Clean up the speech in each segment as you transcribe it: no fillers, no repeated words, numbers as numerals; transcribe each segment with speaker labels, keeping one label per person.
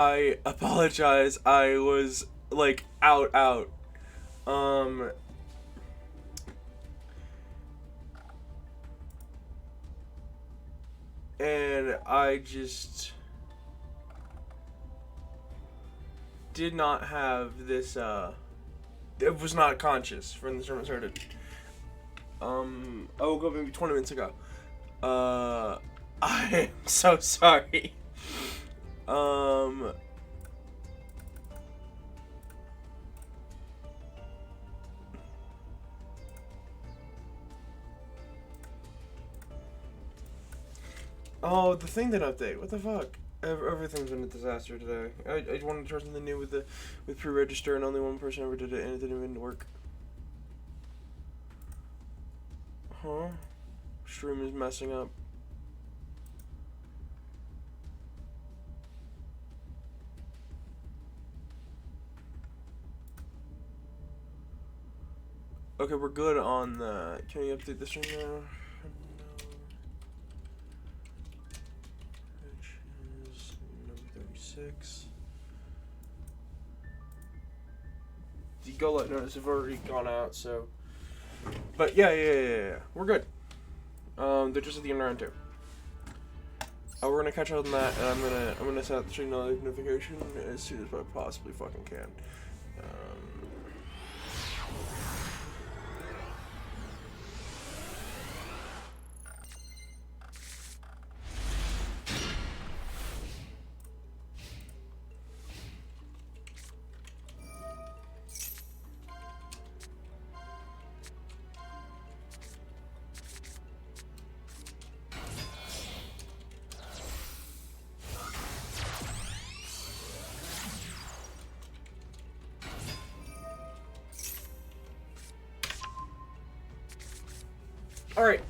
Speaker 1: I apologize. I was like out. Um, and I just did not have this. It was not conscious when the sermon started. I woke up maybe 20 minutes ago. I am so sorry. Um, Oh, the thing didn't update. What the fuck? Everything's been a disaster today. I wanted to try something new with pre-register, and only one person ever did it, and it didn't even work. Huh? Stream is messing up. Okay, we're good on that. Can we update this right now? No. Which is number 36. The go let notice have already gone out, so. But yeah. We're good. They're just at the end of round 2. We're gonna catch up on that, and I'm gonna set the stream notification as soon as I possibly fucking can. Alright.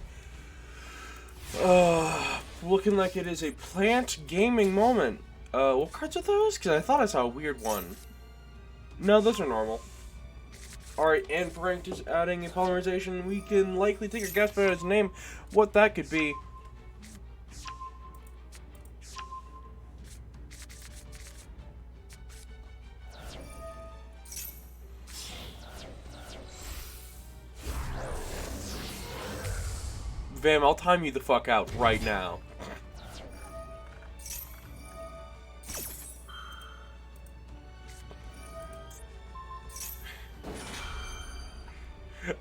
Speaker 1: Looking like it is a plant gaming moment. What cards are those? Because I thought I saw a weird one. No, those are normal. Alright, and Frank is adding a polymerization. We can likely take a guess by his name what that could be. Vam, I'll time you the fuck out right now.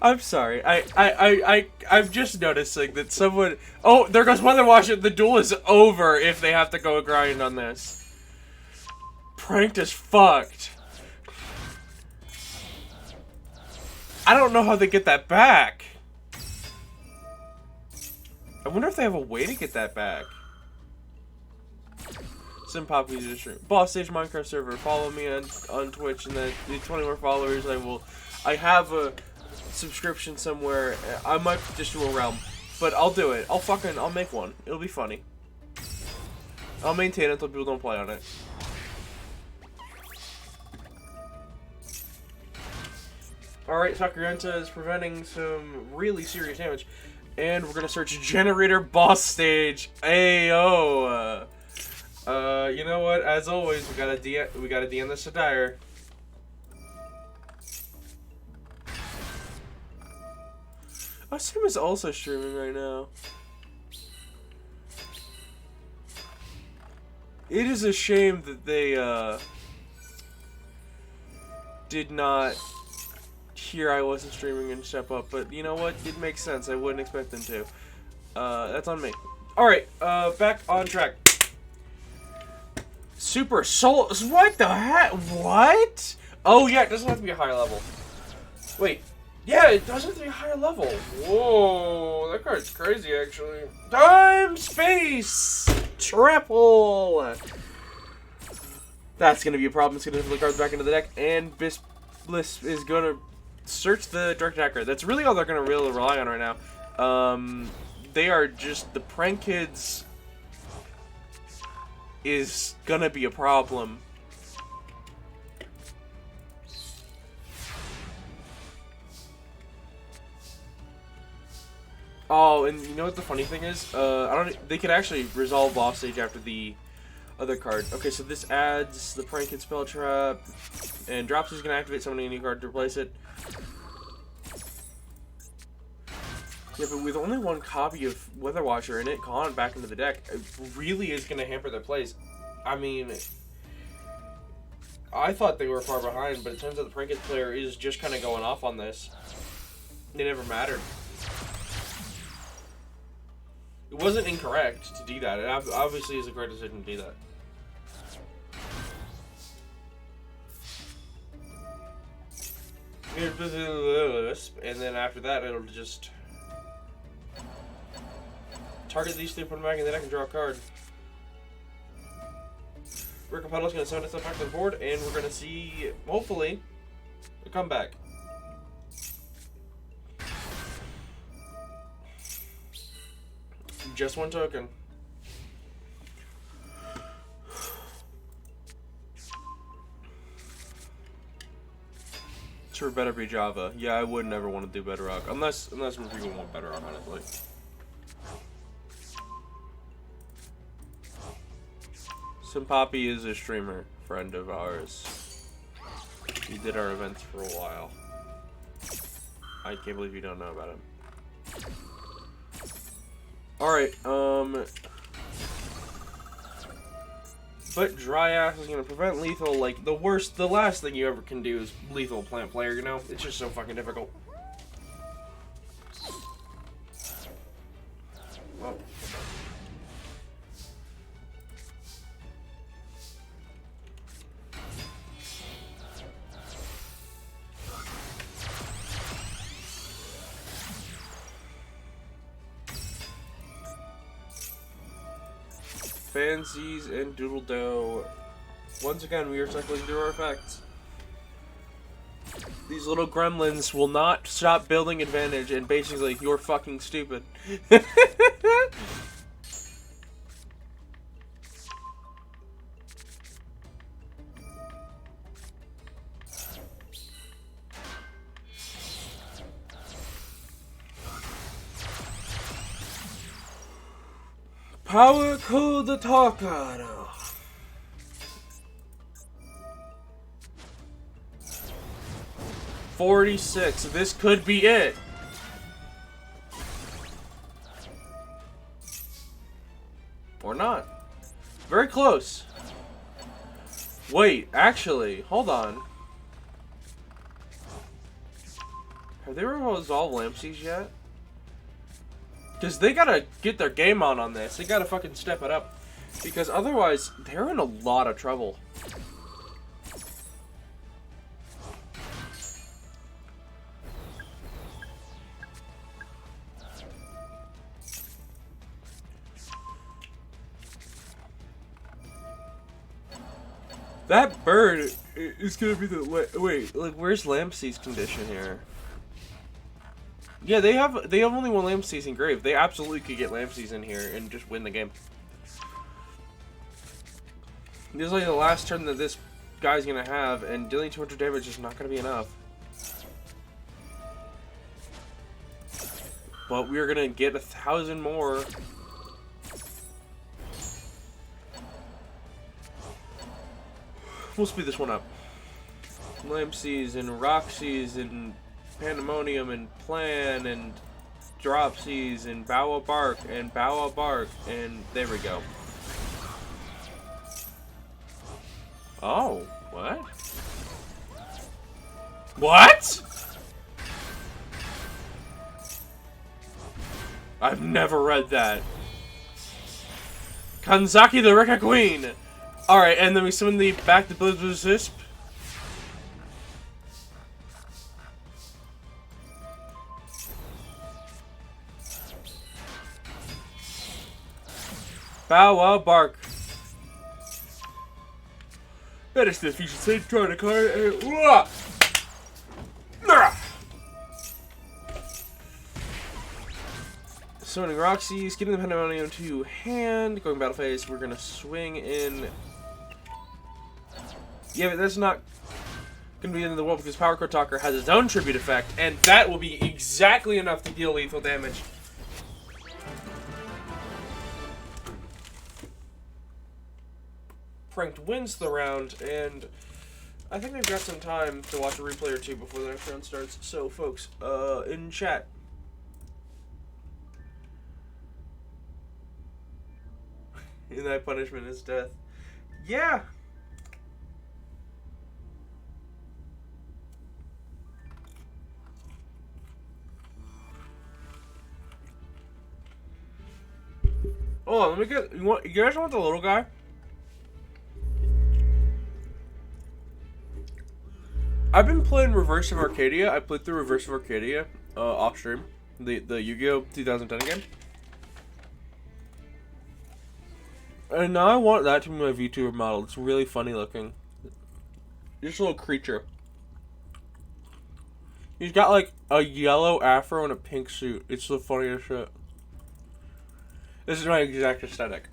Speaker 1: I'm sorry. I'm just noticing that someone. Oh, there goes Weather Wash. The duel is over if they have to go grind on this. Pranked as fucked. I don't know how they get that back. I wonder if they have a way to get that back. Sim Pop Music Stream. Boss Stage Minecraft server. Follow me on Twitch, and then the 20 more followers I have a subscription somewhere. I might just do a realm, but I'll do it. I'll make one. It'll be funny. I'll maintain it until people don't play on it. Alright, Sakurenta is preventing some really serious damage. And we're gonna search generator boss stage. Ayo. You know what? As always, we gotta DM the Sadire. Oh, Sim is also streaming right now. It is a shame that they did not hear I wasn't streaming and step up, but you know what? It makes sense. I wouldn't expect them to. That's on me. Alright, back on track. Super Soul. What the heck? What? Oh, yeah, it doesn't have to be a higher level. Wait. Yeah, it does have to be a higher level. Whoa, that card's crazy, actually. Time, space, triple. That's gonna be a problem. It's gonna put the cards back into the deck, and Bliss is gonna search the Direct Attacker. That's really all they're gonna really rely on right now. They are just the Prank Kids is gonna be a problem. Oh, and you know what the funny thing is? They could actually resolve off stage after the other card. Okay, so this adds the Prank and Spell Trap, and Dropsy's gonna activate summoning a new card to replace it. Yeah, but with only one copy of Weather Watcher and it gone back into the deck, it really is gonna hamper their plays. I mean, I thought they were far behind, but it turns out the Prank player is just kind of going off on this. It never mattered. It wasn't incorrect to do that. It obviously is a great decision to do that. And then after that, it'll just target these two, put them back in the deck, and draw a card. Rickapeddle's going to summon itself back to the board, and we're going to see, hopefully, a comeback. Just one token. Sure, better be Java. Yeah, I would never want to do Bedrock, unless people want Bedrock, honestly. Simpapi is a streamer friend of ours. He did our events for a while. I can't believe you don't know about him. Alright, but Dryas is gonna prevent lethal. Like, the last thing you ever can do is lethal plant player, you know? It's just so fucking difficult. Well. Fancies and Doodle Dough. Once again, we are cycling through our effects. These little gremlins will not stop building advantage, and basically, you're fucking stupid. Power Code the Takano. $46. This could be it. Or not. Very close. Wait, actually, hold on. Have they resolved Lampsies yet? Because they gotta get their game on this. They gotta fucking step it up. Because otherwise, they're in a lot of trouble. That bird is gonna be the... Wait, like, where's Lampsies' condition here? Yeah, they have only one Lampsies engraved. They absolutely could get Lampsies in here and just win the game. This is like the last turn that this guy's gonna have, and dealing 200 damage is not gonna be enough. But we are gonna get 1,000 more. We'll speed this one up. Lampsies and Roxy's and Pandemonium and Plan and Dropsies and Bowa Bark and Bowa Bark, and there we go. Oh, what? What? I've never read that. Kanzaki the Rika Queen! Alright, and then we summon the back to Blizzard. Bowa Bark. Better still, you should say try to card and summoning Roxy's, getting the Pandemonium to hand, going battle phase, we're gonna swing in. Yeah, but that's not gonna be the end of the world because Power Code Talker has its own tribute effect, and that will be exactly enough to deal lethal damage. Franked wins the round, and I think I've got some time to watch a replay or two before the next round starts. So, folks, in chat, and that punishment is death. Yeah. Oh, let me get. You guys want the little guy? I've been playing Reverse of Arcadia. I played through Reverse of Arcadia off stream, the Yu-Gi-Oh 2010 game, and now I want that to be my VTuber model. It's really funny looking. Just a little creature. He's got like a yellow afro and a pink suit. It's the funniest shit. This is my exact aesthetic.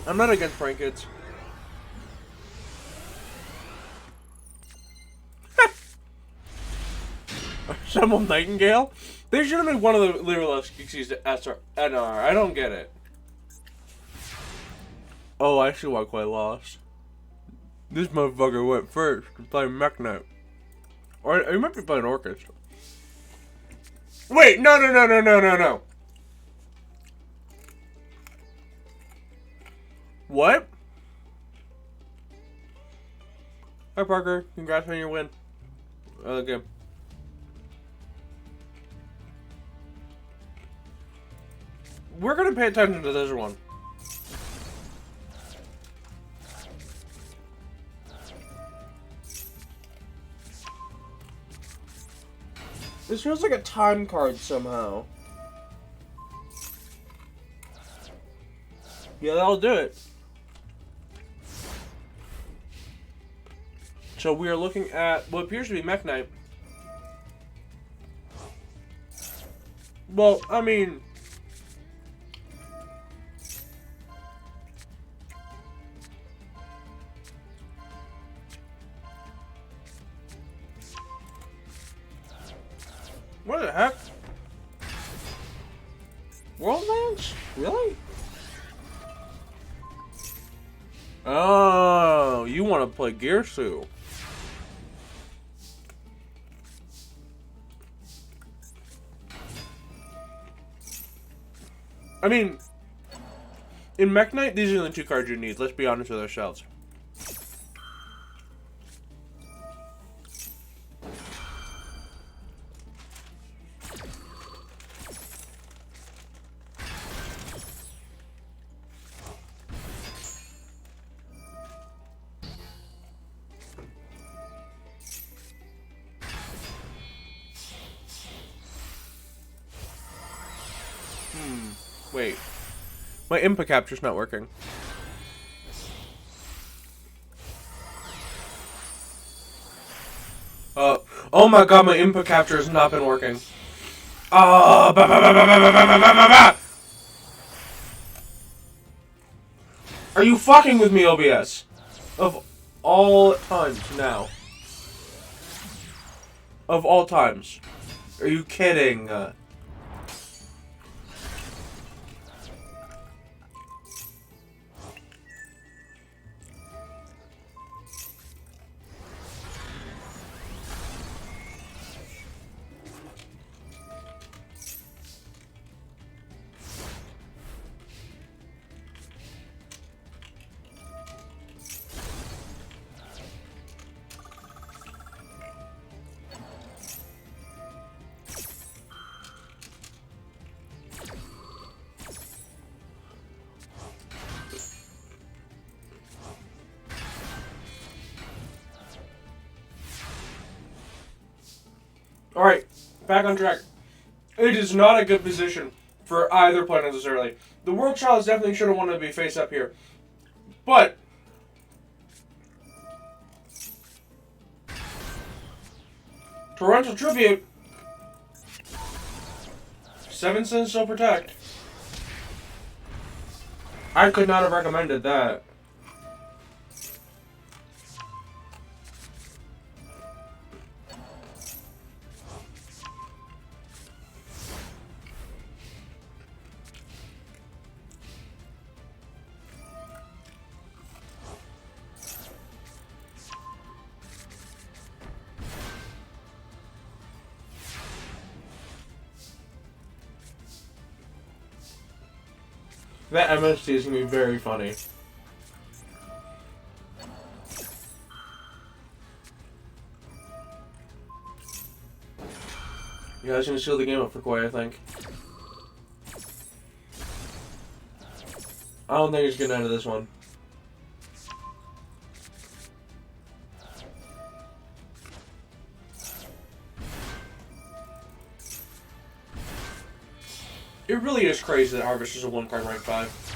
Speaker 1: I'm not against prank kids. Samuel Nightingale? They should have made one of the Liralevskis to SNR. I don't get it. Oh, I see why Clay lost. This motherfucker went first to play Mech Knight. Or he might be playing Orchestra. Wait, no. What? Hi, Parker. Congrats on your win. Okay. We're gonna pay attention to this one. This feels like a time card somehow. Yeah, that'll do it. So we are looking at what appears to be Mech Knight. Well, I mean... What the heck? Worldlands? Really? Oh, you want to play Gearsu. I mean, in Mech Knight, these are the two cards you need. Let's be honest with ourselves. Wait. My Impa capture's not working. Oh my god, my Impa capture has not been working. Are you fucking with me, OBS? Of all times now. Of all times. Are you kidding? Alright, back on track. It is not a good position for either player necessarily. The World Chalice definitely should have wanted to be face up here. But Torrential Tribute, 7 cents still protect. I could not have recommended that. That MST is gonna be very funny. Yeah, that's gonna seal the game up for Koi, I think. I don't think he's getting out of this one. It really is crazy that Harvest is a 1-card rank 5.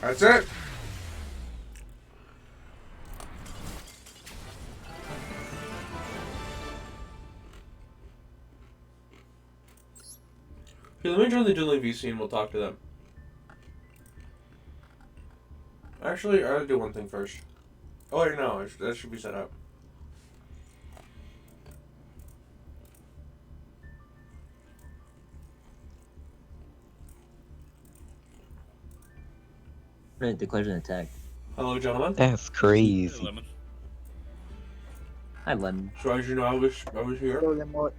Speaker 1: That's it. Okay, let me join the Dueling VC and we'll talk to them. Actually, I gotta do one thing first. Oh wait, no, that should be set up.
Speaker 2: Right, declares an attack.
Speaker 1: Hello, gentlemen.
Speaker 3: That's crazy.
Speaker 4: Hey, Lemon.
Speaker 2: Hi, Lemon.
Speaker 1: So as you know, I was here.
Speaker 5: What?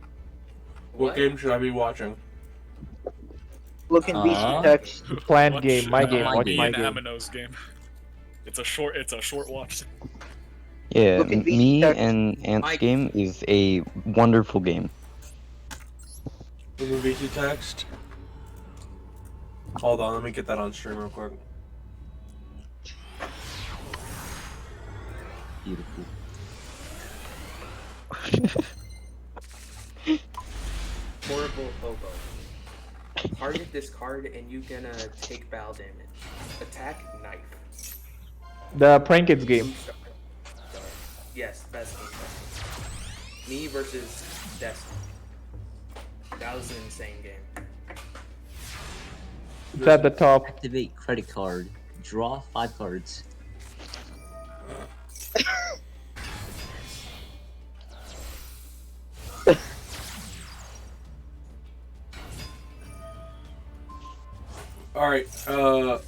Speaker 1: What game should I be watching?
Speaker 5: Look in VC text.
Speaker 6: Planned
Speaker 4: Watch,
Speaker 6: game, my game,
Speaker 2: my
Speaker 6: watch
Speaker 2: game.
Speaker 6: my
Speaker 4: and
Speaker 6: game.
Speaker 4: Amino's game. It's a short watch.
Speaker 3: Yeah,
Speaker 5: Look at
Speaker 3: me
Speaker 5: VTech.
Speaker 3: and Ant's
Speaker 7: Mike.
Speaker 3: game is a wonderful game.
Speaker 1: In the VC text. Hold on, let me get that on stream real quick.
Speaker 2: Beautiful.
Speaker 7: Horrible hobo. Target this card and you gonna take battle damage. Attack knife.
Speaker 6: The Prank Kids game.
Speaker 7: Star. Yes, best game. Me versus Destiny. That was an insane game.
Speaker 6: It's at the top.
Speaker 2: Activate credit card. Draw 5 cards.
Speaker 1: Alright, alright,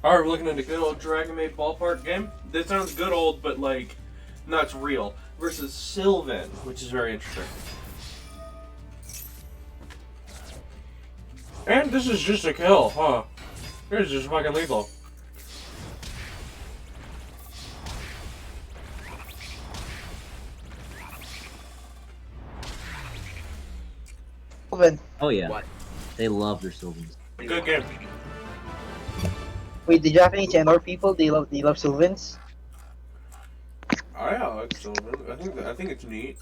Speaker 1: we're looking at a good old Dragon Maid ballpark game. This sounds good old, but like, no, it's real. Versus Sylvan, which is very interesting. And this is just a kill, huh? This is just fucking lethal.
Speaker 5: Sylvan.
Speaker 2: Oh yeah.
Speaker 7: What?
Speaker 2: They love their Sylvans.
Speaker 1: Good game.
Speaker 5: Wait, the Japanese Tenor people, they love Sylvans?
Speaker 1: I like Sylvan. I think it's neat.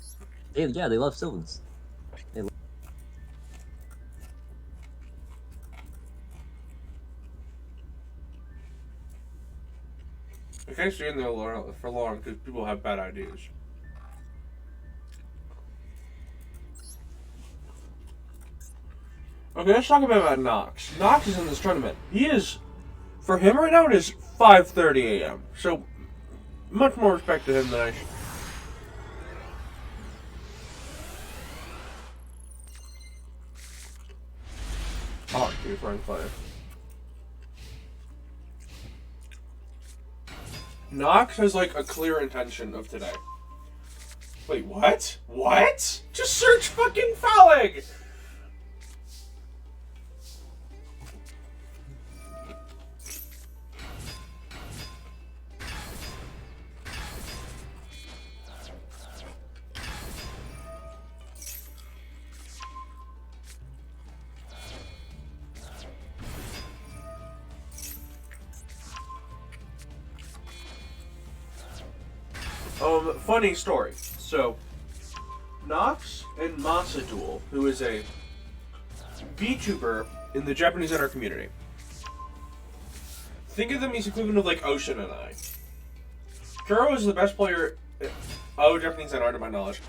Speaker 2: They love Sylvans.
Speaker 1: I can't stay in there for long because people have bad ideas. Okay, let's talk about Nox. Nox is in this tournament. He is, for him right now, it is 5:30 a.m. So, much more respect to him than I should. Oh, dude, Frank Fire. Nox has like a clear intention of today. Wait, what? What? Just search fucking Phaleg! Funny story. So, Nox and Masaduel, who is a VTuber in the Japanese art community. Think of them as equivalent of like Ocean and I. Kuro is the best player of Japanese art to my knowledge.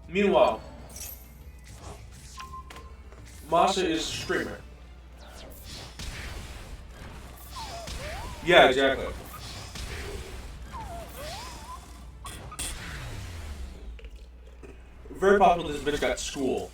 Speaker 1: Meanwhile, Masa is streamer. Yeah, exactly. Very popular. This bitch got school.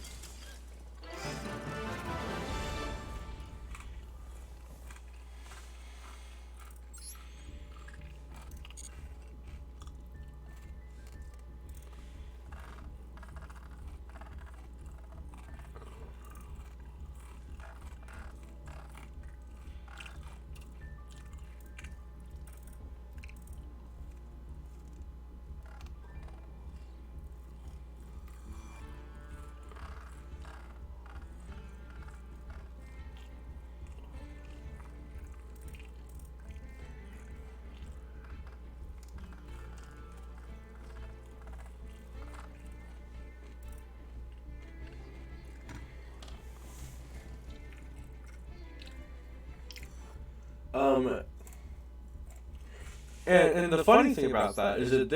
Speaker 1: And the funny thing about that is that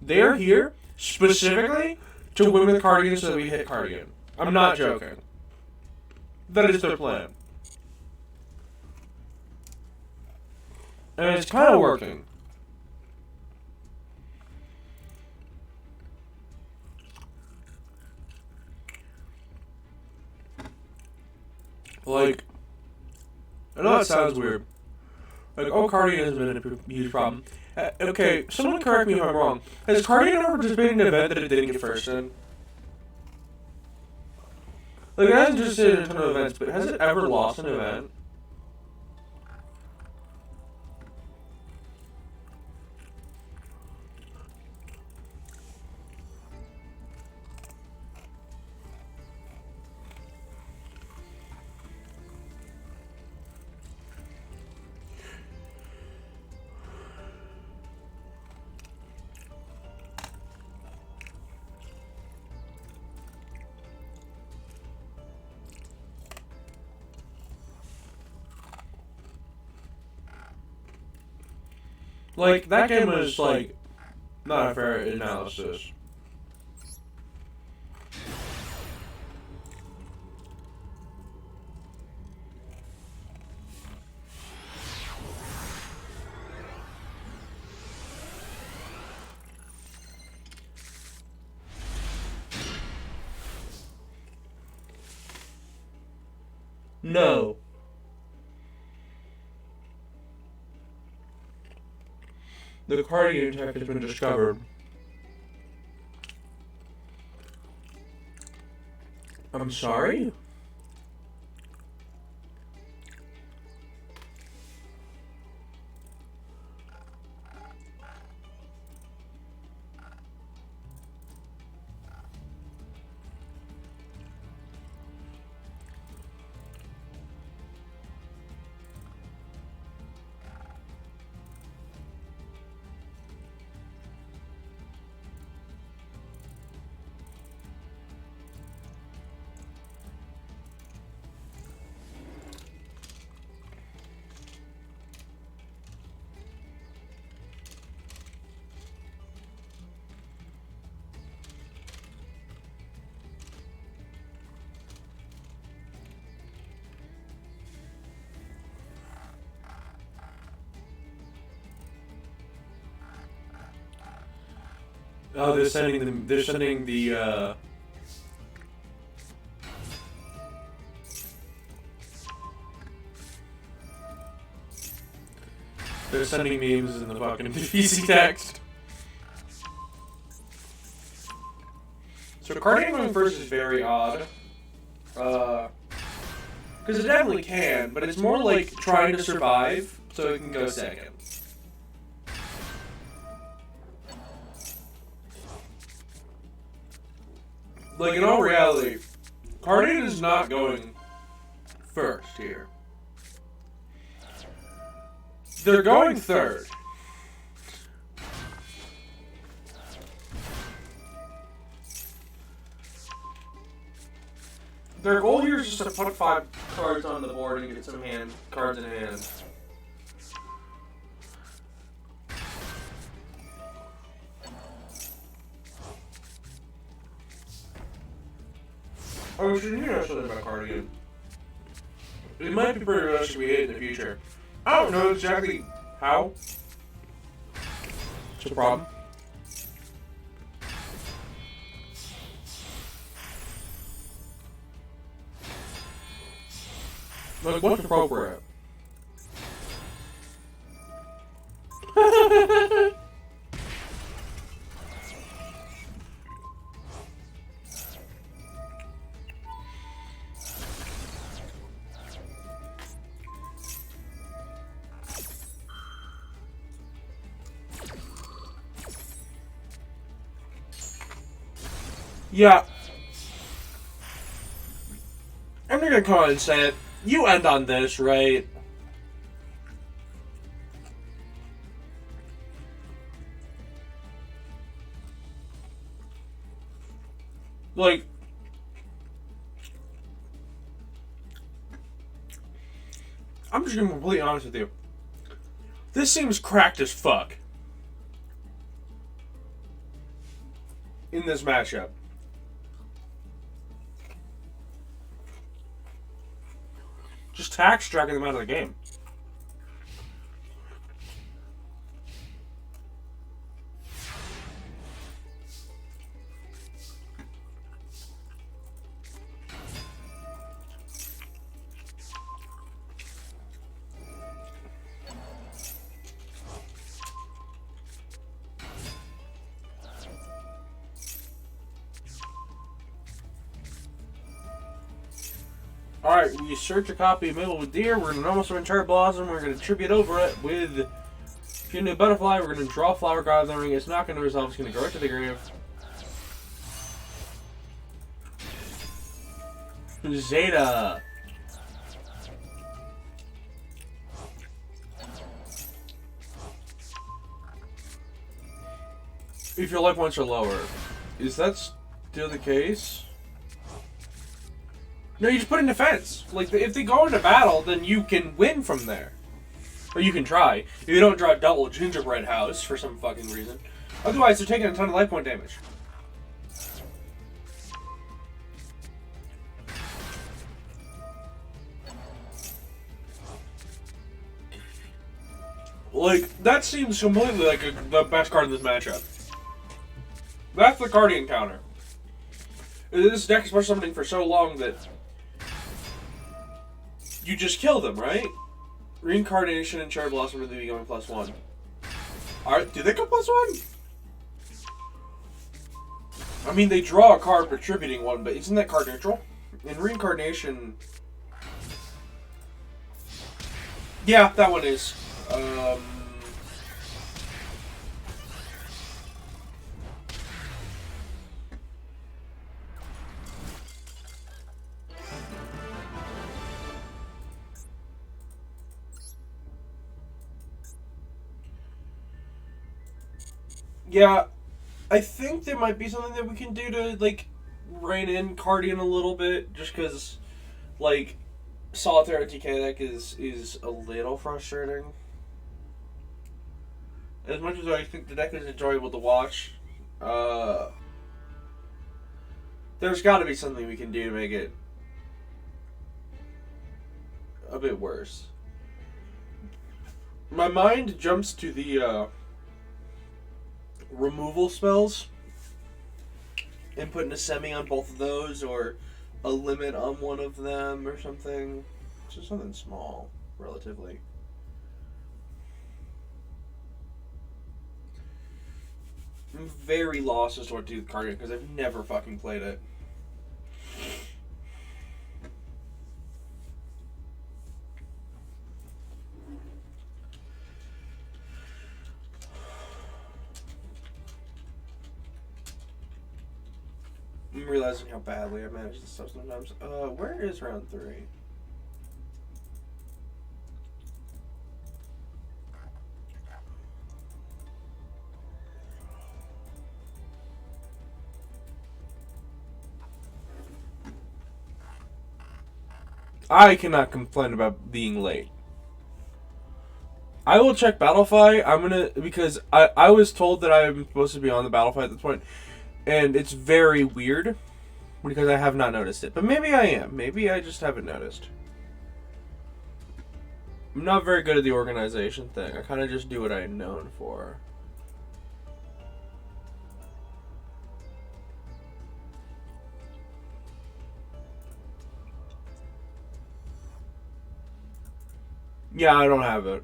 Speaker 1: they're here specifically to win with Cardigan so that we hit Cardigan. I'm not joking. That is their plan. And it's kind of working. Like, I know that sounds weird. Like, oh, Cardigan has been a huge problem. Okay, someone correct me if I'm wrong. Has Cardigan ever participated in an event that it didn't get first in? Like, it hasn't just in a ton of events, but has it ever lost an event? Like, that game was, like, not a fair analysis. No. The Cardigan tech has been discovered. I'm sorry? Oh, they're sending them. They're sending the. They're sending memes in the fucking PC text. So Cardigan going first is very odd. Because it definitely can, but it's more like trying to survive so it can go second. Like, in all reality, Cardigan is not going first here. They're going third. Their goal here is just to put 5 cards on the board and get some cards in hand. Oh, we should hear something about Cardigan. It might be pretty realistic to be hit in the future. I don't know exactly how. It's a problem. Like, what's appropriate? Yeah. I'm not gonna come out and say it. You end on this, right? Like, I'm just gonna be completely honest with you. This seems cracked as fuck in this matchup. Just tax dragging them out of the game. Alright, we search a copy of Maple with Deer. We're going to almost Cherry Blossom. We're going to tribute over it with Puny Butterfly. We're going to draw Flower Gathering. It's not going to resolve. It's going to go right to the grave. Zeta. If your life points are lower. Is that still the case? No, you just put in defense. Like, if they go into battle, then you can win from there. Or you can try. If you don't draw double Gingerbread House for some fucking reason. Otherwise, they're taking a ton of life point damage. Like, that seems completely like the best card in this matchup. That's the Guardian counter. This deck is special summoning for so long that you just kill them, right? Reincarnation and Cherry Blossom are going +1. Alright, do they go +1? I mean, they draw a card contributing 1, but isn't that card neutral? In Reincarnation... Yeah, that one is. Yeah, I think there might be something that we can do to, like, rein in Cardian a little bit, just because, like, Solitaire TK deck is a little frustrating. As much as I think the deck is enjoyable to watch, there's got to be something we can do to make it a bit worse. My mind jumps to the, removal spells and putting a semi on both of those or a limit on one of them or something. Just something small, relatively. I'm very lost as to what to do with Cardian because I've never fucking played it. I'm realizing how badly I manage this stuff sometimes. Where is round 3? I cannot complain about being late. I will check Battlefy. Because I was told that I'm supposed to be on the Battlefy at this point, and it's very weird because I have not noticed it. But maybe I am. Maybe I just haven't noticed. I'm not very good at the organization thing. I kind of just do what I'm known for. Yeah, I don't have it.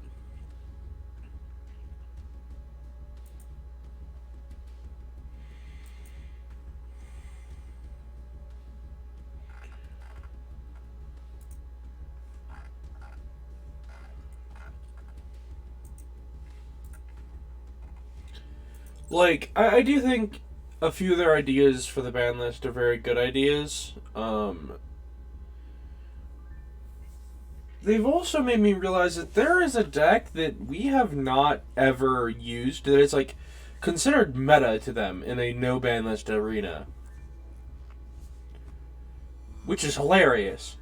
Speaker 1: Like, I do think a few of their ideas for the ban list are very good ideas. They've also made me realize that there is a deck that we have not ever used that is, like, considered meta to them in a no ban list arena. Which is hilarious.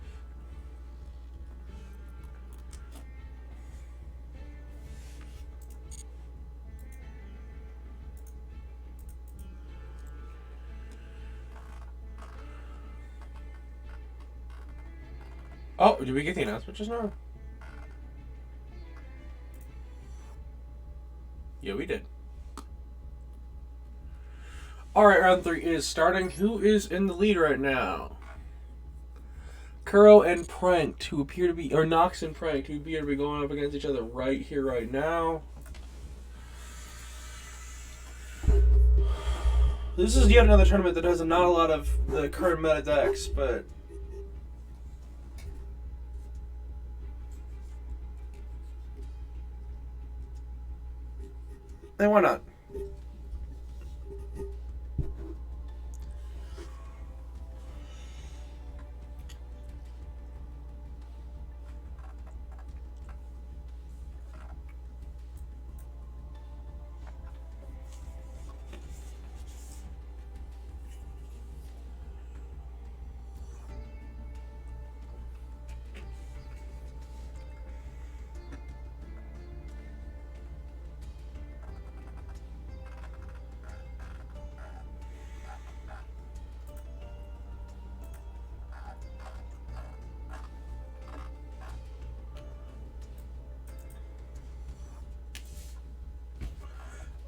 Speaker 1: Oh, did we get the announcement just now? Yeah, we did. Alright, round 3 is starting. Who is in the lead right now? Kuro and Pranked, who appear to be... Or Nox and Pranked, who appear to be going up against each other right here, right now. This is yet another tournament that has not a lot of the current meta decks, but... Then why not?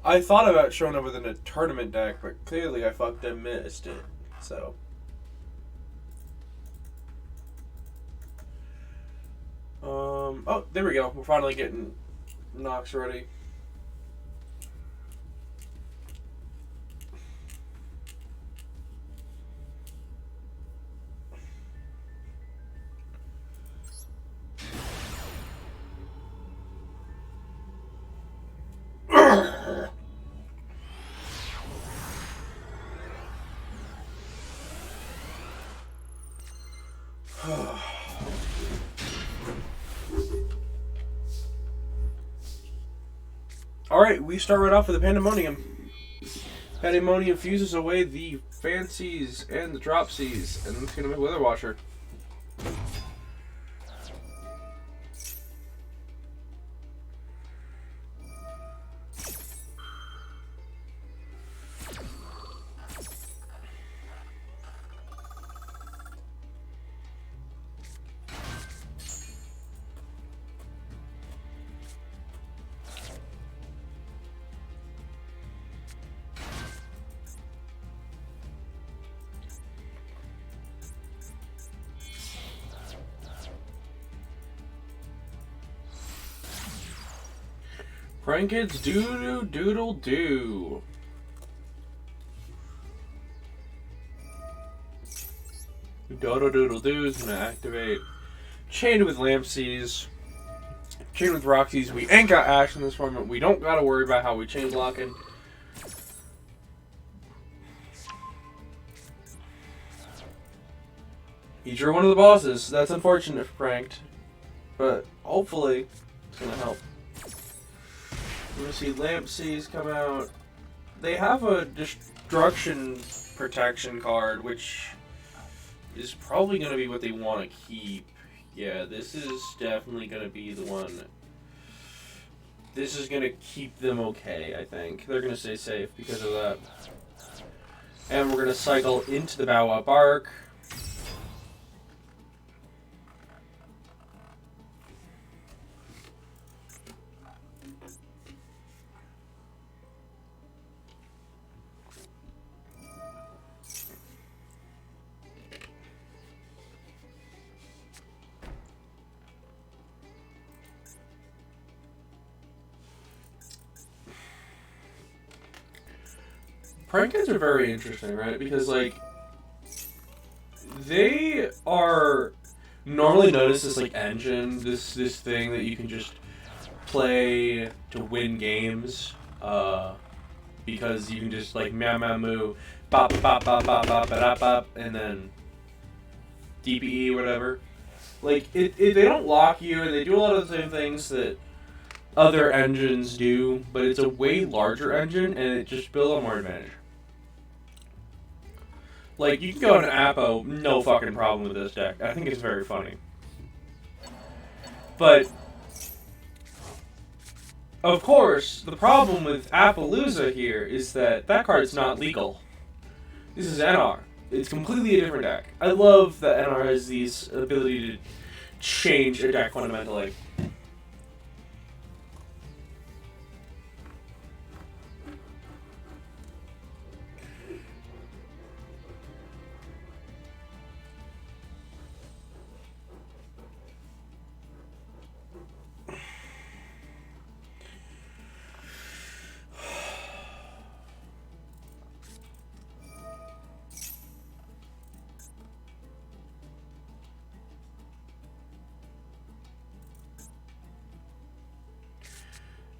Speaker 1: I thought about showing up with a tournament deck, but clearly I fucked and missed it. So. Oh, there we go. We're finally getting Nox ready. Alright, we start right off with the Pandemonium. Pandemonium fuses away the Fancies and the Dropsies, and it's going to make Weather Watcher. Prankeds doo-doo doodle doo. Dodo doodle doo is gonna activate. Chained with Lampseas. Chained with Roxy's. We ain't got Ash in this format. We don't gotta worry about how we chain blocking. He drew one of the bosses. That's unfortunate for Pranked. But hopefully it's gonna help. We're going to see Lampseas come out. They have a Destruction Protection card, which is probably going to be what they want to keep Yeah, this is definitely gonna be the one. This is gonna keep them okay, I think. They're gonna stay safe because of that. And we're gonna cycle into the Bow Wow Bark. Prank kids are very interesting, right? Because, like, they are normally known as this, like, engine, this thing that you can just play to win games, because you can just, like, meow meow moo, bop bop bop bop bop bop bop, and then DPE, whatever. Like, they don't lock you, and they do a lot of the same things that other engines do, but it's a way larger engine, and it just builds on more advantage. Like, you can go into Apo, no fucking problem with this deck. I think it's very funny. But, of course, the problem with Appaloosa here is that card's not legal. This is NR. It's completely a different deck. I love that NR has these ability to change a deck fundamentally.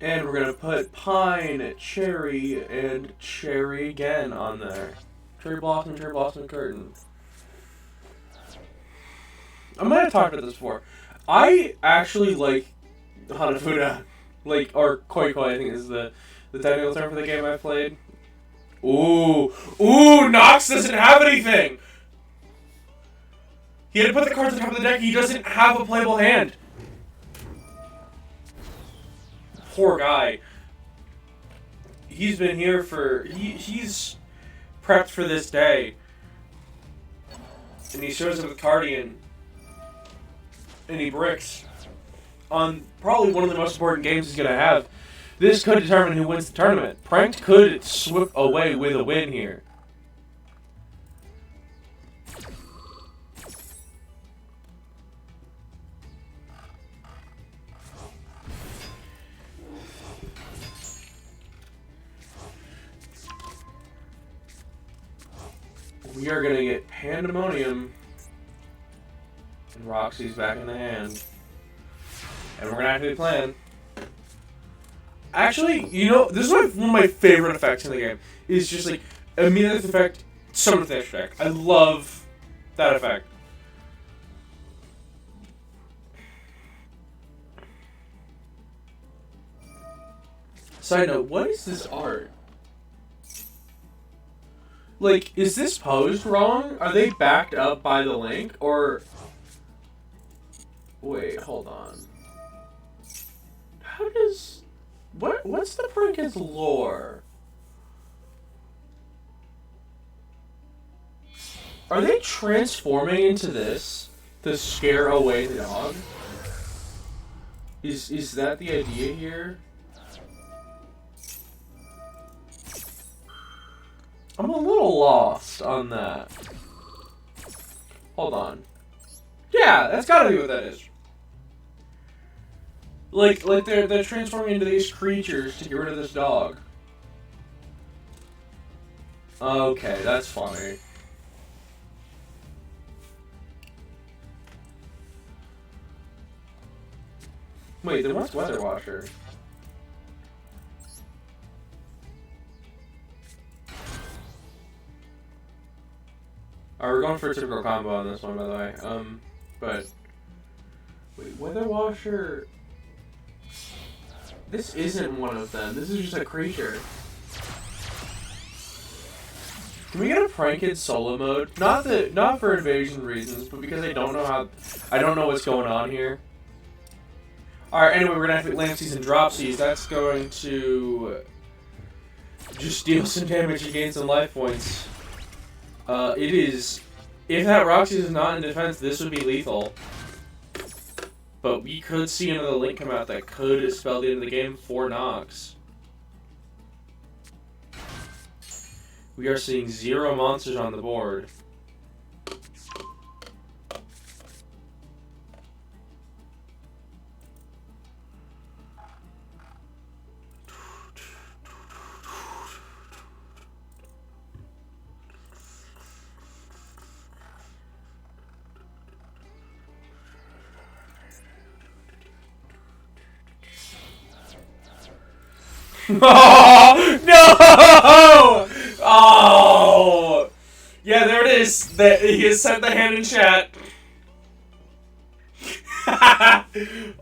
Speaker 1: And we're going to put Pine, Cherry, and Cherry again on there. Cherry Blossom, Curtain. I might have talked about this before. I actually like Hanafuda. Like, or Koi Koi, I think is the technical term for the game I played. Ooh, Nox doesn't have anything! He had to put the cards on top of the deck, he doesn't have a playable hand. Poor guy. He's been here for... He's prepped for this day. And he shows up with Cardian. And he bricks. On probably one of the most important games he's going to have. This could determine who wins the tournament. Pranked could slip away with a win here. We are going to get Pandemonium. And Roxy's back in the hand. And we're going to have to be playing. Actually, you know, this is one of my favorite effects in the game. Is just like, immediate effect, summon the effect. I love that effect. Side note, what is this art? Like, is this posed wrong? Are they backed up by the link? Or... Wait, hold on. How does... What's the Prankins lore? Are they transforming into this to scare away the dog? Is that the idea here? I'm a little lost on that. Hold on. Yeah, that's gotta be what that is. Like they're transforming into these creatures to get rid of this dog. Okay, that's funny. Wait, then what's Weather Washer? Alright, we're going for a typical combo on this one, by the way. But... Wait, Weather Washer... This isn't one of them. This is just a creature. Can we get a Pranked solo mode? Not for invasion reasons, but because I don't know what's going on here. Alright, anyway, we're gonna have Lampsies and Dropsies. That's going to just deal some damage and gain some life points. It is... If that Roxy is not in defense, this would be lethal. But we could see another Link come out that could spell the end of the game for Nox. We are seeing 0 monsters on the board. Oh no! Oh, yeah, there it is. He has sent the hand in chat.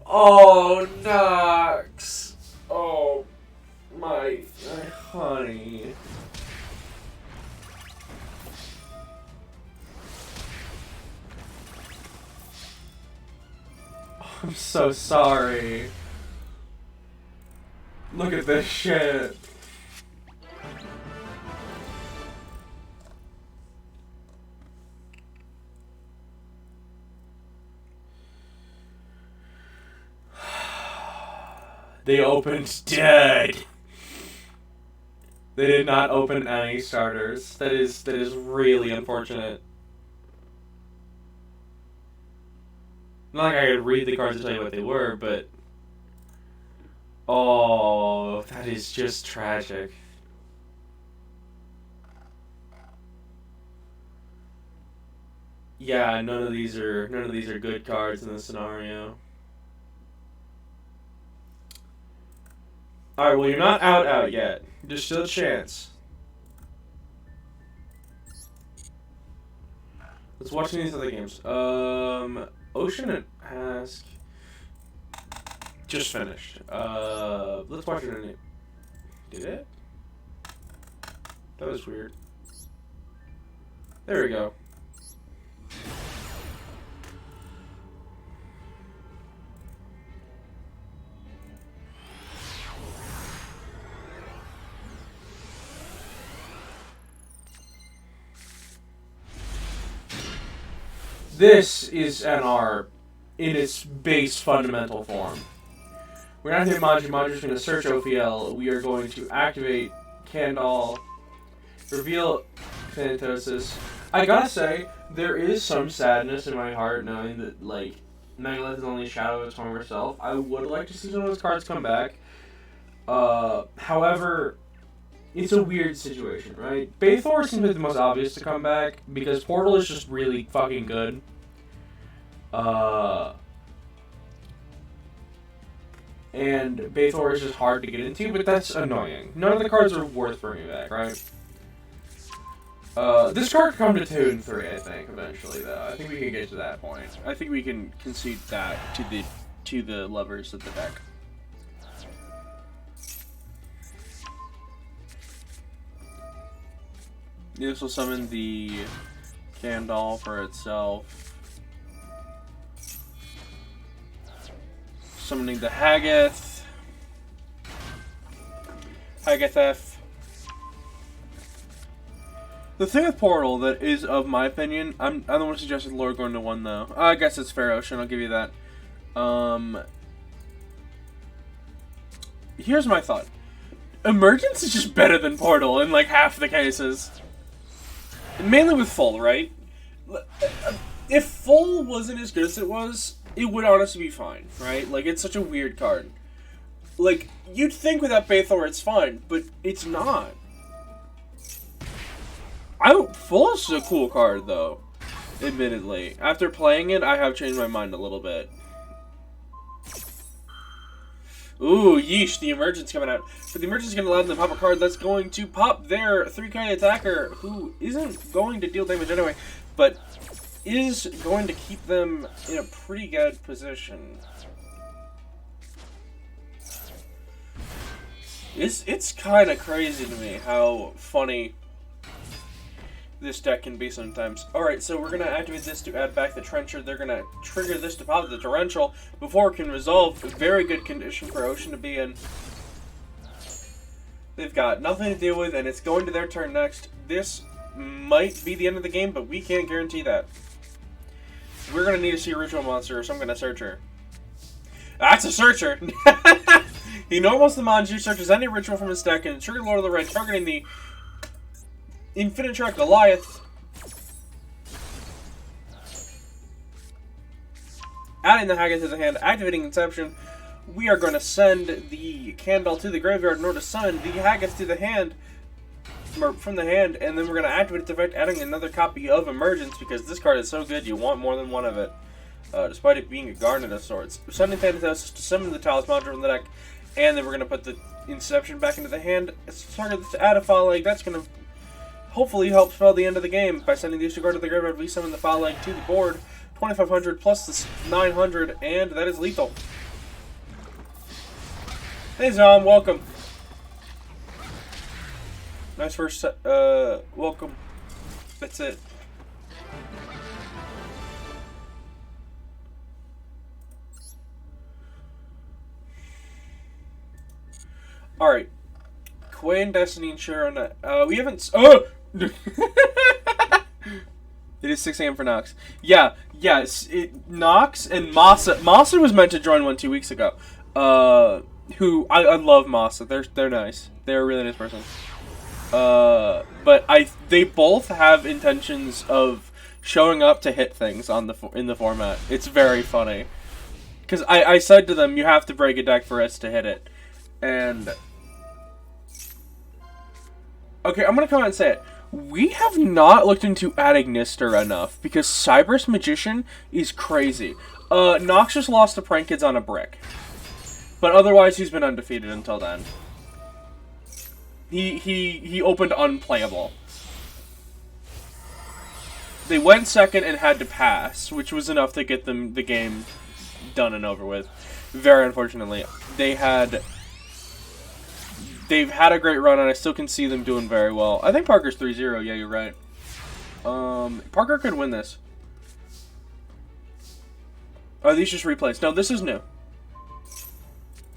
Speaker 1: Oh, Nox. Oh, my honey. I'm so sorry. Look at this shit. They opened dead. They did not open any starters. That is really unfortunate. Not like I could read the cards to tell you what they were, but oh, that is just tragic. Yeah, none of these are good cards in this scenario. Alright, well, you're not out yet. There's still a chance. Let's watch these other games. Ocean and Ask just finished. Let's watch it. Did it? That was weird. There we go. This is NR in its base fundamental form. We're not hitting Manji. Manji's going to search Ophiel. We are going to activate Candle, reveal Thanatos. I gotta say, there is some sadness in my heart knowing that, like, Megalith is only a shadow of its former self. I would like to see some of those cards come back. However, it's a weird situation, right? Bathor seems like the most obvious to come back because Portal is just really fucking good. And Bathor is just hard to get into, but that's annoying. None of the cards are worth bringing back, right? This card could come to 2 and 3, I think, eventually, though. I think we can get to that point. I think we can concede that to the lovers of the deck. This will summon the Candle for itself. Summoning the Hagath. Hagathef. The thing with Portal that is of my opinion, I'm the one who suggested Lord going to 1 though. I guess it's Fair Ocean, I'll give you that. Here's my thought. Emergence is just better than Portal in like half the cases. Mainly with Full, right? If Full wasn't as good as it was, it would honestly be fine, right? Like, it's such a weird card. Like, you'd think without Bathor it's fine, but it's not. Full is a cool card, though, admittedly. After playing it, I have changed my mind a little bit. Ooh, yeesh, the Emergence coming out. But the Emergence is going to allow them to pop a card that's going to pop their 3K attacker, who isn't going to deal damage anyway, but is going to keep them in a pretty good position. It's kind of crazy to me how funny this deck can be sometimes. Alright, so we're going to activate this to add back the Trencher. They're going to trigger this to pop the Torrential before it can resolve. A very good condition for Ocean to be in. They've got nothing to deal with, and it's going to their turn next. This might be the end of the game, but we can't guarantee that. We're going to need to see a Ritual Monster, so I'm going to search her. That's a Searcher! He normals the Manju, searches any ritual from his deck, and trigger Lord of the Red, targeting the Infinitrack Goliath. Adding the Haggith to the hand, activating Inception. We are going to send the Candle to the graveyard in order to send the Haggith to the hand, from the hand, and then we're going to activate its effect, adding another copy of Emergence, because this card is so good you want more than one of it, despite it being a Garnet of sorts. Sending Thanatos to summon the Talisman from the deck, and then we're going to put the Inception back into the hand. It's targeted to add a Foul Leg. That's going to hopefully help spell the end of the game. By sending the Disregard to the graveyard, we summon the Foul Leg to the board. 2,500 plus the 900, and that is lethal. Hey Zom, welcome. Nice first welcome. That's it. Alright. Quinn, Destiny, and Sharon. We haven't. Oh! It is 6 a.m. for Nox. Yeah, yes. Nox and Masa. Masa was meant to join 2 weeks ago. Who I love Masa. They're nice. They're a really nice person. But they both have intentions of showing up to hit things in the format. It's very funny. Because I said to them, you have to break a deck for us to hit it. And okay, I'm gonna come out and say it. We have not looked into adding Nister enough because Cyber's Magician is crazy. Nox just lost to Prank Kids on a brick, but otherwise he's been undefeated until then. He opened unplayable. They went second and had to pass, which was enough to get them the game done and over with. Very unfortunately, they've had a great run, and I still can see them doing very well. I think Parker's 3-0. Yeah, you're right. Parker could win this. Are these just replays? No, this is new.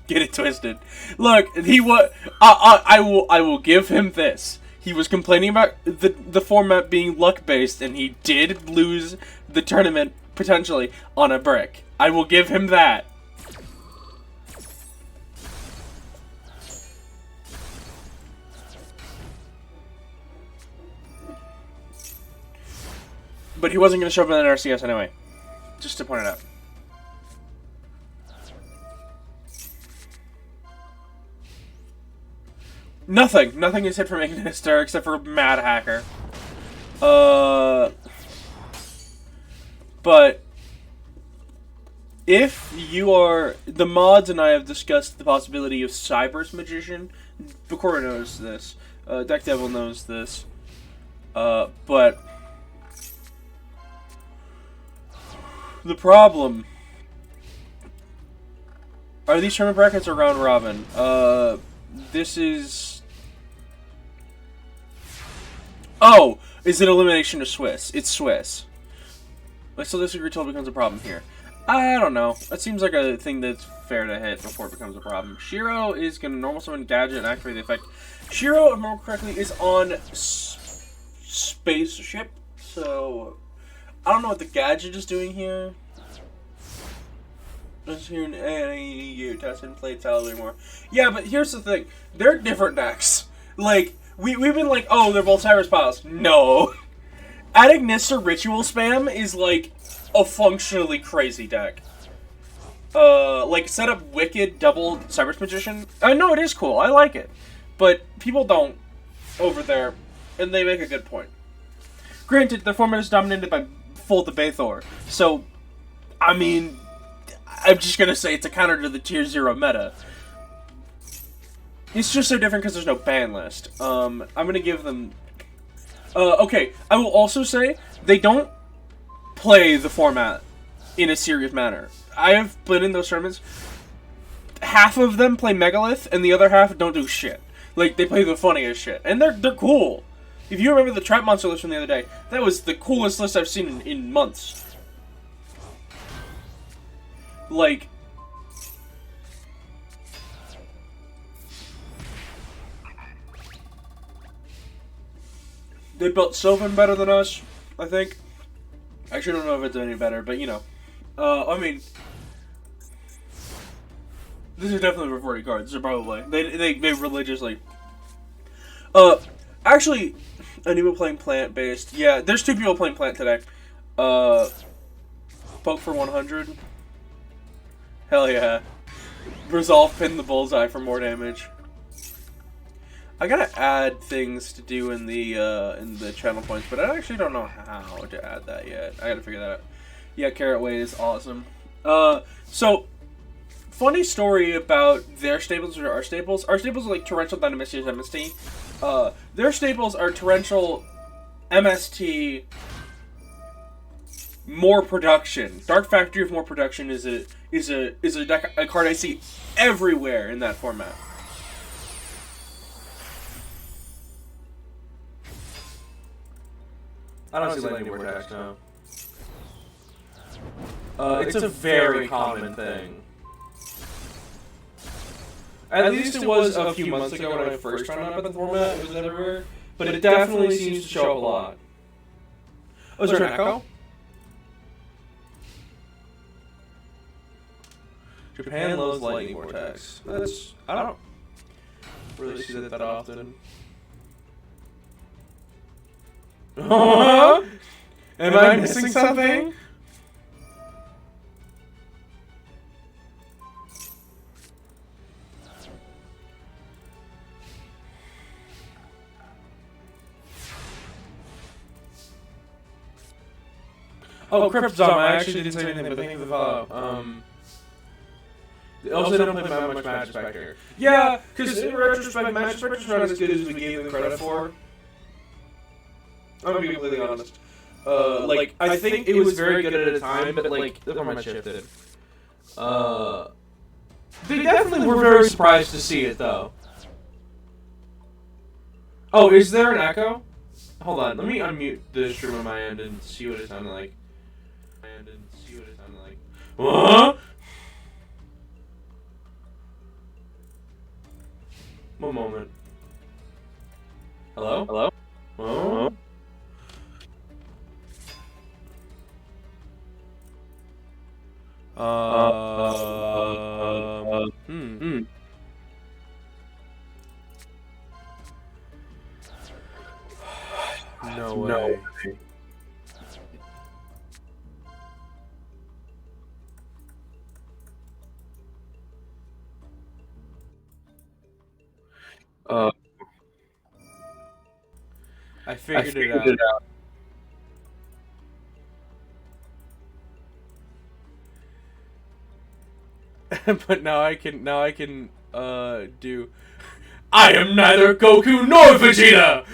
Speaker 1: Get it twisted. Look, I will give him this. He was complaining about the format being luck-based, and he did lose the tournament, potentially, on a brick. I will give him that. But he wasn't going to show up in an RCS anyway. Just to point it out. Nothing. Nothing is hit from Ignister except for Mad Hacker. But if you are... The mods and I have discussed the possibility of Cyber's Magician. Bakura knows this. Deck Devil knows this. But... The problem... Are these tournament brackets or round robin? This is... Oh! Is it elimination of Swiss? It's Swiss. So this until it becomes a problem here. I don't know. That seems like a thing that's fair to hit before it becomes a problem. Shiro is going to normal summon Gadget and activate the effect. Shiro, if I remember correctly, is on Spaceship. So, I don't know what the Gadget is doing here. Just hearing any you test and play Talon anymore. Yeah, but here's the thing. They're different decks. Like, we've been like, oh, they're both Cyrus Piles. No. Adding Nister Ritual Spam is like a functionally crazy deck. Like, set up Wicked double Cyber's Magician. I know it is cool. I like it. But people don't over there, and they make a good point. Granted, the format is dominated by Fold the Bathor. So, I mean... I'm just gonna say it's a counter to the tier 0 meta. It's just so different because there's no ban list. I'm gonna give them... okay, I will also say, they don't play the format in a serious manner. I have been in those tournaments. Half of them play Megalith, and the other half don't do shit. Like, they play the funniest shit. And they're cool. If you remember the Trap Monster list from the other day, that was the coolest list I've seen in months. Like, they built Sylvan better than us, I think. Actually, I don't know if it's any better, but you know. I mean, these are definitely reverted cards. They're probably they religiously. Actually, anyone playing plant-based? Yeah, there's 2 people playing plant today. Poke for 100. Hell yeah. Resolve pin the bullseye for more damage. I gotta add things to do in the channel points, but I actually don't know how to add that yet. I gotta figure that out. Yeah, Carrot Way is awesome. So, funny story about their staples or our staples. Our staples are like Torrential Dynamicius MST. Their staples are Torrential MST more production. Dark Factory of more production is a card I see everywhere in that format. I don't see Lightning Vortex, no. It's a very common thing. At least it was a few months ago when I first found out about the format. It was everywhere. But it definitely seems to show up a lot. Oh, is there an Echo? Japan loves Lightning Vortex. I don't really see that often. Am I missing something? Oh, Cryptozom, I actually didn't say anything, but thank you for the follow. Also, don't play that much Magic Spectre. Yeah, because in retrospect, Magic Spectre's not as good as we gave them credit for. I'm gonna be completely honest. Like, I think it was very good at a time, but like, the format shifted. They definitely were very surprised to see it, though. Oh, is there an echo? Hold on, let me unmute the stream on my end and see what it sounded like. What? One moment. Hello? Hello? Oh? No way. I figured it out. But now I can do I am neither Goku nor Vegeta.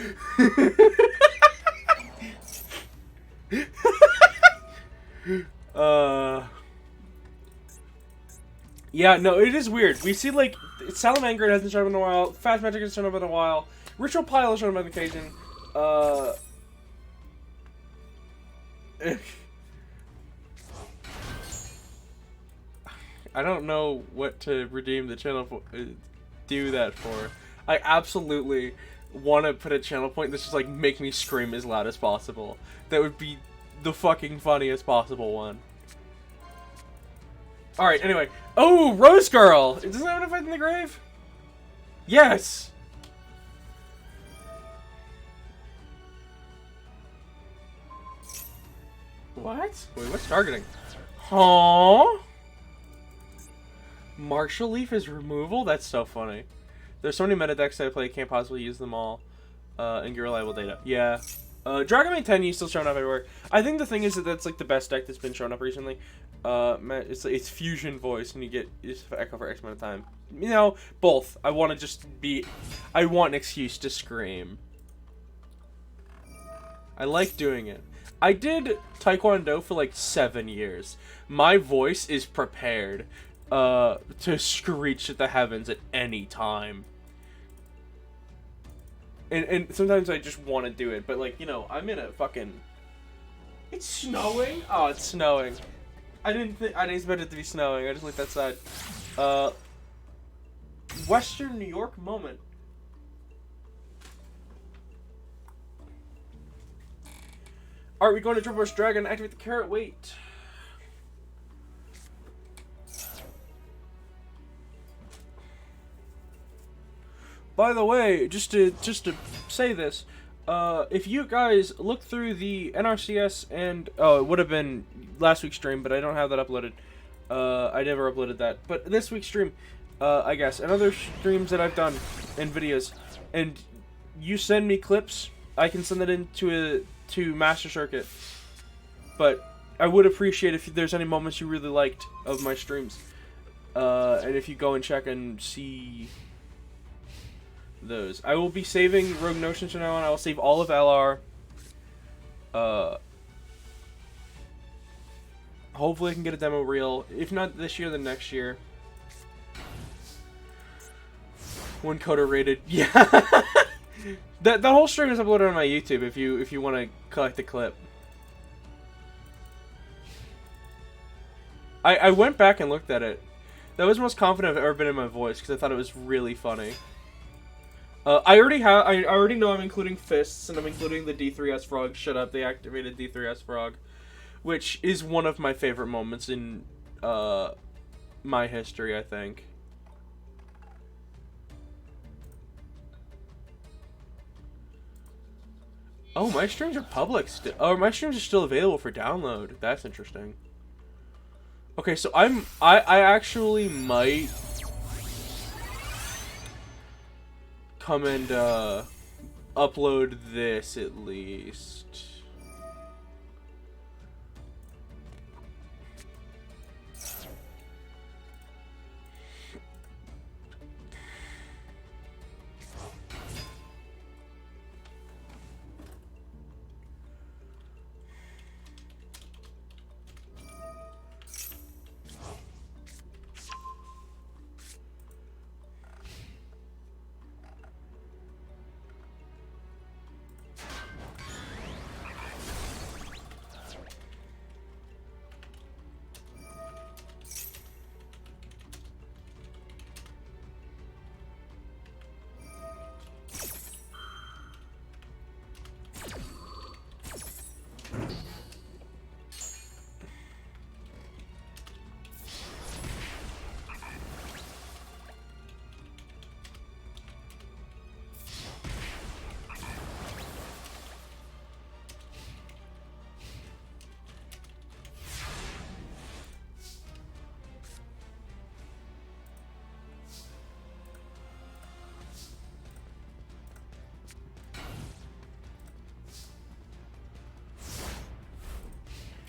Speaker 1: Yeah, no, it is weird. We see like Salamander hasn't shown up in a while, Fast Magic hasn't shown up in a while, Ritual Pile has shown up on occasion. I don't know what to redeem the channel for, do that for. I absolutely want to put a channel point that's just like make me scream as loud as possible. That would be the fucking funniest possible one. Alright, anyway. Oh, Rose Girl! Doesn't that have a fight in the grave? Yes! What? Wait, what's targeting? Huh? Marshall Leaf is removal? That's so funny. There's so many meta decks that I play, can't possibly use them all. And get reliable data. Yeah. Dragon Maid 10 still showing up everywhere. I think the thing is that that's like the best deck that's been shown up recently. It's Fusion Voice, and you get Echo for X amount of time. You know, both. I want an excuse to scream. I like doing it. I did Taekwondo for like 7 years. My voice is prepared to screech at the heavens at any time. And sometimes I just want to do it, but like, you know, I'm in a fucking... It's snowing? Oh, it's snowing. I didn't expect it to be snowing. I just looked outside. Western New York moment. Alright, we going to Triple Rush Dragon. Activate the carrot. Wait. By the way, just to say this, if you guys look through the NRCS and it would have been last week's stream, but I don't have that uploaded. I never uploaded that, but this week's stream, I guess, and other streams that I've done and videos, and you send me clips, I can send it into to Master Circuit. But I would appreciate if there's any moments you really liked of my streams, and if you go and check and see those. I will be saving Rogue Notions from now on. I will save all of LR. Hopefully I can get a demo reel. If not this year, then next year. One coder rated. Yeah. that whole stream is uploaded on my YouTube if you want to collect the clip. I went back and looked at it. That was the most confident I've ever been in my voice because I thought it was really funny. I already know I'm including fists, and I'm including the D3S frog. Shut up, they activated D3S frog, which is one of my favorite moments in my history, I think. Oh, my streams are public still. Oh, my streams are still available for download. That's interesting. Okay, so I actually might come and upload this at least.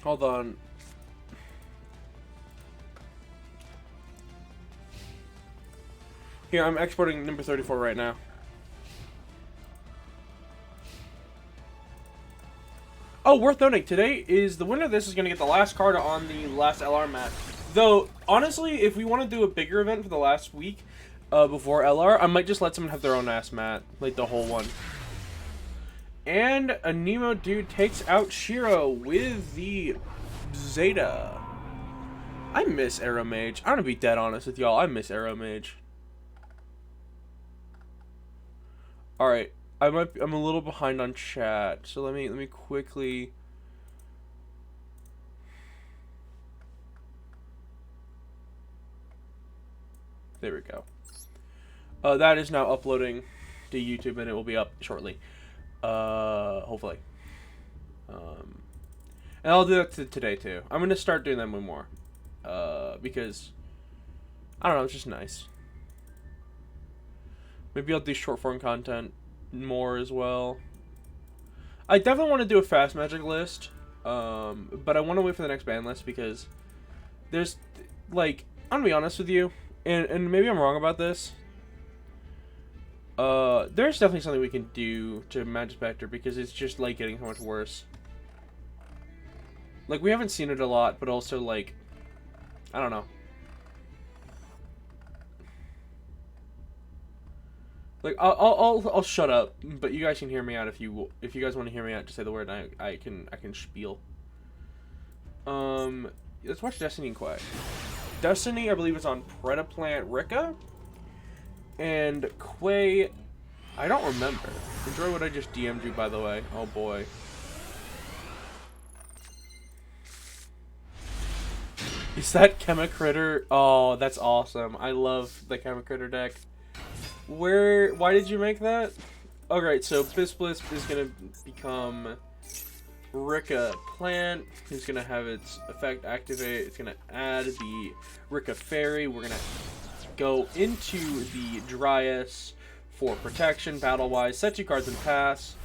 Speaker 1: Hold on. Here, I'm exporting number 34 right now. Oh, worth noting, today is the winner of this is going to get the last card on the last LR mat. Though, honestly, if we want to do a bigger event for the last week before LR, I might just let someone have their own ass mat. Like, the whole one. And a Nemo dude takes out Shiro with the Zeta. I miss Arrow Mage. I'm gonna be dead honest with y'all. I miss Arrow Mage. Alright. I'm a little behind on chat. So let me quickly... There we go. That is now uploading to YouTube and it will be up shortly. Hopefully. And I'll do that today too. I'm gonna start doing that more. Because I don't know, it's just nice. Maybe I'll do short form content more as well. I definitely want to do a fast magic list. But I want to wait for the next ban list because there's like, I'm gonna be honest with you, and maybe I'm wrong about this. There's definitely something we can do to Magic Spectre because it's just like getting so much worse. Like, we haven't seen it a lot, but also like, I don't know. Like I'll shut up, but you guys can hear me out if you guys want to hear me out. Just say the word, and I can spiel. Let's watch Destiny and Quay. Destiny, I believe, is on Predaplant Rika, and Quay, I don't remember. Enjoy what I just DM'd you, by the way. Oh boy. Is that Chemicritter? Oh, that's awesome. I love the Chemicritter deck. Why did you make that? Alright, so Bisblisp is gonna become Rika Plant, who's gonna have its effect activate. It's gonna add the Rika Fairy. We're gonna go into the Dryas for protection, battle-wise. Set 2 cards and pass.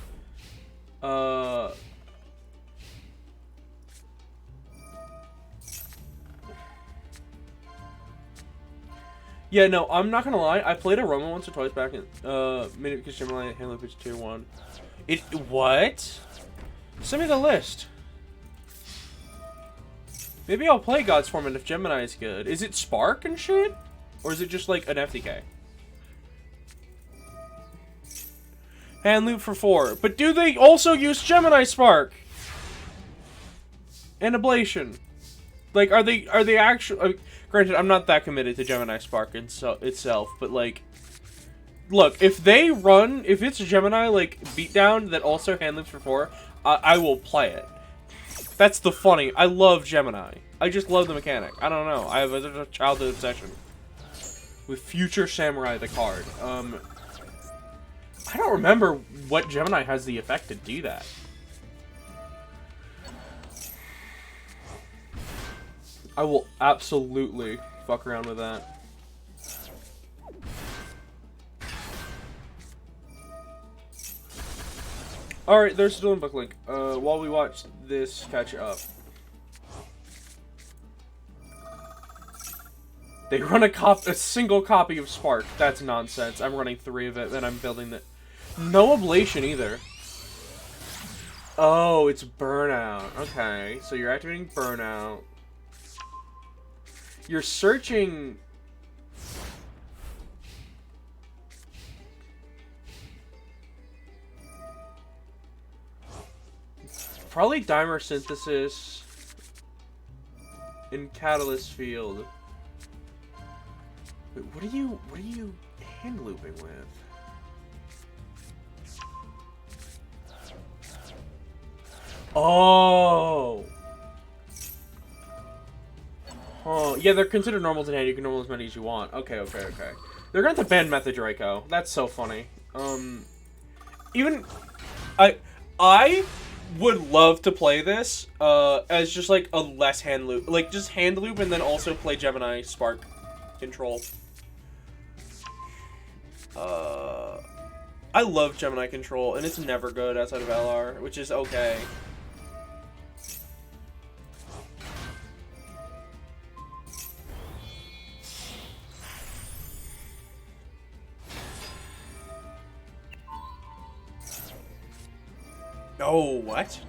Speaker 1: Yeah, no, I'm not gonna lie. I played Aroma once or twice back in maybe because Gemini Hand Loop is tier 1. What? Send me the list. Maybe I'll play God's Torment if Gemini is good. Is it Spark and shit? Or is it just like an FTK? Hand Loop for 4. But do they also use Gemini Spark? And Ablation? Like, are they actually... granted, I'm not that committed to Gemini Spark itself, but like... Look, if it's a Gemini, like, beatdown that also hand loops for 4, I will play it. That's the funny. I love Gemini. I just love the mechanic. I don't know. I have a childhood obsession with Future Samurai, the card. I don't remember what Gemini has the effect to do that. I will absolutely fuck around with that. Alright, there's still a book link. While we watch this catch up. They run a single copy of Spark. That's nonsense. I'm running 3 of it, and I'm building the... No Ablation either. Oh, it's Burnout. Okay, so you're activating Burnout. You're searching... Probably Dimer Synthesis in Catalyst Field. Wait, what are you hand looping with? Oh. Oh, yeah, they're considered normals in hand. You can normal as many as you want. Okay. They're going to ban Method Draco. That's so funny. Even I would love to play this as just like a less hand loop, like just hand loop, and then also play Gemini Spark Control. I love Gemini Control, and it's never good outside of LR, which is okay. Oh, what?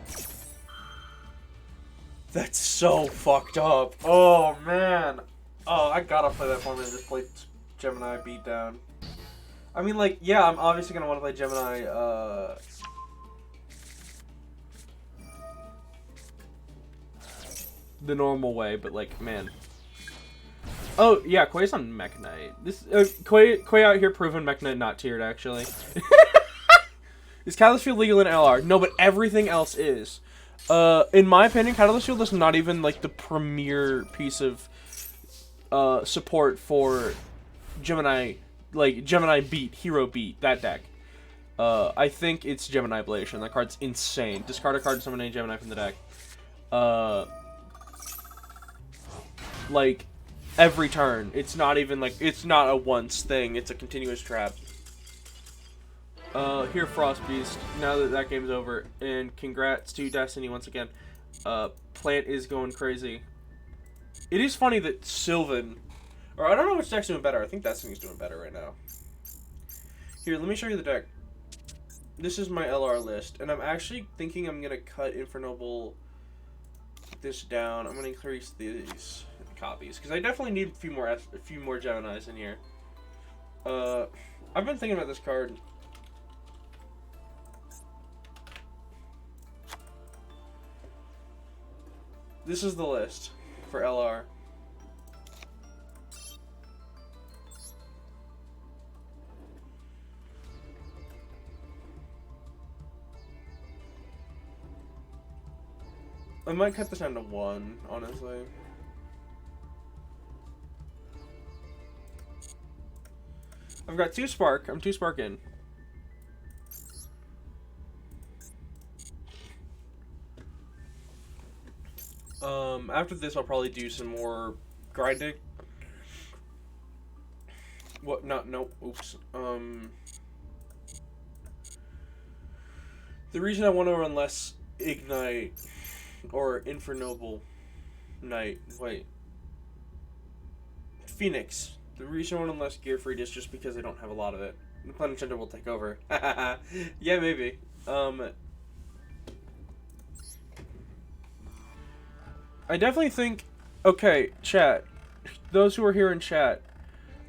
Speaker 1: That's so fucked up. Oh, man. Oh, I gotta play that format and just play Gemini Beatdown. I mean, like, yeah, I'm obviously gonna want to play Gemini, the normal way, but, like, man. Oh, yeah, Quay's on Mech Knight. This, Quay out here proven Mech Knight not tiered, actually. Is Catalyst Field legal in LR? No, but everything else is. In my opinion, Catalyst Field is not even, like, the premier piece of support for Gemini, like, Gemini Beat, Hero Beat, that deck. I think it's Gemini Ablation. That card's insane. Discard a card, summon a Gemini from the deck. Like, every turn. It's not even, like, it's not a once thing. It's a continuous trap. Here, Frost Beast, now that that game's over, and congrats to Destiny once again. Plant is going crazy. It is funny that Sylvan, or I don't know which deck's doing better. I think Destiny's doing better right now. Here, let me show you the deck. This is my LR list, and I'm actually thinking I'm going to cut Infernoble this down. I'm going to increase these copies, because I definitely need a few more Geminis in here. I've been thinking about this card. This is the list for LR. I might cut this down to 1, honestly. I've got 2 Spark. I'm 2 Spark in. After this, I'll probably do some more grinding. What? No. Oops. The reason I want to run less Ignite or Infernoble Knight. Wait. Phoenix. The reason I want to run less Gear Freed is just because I don't have a lot of it. The Planet Gender will take over. Yeah, maybe. I definitely think... Okay, chat. Those who are here in chat,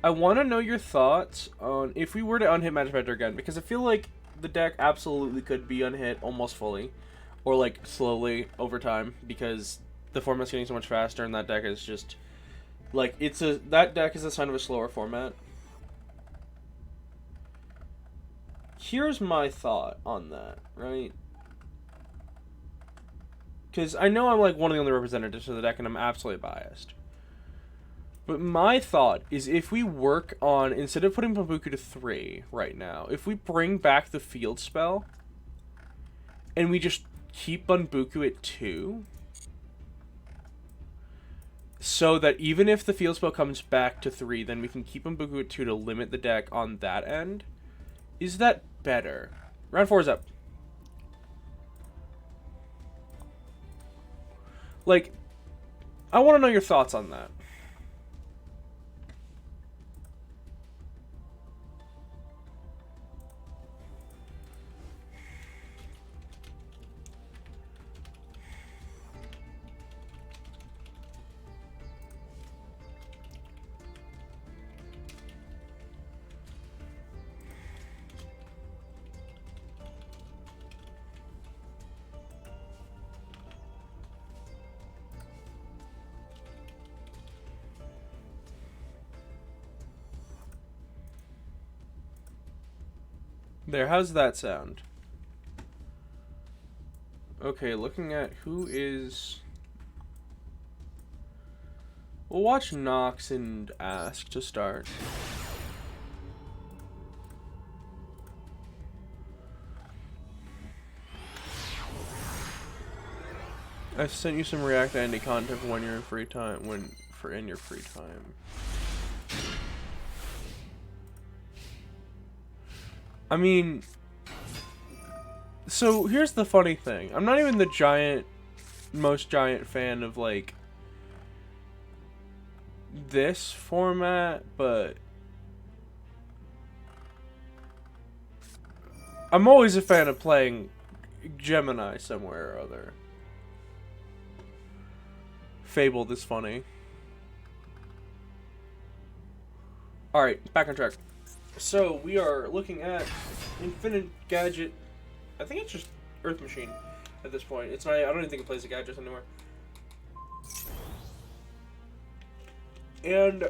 Speaker 1: I want to know your thoughts on if we were to unhit Magic Vector again, because I feel like the deck absolutely could be unhit almost fully, or like slowly over time, because the format's getting so much faster, and that deck is just like that deck is a sign of a slower format. Here's my thought on that, right? Because I know I'm like one of the only representatives of the deck, and I'm absolutely biased. But my thought is if we work on, instead of putting Bambuku to 3 right now, if we bring back the field spell, and we just keep Bambuku at 2, so that even if the field spell comes back to 3, then we can keep Bambuku at 2 to limit the deck on that end. Is that better? Round 4 is up. Like, I want to know your thoughts on that. There, how's that sound? Okay, looking at who is... We'll watch Nox and Ask to start. I sent you some React Andy content when you're in free time. In your free time. I mean, so here's the funny thing. I'm not even the most giant fan of, like, this format, but I'm always a fan of playing Gemini somewhere or other. Fabled is funny. Alright, back on track. So, we are looking at Infinite Gadget. I think it's just Earth Machine at this point. It's not, I don't even think it plays the gadgets anymore. And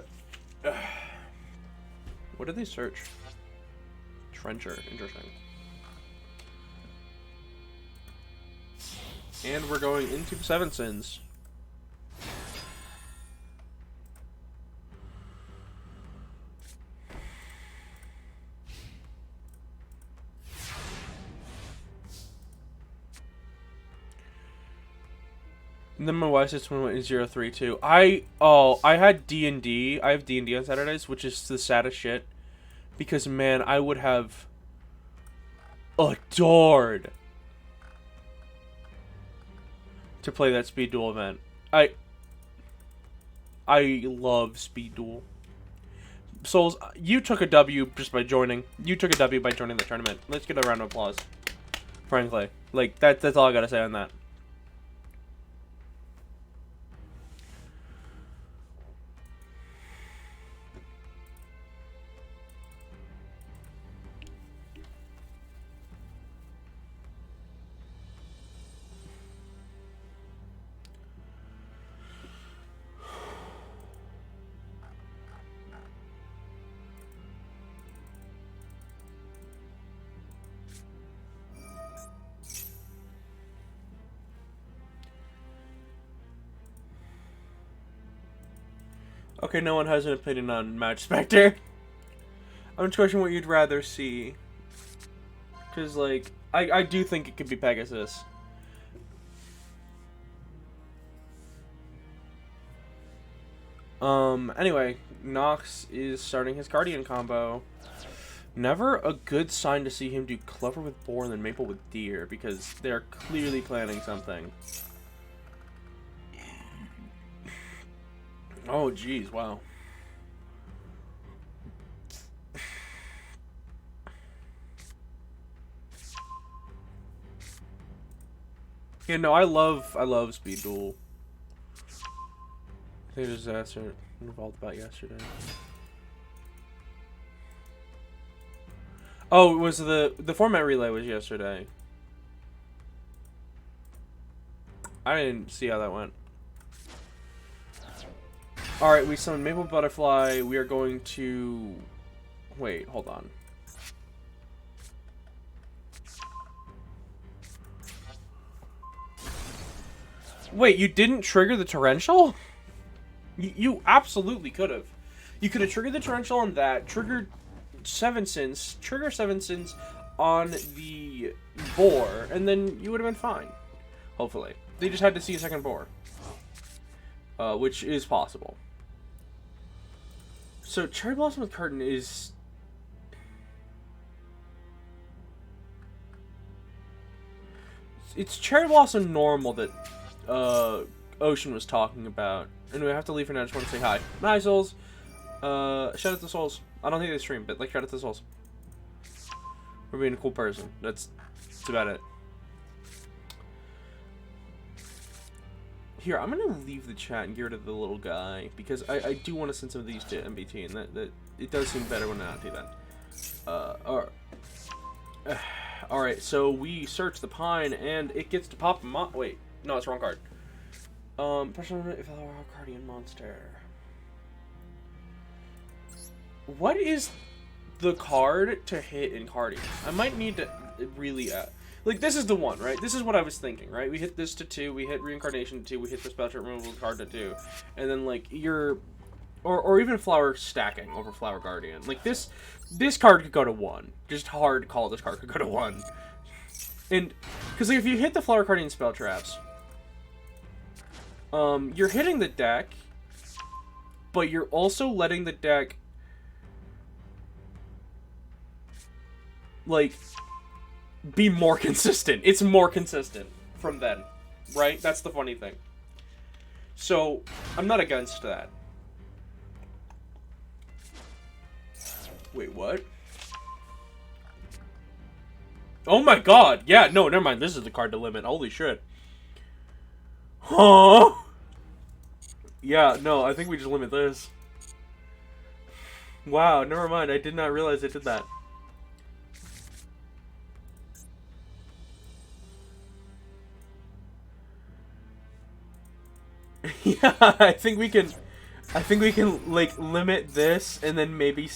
Speaker 1: what did they search? Trencher, interesting. And we're going into Seven Sins. And then my wife says when went in 032. I had D&D. I have D&D on Saturdays, which is the saddest shit. Because, man, I would have adored to play that Speed Duel event. I love Speed Duel. Souls, you took a W just by joining. You took a W by joining the tournament. Let's get a round of applause. Frankly. Like, that's all I gotta say on that. Okay, no one has an opinion on Match Spectre. I'm just questioning what you'd rather see. Because, like, I do think it could be Pegasus. Anyway, Nox is starting his Guardian combo. Never a good sign to see him do Clover with Boar and then Maple with Deer, because they're clearly planning something. Oh, jeez, wow. Yeah, no, I love Speed Duel. I think there's disaster involved about yesterday. Oh, it was the format relay was yesterday. I didn't see how that went. Alright, we summoned Maple Butterfly. We are going to... Wait, hold on. Wait, you didn't trigger the Torrential? You absolutely could have. You could have triggered the Torrential on that, triggered Seven Sins, trigger Seven Sins on the Boar, and then you would have been fine. Hopefully. They just had to see a second Boar. Which is possible. So, Cherry Blossom with Curtain is... It's Cherry Blossom normal that Ocean was talking about. And we have to leave for now. I just want to say hi. Hi, Souls. Shout out to Souls. I don't think they stream, but like, shout out to Souls. We're being a cool person. That's about it. Here, I'm gonna leave the chat and get rid of the little guy because I do want to send some of these to MBT, and that it does seem better when I not do that. Alright, so we search the Pine, and it gets to pop a wait, no, it's the wrong card. Personal if Guardian Monster. What is the card to hit in Guardian? I might need to really like, this is the one, right? This is what I was thinking, right? We hit this to 2, we hit Reincarnation to 2, we hit the Spell Removal card to 2, and then, like, or even Flower stacking over Flower Guardian. Like, this card could go to 1. Just hard call this card could go to 1. And, because, like, if you hit the Flower Guardian spell traps, you're hitting the deck, but you're also letting the deck, like, be more consistent. It's more consistent from then, right? That's the funny thing. So, I'm not against that. Wait, what? Oh my god! Yeah, no, never mind. This is the card to limit. Holy shit. Huh? Yeah, no, I think we just limit this. Wow, never mind. I did not realize it did that. Yeah, I think we can like limit this and then maybe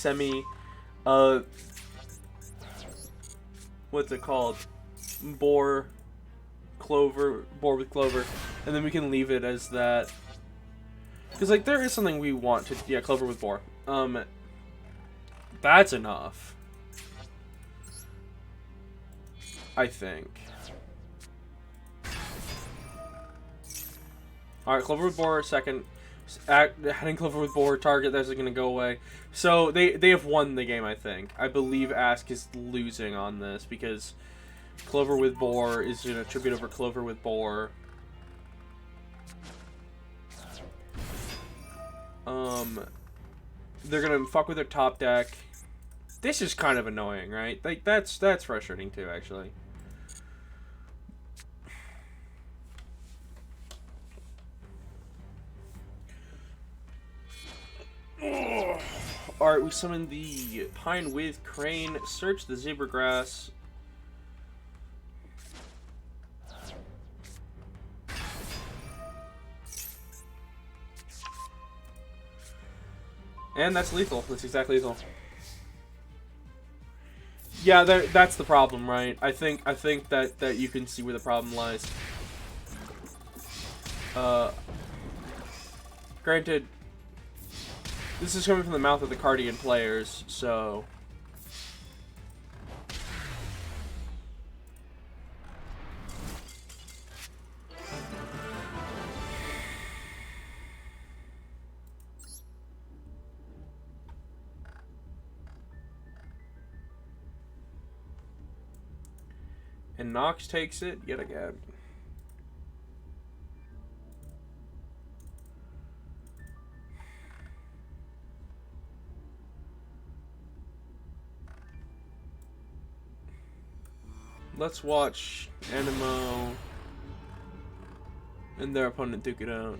Speaker 1: what's it called? Boar with Clover, and then we can leave it as that. Because, like, there is something we want to, yeah, Clover with Boar. That's enough. I think. Alright, Clover with Boar, second. Heading Clover with Boar, target, that's going to go away. So, they have won the game, I think. I believe Ask is losing on this, because Clover with Boar is going to tribute over Clover with Boar. They're going to fuck with their top deck. This is kind of annoying, right? Like, that's frustrating too, actually. Alright, we summon the Pine with Crane, search the Zebra Grass. And that's lethal. That's exactly lethal. Yeah, that's the problem, right? I think that you can see where the problem lies. Granted, This is coming from the mouth of the Cardian players, so... And Nox takes it yet again. Let's watch Animo and their opponent duke it out.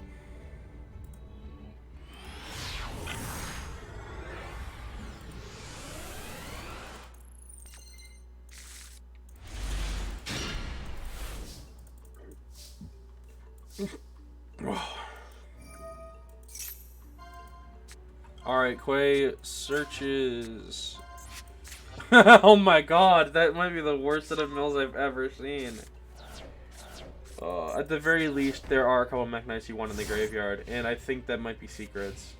Speaker 1: Alright, Quay searches. Oh my god, that might be the worst set of mills I've ever seen. At the very least, there are a couple Mech Knights you want in the graveyard, and I think that might be secrets.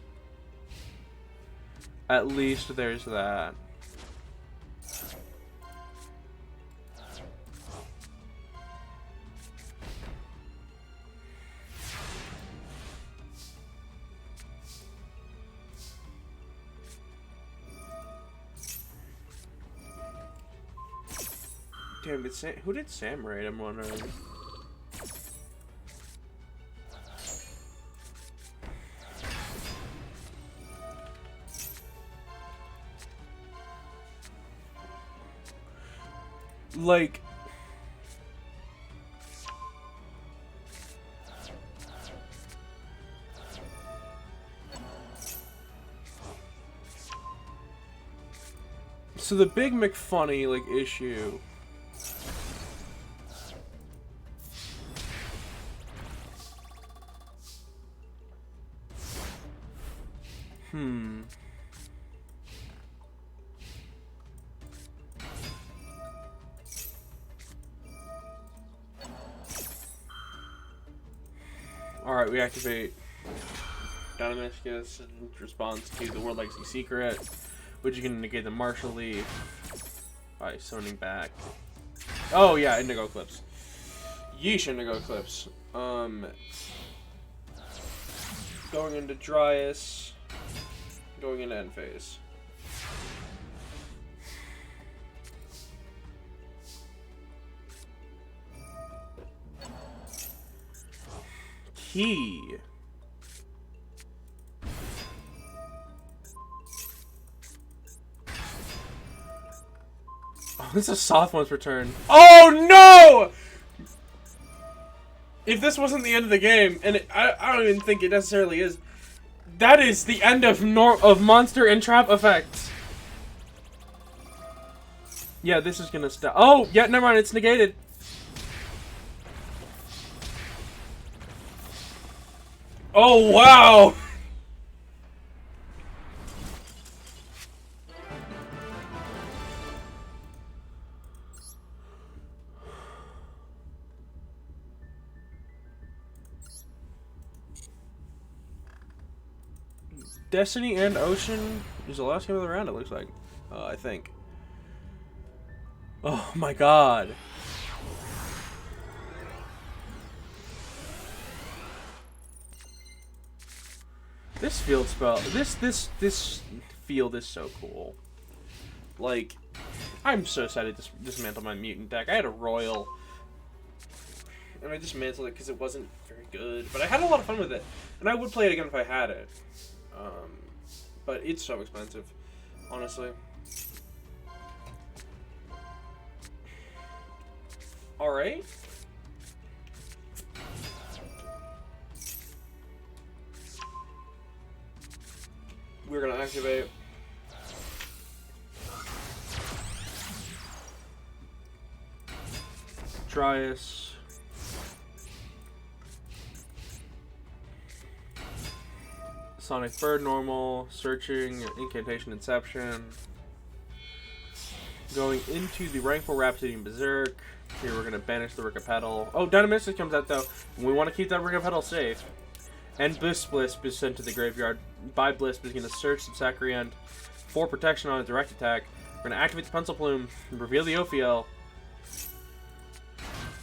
Speaker 1: At least there's that. Damn, who did Sam raid? I'm wondering. Like... So the big McFunny, like, issue... Alright, we activate Dynamiscus in response to the World Legacy Secret, which you can negate the Martial Leaf by summoning back. Oh yeah, Indigo Eclipse. Yeesh, Indigo Eclipse. Going into Dryas, going into end phase. Key. Oh, this is a soft one's return. Oh no! If this wasn't the end of the game, and I don't even think it necessarily is, that is the end of monster and trap effects. Yeah, this is gonna stop. Oh, yeah, never mind, it's negated. Oh, wow! Destiny and Ocean is the last game of the round, it looks like. I think. Oh my god. This field spell, this field is so cool. Like, I'm so excited to dismantle my mutant deck. I had a Royal, and I dismantled it because it wasn't very good, but I had a lot of fun with it, and I would play it again if I had it. But it's so expensive, honestly. All right. We're gonna activate Dryas. Sonic Bird normal, searching, Incantation Inception. Going into the Rankful Rhapsody and Berserk. Here we're gonna banish the Rickapetal. Oh, Dynamistic comes out though. We want to keep that Rickapetal safe. and Blisp is sent to the graveyard by Blisp is going to search the Sacrient for protection on a direct attack. We're going to activate the Pencil Plume, reveal the Ophiel,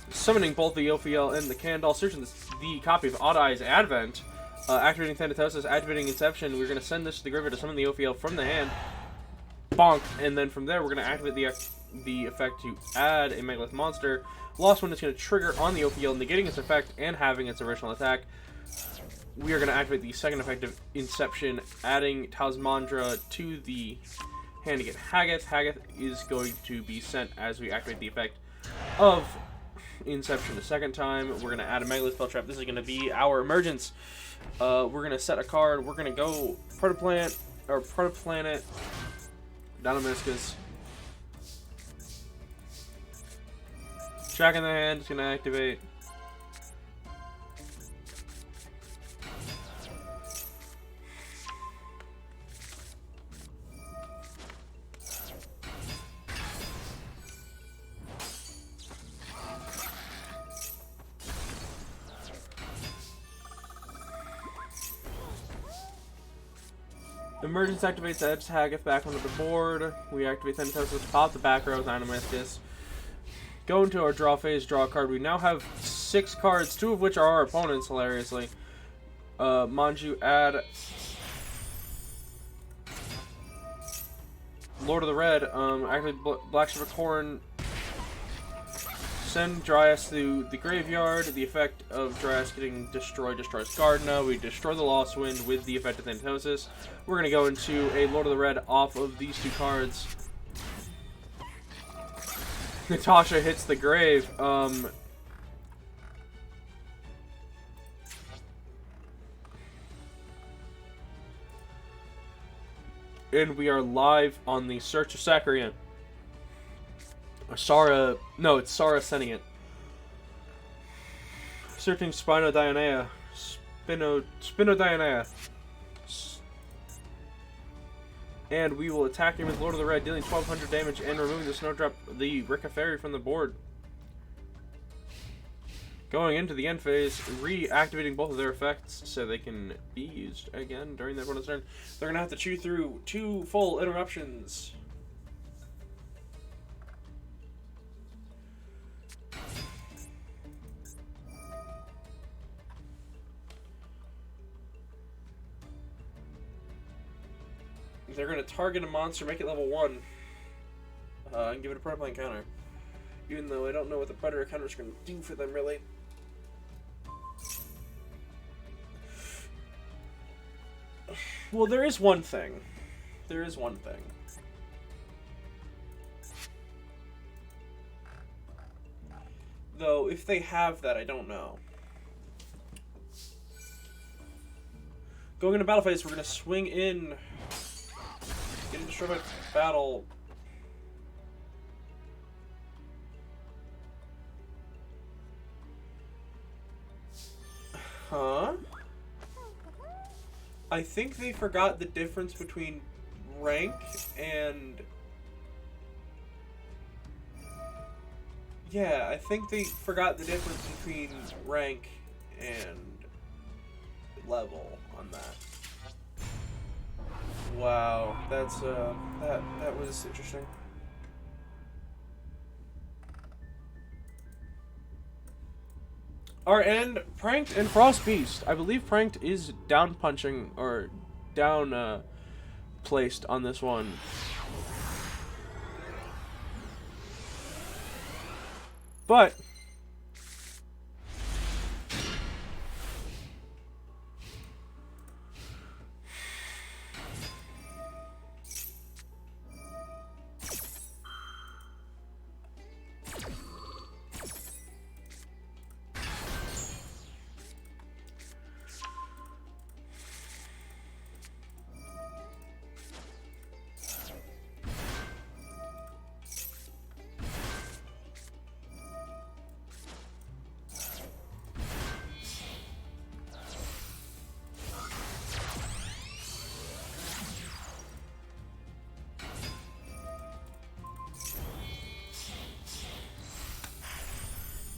Speaker 1: summoning both the Ophiel and the Candle, searching the copy of Odd Eyes Advent, activating Thanatos, activating Inception. We're going to send this to the graveyard to summon the Ophiel from the hand. Bonk, and then from there we're going to activate the effect to add a Megalith monster. Lost One is going to trigger on the Ophiel, negating its effect and having its original attack. We are going to activate the second effect of Inception, adding Talismandra to the hand to get Haggath. Haggath is going to be sent as we activate the effect of Inception a second time. We're going to add a Megalith Spell Trap. This is going to be our emergence. We're going to set a card. We're going to go Protoplanet, Dynamiscus. Jack in the hand is going to activate. Emergence activates Edge Haggath back onto the board. We activate Thanatos to pop the back row with Dynamiscus. Go into our draw phase, draw a card. We now have 6 cards, 2 of which are our opponents, hilariously. Manju, add Lord of the Red, activate Black Shiver Corn, send Dryas to the graveyard. The effect of Dryas getting destroyed destroys Gardna. We destroy the Lost Wind with the effect of Thanatos. We're going to go into a Lord of the Red off of these 2 cards. Natasha hits the grave. And we are live on the Search of Sacrient. No, it's Sara sending it. Searching Spinodionea. Spinodionea. And we will attack him with Lord of the Red, dealing 1200 damage and removing the Snowdrop, the Rika Fairy, from the board. Going into the end phase, reactivating both of their effects so they can be used again during their opponent's turn. They're going to have to chew through 2 full interruptions. They're going to target a monster, make it level 1, and give it a Predator counter. Even though I don't know what the Predator counter is going to do for them, really. Well, there is one thing. There is one thing. Though, if they have that, I don't know. Going into battle phase, we're going to swing in. Getting destroyed by battle. Huh? I think they forgot the difference between rank and... Yeah, I think they forgot the difference between rank and level on that. Wow, that's that was interesting. Alright, and Pranked and Frost Beast. I believe Pranked is down punching or down placed on this one. But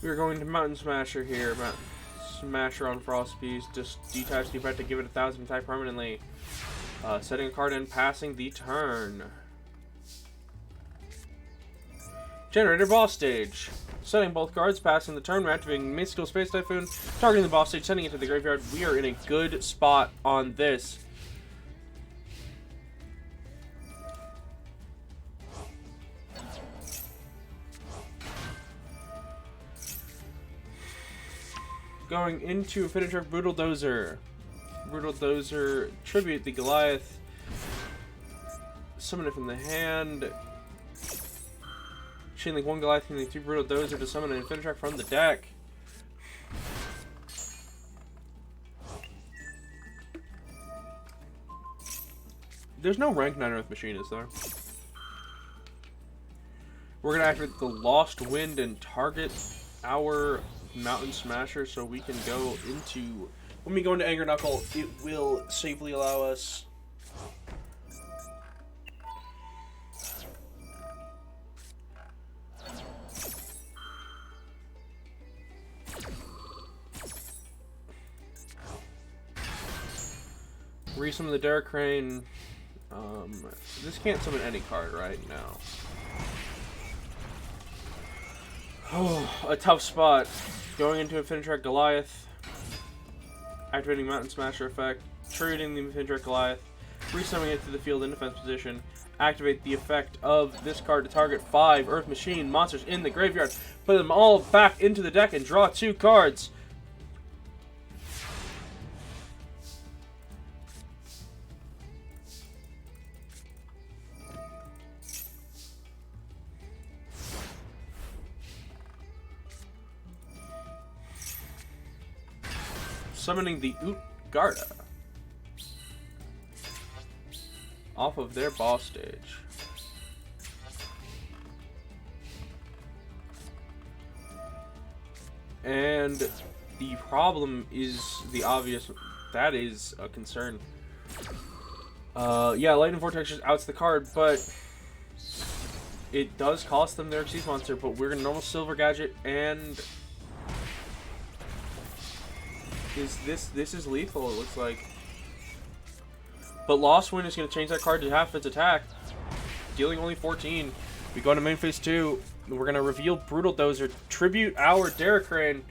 Speaker 1: we're going to Mountain Smasher here. Smasher on Frost Beast. Just detach the effect to give it 1,000 attack permanently. Setting a card and passing the turn. Generator boss stage. Setting both cards, passing the turn, activating Mystical Space Typhoon, targeting the boss stage, sending it to the graveyard. We are in a good spot on this. Going into Infinitrack Brutal Dozer. Brutal Dozer, tribute the Goliath. Summon it from the hand. Chainlink 1 Goliath using 2 Brutal Dozer to summon an Infinitrack from the deck. There's no rank 9 Earth Machine, is there? We're gonna activate the Lost Wind and target our Mountain Smasher so we can go into... When we go into Anger Knuckle, it will safely allow us... Resummon the Derek Crane. This can't summon any card right now. Oh, a tough spot. Going into Infinitrack Goliath. Activating Mountain Smasher effect. Trading the Infinitrack Goliath. Resummoning it to the field in defense position. Activate the effect of this card to target 5 Earth Machine monsters in the graveyard. Put them all back into the deck and draw 2 cards. Summoning the Utgarda off of their boss stage. And the problem is the obvious. That is a concern. Yeah, Lightning Vortex just outs the card, but it does cost them their Xyz monster. But we're gonna normal Silver Gadget and. This is lethal, it looks like. But Lost Wind is going to change that card to half its attack, dealing only 14. We go into main phase 2. We're going to reveal Brutal Dozer, tribute our Derek Crane,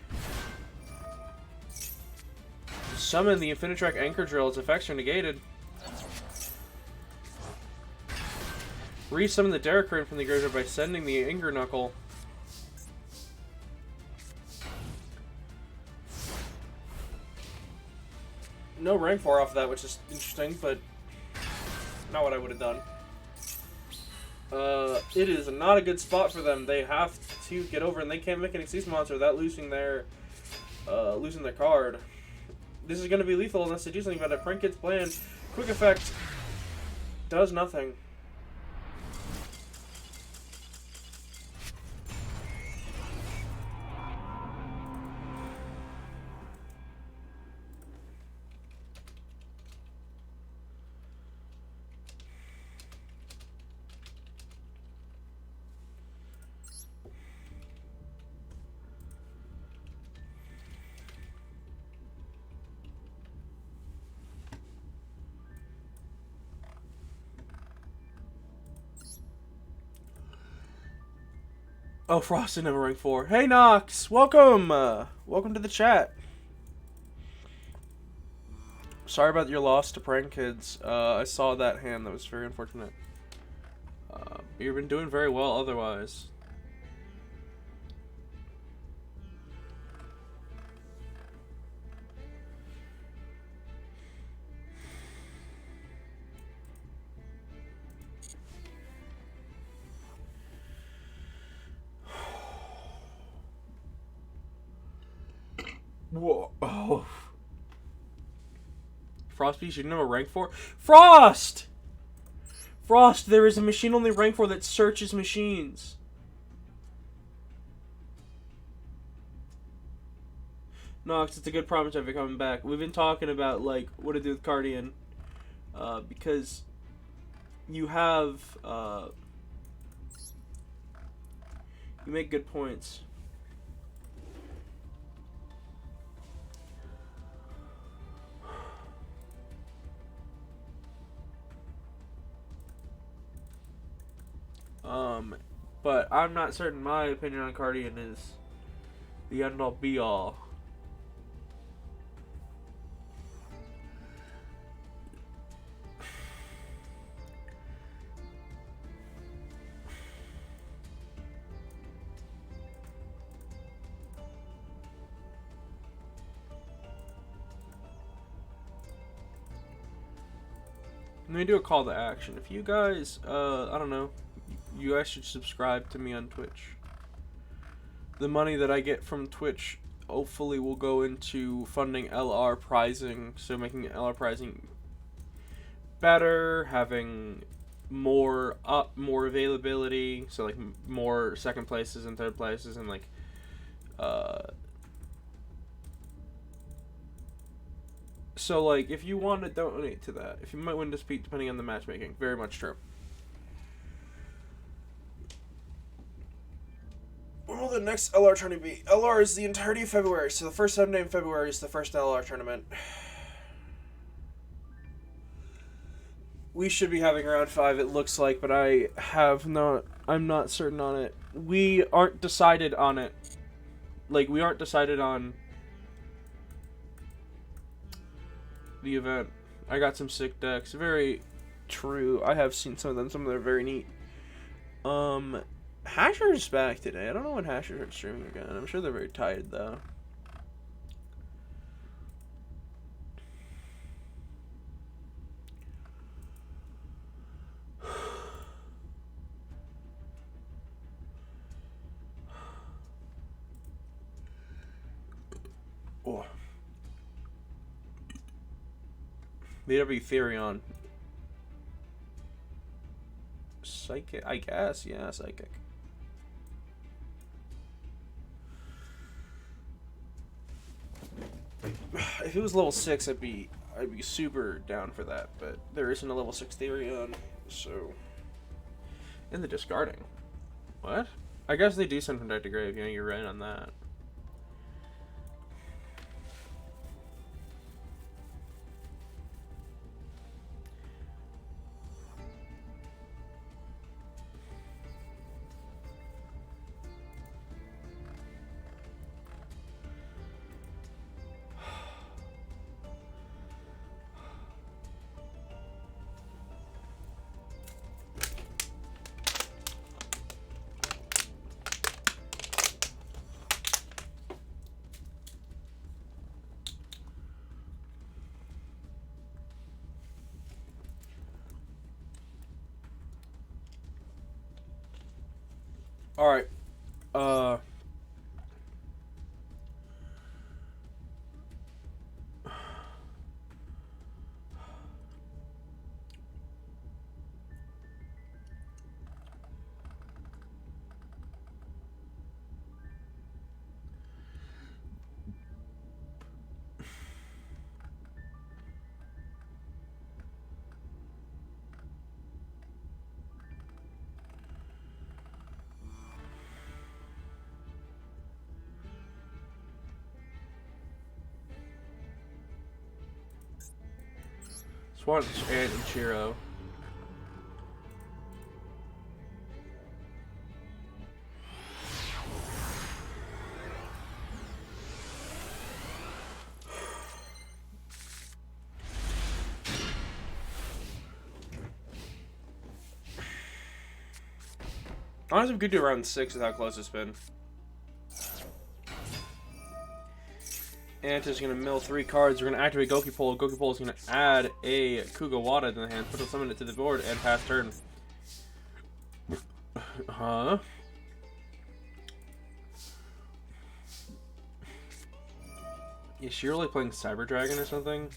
Speaker 1: summon the Infinitrack Anchor Drill. Its effects are negated. Resummon the Derek Crane from the graveyard by sending the Anger Knuckle. No rank 4 off of that, which is interesting, but not what I would have done. It is not a good spot for them. They have to get over, and they can't make an Xyz monster without losing their card. This is going to be lethal unless they do something about it. Prank Kid's plan. Quick effect does nothing. Oh, Frosted never rank 4. Hey, Nox! Welcome! Welcome to the chat. Sorry about your loss to Prank Kids. I saw that hand. That was very unfortunate. You've been doing very well otherwise. Whoa. Oh. Frost Beast, you didn't have a rank 4? Frost! Frost, there is a machine only rank 4 that searches machines. Nox, it's a good promise of it coming back. We've been talking about, like, what to do with Cardian. Because you have, you make good points. But I'm not certain my opinion on Cardian is the end all be all. Let me do a call to action. If you guys, I don't know, you guys should subscribe to me on Twitch. The money that I get from Twitch hopefully will go into funding LR prizing, so making LR prizing better, having more availability, so like more second places and third places, and like so like if you want to donate to that, if you might win this beat depending on the matchmaking, very much true. When will the next LR tournament be? LR is the entirety of February, so the first Sunday in February is the first LR tournament. We should be having round 5, it looks like, but I'm not certain on it. We aren't decided on it. Like, we aren't decided on the event. I got some sick decks. Very true. I have seen some of them. Some of them are very neat. Hasher's back today. I don't know when Hasher starts streaming again. I'm sure they're very tired, though. Oh. VW Therion. Psychic, I guess. Yeah, Psychic. If it was level 6, I'd be super down for that, but there isn't a level 6 Therion, so... In the discarding. What? I guess they do send from Deck to Grave, yeah, you're right on that. Alright. Swatch and Ichiro. Honestly, we could do round 6 with how close it's been. Anta's gonna mill 3 cards. We're gonna activate Gokipole. Gokipole is gonna add a Kugawada to the hand, put a summon it to the board, and pass turn. Huh? Is she really playing Cyber Dragon or something?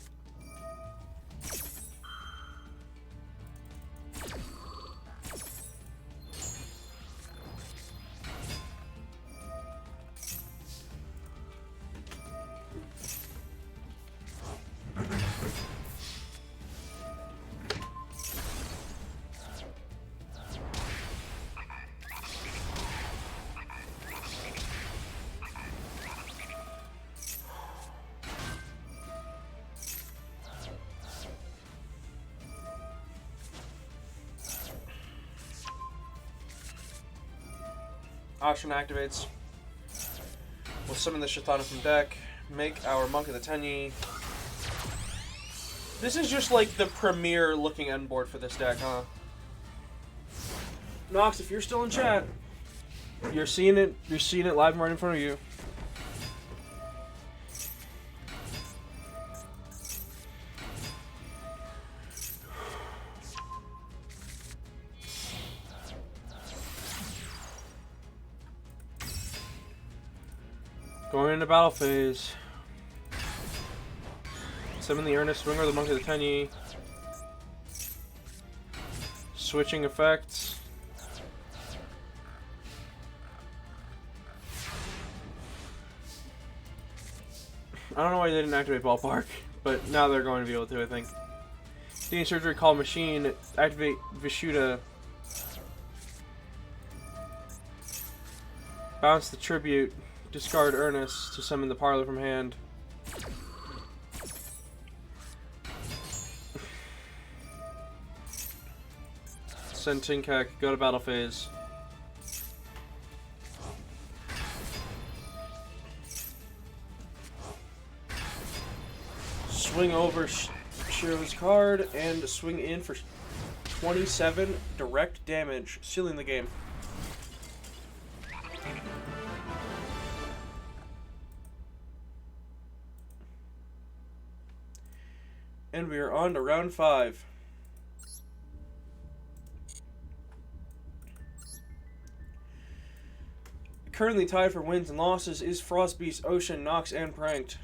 Speaker 1: Ocean activates. We'll summon the Shatana from deck. Make our Monk of the Tenyi. This is just like the premier looking end board for this deck, huh? Nox, if you're still in chat, you're seeing it live and right in front of you. Going into battle phase. Summon the Earnest, Swinger the Monk of the Tenyi. Switching effects. I don't know why they didn't activate Ballpark, but now they're going to be able to, I think. Steam Surgery Call Machine, activate Vishuda. Bounce the Tribute, discard Earnest to summon the Parlor from hand. Send Tinkek, go to battle phase. Swing over Shiro's card and swing in for 27 direct damage, sealing the game. And we are on to round 5. Currently tied for wins and losses is Frostbeast, Ocean, Nox, and Pranked.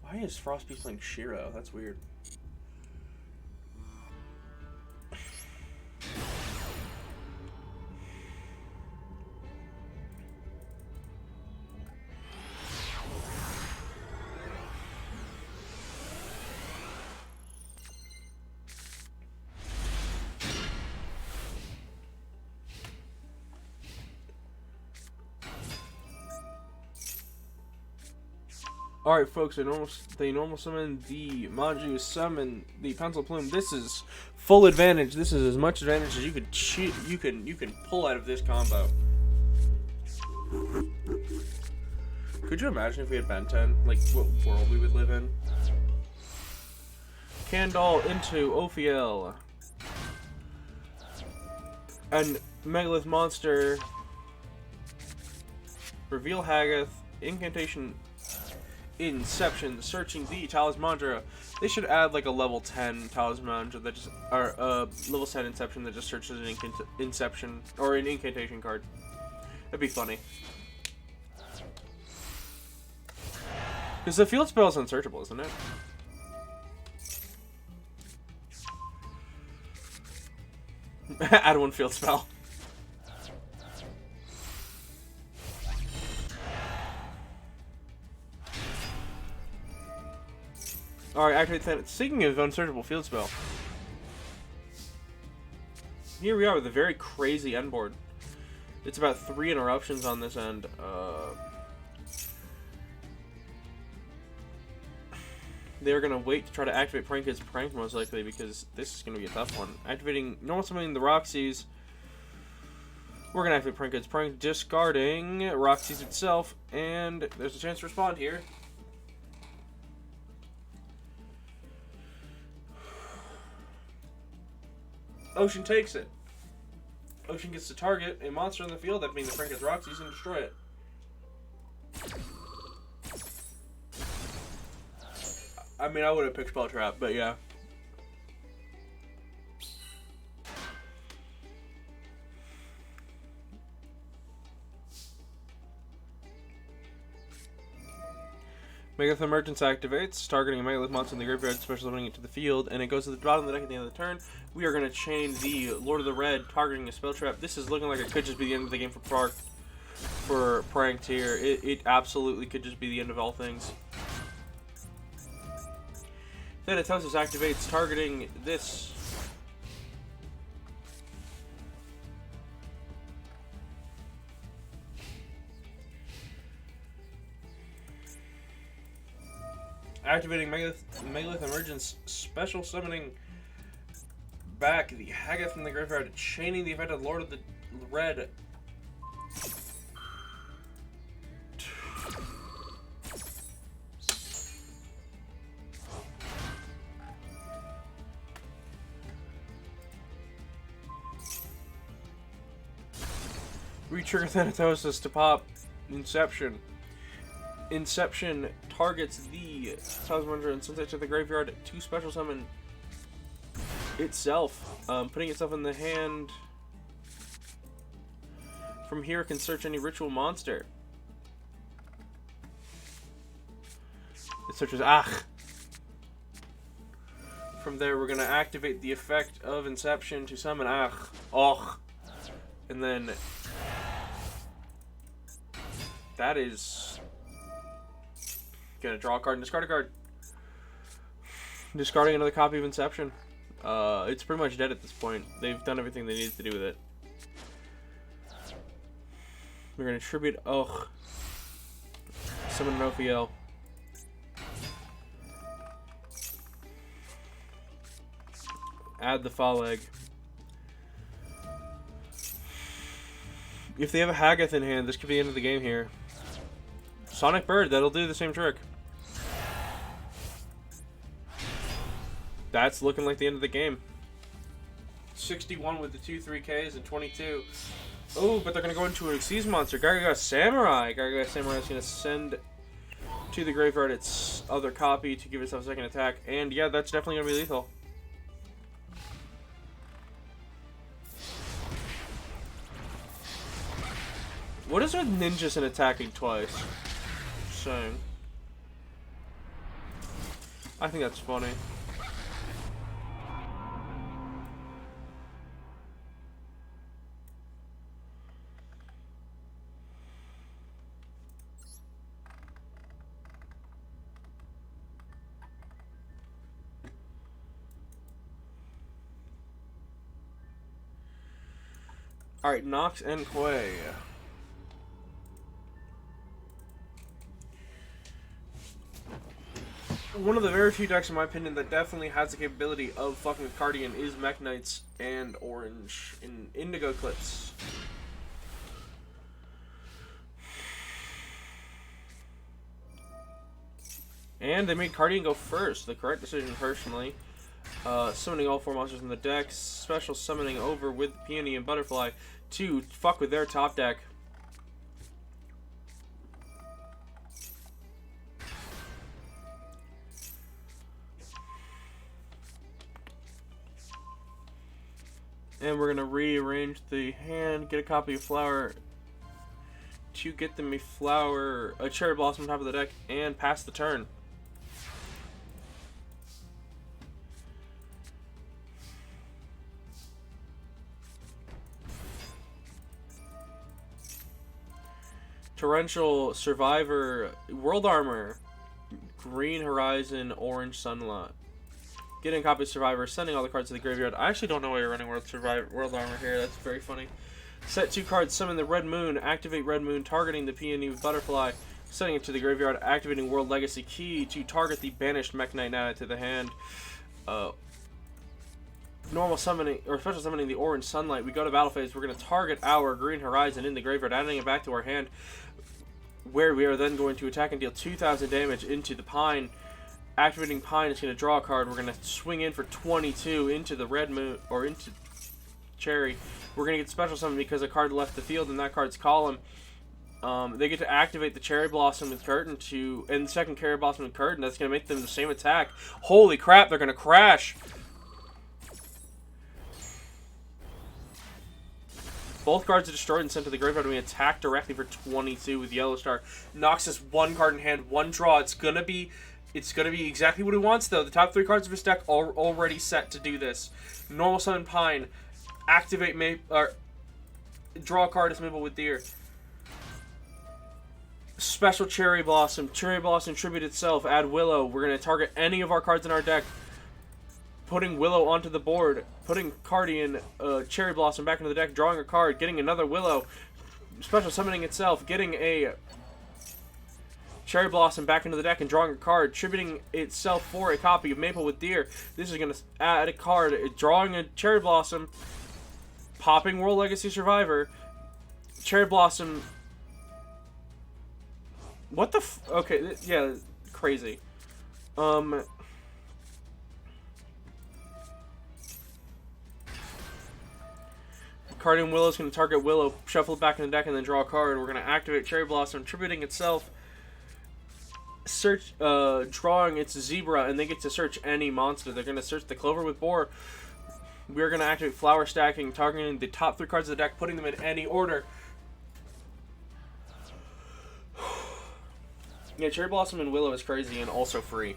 Speaker 1: Why is Frostbeast playing Shiro? That's weird. Alright folks, they normal summon the Manju, summon the Pencil Plume. This is full advantage. This is as much advantage as you can pull out of this combo. Could you imagine if we had Ben 10? Like what world we would live in? Kandal into Ophiel. And Megalith Monster. Reveal Hagath. Incantation Inception, searching the Talisman Mantra. They should add like a level 10 Talisman Mantra that just, or level 10 Inception that just searches an Inception or an incantation card. That'd be funny. Because the field spell is unsearchable, isn't it? Add one field spell. Alright, activate that. Speaking of unsearchable field spell. Here we are with a very crazy end board. It's about 3 interruptions on this end. They're going to wait to try to activate Prank's Prank most likely because this is going to be a tough one. Activating normal summoning the Roxy's. We're going to activate Prank's Prank, discarding Roxy's itself, and there's a chance to respond here. Ocean takes it. Ocean gets to target a monster in the field, that being the Prank's Roxy's, and destroy it. I mean, I would have picked Spell Trap, but yeah. Megalith Emergence activates, targeting a Megalith monster in the graveyard, special summoning it to the field, and it goes to the bottom of the deck at the end of the turn. We are going to chain the Lord of the Red, targeting a Spell Trap. This is looking like it could just be the end of the game for Pranked here. It absolutely could just be the end of all things. Thanatosis activates, targeting this. Activating Megalith Emergence, special summoning back the Hagath from the graveyard, chaining the effect of Lord of the Red. Re-trigger Thanatosis to pop Inception. Inception targets the Talisman and sends it to the graveyard to special summon itself, putting itself in the hand. From here, it can search any ritual monster. It searches Ach. From there, we're gonna activate the effect of Inception to summon Ach, Och, and then that is gonna draw a card and discard a card. Discarding another copy of Inception. It's pretty much dead at this point. They've done everything they needed to do with it. We're gonna tribute Och. Summon an Ophiel. Add the Fall Egg. If they have a Hagath in hand, this could be the end of the game here. Sonic Bird, that'll do the same trick. That's looking like the end of the game. 61 with the 2/3Ks and 22. Oh, but they're going to go into an Xyz monster. Gargaga Samurai. Gargaga Samurai is going to send to the graveyard its other copy to give itself a second attack. And yeah, that's definitely going to be lethal. What is with ninjas and attacking twice? Just saying. I think that's funny. Alright, Nox and Quay. One of the very few decks, in my opinion, that definitely has the capability of fucking with Cardian is Mech Knights and Orange in Indigo Clips. And they made Cardian go first. The correct decision, personally. Summoning all 4 monsters in the deck. Special summoning over with Peony and Butterfly to fuck with their top deck. And we're gonna rearrange the hand, get a copy of Flower to get them a Cherry Blossom on top of the deck, and pass the turn. Torrential Survivor, World Armor, Green Horizon, Orange Sunlight. Getting a copy of Survivor, sending all the cards to the graveyard. I actually don't know why you're running World Armor here. That's very funny. Set 2 cards, summon the Red Moon, activate Red Moon, targeting the Peony with Butterfly, sending it to the graveyard, activating World Legacy Key to target the banished Mech Knight now to the hand. Normal summoning, or special summoning the Orange Sunlight. We go to battle phase. We're going to target our Green Horizon in the graveyard, adding it back to our hand, where we are then going to attack and deal 2,000 damage into the Pine. Activating Pine is going to draw a card. We're going to swing in for 22 into the Red Moon, or into Cherry. We're going to get special summon because a card left the field in that card's column. They get to activate the Cherry Blossom with Curtain and the second Cherry Blossom with Curtain. That's going to make them the same attack. Holy crap, they're going to crash. Both cards are destroyed and sent to the graveyard, and we attack directly for 22 with Yellow Star. Knocks us 1 card in hand, 1 draw. It's gonna be exactly what he wants, though. The top 3 cards of his deck are already set to do this. Normal Summon Pine, activate draw a card as Maple with Deer. Special Cherry Blossom, tribute itself, add Willow. We're gonna target any of our cards in our deck, putting Willow onto the board, putting Cardian, Cherry Blossom back into the deck, drawing a card, getting another Willow, special summoning itself, getting a Cherry Blossom back into the deck and drawing a card, tributing itself for a copy of Maple with Deer. This is going to add a card, drawing a Cherry Blossom, popping World Legacy Survivor, Cherry Blossom. What the okay, yeah, crazy. Guardian Willow's going to target Willow, shuffle it back in the deck, and then draw a card. We're going to activate Cherry Blossom, tributing itself, search, drawing its Zebra, and they get to search any monster. They're going to search the Clover with Boar. We're going to activate Flower Stacking, targeting the top 3 cards of the deck, putting them in any order. Yeah, Cherry Blossom and Willow is crazy and also free.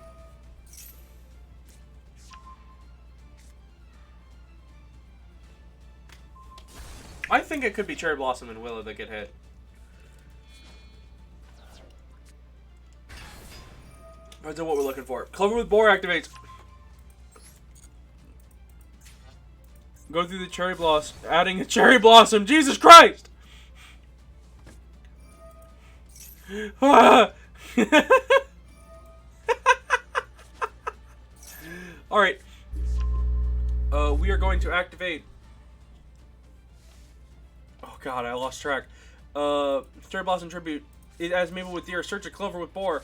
Speaker 1: I think it could be Cherry Blossom and Willow that get hit. That's what we're looking for. Clover with Boar activates. Go through the Cherry Blossom. Adding a Cherry Blossom. Jesus Christ! Alright. We are going to activate... Oh god, I lost track. Cherry Blossom Tribute. It adds Maple with Deer. Search a Clover with Boar.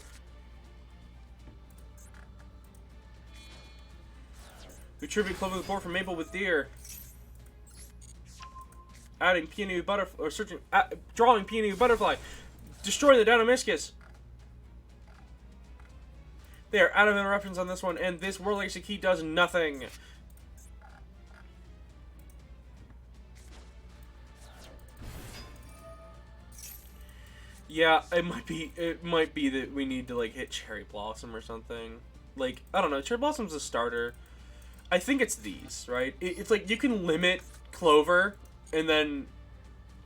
Speaker 1: We tribute Clover with Boar from Maple with Deer. Adding Peony Butterfly, or searching, drawing Peony Butterfly. Destroy the Dynamiscus. They are out of interruptions on this one, and this World Legacy Key does nothing. Yeah, it might be that we need to like hit Cherry Blossom or something. Like, I don't know, Cherry Blossom's a starter. I think it's these, right? It's like you can limit Clover and then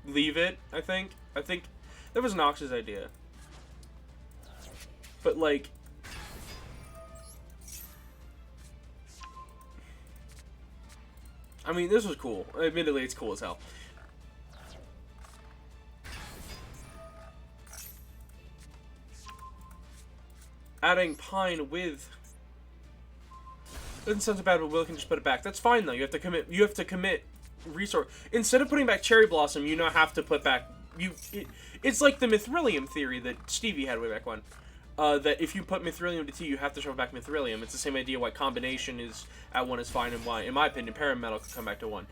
Speaker 1: leave it, I think. I think that was Nox's idea. But like, I mean, this was cool. Admittedly, it's cool as hell. Adding Pine with... Doesn't sound so bad, but Will can just put it back. That's fine, though. You have to commit... You have to commit resource... Instead of putting back Cherry Blossom, you now have to put back... It's like the Mithrilium theory that Stevie had way back when. That if you put Mithrilium to 2, you have to shuffle back Mithrilium. It's the same idea why combination is at 1 is fine, and why, in my opinion, Parametal can come back to 1.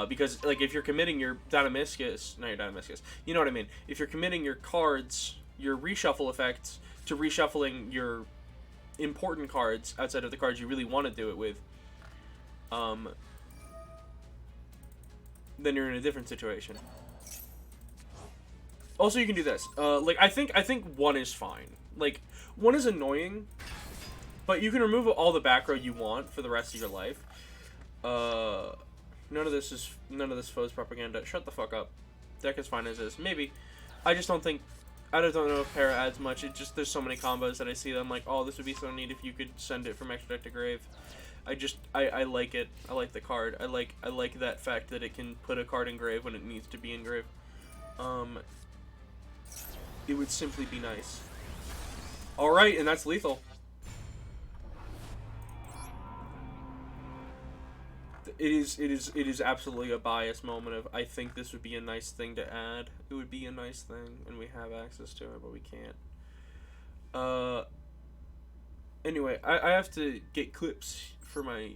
Speaker 1: Because, like, if you're committing your Dynamiscus... Not your Dynamiscus. You know what I mean. If you're committing your cards, your reshuffle effects, to reshuffling your important cards outside of the cards you really want to do it with, then you're in a different situation. Also, you can do this. Like, I think 1 is fine. Like, 1 is annoying, but you can remove all the back row you want for the rest of your life. None of this foes propaganda. Shut the fuck up. Deck is fine as is. Maybe. I just don't think... I don't know if Para adds much. It just, there's so many combos that I see that I'm like, oh, this would be so neat if you could send it from extra deck to grave. I like it. I like the card. I like that fact that it can put a card in grave when it needs to be in grave. It would simply be nice. Alright, and that's lethal. It is absolutely a biased moment of, I think this would be a nice thing to add. It would be a nice thing, and we have access to it, but we can't. Anyway, I have to get clips for my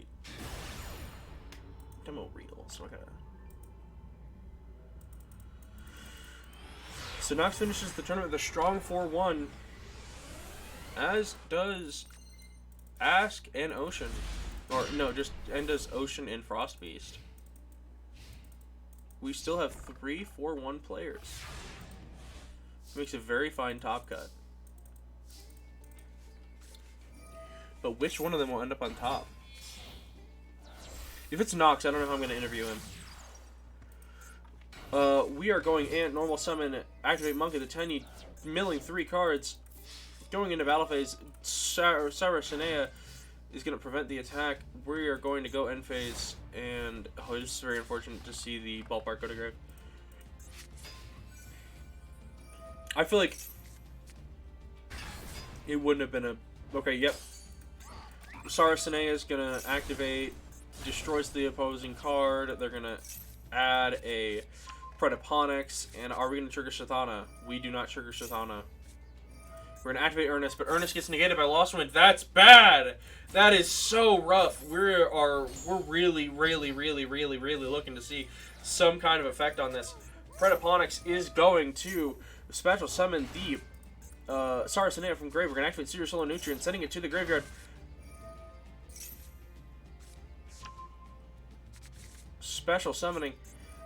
Speaker 1: demo reel, so I gotta... So Nox finishes the tournament with a strong 4-1, as does Ask and Ocean. Or, no, and does Ocean and Frostbeast. We still have 3 4-1 players. Makes a very fine top cut. But which one of them will end up on top? If it's Nox, I don't know how I'm going to interview him. We are going Ant, Normal Summon, Activate Monkey, the 10, milling 3 cards. Going into battle phase, Saracenia is going to prevent the attack. We are going to go end phase, and it's very unfortunate to see the ballpark go to grave. I feel like it wouldn't have been a... Okay, yep. Saracenia is going to activate, destroys the opposing card. They're going to add a Predaponics, and are we going to trigger Shathana? We do not trigger Shathana. We're going to activate Ernest, but Ernest gets negated by Lost Wind. That's bad! That is so rough. We're really, really, really, really, really looking to see some kind of effect on this. Predaponics is going to special summon the Saracenia from grave. We're going to activate Seer Solar Nutrient, sending it to the graveyard. Special summoning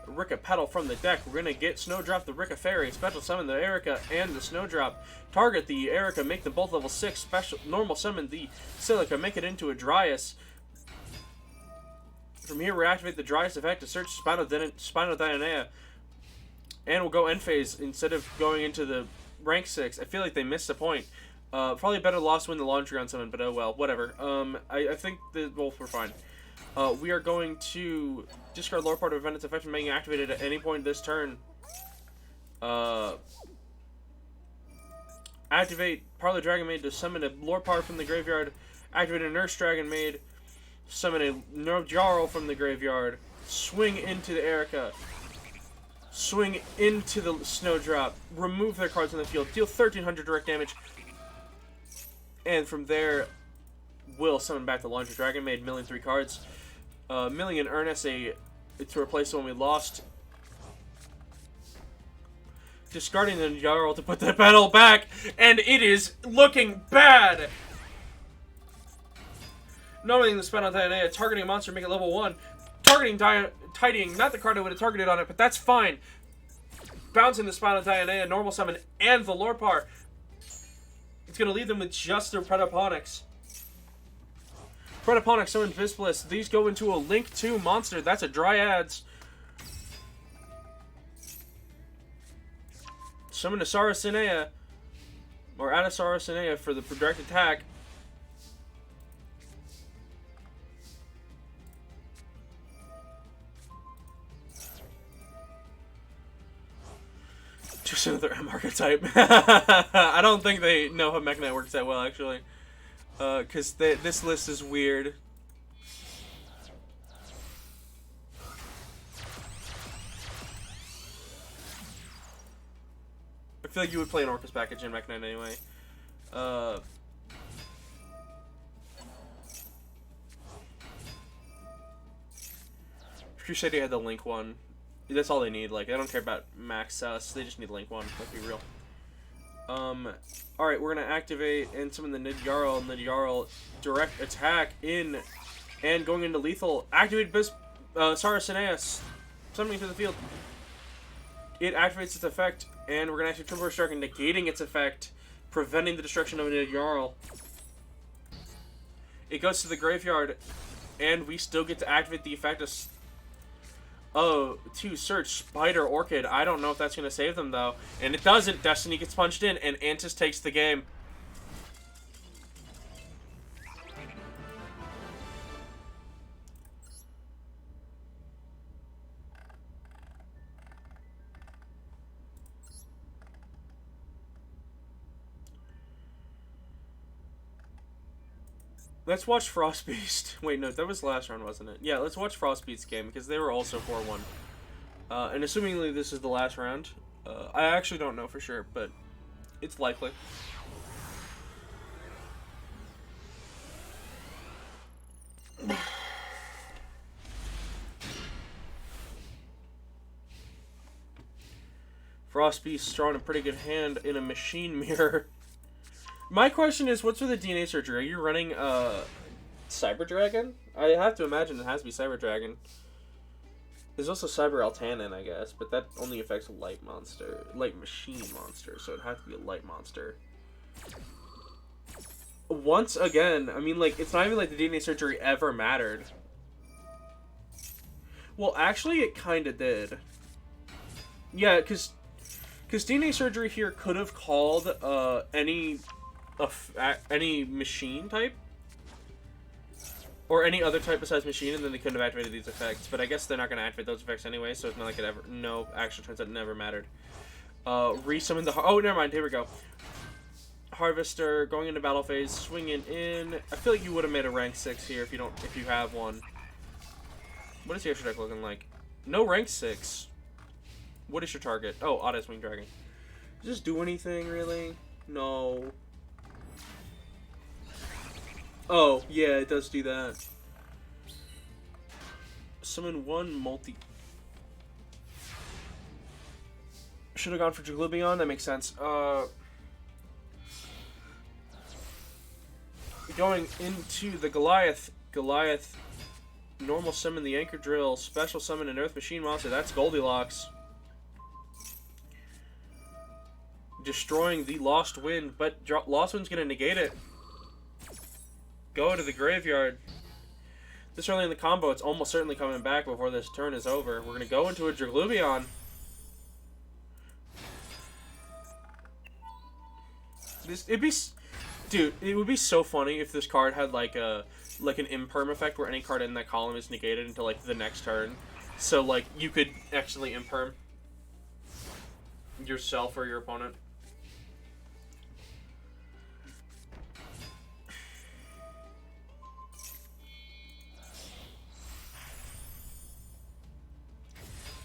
Speaker 1: Rika Petal from the deck. We're going to get Snowdrop the Rika Fairy. Special summon the Erica and the Snowdrop. Target the Erica, make them both level 6. Special normal summon the Silica, make it into a Dryas. From here, we activate the Dryas effect to search Spinal Dynanea. And we'll go end phase instead of going into the rank 6. I feel like they missed the point. Probably better Lost Wind the Laundry on summon, but oh well, whatever. I think the both were fine. We are going to discard Lore Part to prevent its effect from being activated at any point this turn. Activate Parlor Dragon Maid to summon a Lore Part from the graveyard. Activate a Nurse Dragon Maid. Summon a Nerve Jarl from the graveyard. Swing into the Erica. Swing into the Snowdrop. Remove their cards on the field. Deal 1,300 direct damage. And from there, we'll summon back the Laundry Dragon Maid, milling 3 cards. Milling an Ernest to replace the one we lost. Discarding the Jarl to put the battle back, and it is looking bad! Knowing the Spinal Dynanea, targeting a monster, make it level 1. Targeting Tidying, not the card I would have targeted on it, but that's fine. Bouncing the Spinal Dynanea, normal summon, and the Lorpar. It's going to leave them with just their Predaponics. Predaponics summon Visbliss. These go into a Link 2 monster. That's a Dryads. Summon a Saracenia. Or add a Saracenia for the direct attack. Just another M archetype. I don't think they know how Mech Knight works that well, actually. Because this list is weird. I feel like you would play an Orcus package in Mech Knight anyway. Crusade had the Link one. That's all they need. Like, I don't care about max sus. They just need Link 1. Let's be real. Alright, we're going to activate and summon the Nidjarl. And the Nidjarl direct attack in and going into lethal. Activate Saracenia. Summoning to the field. It activates its effect. And we're going to activate Triple Strike, negating its effect. Preventing the destruction of a Nidjarl. It goes to the graveyard. And we still get to activate the effect of... Oh, to search Spider Orchid. I don't know if that's going to save them, though. And it doesn't. Destiny gets punched in, and Antis takes the game. Let's watch Frostbeast. Wait, no, that was last round, wasn't it? Yeah, let's watch Frostbeast's game, because they were also 4-1. And assumingly this is the last round. I actually don't know for sure, but it's likely. Frostbeast's drawing a pretty good hand in a machine mirror. My question is, what's with the DNA Surgery? Are you running Cyber Dragon? I have to imagine it has to be Cyber Dragon. There's also Cyber Altanin, I guess, but that only affects a light monster, light machine monster, so it'd have to be a light monster. Once again, I mean, like, it's not even like the DNA Surgery ever mattered. Well, actually, it kind of did. Yeah, because DNA Surgery here could have called any machine type or any other type besides machine, and then they couldn't have activated these effects. But I guess they're not going to activate those effects anyway, so it's not like it ever. No, actually, turns out it never mattered. Resummon the. Oh, never mind. Here we go. Harvester going into battle phase, swinging in. I feel like you would have made a rank 6 here if you have one. What is your deck looking like? No rank 6. What is your target? Oh, Auto Wing Dragon. Does this do anything really? No. Oh, yeah, it does do that. Summon one multi. Should have gone for Jaglubion. That makes sense. Going into the Goliath. Goliath. Normal summon the Anchor Drill. Special summon an Earth Machine Monster. That's Goldilocks. Destroying the Lost Wind. But Lost Wind's going to negate it. Go to the graveyard. This early in the combo, it's almost certainly coming back before this turn is over. We're going to go into a Jaglubion. Dude, it would be so funny if this card had like an imperm effect where any card in that column is negated until like the next turn. So like you could actually imperm yourself or your opponent.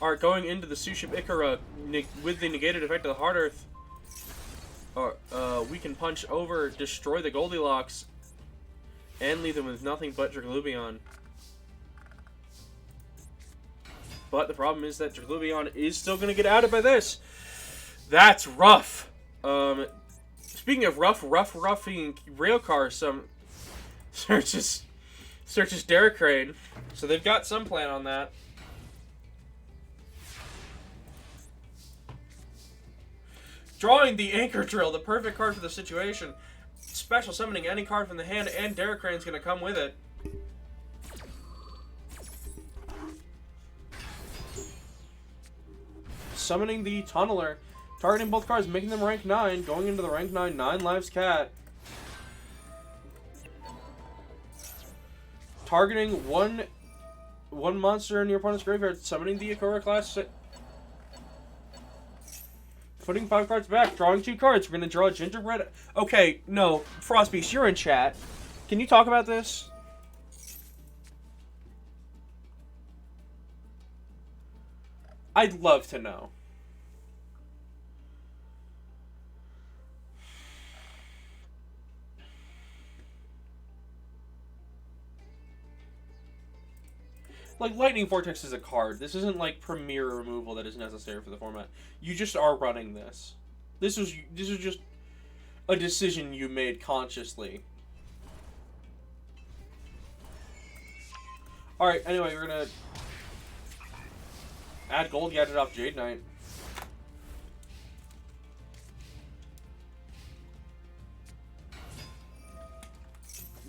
Speaker 1: Alright, going into the Suship Ikara with the negated effect of the Hard Earth. We can punch over, destroy the Goldilocks, and leave them with nothing but Jaglubion. But the problem is that Jaglubion is still going to get outed by this. That's rough. Speaking of roughing Railcar, some searches Derek Crane. So they've got some plan on that. Drawing the Anchor Drill, the perfect card for the situation. Special summoning any card from the hand, and Derek Crane's going to come with it. Summoning the Tunneler. Targeting both cards, making them rank 9. Going into the rank 9, 9 lives cat. Targeting one monster in your opponent's graveyard. Summoning the Ikora class. Putting 5 cards back, drawing 2 cards. We're going to draw a Gingerbread. Okay, no. Frostbeast, you're in chat. Can you talk about this? I'd love to know. Like, Lightning Vortex is a card. This isn't, like, premier removal that is necessary for the format. You just are running this. This is just a decision you made consciously. Alright, anyway, we're gonna add Gold Gadget off Jade Knight.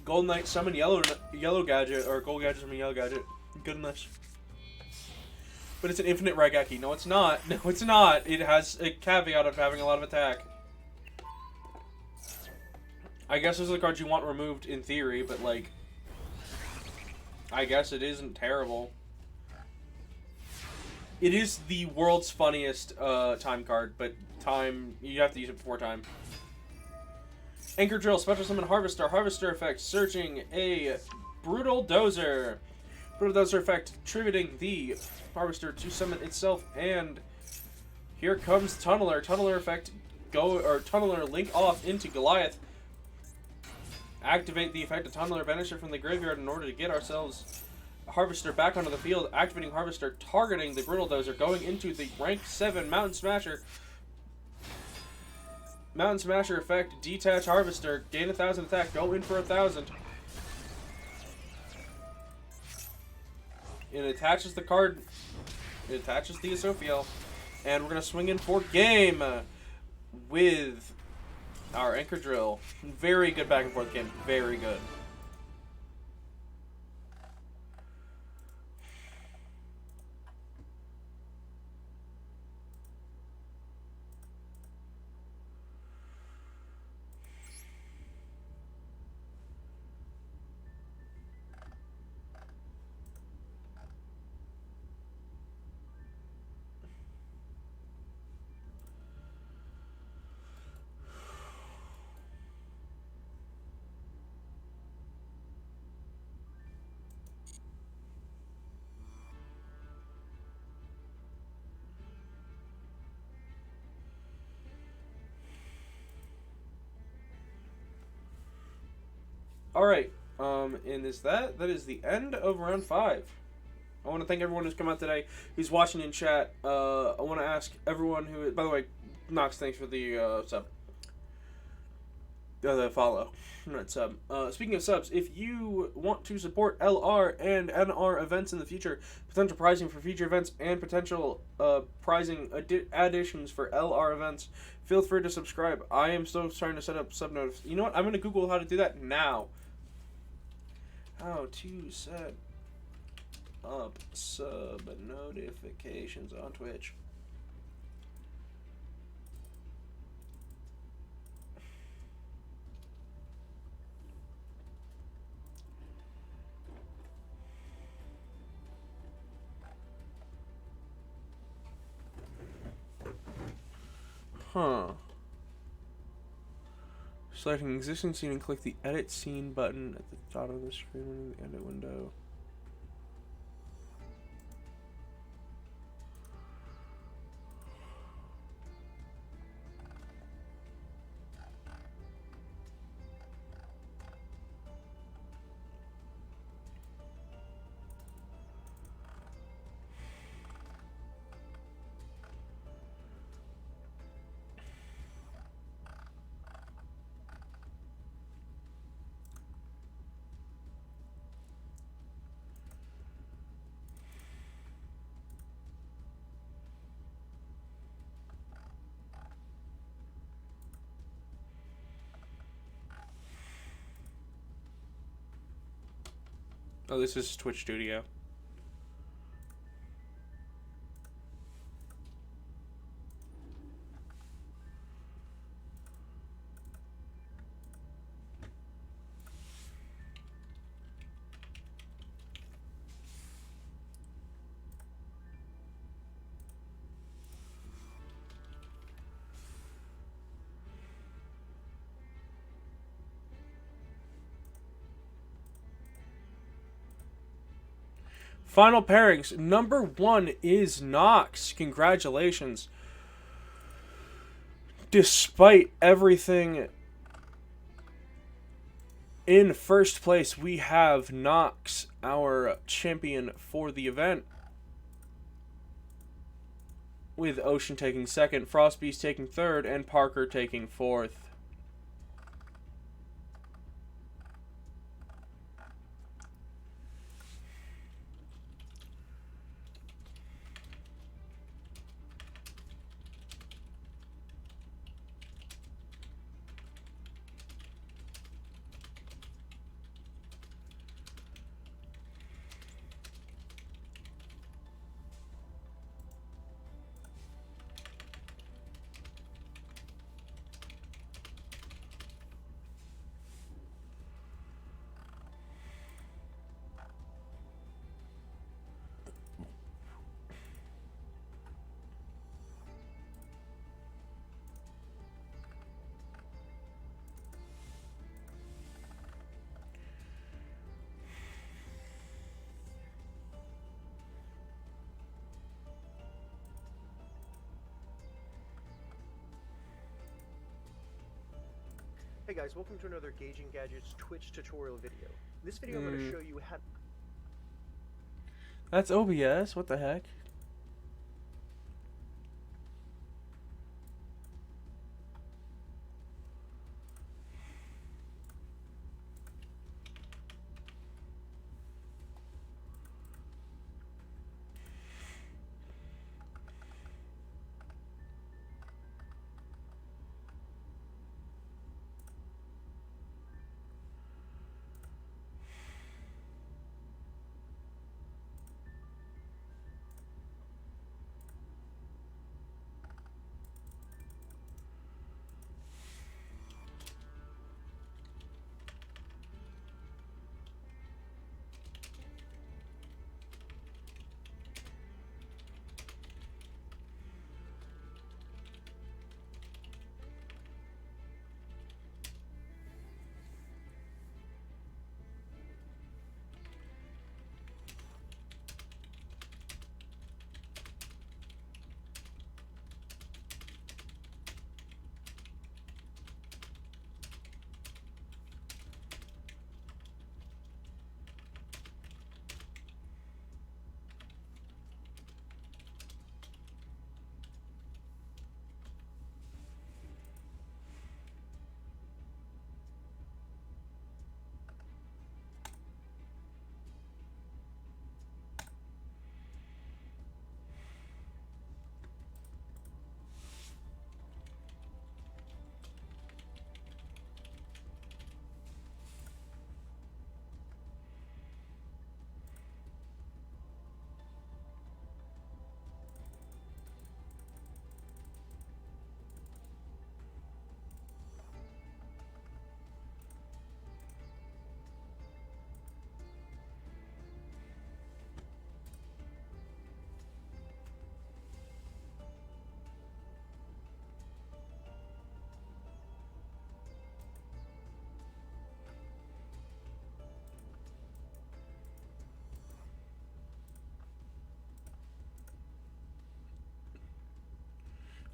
Speaker 1: Gold Knight summon yellow gadget, or Gold Gadget summon yellow gadget. Goodness. But it's an infinite Raigeki. No, it's not. No, it's not. It has a caveat of having a lot of attack. I guess those are the cards you want removed in theory, but like, I guess it isn't terrible. It is the world's funniest time card, but time, you have to use it before time. Anchor Drill, Special Summon Harvester. Harvester effect, searching a Brutal Dozer. Brutal Dozer effect, tributing the Harvester to summon itself, and here comes Tunneler. Tunneler effect, Tunneler link off into Goliath. Activate the effect of Tunneler, banish it from the graveyard in order to get ourselves Harvester back onto the field. Activating Harvester, targeting the Brutal Dozer, going into the rank 7 Mountain Smasher. Mountain Smasher effect, detach Harvester, gain 1,000 attack, go in for 1,000. It attaches the card, it attaches the Asophiel, and we're going to swing in for game with our Anchor Drill. Very good back and forth game, very good. All right. And that is the end of round 5. I want to thank everyone who's come out today, who's watching in chat. I want to ask everyone who, by the way, Knox, thanks for the sub. The follow, not sub. Speaking of subs, if you want to support LR and NR events in the future, potential pricing for future events, and potential pricing additions for LR events, feel free to subscribe. I am still trying to set up sub notifications. You know what? I'm going to Google how to do that now. How to set up sub notifications on Twitch. Huh. Selecting existing scene and click the edit scene button at the top of the screen in the edit window. Oh, this is Twitch Studio. Final pairings. Number 1 is Nox. Congratulations. Despite everything, in first place, we have Nox, our champion for the event. With Ocean taking second, Frostbeast taking third, and Parker taking fourth.
Speaker 8: Hey guys, welcome to another Gauging Gadgets Twitch tutorial video. In this video I'm going to show you how...
Speaker 1: That's OBS? What the heck?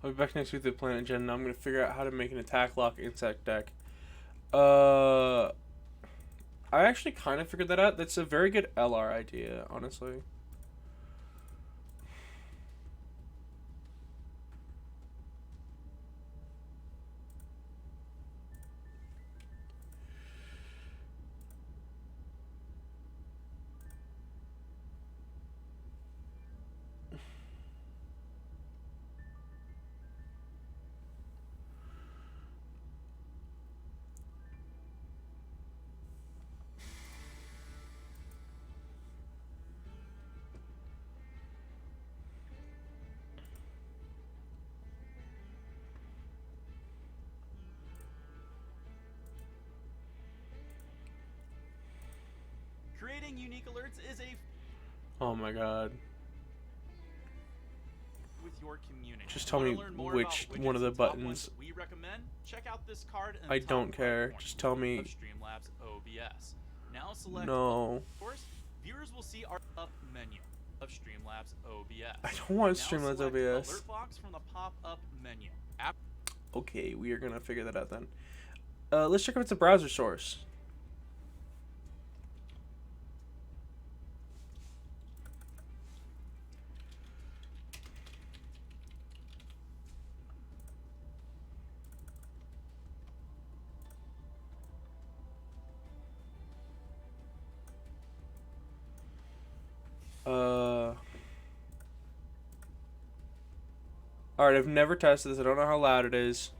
Speaker 1: I'll be back next week with the Planet Gen, and I'm gonna figure out how to make an attack lock insect deck. I actually kind of figured that out. That's a very good LR idea, honestly.
Speaker 9: Creating unique alerts is a
Speaker 1: Oh my god.
Speaker 9: with your community.
Speaker 1: Just tell
Speaker 9: Wanna
Speaker 1: me
Speaker 9: learn more
Speaker 1: which
Speaker 9: about
Speaker 1: one of
Speaker 9: widgets
Speaker 1: the
Speaker 9: and top ones
Speaker 1: buttons.
Speaker 9: that we recommend? Check out this card in
Speaker 1: I
Speaker 9: the top
Speaker 1: don't
Speaker 9: right
Speaker 1: care.
Speaker 9: corner
Speaker 1: Just tell me.
Speaker 9: of Streamlabs OBS. Now select
Speaker 1: No.
Speaker 9: Of course, viewers will see our up menu of Streamlabs OBS.
Speaker 1: I don't want
Speaker 9: Now
Speaker 1: Streamlabs
Speaker 9: select
Speaker 1: OBS.
Speaker 9: Alert box from the pop-up menu.
Speaker 1: Okay, we are gonna figure that out then. Let's check if it's a browser source. Alright, I've never tested this. I don't know how loud it is.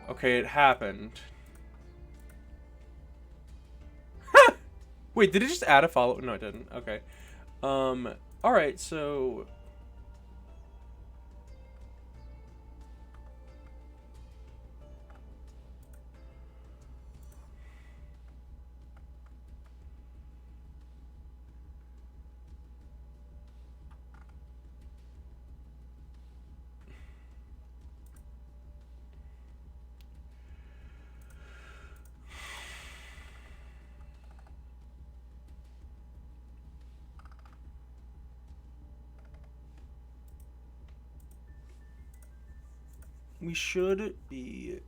Speaker 1: Okay, it happened. Wait, did it just add a follow? No, it didn't. Okay. Alright, so... we should be...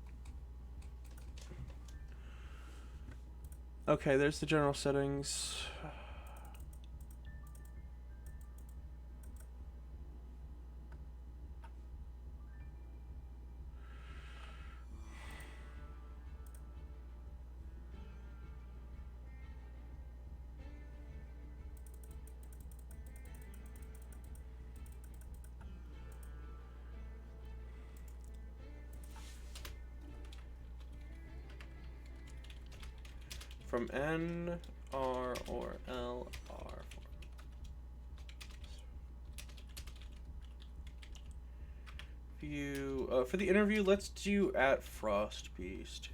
Speaker 1: Okay, there's the general settings. From N, R, or L, R. View. For the interview, let's do at Frostbeast.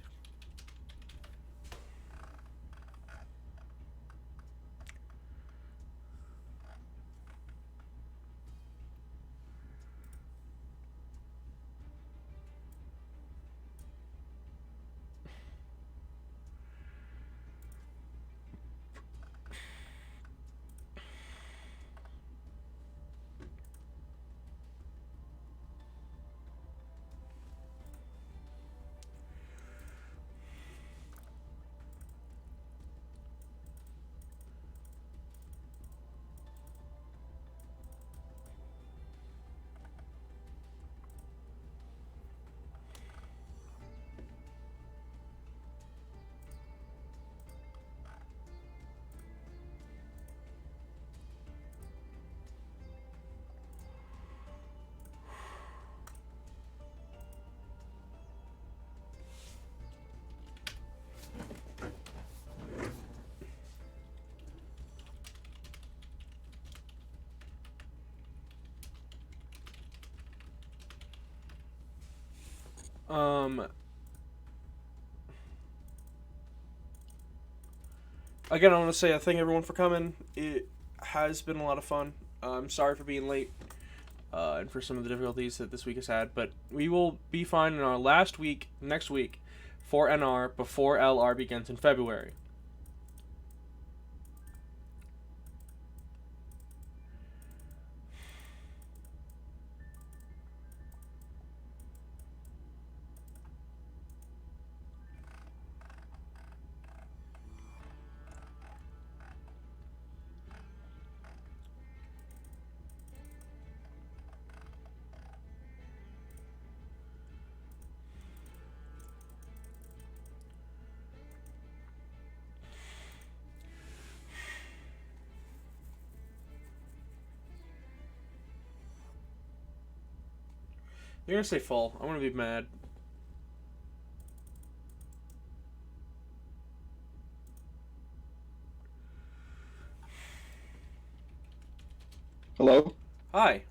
Speaker 1: Again, I want to say I thank everyone for coming. It has been a lot of fun. I'm sorry for being late and for some of the difficulties that this week has had, but we will be fine in our last week, next week, for NR before LR begins in February. You're gonna say full. I'm gonna be mad.
Speaker 10: Hello?
Speaker 1: Hi.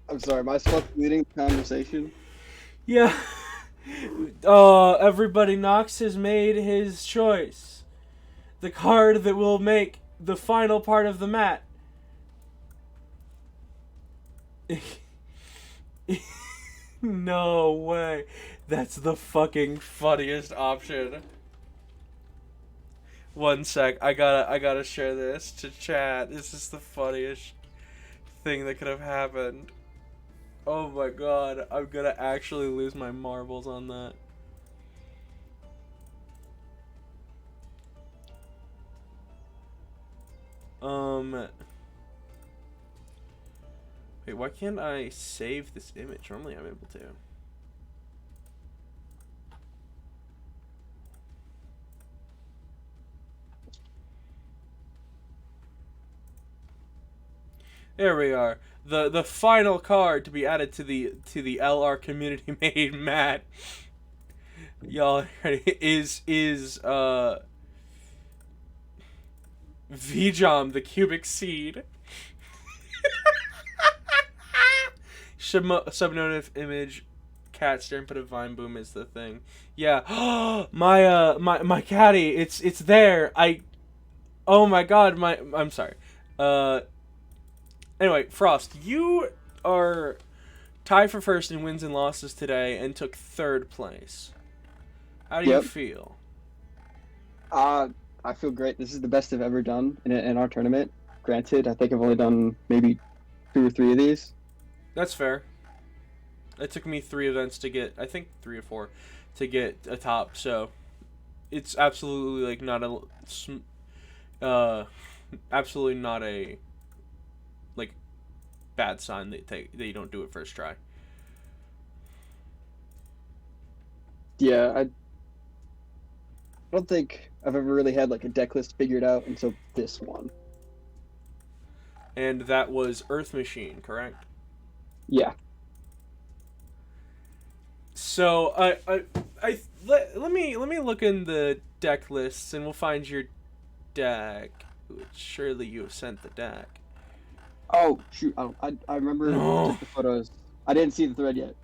Speaker 10: I'm sorry, am I supposed to be leading the conversation?
Speaker 1: Yeah. Everybody Knox has made his choice. The card that will make the final part of the mat. No way. That's the fucking funniest option. One sec. I gotta share this to chat. This is the funniest thing that could have happened. Oh my god. I'm gonna actually lose my marbles on that. Wait, why can't I save this image? Normally I'm able to. There we are. The final card to be added to the LR community made mat. Y'all ready? Is Vjom, the cubic seed. Subnotive image, cat staring, put a vine boom is the thing. Yeah. my catty, it's there. Oh my god, I'm sorry. Anyway, Frost, you are tied for first in wins and losses today and took third place. How do you feel?
Speaker 10: I feel great. This is the best I've ever done in our tournament. Granted, I think I've only done maybe 2 or 3 of these.
Speaker 1: That's fair. It took me 3 events to get, I think 3 or 4, to get a top, so it's absolutely like not a, absolutely not a, like, bad sign that you don't do it first try.
Speaker 10: Yeah, I don't think I've ever really had like a deck list figured out until this one.
Speaker 1: And that was Earth Machine, correct?
Speaker 10: Yeah.
Speaker 1: So let me look in the deck lists and we'll find your deck. Surely you have sent the deck.
Speaker 10: Oh shoot! I remember just the photos. I didn't see the thread yet.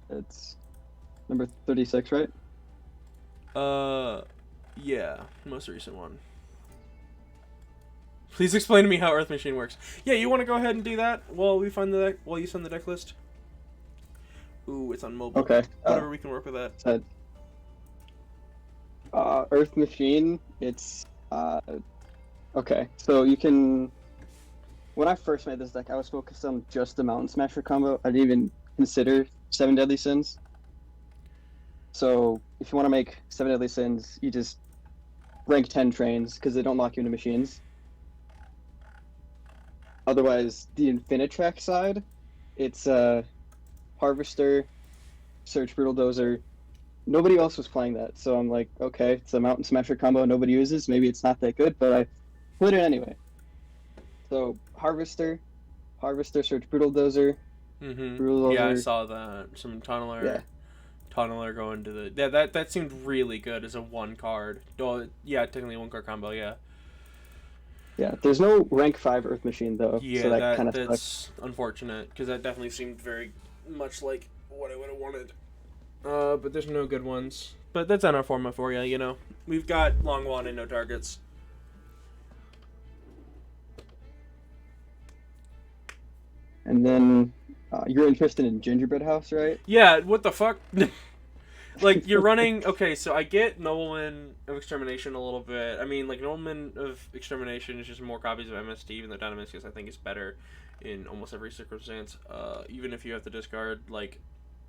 Speaker 10: It's number 36, right?
Speaker 1: Yeah, most recent one. Please explain to me how Earth Machine works. Yeah, you want to go ahead and do that while we find the deck, while you send the deck list? Ooh, it's on mobile.
Speaker 10: Okay.
Speaker 1: Whatever, we can work with that.
Speaker 10: Earth Machine, it's okay. So you can. When I first made this deck, I was focused on just the Mountain Smasher combo. I didn't even consider 7 Deadly Sins. So if you want to make 7 Deadly Sins, you just rank 10 trains because they don't lock you into machines. Otherwise, the Infinitrack side, it's Harvester, Search Brutal Dozer. Nobody else was playing that, so I'm like, okay, it's a Mountain Smasher combo nobody uses. Maybe it's not that good, but I put it anyway. So Harvester, Search Brutal Dozer.
Speaker 1: Mm-hmm. Yeah, I saw that. Some Tunneler.
Speaker 10: Yeah.
Speaker 1: Tunneler going to the... Yeah, that seemed really good as a 1 card. Oh, yeah, technically 1 card combo, yeah.
Speaker 10: Yeah, there's no rank 5 Earth Machine, though.
Speaker 1: Yeah,
Speaker 10: so
Speaker 1: that's
Speaker 10: sucks.
Speaker 1: unfortunate, because that definitely seemed very much like what I would have wanted. But there's no good ones. But that's on our format for you, you know. We've got Long Wand and no targets.
Speaker 10: And then you're interested in Gingerbread House, right?
Speaker 1: Yeah, what the fuck? Like, you're running... Okay, so I get Nobleman of Extermination a little bit. I mean, like, Nobleman of Extermination is just more copies of MST, even though Dynamiscus, I think, is better in almost every circumstance. Even if you have to discard, like,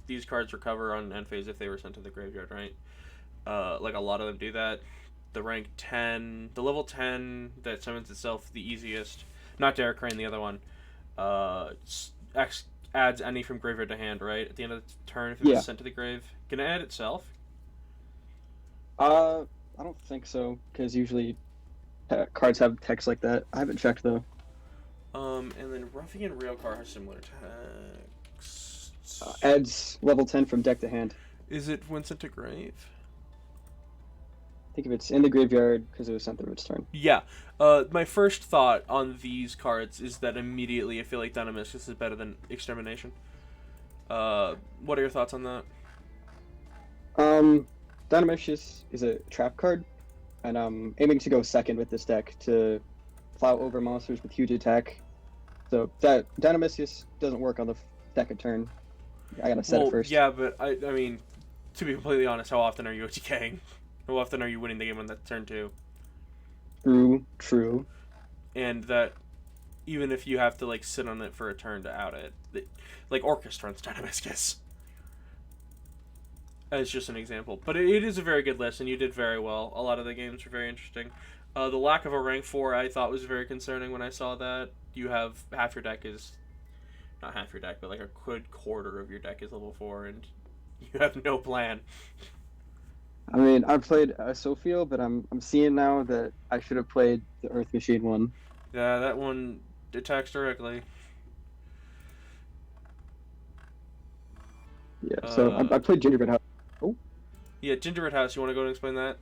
Speaker 1: these cards recover on end phase if they were sent to the graveyard, right? Like, a lot of them do that. The rank 10... The level 10 that summons itself the easiest... Not Derek Crane, the other one. adds any from graveyard to hand, right? At the end of the turn, if it
Speaker 10: Yeah.
Speaker 1: was sent to the grave. Can it add itself?
Speaker 10: I don't think so, because usually cards have text like that. I haven't checked though.
Speaker 1: And then Ruffian Railcar has similar text.
Speaker 10: Adds level 10 from deck to hand.
Speaker 1: Is it when sent to grave?
Speaker 10: Think if it's in the graveyard because it was sent through its turn.
Speaker 1: Yeah. My first thought on these cards is that immediately I feel like Dynamiscus is better than Extermination. What are your thoughts on that?
Speaker 10: Dynamiscus is a trap card, and I'm aiming to go second with this deck to plow over monsters with huge attack. So that Dynamiscus doesn't work on the second turn. I gotta set it first.
Speaker 1: Yeah, but I mean, to be completely honest, how often are you OTKing? How often are you winning the game on that turn 2?
Speaker 10: True.
Speaker 1: And that, even if you have to like sit on it for a turn to out it, like Orcus runs Dynamiscus. As just an example, but it is a very good list, and you did very well. A lot of the games were very interesting. The lack of a rank 4 I thought was very concerning when I saw that. You have half your deck is, not half your deck, but like a good quarter of your deck is level 4, and you have no plan.
Speaker 10: I mean, I played Sophia, but I'm seeing now that I should have played the Earth Machine one.
Speaker 1: Yeah, that one attacks directly.
Speaker 10: Yeah, so I played Gingerbread House.
Speaker 1: Yeah, Gingerbread House, you want to go and explain that?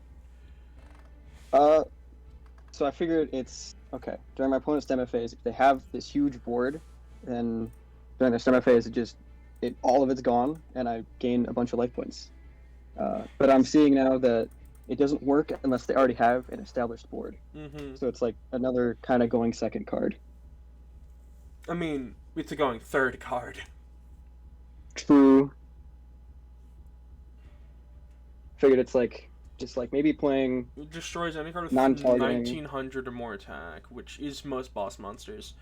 Speaker 10: So I figured it's okay. During my opponent's demo phase, if they have this huge board, then during their demo phase, all of it's gone, and I gain a bunch of life points. But I'm seeing now that it doesn't work unless they already have an established board.
Speaker 1: Mm-hmm.
Speaker 10: So it's like another kind of going second card.
Speaker 1: I mean, it's a going third card.
Speaker 10: True. Figured it's like just like maybe playing.
Speaker 1: It destroys any card with
Speaker 10: Non-targeting.
Speaker 1: 1900 or more attack, which is most boss monsters.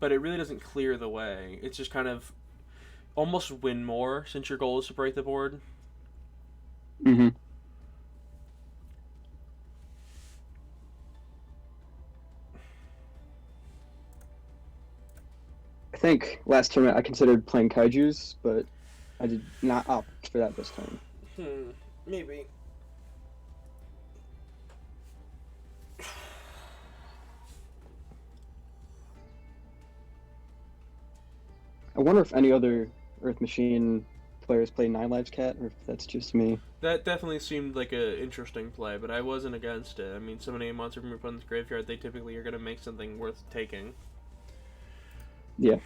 Speaker 1: But it really doesn't clear the way. It's just kind of almost win more, since your goal is to break the board.
Speaker 10: Mm-hmm. I think last tournament I considered playing Kaijus, but I did not opt for that this time.
Speaker 1: Maybe.
Speaker 10: I wonder if any other Earth Machine players play Nine Lives Cat, or if that's just me.
Speaker 1: That definitely seemed like a interesting play, but I wasn't against it. I mean, summoning a monster from your opponent's graveyard, they typically are going to make something worth taking.
Speaker 10: Yeah,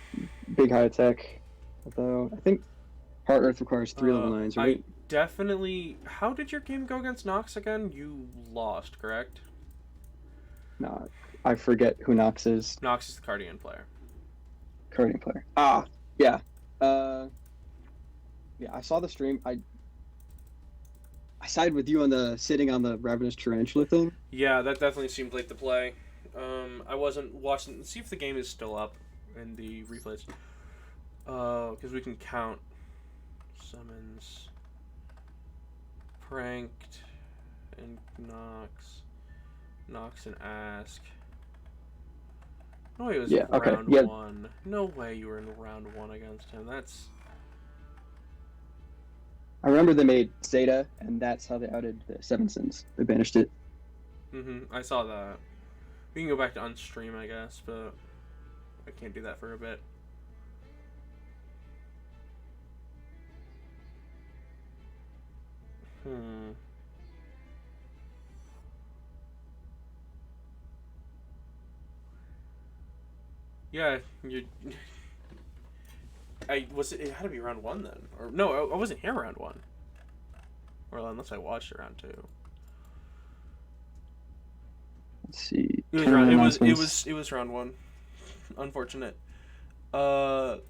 Speaker 10: big high attack. Although I think Heart Earth requires 3 level 9s, right?
Speaker 1: I definitely. How did your game go against Nox again? You lost, correct?
Speaker 10: No, I forget who Nox is.
Speaker 1: Nox is the Cardian player.
Speaker 10: Cardian player. Ah, yeah. Yeah, I saw the stream. I sided with you on the sitting on the Ravenous Tarantula thing.
Speaker 1: Yeah, that definitely seemed like the play. I wasn't watching. See if the game is still up in the replays. Because we can count summons, pranked, and Nox and Ask. No way it was round 1. No way you were in round 1 against him. That's.
Speaker 10: I remember they made Zeta, and that's how they outed the Seven Sins. They banished it.
Speaker 1: I saw that. We can go back to Unstream, I guess, but I can't do that for a bit. Yeah, you. It had to be round 1 then, or no? I wasn't here round 1. Or unless I watched it round 2.
Speaker 10: Let's see.
Speaker 1: It was round 1. Unfortunate. All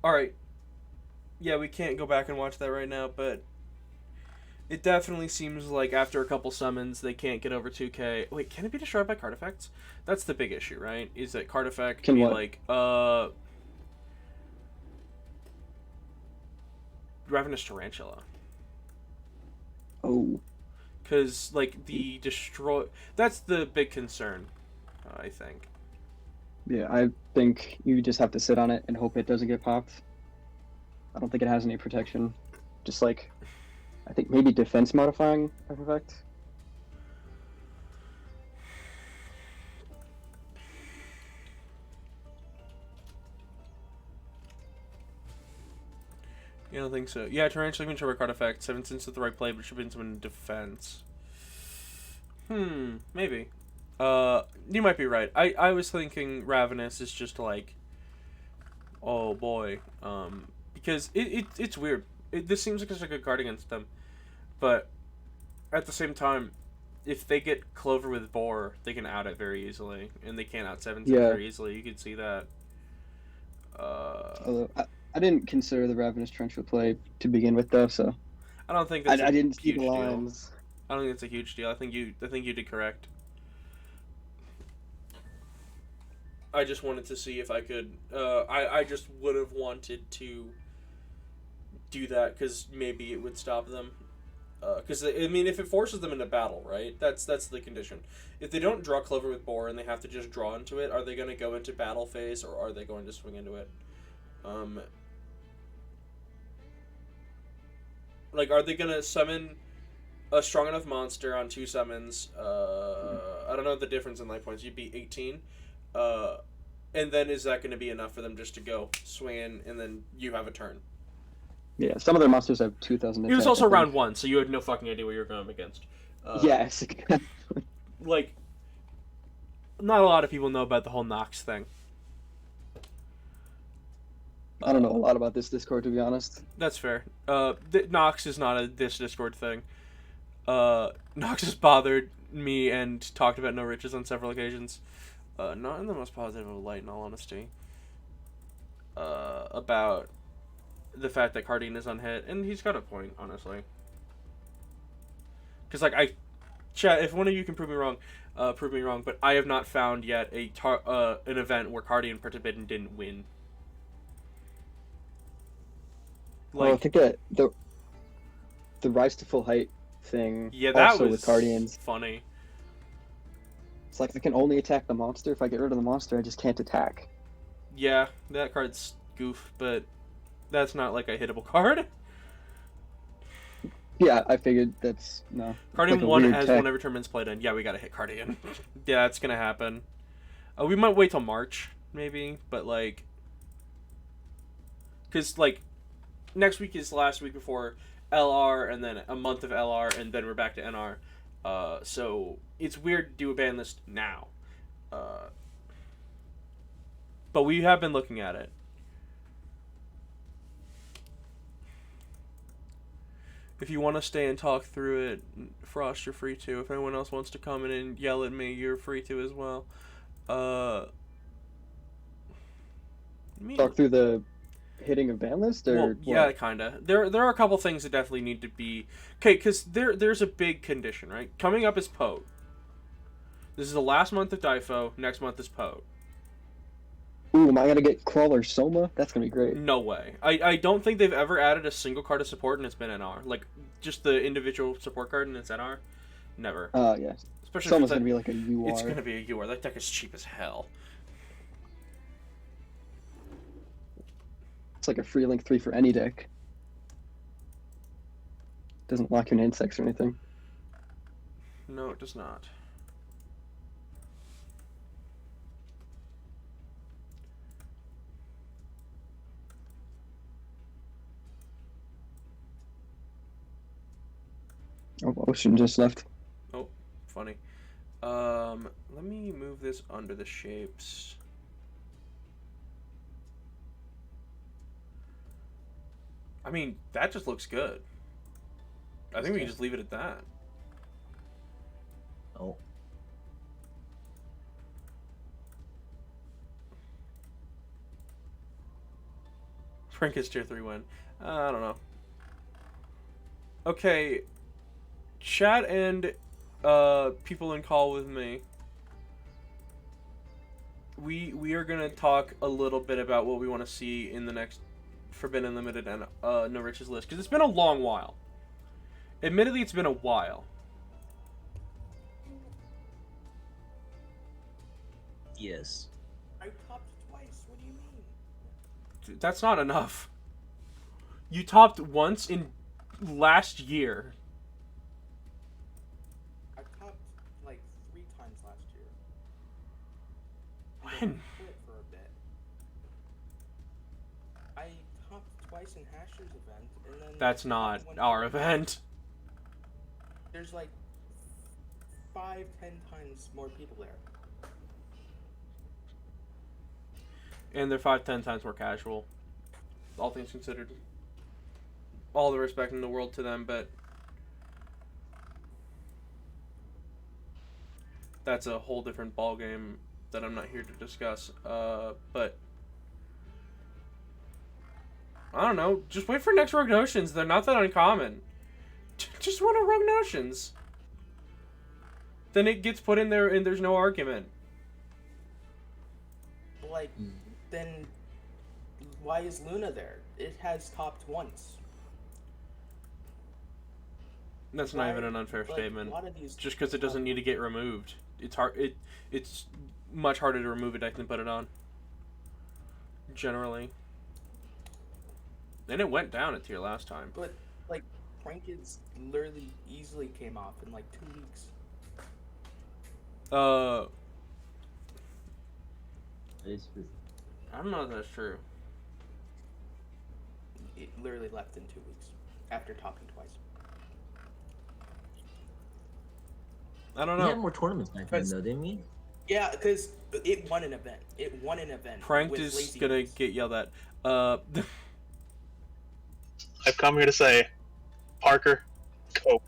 Speaker 1: right. Yeah, we can't go back and watch that right now, but it definitely seems like after a couple summons, they can't get over 2k. Wait, can it be destroyed by card effects? That's the big issue, right? Is that card effect
Speaker 10: Can
Speaker 1: be
Speaker 10: what?
Speaker 1: like, Ravenous Tarantula.
Speaker 10: Oh.
Speaker 1: Because, like, the destroy... That's the big concern, I think.
Speaker 10: Yeah, I think you just have to sit on it and hope it doesn't get popped. I don't think it has any protection. Just like, I think maybe defense modifying effect.
Speaker 1: You don't think so? Yeah, Tarantula can trigger card effect. 7 cents at the right play, but should have been some in defense. Maybe. You might be right. I was thinking Ravenous is just like, oh boy. Because it's weird. This seems like such a good card against them. But at the same time, if they get Clover with Boar, they can out it very easily. And they can't out 7 cents very easily. You can see that.
Speaker 10: Although, I didn't consider the Ravenous Trenchlet play to begin with, though, so...
Speaker 1: I don't think that's
Speaker 10: I didn't see
Speaker 1: huge
Speaker 10: the lines.
Speaker 1: Deal. I don't think it's a huge deal. I think you did correct. I just wanted to see if I could... I just would have wanted to do that, because maybe it would stop them. Because, I mean, if it forces them into battle, right? That's the condition. If they don't draw Clover with Boar and they have to just draw into it, are they going to go into battle phase, or are they going to swing into it? Like, are they going to summon a strong enough monster on 2 summons? I don't know the difference in life points. You'd be 18. And then is that going to be enough for them just to go swing in, and then you have a turn?
Speaker 10: Yeah, some of their monsters have 2,000 attack.
Speaker 1: It was also round 1, so you had no fucking idea what you were going up against.
Speaker 10: Yes.
Speaker 1: Like, not a lot of people know about the whole Nox thing.
Speaker 10: I don't know a lot about this Discord, to be honest.
Speaker 1: That's fair. Nox is not this Discord thing. Nox has bothered me and talked about No Riches on several occasions. Not in the most positive of light, in all honesty. About the fact that Cardine is unhit, and he's got a point, honestly. Because, like, chat, if one of you can prove me wrong, but I have not found yet an event where Cardian participated and didn't win.
Speaker 10: Like, well, I think that the Rise to Full Height thing,
Speaker 1: yeah, that
Speaker 10: also
Speaker 1: was
Speaker 10: with Cardians,
Speaker 1: funny.
Speaker 10: It's like I can only attack the monster. If I get rid of the monster, I just can't attack.
Speaker 1: Yeah, that card's goof, but that's not like a hittable card.
Speaker 10: Yeah, I figured that's no.
Speaker 1: Cardian
Speaker 10: like
Speaker 1: 1 has whenever tournament's played in. Yeah, we gotta hit Cardian. Yeah, that's gonna happen. We might wait till March, maybe, but like, because like, next week is the last week before LR, and then a month of LR, and then we're back to NR. So it's weird to do a ban list now. But we have been looking at it. If you want to stay and talk through it, Frost, you're free to. If anyone else wants to come in and yell at me, you're free to as well.
Speaker 10: Talk through the hitting of ban list, or
Speaker 1: well, yeah, kinda. There are a couple things that definitely need to be okay, because there's a big condition, right? Coming up is Poe. This is the last month of Difo. Next month is Poe.
Speaker 10: Ooh, am I gonna get Crawler Soma? That's gonna be great.
Speaker 1: No way. I don't think they've ever added a single card of support and it's been NR. Like, just the individual support card and it's NR. Never.
Speaker 10: Yeah.
Speaker 1: Especially
Speaker 10: Soma's gonna be like a UR.
Speaker 1: It's gonna be a UR. That deck is cheap as hell.
Speaker 10: It's like a free link 3 for any deck. Doesn't lock your insects or anything.
Speaker 1: No, it does not.
Speaker 10: Oh, Ocean just left.
Speaker 1: Oh, funny. Let me move this under the shapes. I mean, that just looks good. I think we can just leave it at that.
Speaker 2: Oh.
Speaker 1: Frank is tier 3 win. I don't know. Okay. Chat and people in call with me. We are gonna talk a little bit about what we want to see in the next Forbidden Unlimited and No Riches list, because it's been a long while. Admittedly, it's been a while.
Speaker 2: Yes.
Speaker 7: I topped twice. What do you mean?
Speaker 1: Dude, that's not enough. You topped once in last year.
Speaker 7: I topped like 3 times last year. And
Speaker 1: When?
Speaker 7: then I quit for a bit. I topped twice in Hasher's event, and then
Speaker 1: That's not
Speaker 7: when-
Speaker 1: our event.
Speaker 7: There's like 5-10 times more people there.
Speaker 1: And they're 5-10 times more casual. All things considered. All the respect in the world to them, but that's a whole different ballgame that I'm not here to discuss. But I don't know. Just wait for next Rogue Notions. They're not that uncommon. Just run a Rogue Notions. Then it gets put in there and there's no argument.
Speaker 7: Like, then why is Luna there? It has topped once.
Speaker 1: That's not even an unfair
Speaker 7: Like,
Speaker 1: statement.
Speaker 7: a lot of these
Speaker 1: Just because it doesn't need to get removed. It's hard. It's much harder to remove a deck than put it on. Generally. And it went down a tier last time.
Speaker 7: But like, Prankids literally easily came off in like 2 weeks.
Speaker 2: It's true.
Speaker 1: I don't know if that's true.
Speaker 7: It literally left in 2 weeks after topping twice.
Speaker 1: I don't
Speaker 2: We had
Speaker 1: know.
Speaker 2: more tournaments back then, though, didn't we?
Speaker 7: Yeah, because it won an event. It won an event.
Speaker 1: Pranked
Speaker 7: with
Speaker 1: is
Speaker 7: Lazy
Speaker 1: gonna
Speaker 7: Hands.
Speaker 1: get yelled at.
Speaker 4: I've come here to say, Parker, cope.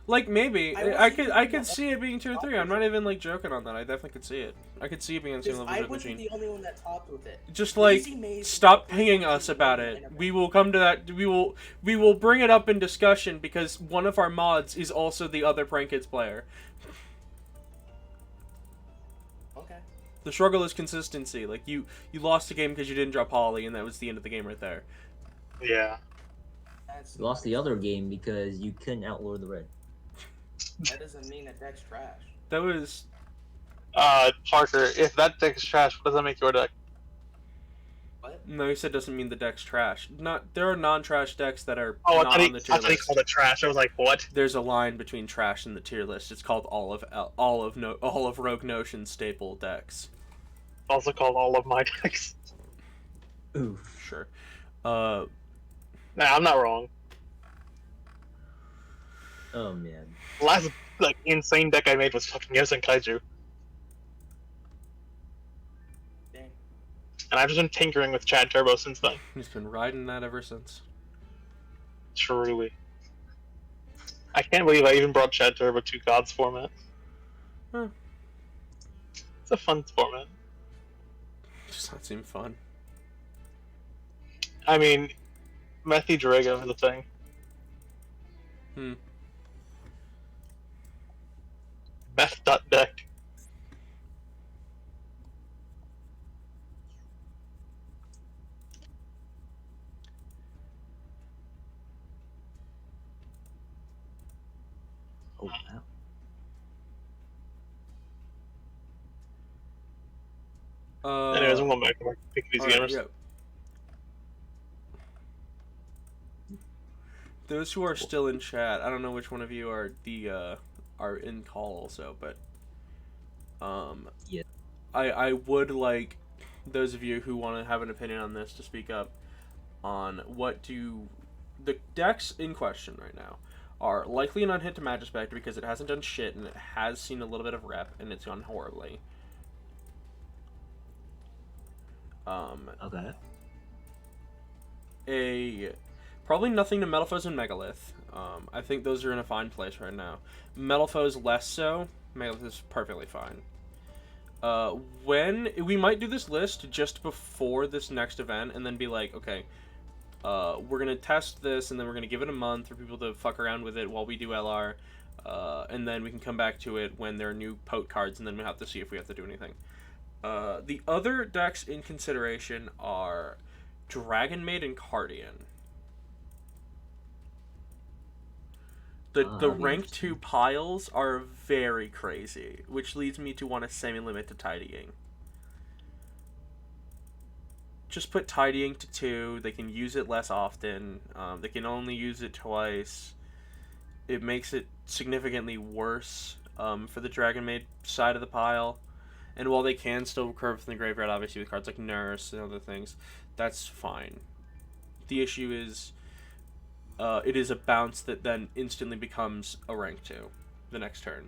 Speaker 1: Like maybe
Speaker 7: I
Speaker 1: I
Speaker 7: wasn't
Speaker 1: could
Speaker 7: even the
Speaker 1: see it being 2 or 3. I'm not even like joking on that. I definitely could see it. I could see it being on the same
Speaker 7: Because
Speaker 1: level
Speaker 7: I
Speaker 1: as
Speaker 7: wasn't
Speaker 1: Machine.
Speaker 7: the only one that topped with it.
Speaker 1: Just like
Speaker 7: Lazy Maze
Speaker 1: stop
Speaker 7: was the
Speaker 1: pinging
Speaker 7: first
Speaker 1: us
Speaker 7: person
Speaker 1: about
Speaker 7: to win
Speaker 1: it.
Speaker 7: an event.
Speaker 1: We will come to that. We will bring it up in discussion because one of our mods is also the other Prank Kids player.
Speaker 7: Okay.
Speaker 1: The struggle is consistency. Like you lost the game because you didn't drop Holly, and that was the end of the game right there.
Speaker 4: Yeah.
Speaker 7: That's,
Speaker 2: You lost the other game because you couldn't outlure the red.
Speaker 7: that doesn't mean that deck's trash.
Speaker 1: That was
Speaker 4: Parker, if that deck's trash, what does that make your deck?
Speaker 7: What?
Speaker 1: no. He said doesn't mean the deck's trash. There are non-trash decks that are
Speaker 4: Oh, I
Speaker 1: not
Speaker 4: thought,
Speaker 1: on the tier
Speaker 4: he
Speaker 1: list.
Speaker 4: called it trash. I was like, what?
Speaker 1: There's a line between trash and the tier list. It's called all of Rogue Notion staple decks.
Speaker 4: Also called all of my decks.
Speaker 2: Oof.
Speaker 1: Sure.
Speaker 4: Nah, I'm not wrong.
Speaker 2: Oh, man.
Speaker 4: The last like insane deck I made was fucking Yosen Kaiju,
Speaker 7: Dang.
Speaker 4: and I've just been tinkering with Chad Turbo since then.
Speaker 1: He's been riding that ever since.
Speaker 4: Truly. I can't believe I even brought Chad Turbo to God's format.
Speaker 1: Huh.
Speaker 4: It's a fun format.
Speaker 1: Does not seem fun.
Speaker 4: I mean, Methy Drago is a thing.
Speaker 1: Hmm.
Speaker 4: Meth.deck.
Speaker 2: Oh, wow.
Speaker 4: Anyways, I'm going back to pick these
Speaker 1: alright,
Speaker 4: gamers.
Speaker 1: yeah. Those who are still in chat, I don't know which one of you are are in call also, but
Speaker 2: Yeah.
Speaker 1: I would like those of you who want to have an opinion on this to speak up on what do the decks in question right now are likely an unhit to Magispector because it hasn't done shit and it has seen a little bit of rep and it's gone horribly.
Speaker 2: Okay.
Speaker 1: Probably nothing to Metalfoes and Megalith. I think those are in a fine place right now. Metalfoes less so. Megalith is perfectly fine. When we might do this list just before this next event and then be like, okay, we're gonna test this and then we're gonna give it a month for people to fuck around with it while we do LR, and then we can come back to it when there are new POT cards and then we have to see if we have to do anything. The other decks in consideration are Dragon Maid and Cardian. The
Speaker 2: that'd be
Speaker 1: rank
Speaker 2: interesting.
Speaker 1: 2 piles are very crazy, which leads me to want to semi-limit to tidying. Just put tidying to 2. They can use it less often. They can only use it twice. It makes it significantly worse for the Dragon Maid side of the pile. And while they can still recurve from the graveyard, obviously with cards like Nurse and other things, that's fine. The issue is it is a bounce that then instantly becomes a rank 2 the next turn.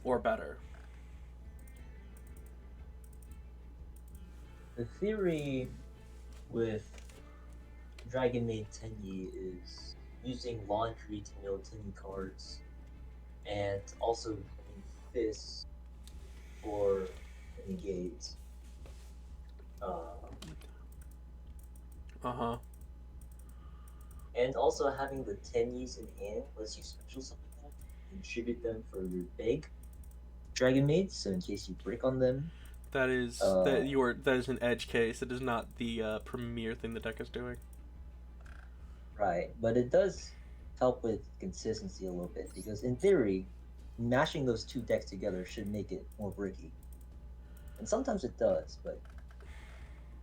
Speaker 1: Or better.
Speaker 2: The theory with Dragon Maid Tenyi is using Laundry to mill Tenyi cards, and also having Fist for negate. And also having the Tenyis in hand lets you special summon them and tribute them for your big Dragon Maid, so in case you break on them.
Speaker 1: That is that is an edge case. It is not the premier thing the deck is doing.
Speaker 2: Right, but it does help with consistency a little bit, because in theory, mashing those two decks together should make it more bricky. And sometimes it does, but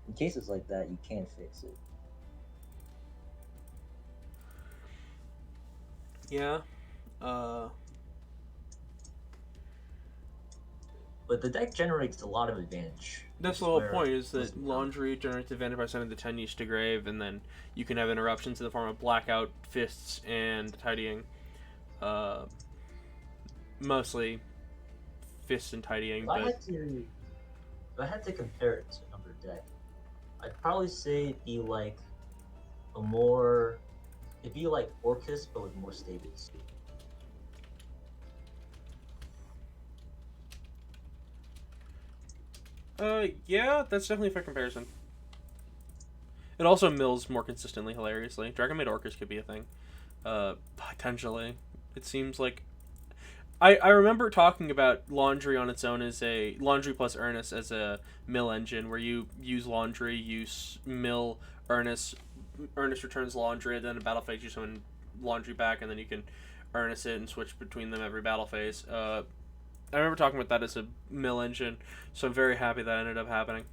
Speaker 2: in cases like that, you can fix it.
Speaker 1: Yeah.
Speaker 2: But the deck generates a lot of advantage.
Speaker 1: That's the whole point, is that Laundry generates advantage by sending the Tenyis to grave, and then you can have interruptions in the form of Blackout, Fists, and Tidying. Mostly Fists and Tidying, but...
Speaker 2: If I had to compare it to another deck, I'd probably say it'd be like Orcus, but with more stables.
Speaker 1: Yeah, that's definitely a fair comparison. It also mills more consistently, hilariously. Dragon Maid Orcus could be a thing. Potentially. It seems like... I remember talking about Laundry on its own as a... Laundry plus Earnest as a mill engine, where you use Laundry, mill Earnest, Earnest returns Laundry, then in battle phase you summon Laundry back, and then you can Earnest it and switch between them every battle phase. I remember talking about that as a mill engine, so I'm very happy that ended up happening.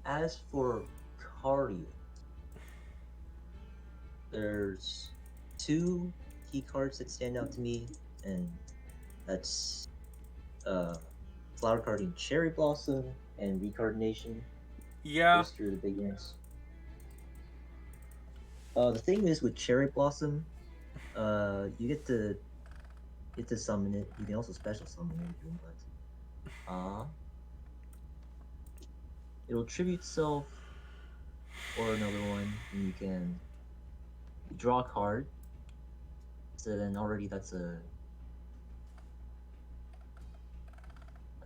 Speaker 2: As for Cardio, there's two key cards that stand out to me, and that's Flower Carding Cherry Blossom and Recardination.
Speaker 1: Yeah.
Speaker 2: Those two are the big ones. The thing is with Cherry Blossom, you get to summon it. You can also special summon it, but it'll tribute self or another one, and you can draw a card. So then already that's I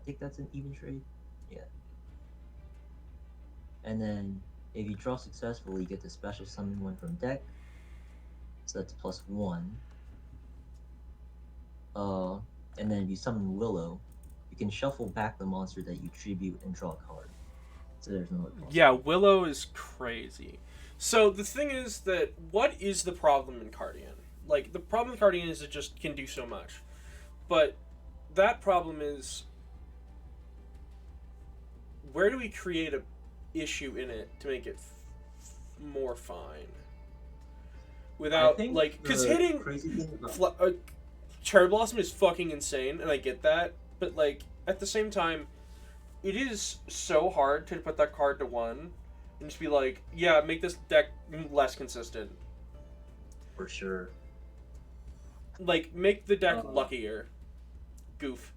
Speaker 2: think that's an even trade. Yeah. And then if you draw successfully, you get to special summon one from deck. So that's +1. And then if you summon Willow, you can shuffle back the monster that you tribute and draw a card. So there's no cost.
Speaker 1: Yeah, Willow is crazy. So the thing is that, what is the problem in Cardian? Like, the problem with Cardian is it just can do so much. But that problem is, where do we create a issue in it to make it more fine? Without, like, because hitting Cherry Blossom is fucking insane, and I get that, but, like, at the same time, it is so hard to put that card to 1 and just be like, yeah, make this deck less consistent.
Speaker 2: For sure.
Speaker 1: Like, make the deck luckier. Goof.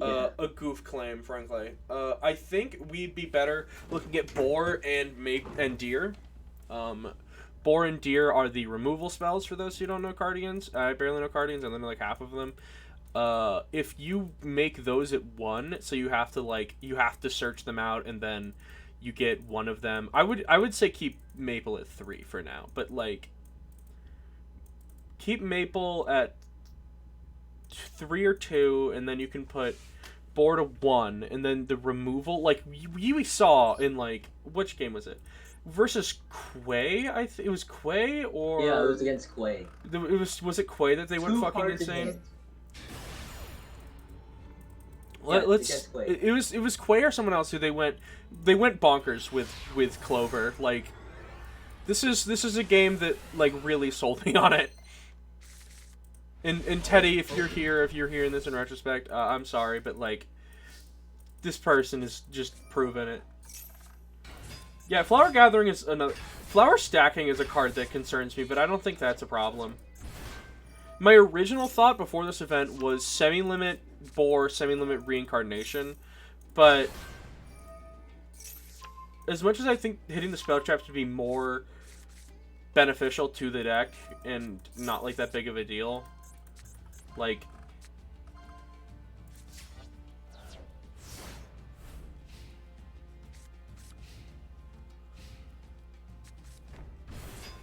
Speaker 2: Yeah.
Speaker 1: A goof claim, frankly. I think we'd be better looking at Boar and Deer. Boar and Deer are the removal spells for those who don't know Cardians. I barely know Cardians, I only know like half of them. If you make those at 1, so you have to search them out and then you get one of them. I would say keep Maple at 3 for now, but like keep Maple at 3 or 2, and then you can put board 1, and then the removal, like, we saw in, like, which game was it? Versus Quay, it was Quay, or...
Speaker 2: Yeah, it was against Quay.
Speaker 1: Was it Quay that they went fucking
Speaker 2: cards in
Speaker 1: insane?
Speaker 2: hand.
Speaker 1: Let's. It was Quay or someone else who they went bonkers with Clover. Like, this is a game that, like, really sold me on it. And Teddy, if you're hearing this in retrospect, I'm sorry, but, like, this person is just proving it. Yeah, Flower Gathering is another. Flower Stacking is a card that concerns me, but I don't think that's a problem. My original thought before this event was Semi-Limit Boar, Semi-Limit Reincarnation, but as much as I think hitting the spell traps would be more beneficial to the deck and not, like, that big of a deal, like...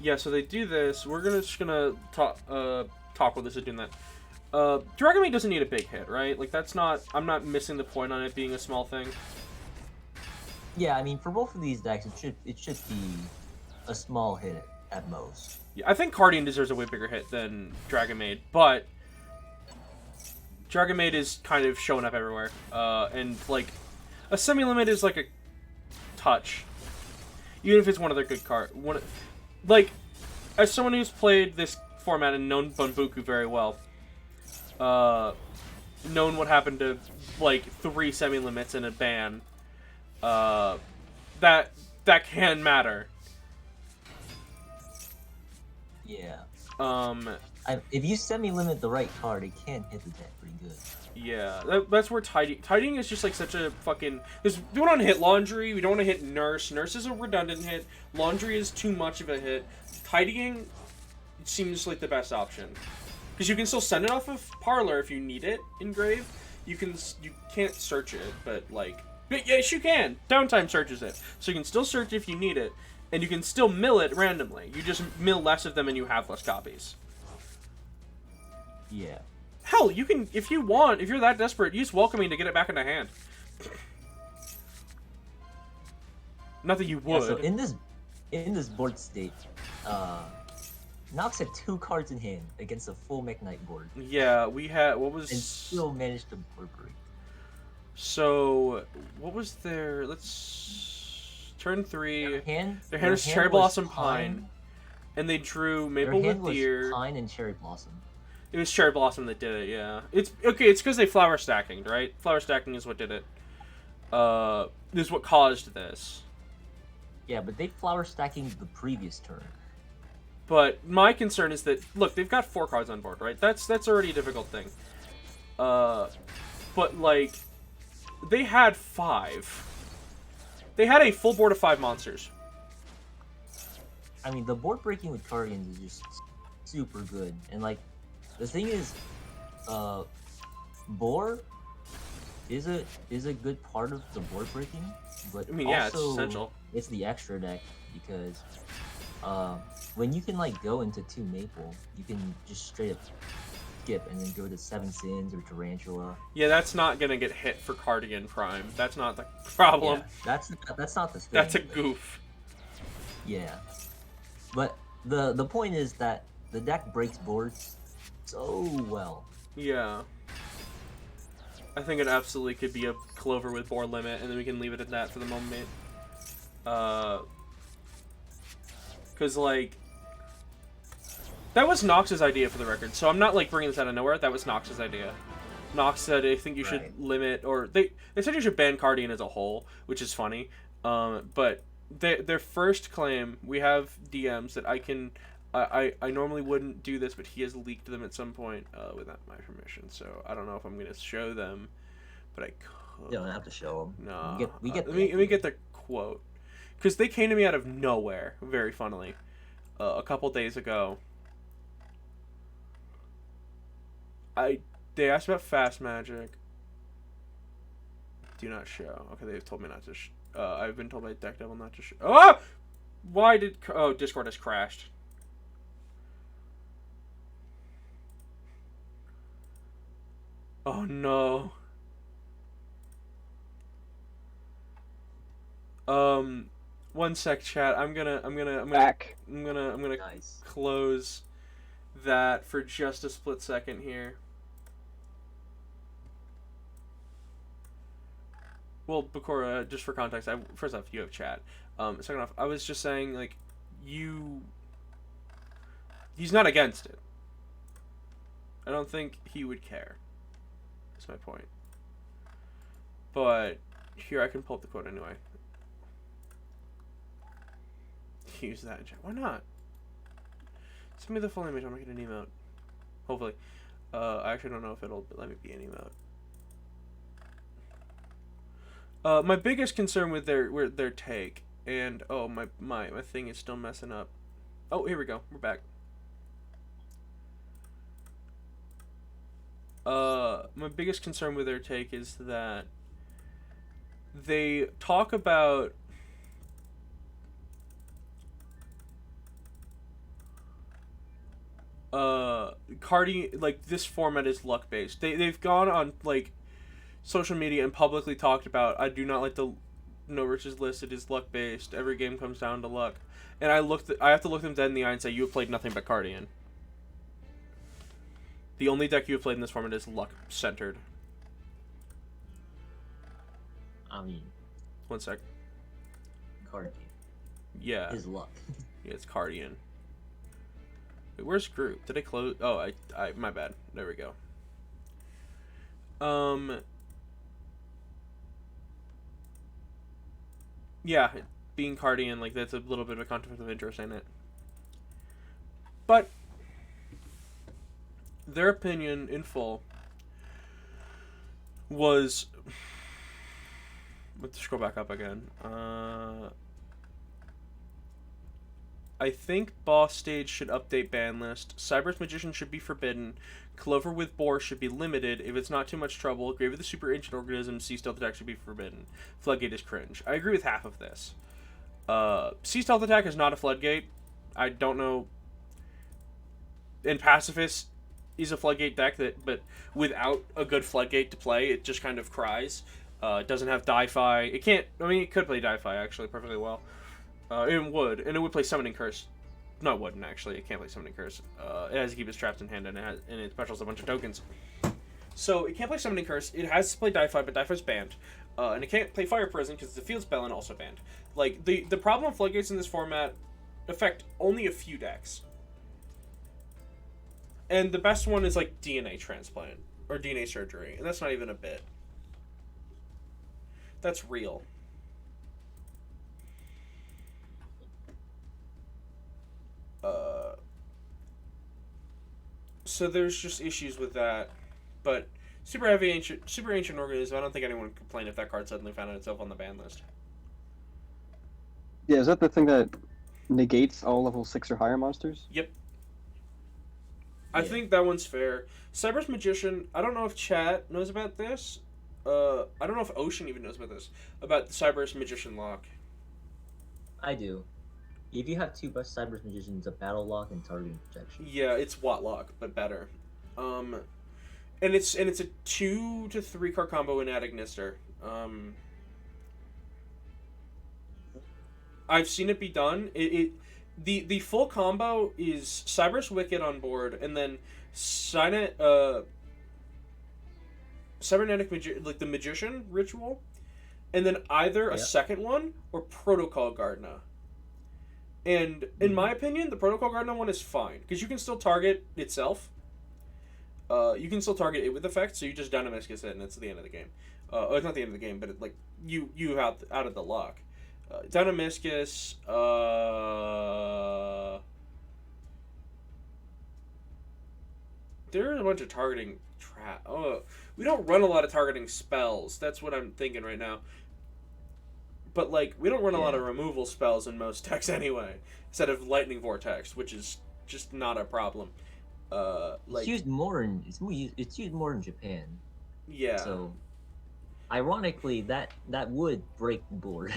Speaker 1: Yeah, so they do this. We're just gonna talk with this and doing that. Dragonmaid doesn't need a big hit, right? Like, that's not... I'm not missing the point on it being a small thing.
Speaker 2: Yeah, I mean, for both of these decks, it should be a small hit at most.
Speaker 1: Yeah, I think Cardian deserves a way bigger hit than Dragonmaid, but Dragonmaid is kind of showing up everywhere. And, like, a Semi-Limit is like a touch. Even if it's one of their good cards. Like, as someone who's played this format and known Bunbuku very well, known what happened to, like, 3 Semi-Limits in a ban, that can matter.
Speaker 2: Yeah.
Speaker 1: If
Speaker 2: you Semi-Limit the right card, it can hit the deck pretty good.
Speaker 1: Yeah, that's where Tidying is just, like, such a fucking... We don't want to hit Laundry, we don't want to hit Nurse. Nurse is a redundant hit. Laundry is too much of a hit. Tidying seems like the best option. Because you can still send it off of Parlor if you need it in Grave. You can't search it, but, like... Yes, you can! Downtime searches it. So you can still search if you need it, and you can still mill it randomly. You just mill less of them and you have less copies.
Speaker 2: Yeah.
Speaker 1: Hell, you can, if you want, if you're that desperate, use Welcoming to get it back in the hand. Not that you would.
Speaker 2: Yeah, so in this board state, Nox had 2 cards in hand against a full Mech Knight board.
Speaker 1: Yeah, we had, what was...
Speaker 2: And still managed to board break.
Speaker 1: So, what was their, let's... Turn 3.
Speaker 2: Their hand
Speaker 1: was Cherry Blossom Pine. And they drew Maplewood Deer.
Speaker 2: Was Pine and Cherry Blossom.
Speaker 1: It was Cherry Blossom that did it, yeah. It's because they flower stacking, right? Flower stacking is what did it. Is what caused this.
Speaker 2: Yeah, but they flower stacking the previous turn.
Speaker 1: But my concern is that, look, they've got 4 cards on board, right? That's already a difficult thing. But, like, they had 5. They had a full board of 5 monsters.
Speaker 2: I mean, the board breaking with Cardians is just super good. And, like, the thing is, Boar is a good part of the board breaking, but
Speaker 1: I mean, yeah,
Speaker 2: also,
Speaker 1: it's essential.
Speaker 2: It's the extra deck because when you can, like, go into 2 Maple, you can just straight up skip and then go to 7 Sins or Tarantula.
Speaker 1: Yeah, that's not gonna get hit for Cardigan Prime. That's not the problem.
Speaker 2: Yeah, that's not the thing.
Speaker 1: That's a goof.
Speaker 2: Yeah, but the point is that the deck breaks boards so well.
Speaker 1: Yeah. I think it absolutely could be a Clover with board limit, and then we can leave it at that for the moment. Because, like, that was Nox's idea for the record, so I'm not, like, bringing this out of nowhere. That was Nox's idea. Nox said, I think you should limit, or they said you should ban Cardian as a whole, which is funny. But their first claim, we have DMs that I normally wouldn't do this, but he has leaked them at some point without my permission, so I don't know if I'm going to show them, but I could.
Speaker 2: You don't have to show them.
Speaker 1: No.
Speaker 2: Let
Speaker 1: me get the quote. Because they came to me out of nowhere, very funnily, a couple days ago. They asked about Fast Magic. Do not show. Okay, they've told me not to I've been told by Deck Devil not to show. Oh! Why did... Oh, Discord has crashed. Oh, no. One sec, chat. I'm gonna
Speaker 10: Back.
Speaker 2: Nice.
Speaker 1: close that for just a split second here. Well, Bakura, just for context, first off, you have chat. Second off, I was just saying, like, he's not against it. I don't think he would care. That's my point. But here, I can pull up the quote anyway. Use that in chat. Why not? Send me the full image. I'll make it an emote. Hopefully. I actually don't know if it'll let me be an emote. My biggest concern with their take, and oh my thing is still messing up. Oh, here we go. We're back. My biggest concern with their take is that they talk about like this format is luck based. They've gone on like social media and publicly talked about, I do not like the no riches list, it is luck based. Every game comes down to luck. And I have to look them dead in the eye and say, you have played nothing but Cardian. The only deck you have played in this format is luck centered.
Speaker 2: I mean,
Speaker 1: one sec.
Speaker 2: Cardian.
Speaker 1: Yeah.
Speaker 2: His luck.
Speaker 1: Yeah, it's Cardian. Wait, where's group? Did I close? Oh, I my bad. There we go. Yeah, being Cardian, like, that's a little bit of a conflict of interest in it. But their opinion in full was, let's scroll back up again. I think Boss Stage should update ban list. Cyber's Magician should be forbidden. Clover with Boar should be limited. If it's not too much trouble, Grave of the Super Ancient Organism, Sea Stealth Attack should be forbidden. Floodgate is cringe. I agree with half of this. Sea Stealth Attack is not a Floodgate. I don't know. And Pacifist is a Floodgate deck, but without a good Floodgate to play, it just kind of cries. It doesn't have Die-Fi. It can't, I mean, it could play Die-Fi actually perfectly well. It would, and it would play Summoning Curse. No, it wouldn't actually. It can't play Summoning Curse. It has to keep its traps in hand, and it specials a bunch of tokens. So it can't play Summoning Curse. It has to play Die-Fi, but Die-Fi's banned. And it can't play Fire Prison because it's a Field Spell and also banned. Like, the problem with Floodgates in this format affect only a few decks. And the best one is like DNA Transplant or DNA Surgery, and that's not even a bit. That's real. So there's just issues with that, but Super Ancient Organism, I don't think anyone would complain if that card suddenly found itself on the ban list.
Speaker 10: Yeah, is that the thing that negates all level 6 or higher monsters?
Speaker 1: Yep. I think that one's fair. Cyber's Magician, I don't know if chat knows about this. I don't know if Ocean even knows about this. About the Cyber's Magician lock.
Speaker 2: I do. If you have two Cyber's Magicians, a battle lock and targeting protection.
Speaker 1: Yeah, it's Watt lock, but better. And it's a 2 to 3 card combo in Adagnister. I've seen it be done. The full combo is Cyber's Wicked on board, and then Cybernetic like the Magician ritual, and then either a second one or Protocol Gardna. And in my opinion, the Protocol Gardna one is fine because you can still target itself. You can still target it with effect, so you just Dynamiscus it, and it's the end of the game. It's not the end of the game, but you out of the lock. Dynamiscus. There's a bunch of targeting trap. Oh, we don't run a lot of targeting spells. That's what I'm thinking right now. But like, we don't run a lot of removal spells in most decks anyway. Instead of Lightning Vortex, which is just not a problem.
Speaker 2: It's used more in Japan.
Speaker 1: Yeah.
Speaker 2: So, ironically, that would break the board,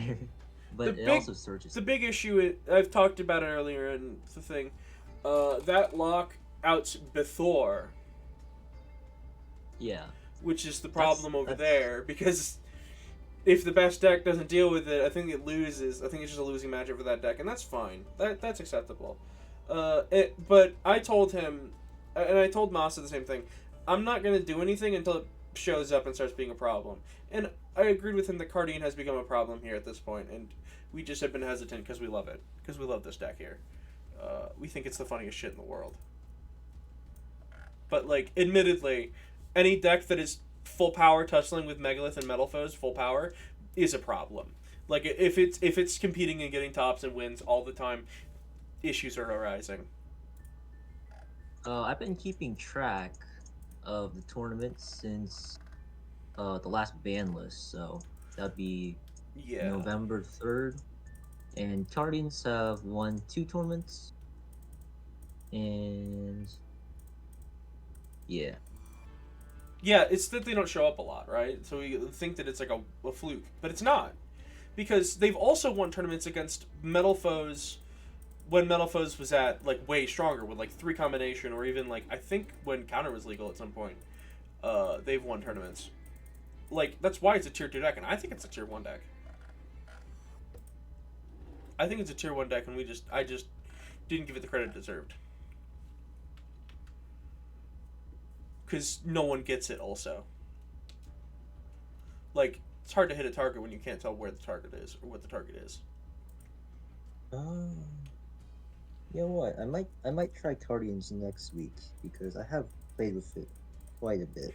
Speaker 2: but it also searches.
Speaker 1: The big issue I've talked about it earlier, and it's the thing. That lock outs Bethor.
Speaker 2: Yeah.
Speaker 1: Which is the problem over there, because if the best deck doesn't deal with it, I think it loses. I think it's just a losing matchup for that deck, and that's fine. That's acceptable. But I told him, and I told Masa the same thing. I'm not gonna do anything until it shows up and starts being a problem. And I agreed with him that Cardian has become a problem here at this point, and we just have been hesitant because we love it. Because we love this deck here. We think it's the funniest shit in the world. But, like, admittedly, any deck that is full power tussling with Megalith and Metal Foes full power is a problem. Like, if it's competing and getting tops and wins all the time, issues are arising.
Speaker 2: I've been keeping track of the tournaments since the last ban list, so that'd be November 3rd. And Guardians have won 2 tournaments. And yeah.
Speaker 1: Yeah, it's that they don't show up a lot, right? So we think that it's like a fluke. But it's not. Because they've also won tournaments against Metal Foes when Metal Foes was at, like, way stronger with, like, 3 combination, or even, like, I think when Counter was legal at some point, they've won tournaments. Like, that's why it's a tier 2 deck, and I think it's a tier 1 deck. I think it's a tier 1 deck, and I just didn't give it the credit it deserved. Because no one gets it, also. Like, it's hard to hit a target when you can't tell where the target is, or what the target is.
Speaker 2: You know what? I might try Guardians next week because I have played with it quite a bit.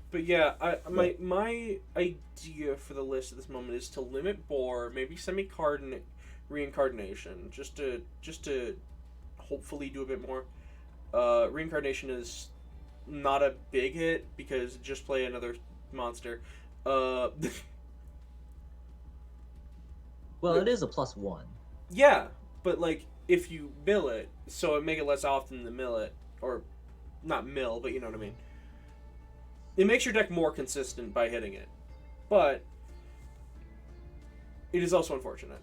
Speaker 1: But yeah, my idea for the list at this moment is to limit Boar, maybe semi-card reincarnation, just to hopefully do a bit more. Reincarnation is not a big hit because just play another monster.
Speaker 2: Well, it is a +1.
Speaker 1: Yeah, but like if you mill it, so it make it less often to mill it, or not mill, but you know what I mean. It makes your deck more consistent by hitting it, but it is also unfortunate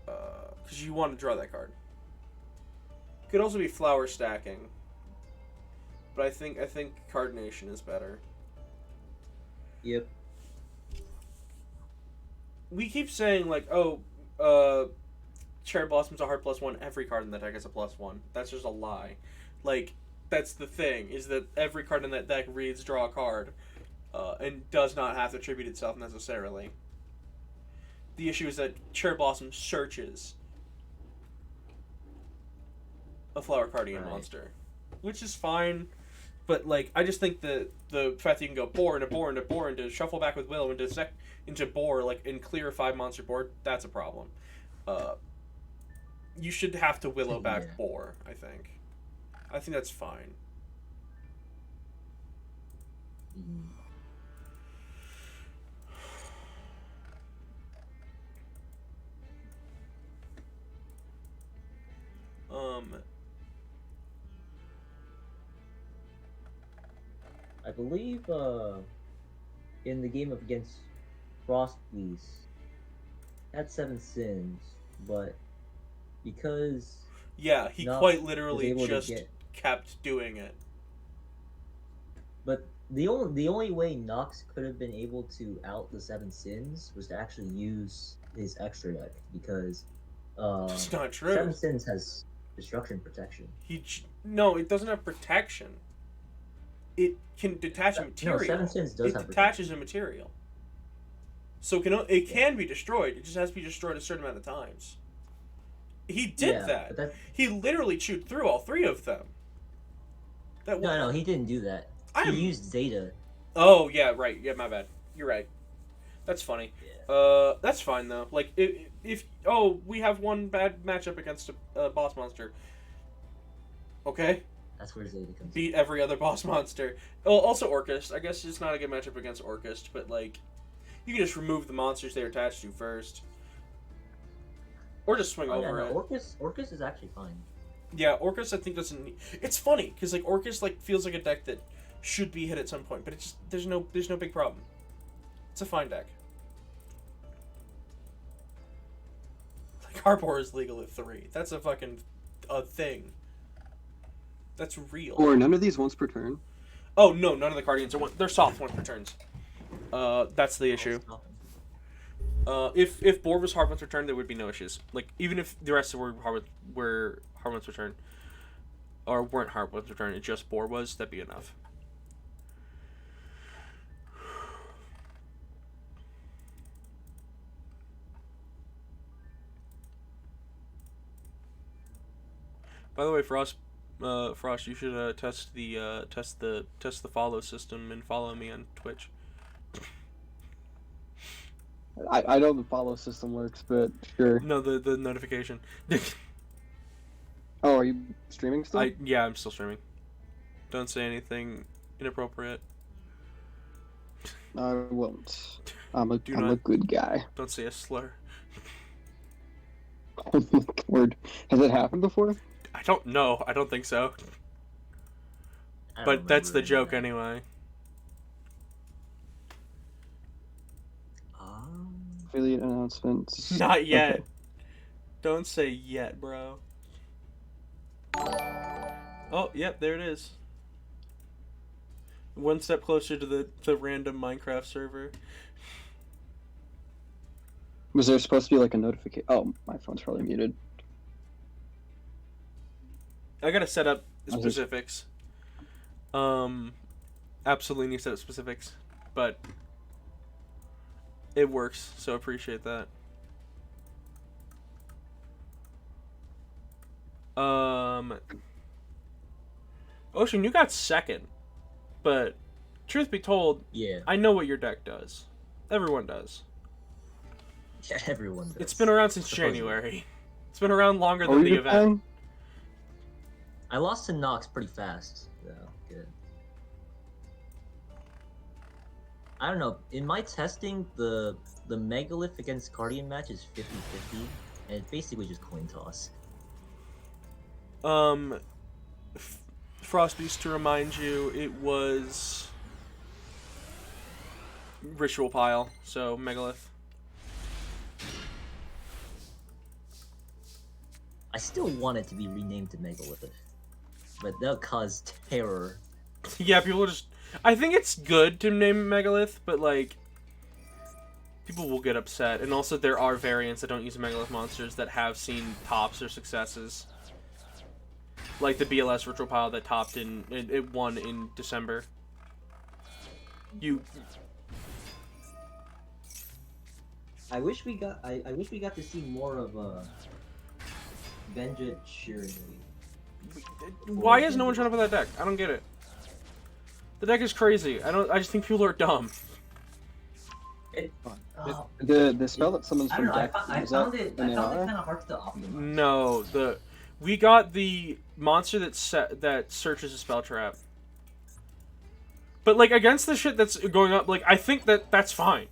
Speaker 1: because you want to draw that card. Could also be flower stacking, but I think Cardination is better.
Speaker 2: Yep.
Speaker 1: We keep saying like, oh, Cherry Blossom's a hard +1. Every card in that deck is a +1. That's just a lie. Like, that's the thing, is that every card in that deck reads draw a card, and does not have to attribute itself necessarily. The issue is that Cherry Blossom searches a Flower Cardian monster, which is fine, but like I just think the fact that you can go Boar into Boar into Boar into shuffle back with Willow into Boar, like, and clear a 5-monster board, that's a problem. You should have to Willow back Boar, I think. I think that's fine.
Speaker 2: I believe in the game against Frostbeast had 7 sins, but because
Speaker 1: he quite literally just kept doing it.
Speaker 2: But the only way Nox could have been able to out the 7 sins was to actually use his extra deck, because
Speaker 1: it's not true.
Speaker 2: 7 sins has destruction protection.
Speaker 1: No, it doesn't have protection. It can detach a material.
Speaker 2: No, 7 sins does have
Speaker 1: detaches a material. So it can be destroyed. It just has to be destroyed a certain amount of times. He did that. He literally chewed through all 3 of them.
Speaker 2: No, he didn't do that. He used Zeta.
Speaker 1: Oh, yeah, right. Yeah, my bad. You're right. That's funny. Yeah. That's fine, though. Like, if we have one bad matchup against a boss monster. Okay.
Speaker 2: That's where Zeta comes
Speaker 1: Beat every other boss monster. Also Orcust. I guess it's not a good matchup against Orcust, but, like, you can just remove the monsters they're attached to first. Or just swing over it.
Speaker 2: Orcust is actually fine.
Speaker 1: Yeah, Orcust I think doesn't need... It's funny, because, like, Orcust, like, feels like a deck that should be hit at some point, but it's just... There's no big problem. It's a fine deck. Like, Harbor is legal at 3. That's a fucking... a thing. That's real.
Speaker 10: Or none of these once per turn?
Speaker 1: Oh, no, none of the Guardians are one... They're soft once per turns. That's the issue. If Boar was Hardwood's Return, there would be no issues. Like, even if the rest were Hardwood's Return, or weren't Hardwood's Return, it just Boar was, that'd be enough. By the way, Frost, you should test the follow system and follow me on Twitch.
Speaker 10: I know the follow system works, but sure.
Speaker 1: No, the notification.
Speaker 10: Oh, are you streaming still?
Speaker 1: Yeah, I'm still streaming. Don't say anything inappropriate.
Speaker 10: I won't. I'm a good guy.
Speaker 1: Don't say a slur.
Speaker 10: Oh my word. Has it happened before?
Speaker 1: I don't know. I don't think so. But that's the joke anyway.
Speaker 10: Affiliate announcements.
Speaker 1: Not yet.
Speaker 10: Okay.
Speaker 1: Don't say yet, bro. Oh, yep, there it is. One step closer to the random Minecraft server.
Speaker 10: Was there supposed to be like a notification? Oh, my phone's probably muted.
Speaker 1: I gotta set up specifics. Absolutely need to set up specifics, but it works, so appreciate that. Ocean, you got second, but truth be told,
Speaker 2: yeah,
Speaker 1: I know what your deck does. Everyone does.
Speaker 2: Yeah, everyone does.
Speaker 1: It's been around since January. It's been around longer than the event.
Speaker 2: I lost to Nox pretty fast, though. Good. I don't know. In my testing, the Megalith against Guardian match is 50-50, and it's basically just coin toss.
Speaker 1: Frostbeast, to remind you, it was Ritual Pile, so Megalith.
Speaker 2: I still want it to be renamed to Megalith, but that'll cause terror.
Speaker 1: Yeah, people just... I think it's good to name it Megalith, but, like, people will get upset. And also, there are variants that don't use Megalith monsters that have seen tops or successes. Like the BLS Ritual Pile that topped it won in December.
Speaker 2: I wish we got to see more of Vendred Shiranui.
Speaker 1: Why is no one trying to play that deck? I don't get it. The deck is crazy. I just think people are dumb.
Speaker 10: The spell that summons from deck,
Speaker 2: I found it kind of hard to optimize.
Speaker 1: No, we got the monster that searches a spell trap. But like against the shit that's going up, like I think that's fine.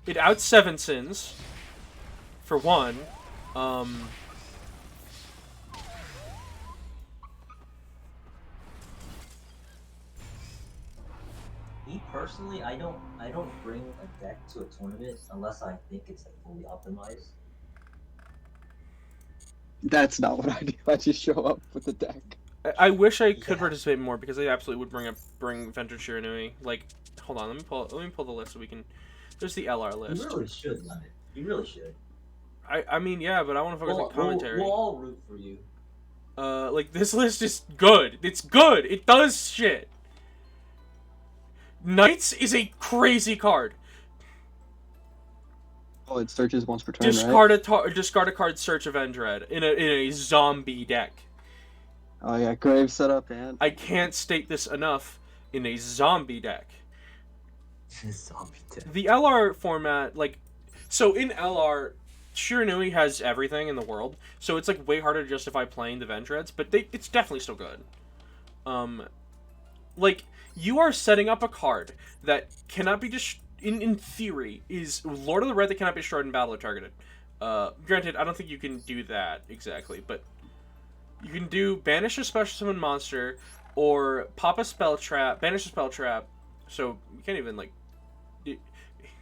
Speaker 1: It out 7 sins for one.
Speaker 2: Me personally, I don't bring a deck to a tournament unless I think it's like fully optimized.
Speaker 10: That's not what I do. I just show up with the deck.
Speaker 1: I wish I could participate more because I absolutely would bring Vendred Shiranui. Like, hold on, let me pull the list so we can. There's the LR list.
Speaker 2: You really should, Leonard. You really should.
Speaker 1: I mean, yeah, but I want to focus on commentary.
Speaker 2: We'll all root for you.
Speaker 1: Like this list is good. It's good. It does shit. Knights is a crazy card.
Speaker 10: Oh, it searches once per turn,
Speaker 1: discard a card, search a Vendred in a zombie deck.
Speaker 10: Oh yeah, grave setup, and
Speaker 1: I can't state this enough. In a zombie deck.
Speaker 2: Zombie deck.
Speaker 1: The LR format, like, so in LR, Shiranui has everything in the world, so it's like way harder to justify playing the Vendreds, but it's definitely still good. Like, you are setting up a card that cannot be in theory, is Lord of the Red that cannot be destroyed in battle or targeted. Granted, I don't think you can do that exactly, but you can do banish a special summon monster, or pop a spell trap, banish a spell trap, so you can't even, like,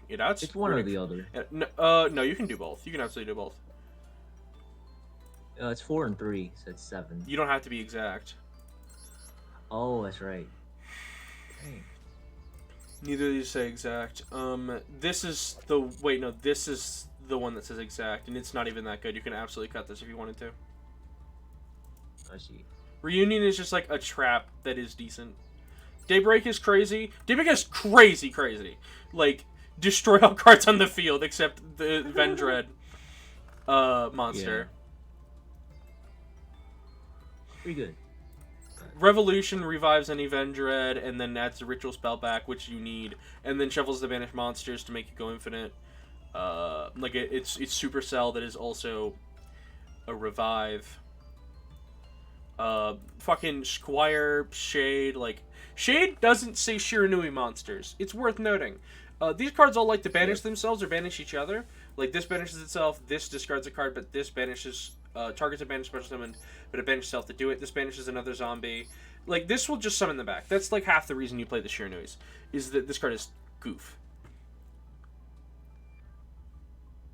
Speaker 1: it outs.
Speaker 2: It's one or the other.
Speaker 1: No, you can do both. You can absolutely do both.
Speaker 2: It's 4 and 3, so it's 7.
Speaker 1: You don't have to be exact.
Speaker 2: Oh, that's right. Dang.
Speaker 1: Neither of these say exact. This is the wait. No, this is the one that says exact, and it's not even that good. You can absolutely cut this if you wanted to.
Speaker 2: I see.
Speaker 1: Reunion is just like a trap that is decent. Daybreak is crazy. Daybreak is crazy. Like, destroy all cards on the field except the Vendread monster.
Speaker 2: Pretty good.
Speaker 1: Revolution revives any Vendread and then adds the ritual spell back, which you need, and then shuffles the banished monsters to make you go infinite. Like it's Supercell that is also a revive. Fucking Squire, Shade, like Shade doesn't say Shiranui monsters. It's worth noting. These cards all like to banish themselves or banish each other. Like this banishes itself, this discards a card, but this banishes targets a banished special summon, but it banishes itself to do it. This banishes another zombie. Like this will just summon them back. That's like half the reason you play the Shiranuis, is that this card is goof.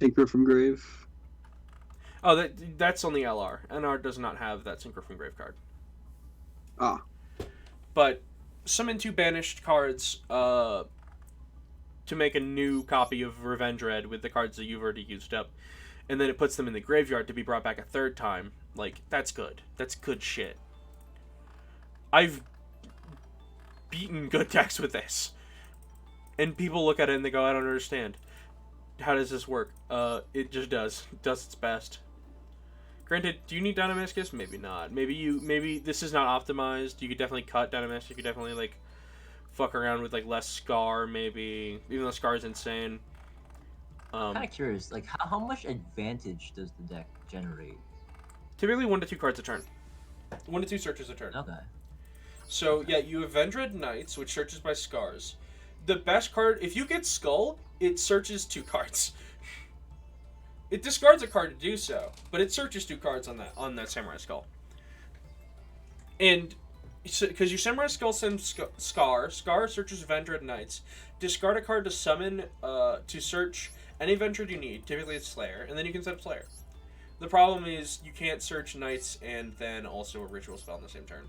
Speaker 10: Tinker from Grave.
Speaker 1: Oh, that's on the LR. NR does not have that Tinker from Grave card.
Speaker 10: Ah.
Speaker 1: But summon 2 banished cards to make a new copy of Revendread with the cards that you've already used up. And then it puts them in the graveyard to be brought back a 3rd time. Like, that's good. That's good shit. I've beaten good decks with this. And people look at it and they go, I don't understand. How does this work? It just does. It does its best. Granted, do you need Dynamiscus? Maybe not. Maybe this is not optimized. You could definitely cut Dynamiscus. You could definitely, like, fuck around with, like, less Scar, maybe. Even though Scar is insane.
Speaker 2: I'm kind of curious, like, how much advantage does the deck generate?
Speaker 1: Typically 1 to 2 cards a turn. 1 to 2 searches a turn.
Speaker 2: Okay.
Speaker 1: So, yeah, you have Vendread Knights, which searches by Scars. The best card, if you get Skull, it searches 2 cards. It discards a card to do so, but it searches 2 cards on that Samurai Skull. And because your Samurai Skull sends Scar searches Vendread Knights, discard a card to summon to search any Vendread you need. Typically it's Slayer, and then you can set up Slayer. The problem is you can't search Knights and then also a ritual spell in the same turn.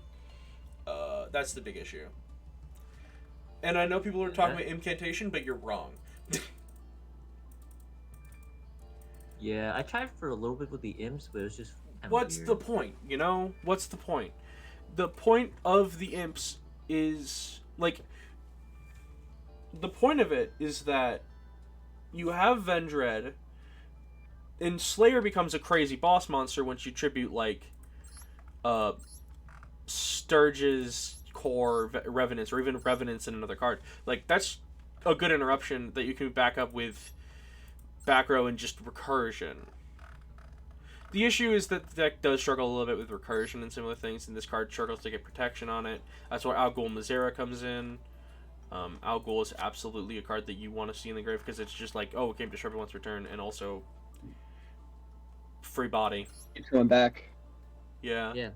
Speaker 1: That's the big issue. And I know people are talking about incantation, but you're wrong.
Speaker 2: Yeah, I tried for a little bit with the imps, but it was just
Speaker 1: What's the point, you know? What's the point? The point of the imps is, like, the point of it is that you have Vendread, and Slayer becomes a crazy boss monster once you tribute, like, Sturge's Core, Revenants, or even Revenants in another card. Like, that's a good interruption that you can back up with back row and just recursion. The issue is that the deck does struggle a little bit with recursion and similar things, and this card struggles to get protection on it. That's where Al Ghul Mazera comes in. Al Ghul is absolutely a card that you want to see in the grave because it's just like, oh, it came to Sharpie once return, and also free body.
Speaker 10: It's going back.
Speaker 1: Yeah.
Speaker 2: Yeah.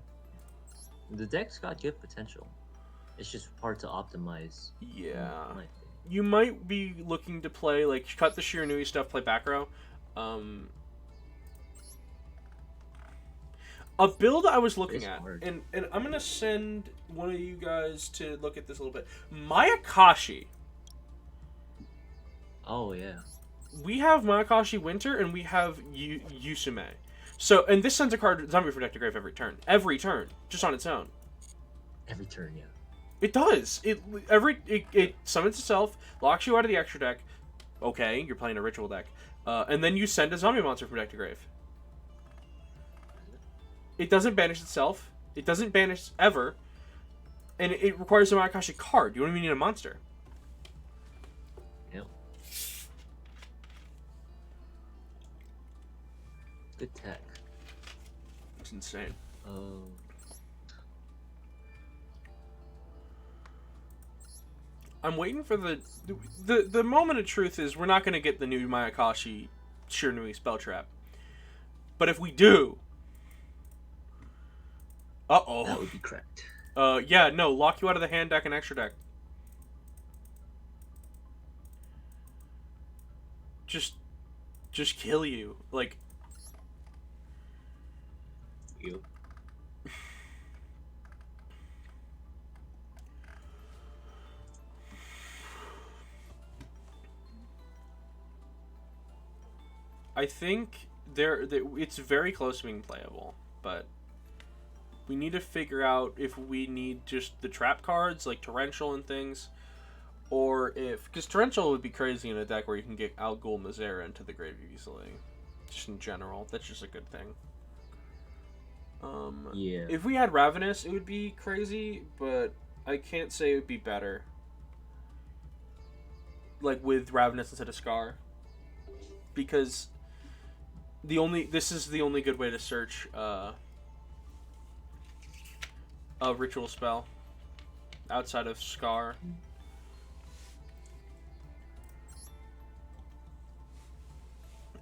Speaker 2: The deck's got good potential. It's just hard to optimize.
Speaker 1: Yeah. You might be looking to play, like, cut the Shiranui stuff, play back row. A build I was looking at, and I'm going to send one of you guys to look at this a little bit. Mayakashi.
Speaker 2: Oh, yeah.
Speaker 1: We have Mayakashi Winter, and we have Yusume. So, and this sends a card, Zombie from deck to grave every turn. Every turn. Just on its own.
Speaker 2: Every turn, yeah.
Speaker 1: It does. It summons itself, locks you out of the extra deck. Okay, you're playing a ritual deck. And then you send a zombie monster from deck to grave. It doesn't banish itself. It doesn't banish ever. And it requires a Mayakashi card. You don't even need a monster.
Speaker 2: Yep. Good tech.
Speaker 1: It's insane.
Speaker 2: Oh.
Speaker 1: I'm waiting for the moment of truth is we're not going to get the new Mayakashi Shiranui spell trap. But if we do... Uh-oh.
Speaker 2: That would be correct.
Speaker 1: Yeah, no, lock you out of the hand deck and extra deck. Just kill you. Like...
Speaker 2: Yep.
Speaker 1: I think it's very close to being playable, but we need to figure out if we need just the trap cards like Torrential and things, or if because Torrential would be crazy in a deck where you can get Algol Mazera into the grave easily. Just in general, that's just a good thing.
Speaker 2: Yeah.
Speaker 1: If we had Ravenous, it would be crazy, but I can't say it would be better. Like with Ravenous instead of Scar, because this is the only good way to search a ritual spell outside of Scar.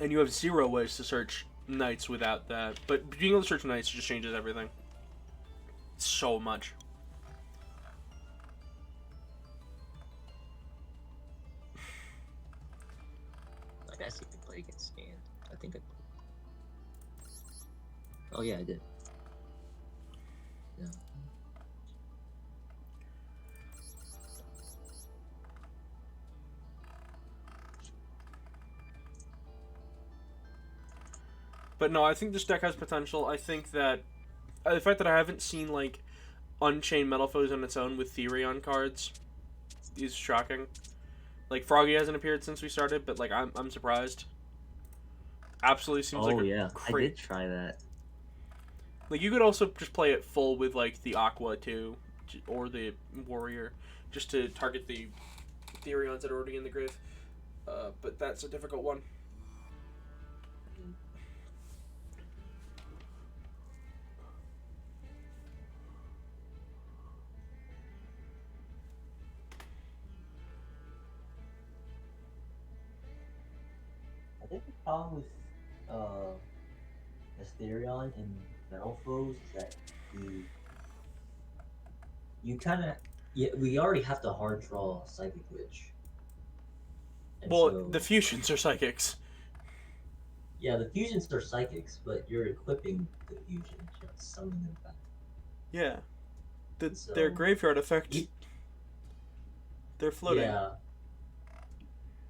Speaker 1: And you have 0 ways to search Knights without that. But being able to search Knights just changes everything. So much.
Speaker 2: I gotta see if I can play against Stand. I think I. Oh yeah, I did. Yeah.
Speaker 1: But no, I think this deck has potential. I think that the fact that I haven't seen like Unchained Metalfoes on its own with Therion cards is shocking. Like Froggy hasn't appeared since we started, but like I'm surprised. Absolutely seems like
Speaker 2: I did try that.
Speaker 1: Like you could also just play it full with like the Aqua too, or the Warrior, just to target the Therions that are already in the grave. But that's a difficult one.
Speaker 2: I think the problem with Asterion and Metalfoes is that we already have to hard draw Psychic Witch. And
Speaker 1: Well,
Speaker 2: so,
Speaker 1: the fusions are psychics.
Speaker 2: yeah, the fusions are psychics, but you're equipping the fusions, you're not summoning them back.
Speaker 1: Yeah.
Speaker 2: So-
Speaker 1: Their graveyard effect. They're floating.
Speaker 2: Yeah.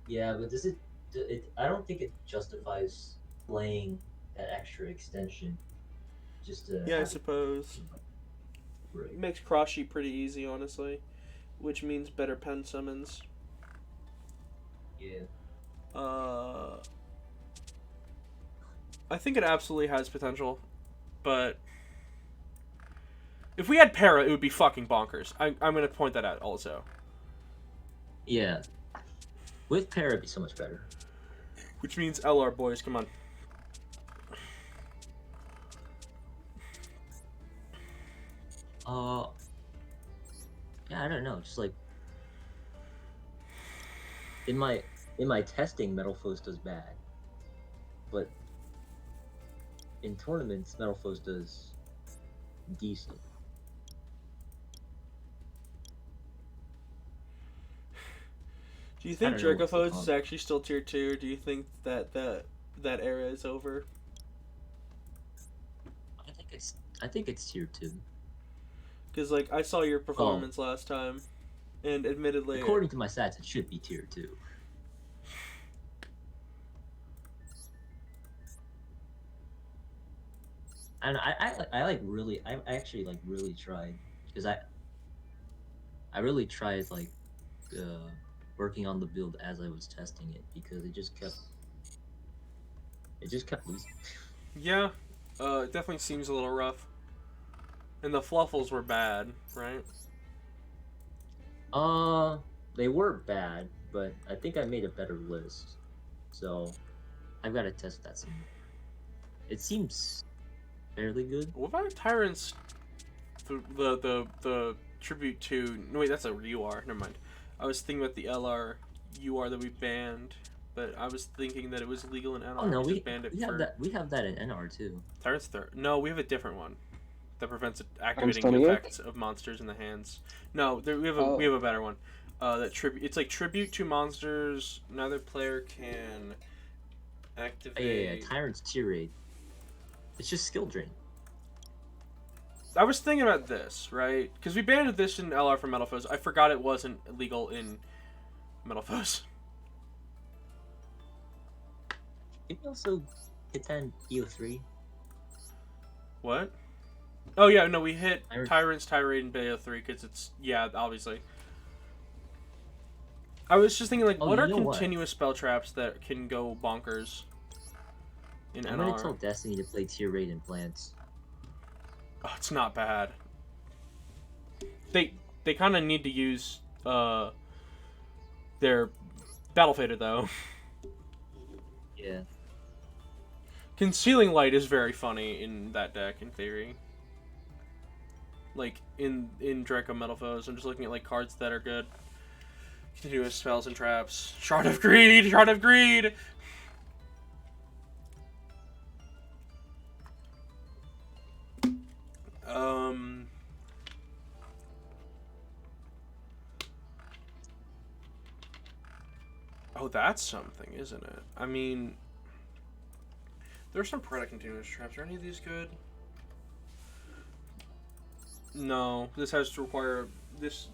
Speaker 2: Yeah, but does it? I don't think it justifies playing that extra extension. Just to.
Speaker 1: Yeah, I
Speaker 2: have it-
Speaker 1: suppose.
Speaker 2: Right.
Speaker 1: It makes cross sheet pretty easy, honestly. Which means better pen summons.
Speaker 2: Yeah.
Speaker 1: I think it absolutely has potential, but if we had Para, it would be fucking bonkers. I'm gonna point that out also.
Speaker 2: Yeah. With Para, it'd be so much better.
Speaker 1: Which means LR boys, come on.
Speaker 2: Yeah, I don't know. Just like in my testing, Metalfoes does bad, but in tournaments, Metalfoes does decent.
Speaker 1: Do you think
Speaker 2: I don't know what's
Speaker 1: Dracophos
Speaker 2: the
Speaker 1: is actually still tier 2, or do you think that era is over?
Speaker 2: I think it's tier 2.
Speaker 1: Because like I saw your performance last time, and admittedly,
Speaker 2: According to my stats, it should be tier 2. And I actually like really tried, because I really tried like working on the build as I was testing it, because it just kept losing.
Speaker 1: yeah, it definitely seems a little rough. And the Fluffles were bad, right?
Speaker 2: They were bad, but I think I made a better list, so I've got to test that some more. It seems fairly good.
Speaker 1: What about Tyrant's the tribute to? No, wait, that's a UR. Never mind. I was thinking about the LR UR that we banned, but I was thinking that it was legal in NR.
Speaker 2: Oh no, we
Speaker 1: just banned it
Speaker 2: have that. We have that in NR too.
Speaker 1: Tyrant's third. No, we have a different one that prevents activating
Speaker 10: Stony Oak?
Speaker 1: effects of monsters in the hands. No, we have a better one. That it's like tribute to monsters. Neither player can activate.
Speaker 2: Yeah, Tyrant's tier 8. It's just skill drain.
Speaker 1: I was thinking about this, right? Because we banned this in LR for Metalfoes. I forgot it wasn't illegal in Metalfoes.
Speaker 2: Did we also hit that in BO3?
Speaker 1: What? Oh yeah, no, we hit
Speaker 2: Tyrant.
Speaker 1: Tyrant's Tirade and BO3 because it's obviously. I was just thinking like,
Speaker 2: Oh,
Speaker 1: what
Speaker 2: you
Speaker 1: are
Speaker 2: know what?
Speaker 1: continuous spell traps that can go bonkers in
Speaker 2: I'm gonna
Speaker 1: NR?
Speaker 2: tell Destiny to play Tier Raid and Plants.
Speaker 1: Oh, it's not bad. They kind of need to use their Battle Fader though.
Speaker 2: Yeah.
Speaker 1: Concealing Light is very funny in that deck in theory. Like in Draco Metal Foes, I'm just looking at like cards that are good. Continuous spells and traps. Shard of Greed! Shard of Greed! Oh, that's something, isn't it? I mean, there's some Preda continuous traps. Are any of these good? No, this has to require this.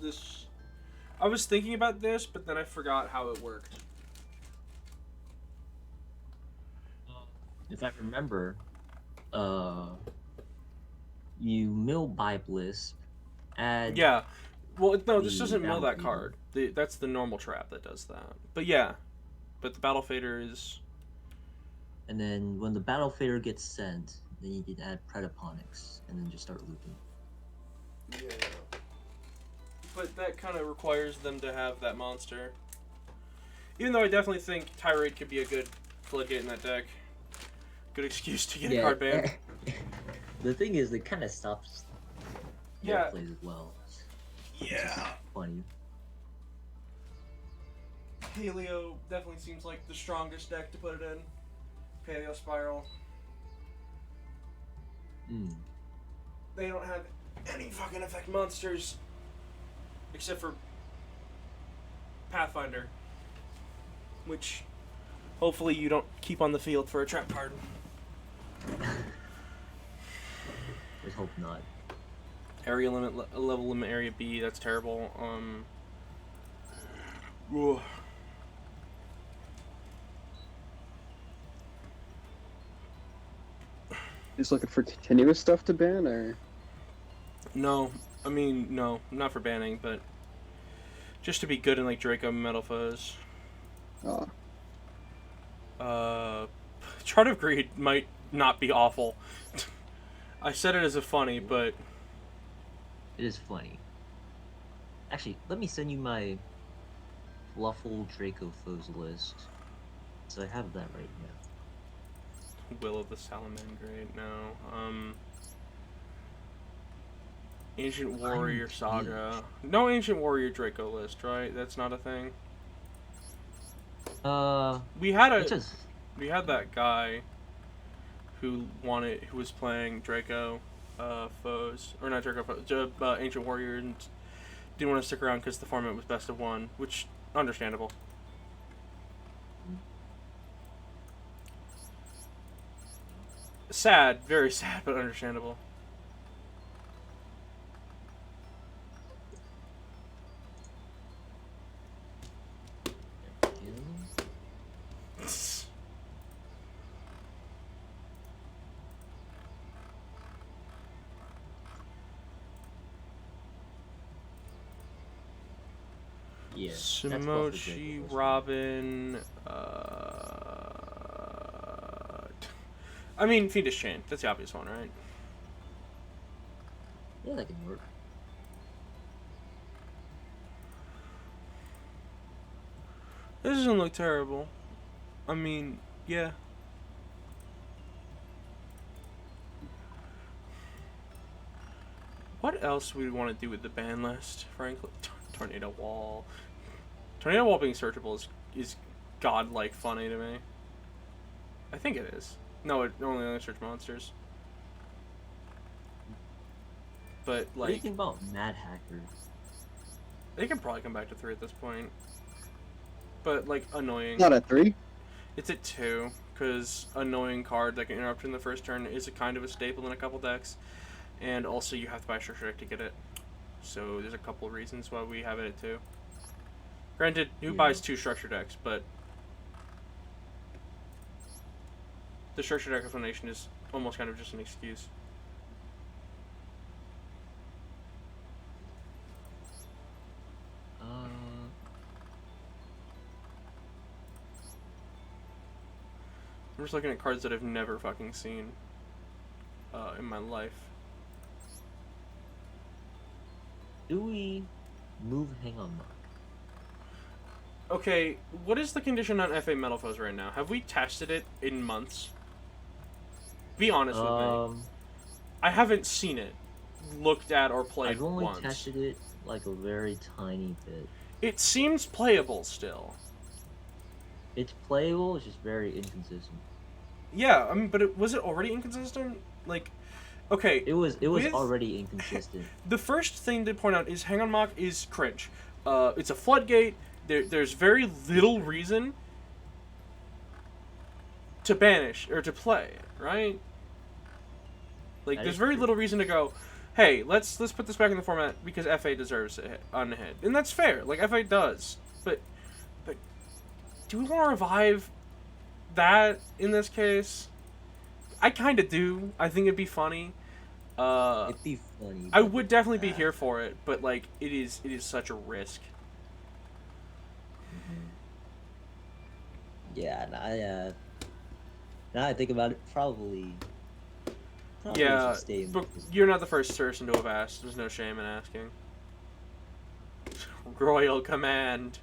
Speaker 1: I was thinking about this, but then I forgot how it worked.
Speaker 2: If I remember, you mill Biblisp, add
Speaker 1: Yeah. Well, no, this
Speaker 2: the
Speaker 1: doesn't mill that
Speaker 2: Battlefield.
Speaker 1: card. That's the normal trap that does that. But yeah, but the Battle Fader is.
Speaker 2: and then when the Battle Fader gets sent, then you can add Predaponics, and then just start looping.
Speaker 1: Yeah. But that kind of requires them to have that monster. Even though I definitely think Tirade could be a good floodgate in that deck. Good excuse to get a card banned.
Speaker 2: The thing is, it kind of stops
Speaker 1: Yeah.
Speaker 2: plays as well.
Speaker 1: Yeah.
Speaker 2: Funny.
Speaker 1: Paleo definitely seems like the strongest deck to put it in. Paleo Spiral. They don't have any fucking effect monsters. Except for Pathfinder. Which hopefully you don't keep on the field for a trap card.
Speaker 2: Let's hope not.
Speaker 1: Area limit, level limit area B, that's terrible. Ooh.
Speaker 10: Just looking for continuous stuff to ban, or
Speaker 1: No, I mean, no, not for banning, but just to be good in like Draco Metal Foes.
Speaker 10: oh,
Speaker 1: Chart of Greed might not be awful. I said it as a funny, but
Speaker 2: It is funny. Actually, let me send you my Fluffle Draco Foes list. So I have that right now.
Speaker 1: Will of the Salamangreat, no. Ancient Warrior Saga. No Ancient Warrior Draco list, right? That's not a thing. We had
Speaker 2: it just
Speaker 1: we had that guy who was playing Draco foes, or not Draco foes, Ancient Warrior, and didn't want to stick around because the format was best of one, which understandable. Sad, very sad, but understandable.
Speaker 2: yeah.
Speaker 1: Shimochi, Robin, I mean, Fiendish Chain. That's the obvious one, right?
Speaker 2: Yeah, that can work.
Speaker 1: This doesn't look terrible. I mean, yeah. What else would we want to do with the ban list, frankly? Tornado Wall. Tornado Wall being searchable is godlike funny to me. I think it is. No, it only search monsters. But,
Speaker 2: What do you
Speaker 1: like,
Speaker 2: think about Mad Hacker?
Speaker 1: they can probably come back to 3 at this point. But, like, annoying.
Speaker 10: not at 3.
Speaker 1: It's at 2, because annoying card that can interrupt in the first turn is a kind of a staple in a couple decks. And also you have to buy a structure deck to get it. So there's a couple reasons why we have it at 2. Granted, who buys 2 structure decks, but The structured explanation is almost kind of just an excuse. I'm just looking at cards that I've never fucking seen in my life.
Speaker 11: Do we move Hang On Mark?
Speaker 1: Okay, what is the condition on FA Metal Foes right now? Have we tested it in months? Be honest with me. I haven't seen it, looked at, or played
Speaker 11: I've only
Speaker 1: once.
Speaker 11: tested it like a very tiny bit.
Speaker 1: It seems playable still.
Speaker 11: It's playable, it's just very inconsistent.
Speaker 1: Yeah, I mean, but was it already inconsistent? Like, okay.
Speaker 11: It was already inconsistent.
Speaker 1: The first thing to point out is Hang On Mock is cringe. It's a floodgate. There's very little reason to banish or to play, right? Like, there's very little reason to go, hey, let's put this back in the format because FA deserves a hit on the hit. And that's fair. Like, FA does. But do we want to revive that in this case? I kind of do. I think it'd be funny.
Speaker 11: It'd be funny.
Speaker 1: I would definitely be here for it, but like it is such a risk.
Speaker 11: Yeah, now I think about it, probably
Speaker 1: Yeah,
Speaker 11: should stay in
Speaker 1: but
Speaker 11: this.
Speaker 1: you're not the first person to have asked. There's no shame in asking. Royal Command.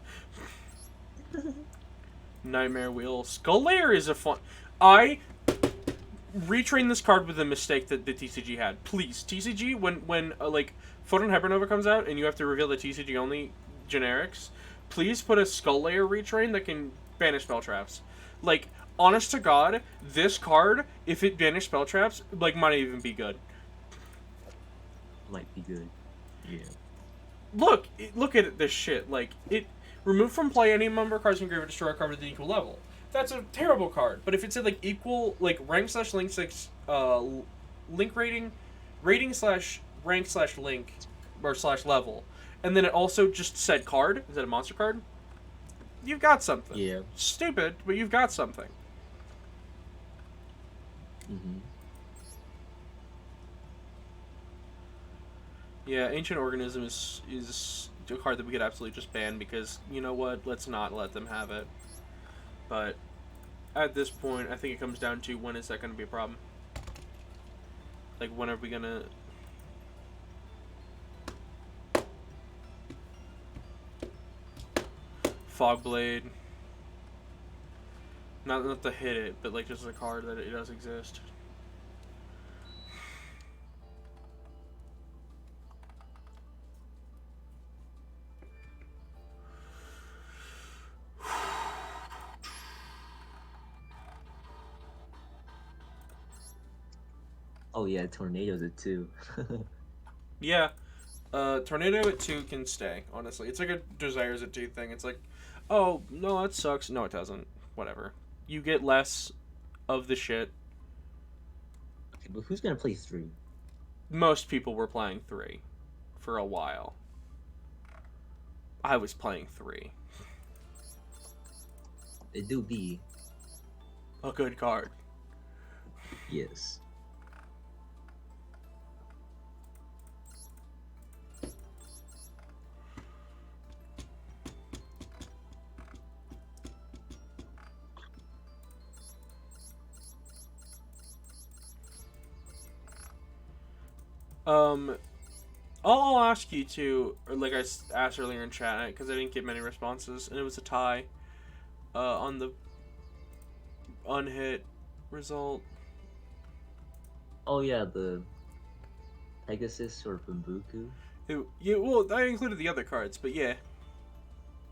Speaker 1: Nightmare Wheel. Skull Layer is a fun... I retrain this card with a mistake that the TCG had. Please, TCG, when like, Photon Hypernova comes out and you have to reveal the TCG only generics, please put a Skull Layer retrain that can banish spell traps. Like, honest to God, this card, if it banished spell traps, like, might even be good.
Speaker 11: Might be good. Yeah.
Speaker 1: Look at this shit. Like, it... Remove from play any number of cards from grave or destroy a card with an equal level. That's a terrible card. But if it said, like, equal... Like, rank/link 6... link rating slash rank slash link... Or slash level. And then it also just said card. Is that a monster card? You've got something.
Speaker 11: Yeah.
Speaker 1: Stupid, but you've got something.
Speaker 11: Mm-hmm.
Speaker 1: Yeah, Ancient Organism is a card that we could absolutely just ban because, you know what, let's not let them have it. But at this point, I think it comes down to when is that going to be a problem? Like, when are we going to... Fogblade. Not to hit it, but like just as a card that it does exist.
Speaker 11: Oh yeah, Tornado's at 2.
Speaker 1: Yeah. Tornado at 2 can stay, honestly. It's like a Desires at 2 thing. It's like, oh, no, that sucks. No, it doesn't. Whatever. You get less of the shit.
Speaker 11: Okay, but who's gonna play 3?
Speaker 1: Most people were playing 3 for a while. I was playing 3.
Speaker 11: It do be.
Speaker 1: A good card.
Speaker 11: Yes.
Speaker 1: I'll ask you to, or like I asked earlier in chat, because I didn't get many responses, and it was a tie on the unhit result.
Speaker 11: Oh yeah, the Pegasus or Bambuku.
Speaker 1: Yeah, well, I included the other cards, but yeah.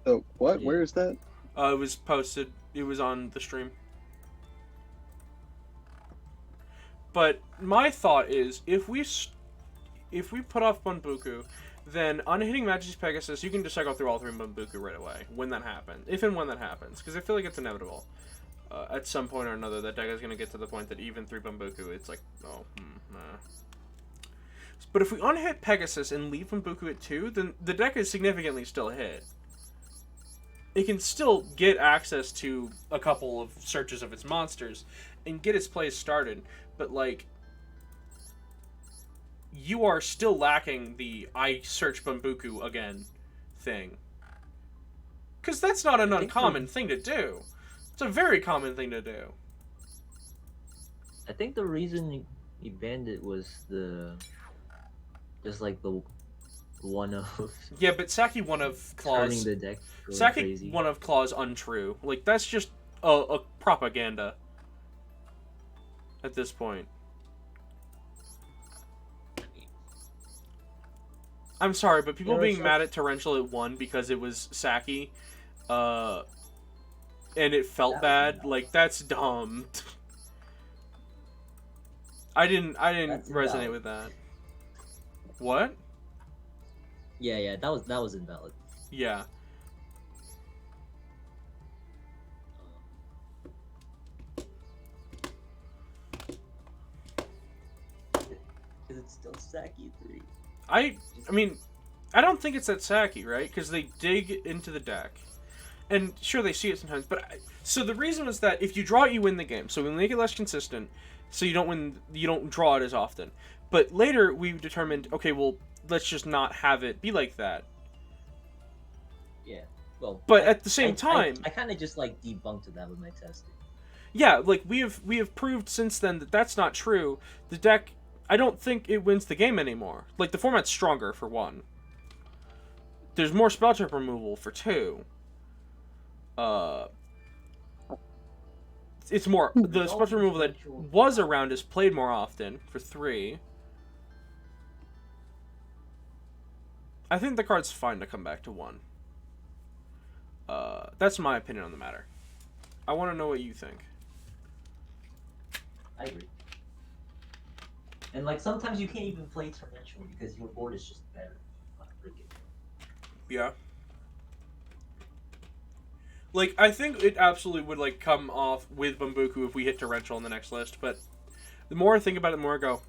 Speaker 10: Oh, what?
Speaker 11: Yeah.
Speaker 10: Where is that?
Speaker 1: It was posted. It was on the stream. But my thought is, if we put off Bunbuku, then unhitting Majesty's Pegasus, you can just cycle through all 3 Bunbuku right away when that happens. If and when that happens, because I feel like it's inevitable. At some point or another, that deck is going to get to the point that even 3 Bunbuku, it's like, oh, nah. But if we unhit Pegasus and leave Bunbuku at 2, then the deck is significantly still hit. it can still get access to a couple of searches of its monsters and get its plays started, but like you are still lacking the I search Bambuku again thing. Because that's not an uncommon thing to do. It's a very common thing to do.
Speaker 11: I think the reason he banned it was just like the one of
Speaker 1: Yeah, but Saki one of Claw's
Speaker 11: turning the deck going
Speaker 1: Saki
Speaker 11: crazy.
Speaker 1: one of Claw's untrue. Like that's just a propaganda at this point. I'm sorry, but people being mad at Torrential at 1 because it was Saki, and it felt bad, like that's dumb. I didn't resonate with that. What?
Speaker 11: Yeah, that was invalid.
Speaker 1: Yeah.
Speaker 11: Is it still Saki 3?
Speaker 1: I mean, I don't think it's that Saki, right? Because they dig into the deck. And sure, they see it sometimes, but... So the reason was that if you draw it, you win the game. So we make it less consistent, so you don't draw it as often. But later, we determined, okay, well, let's just not have it be like that.
Speaker 11: Yeah, well...
Speaker 1: But at the same time...
Speaker 11: I kind of just, like, debunked that with my testing.
Speaker 1: Yeah, like, we have proved since then that that's not true. The deck... I don't think it wins the game anymore. Like, the format's stronger, for 1. There's more spell trap removal, for 2. It's more... The spell trap removal that was around is played more often, for 3. I think the card's fine to come back to 1. That's my opinion on the matter. I want to know what you think.
Speaker 11: I agree. And like sometimes you can't even play Torrential because your board is just better.
Speaker 1: Yeah. Like, I think it absolutely would like come off with Bambuku if we hit Torrential on the next list, but the more I think about it, the more I go,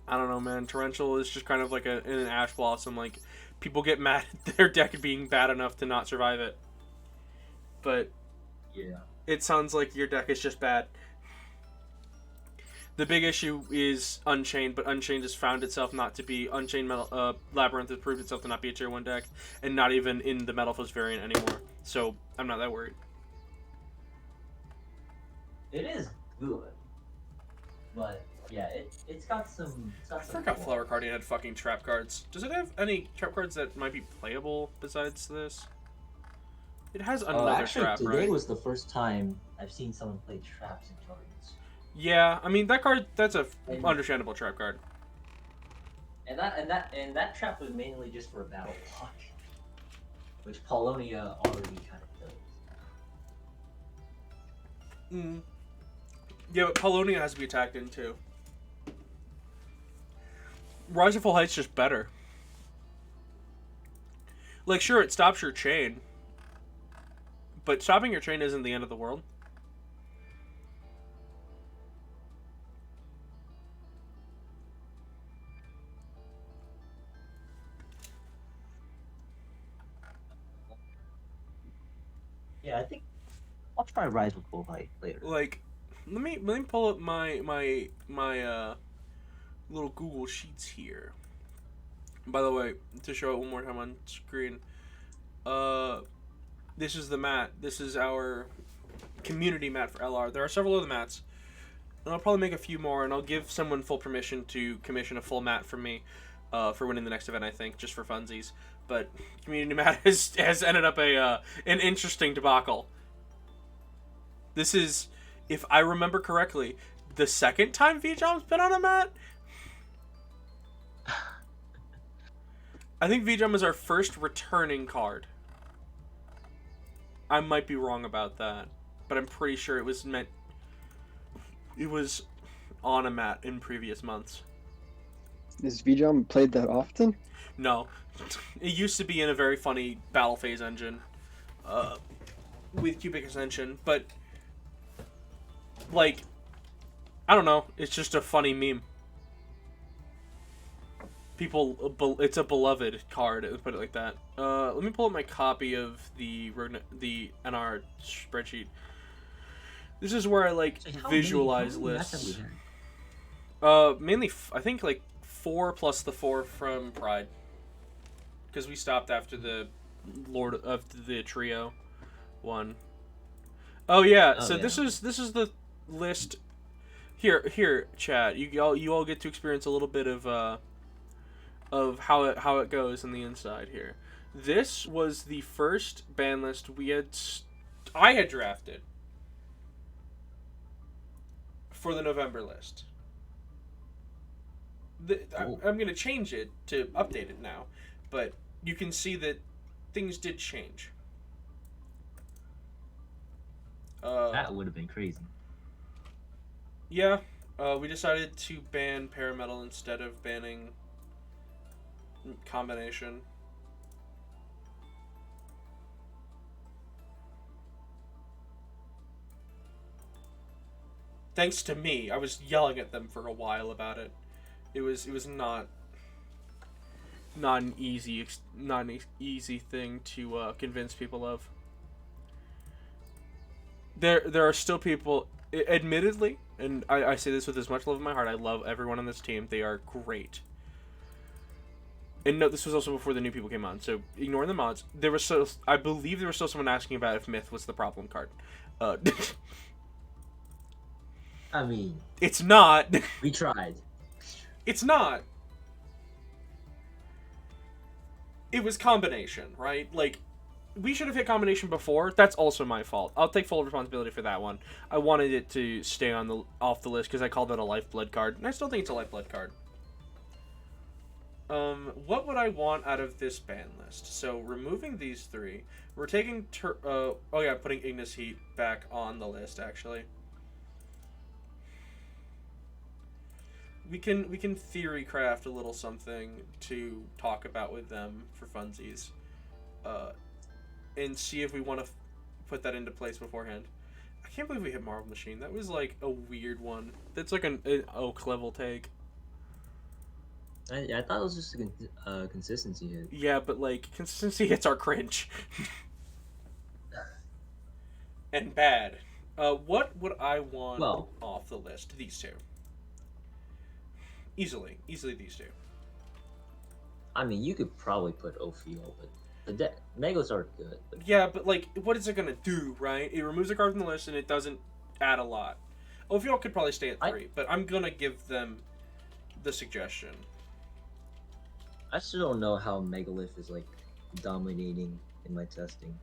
Speaker 1: I don't know, man. Torrential is just kind of like an Ash Blossom. Like, people get mad at their deck being bad enough to not survive it. But
Speaker 11: yeah, it
Speaker 1: sounds like your deck is just bad. The big issue is Unchained, but Unchained has found itself not to be... Unchained Labyrinth has proved itself to not be a tier 1 deck, and not even in the Metalfoes variant anymore. So, I'm not that worried.
Speaker 11: It is good. But, yeah, it's got some...
Speaker 1: I forgot Flower Guardian had fucking trap cards. Does it have any trap cards that might be playable besides this? It has another trap,
Speaker 11: today
Speaker 1: right?
Speaker 11: Today was the first time I've seen someone play traps in Guardians.
Speaker 1: Yeah, I mean that card. That's a understandable trap card.
Speaker 11: And that trap was mainly just for a battle block, which Paulownia already kind of does.
Speaker 1: Yeah, but Paulownia has to be attacked in too. Rise of Full Height's just better. Like, sure, it stops your chain, but stopping your chain isn't the end of the world.
Speaker 11: Yeah, I think I'll try Rise with Full Height later.
Speaker 1: Like, let me pull up my little Google Sheets here. By the way, to show it one more time on screen, this is the mat. This is our community mat for LR. There are several other mats, and I'll probably make a few more, and I'll give someone full permission to commission a full mat from me for winning the next event, I think, just for funsies. But community mat has ended up an interesting debacle. This is, if I remember correctly, the second time VJom's been on a mat. I think VJom is our first returning card. I might be wrong about that, but I'm pretty sure it was on a mat in previous months.
Speaker 10: Is VJom played that often?
Speaker 1: No. It used to be in a very funny battle phase engine with Cubic Ascension, but like, I don't know, it's just a funny meme. it's a beloved card. Let's put it like that. Let me pull up my copy of the NR spreadsheet. This is where I like visualize lists. Mainly, I think like 4 plus the 4 from Pride, because we stopped after the Lord of the Trio one. Oh yeah, so this is the list. Here, chat. You all get to experience a little bit of how it goes on the inside here. This was the first ban list I had drafted for the November list. I'm going to change it to update it now, but you can see that things did change.
Speaker 11: That would have been crazy.
Speaker 1: Yeah, we decided to ban Parametal instead of banning Combination. Thanks to me, I was yelling at them for a while about it. It was not an easy thing to convince people of. There are still people, admittedly, and I say this with as much love in my heart. I love everyone on this team. They are great. And no, this was also before the new people came on, so ignoring the mods. I believe there was still someone asking about if Myth was the problem card.
Speaker 11: I mean,
Speaker 1: it's not.
Speaker 11: We tried.
Speaker 1: It's not. It was Combination, right? Like, we should have hit Combination before. That's also my fault. I'll take full responsibility for that one. I wanted it to stay off the list because I called it a Lifeblood card, and I still think it's a Lifeblood card. What would I want out of this ban list? So, removing these 3. We're taking... putting Ignis Heat back on the list, actually. We can theory craft a little something to talk about with them for funsies. And see if we want to put that into place beforehand. I can't believe we hit Marvel Machine. That was, like, a weird one. That's like an Oak level take.
Speaker 11: I thought it was just a consistency hit.
Speaker 1: Yeah, but like consistency hits are cringe and bad. What would I want off the list? These 2. Easily these 2.
Speaker 11: I mean, you could probably put Ophiel, but the Megos are good. But...
Speaker 1: Yeah, but like, what is it gonna do, right? It removes a card from the list and it doesn't add a lot. Ophiel could probably stay at 3, but I'm gonna give them the suggestion.
Speaker 11: I still don't know how Megalith is like dominating in my testing.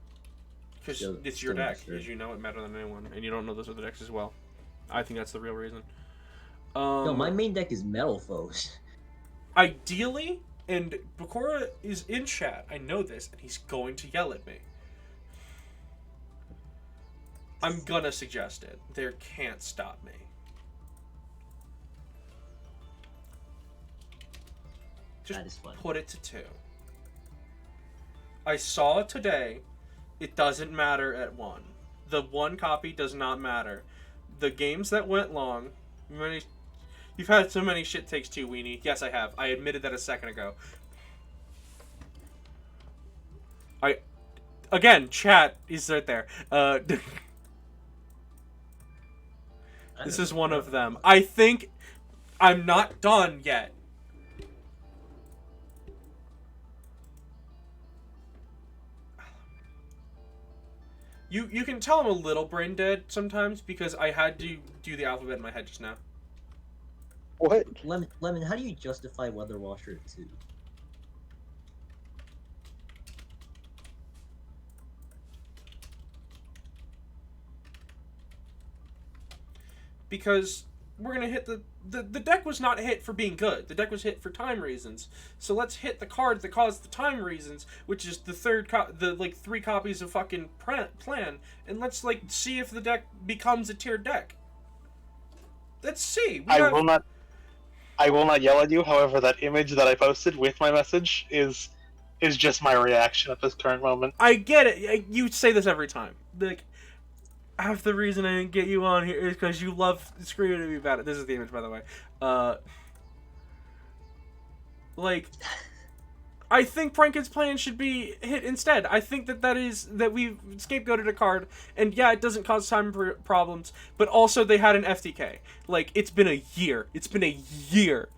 Speaker 1: Because it's your deck, as you know it better than anyone, and you don't know those other decks as well. I think that's the real reason.
Speaker 11: No, my main deck is Metal Foes.
Speaker 1: Ideally, and Bakura is in chat. I know this, and he's going to yell at me. I'm gonna suggest it. They can't stop me. Just put it to 2. I saw it today. It doesn't matter at 1. The 1 copy does not matter. The games that went long... You've had so many shit takes too, Weenie. Yes, I have. I admitted that a second ago. Again, chat is right there. This is one of them. I think I'm not done yet. You can tell I'm a little brain dead sometimes because I had to do the alphabet in my head just now.
Speaker 10: What?
Speaker 2: Lemon, how do you justify Weather Washer 2?
Speaker 1: Because we're gonna hit the deck was not hit for being good. The deck was hit for time reasons. So let's hit the card that caused the time reasons, which is the 3 copies of fucking plan, and let's like see if the deck becomes a tiered deck. Let's see.
Speaker 4: I will not yell at you. However, that image that I posted with my message is just my reaction at this current moment.
Speaker 1: I get it. You say this every time. Like, half the reason I didn't get you on here is because you love screaming at me about it. This is the image, by the way. Like, I think Pranket's plan should be hit instead. I think that we've scapegoated a card, and yeah, it doesn't cause time problems, but also they had an FTK. Like, it's been a year. It's been a year.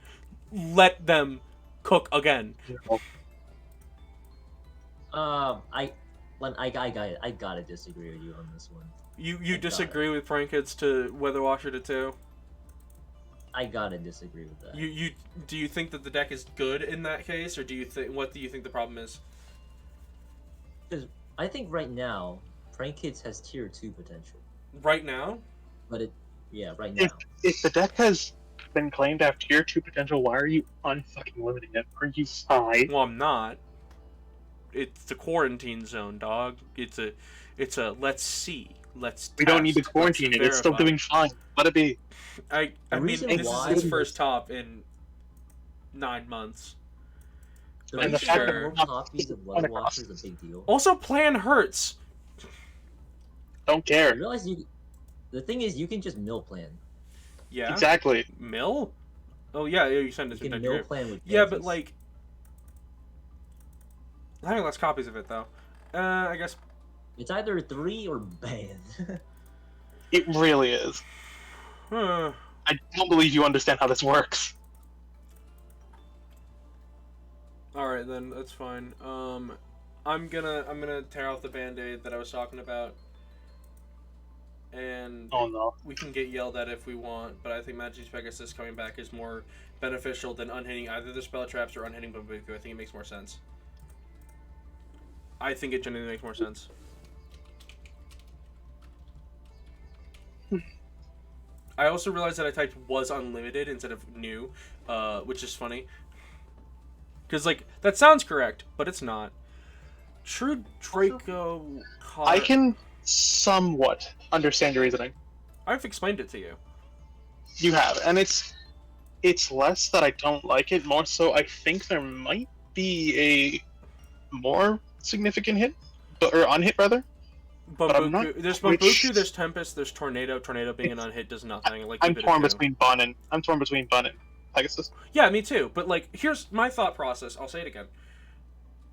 Speaker 1: Let them cook again.
Speaker 11: I gotta disagree with you on this one.
Speaker 1: You disagree with Prankets to Weather Washer to 2?
Speaker 11: I gotta disagree with that.
Speaker 1: Do you think that the deck is good in that case, or what do you think the problem is?
Speaker 11: Because I think right now, Prankets has tier 2 potential.
Speaker 1: Right now?
Speaker 11: But right now.
Speaker 4: If the deck has been claimed to have tier 2 potential, why are you unfucking limiting it? Are you high?
Speaker 1: Well, I'm not. It's the quarantine zone, dog. It's a let's see.
Speaker 4: We don't need to quarantine it. It's still doing fine. Let it be.
Speaker 1: I mean, this is its first top in 9 months.
Speaker 11: The reason why more copies of Weather Washer is a big deal.
Speaker 1: Also, plan hurts.
Speaker 4: Don't care.
Speaker 11: You realize the thing is, you can just mill plan.
Speaker 1: Yeah.
Speaker 4: Exactly.
Speaker 1: Mill? Oh yeah, you sent it to
Speaker 11: me. Mill plan with
Speaker 1: yeah, but like, having less copies of it though. I guess
Speaker 11: it's either 3 or ban.
Speaker 4: It really is. I don't believe you understand how this works.
Speaker 1: All right, then that's fine. I'm gonna tear off the band-aid that I was talking about, and
Speaker 4: oh no,
Speaker 1: we can get yelled at if we want, but I think Magi's Pegasus coming back is more beneficial than unhitting either the spell traps or unhitting Bambuku. I think it makes more sense. I think it genuinely makes more sense. I also realized that I typed was unlimited instead of new, which is funny. Because, like, that sounds correct, but it's not. True Draco...
Speaker 4: I can somewhat understand your reasoning.
Speaker 1: I've explained it to you.
Speaker 4: You have, and it's less that I don't like it, more so I think there might be a more significant hit, or unhit rather.
Speaker 1: Bambuku, there's Bambuku, there's Tempest, there's Tornado. Tornado being an unhit does nothing. Like
Speaker 4: I'm torn between Bun and Pegasus.
Speaker 1: Yeah, me too. But like, here's my thought process. I'll say it again.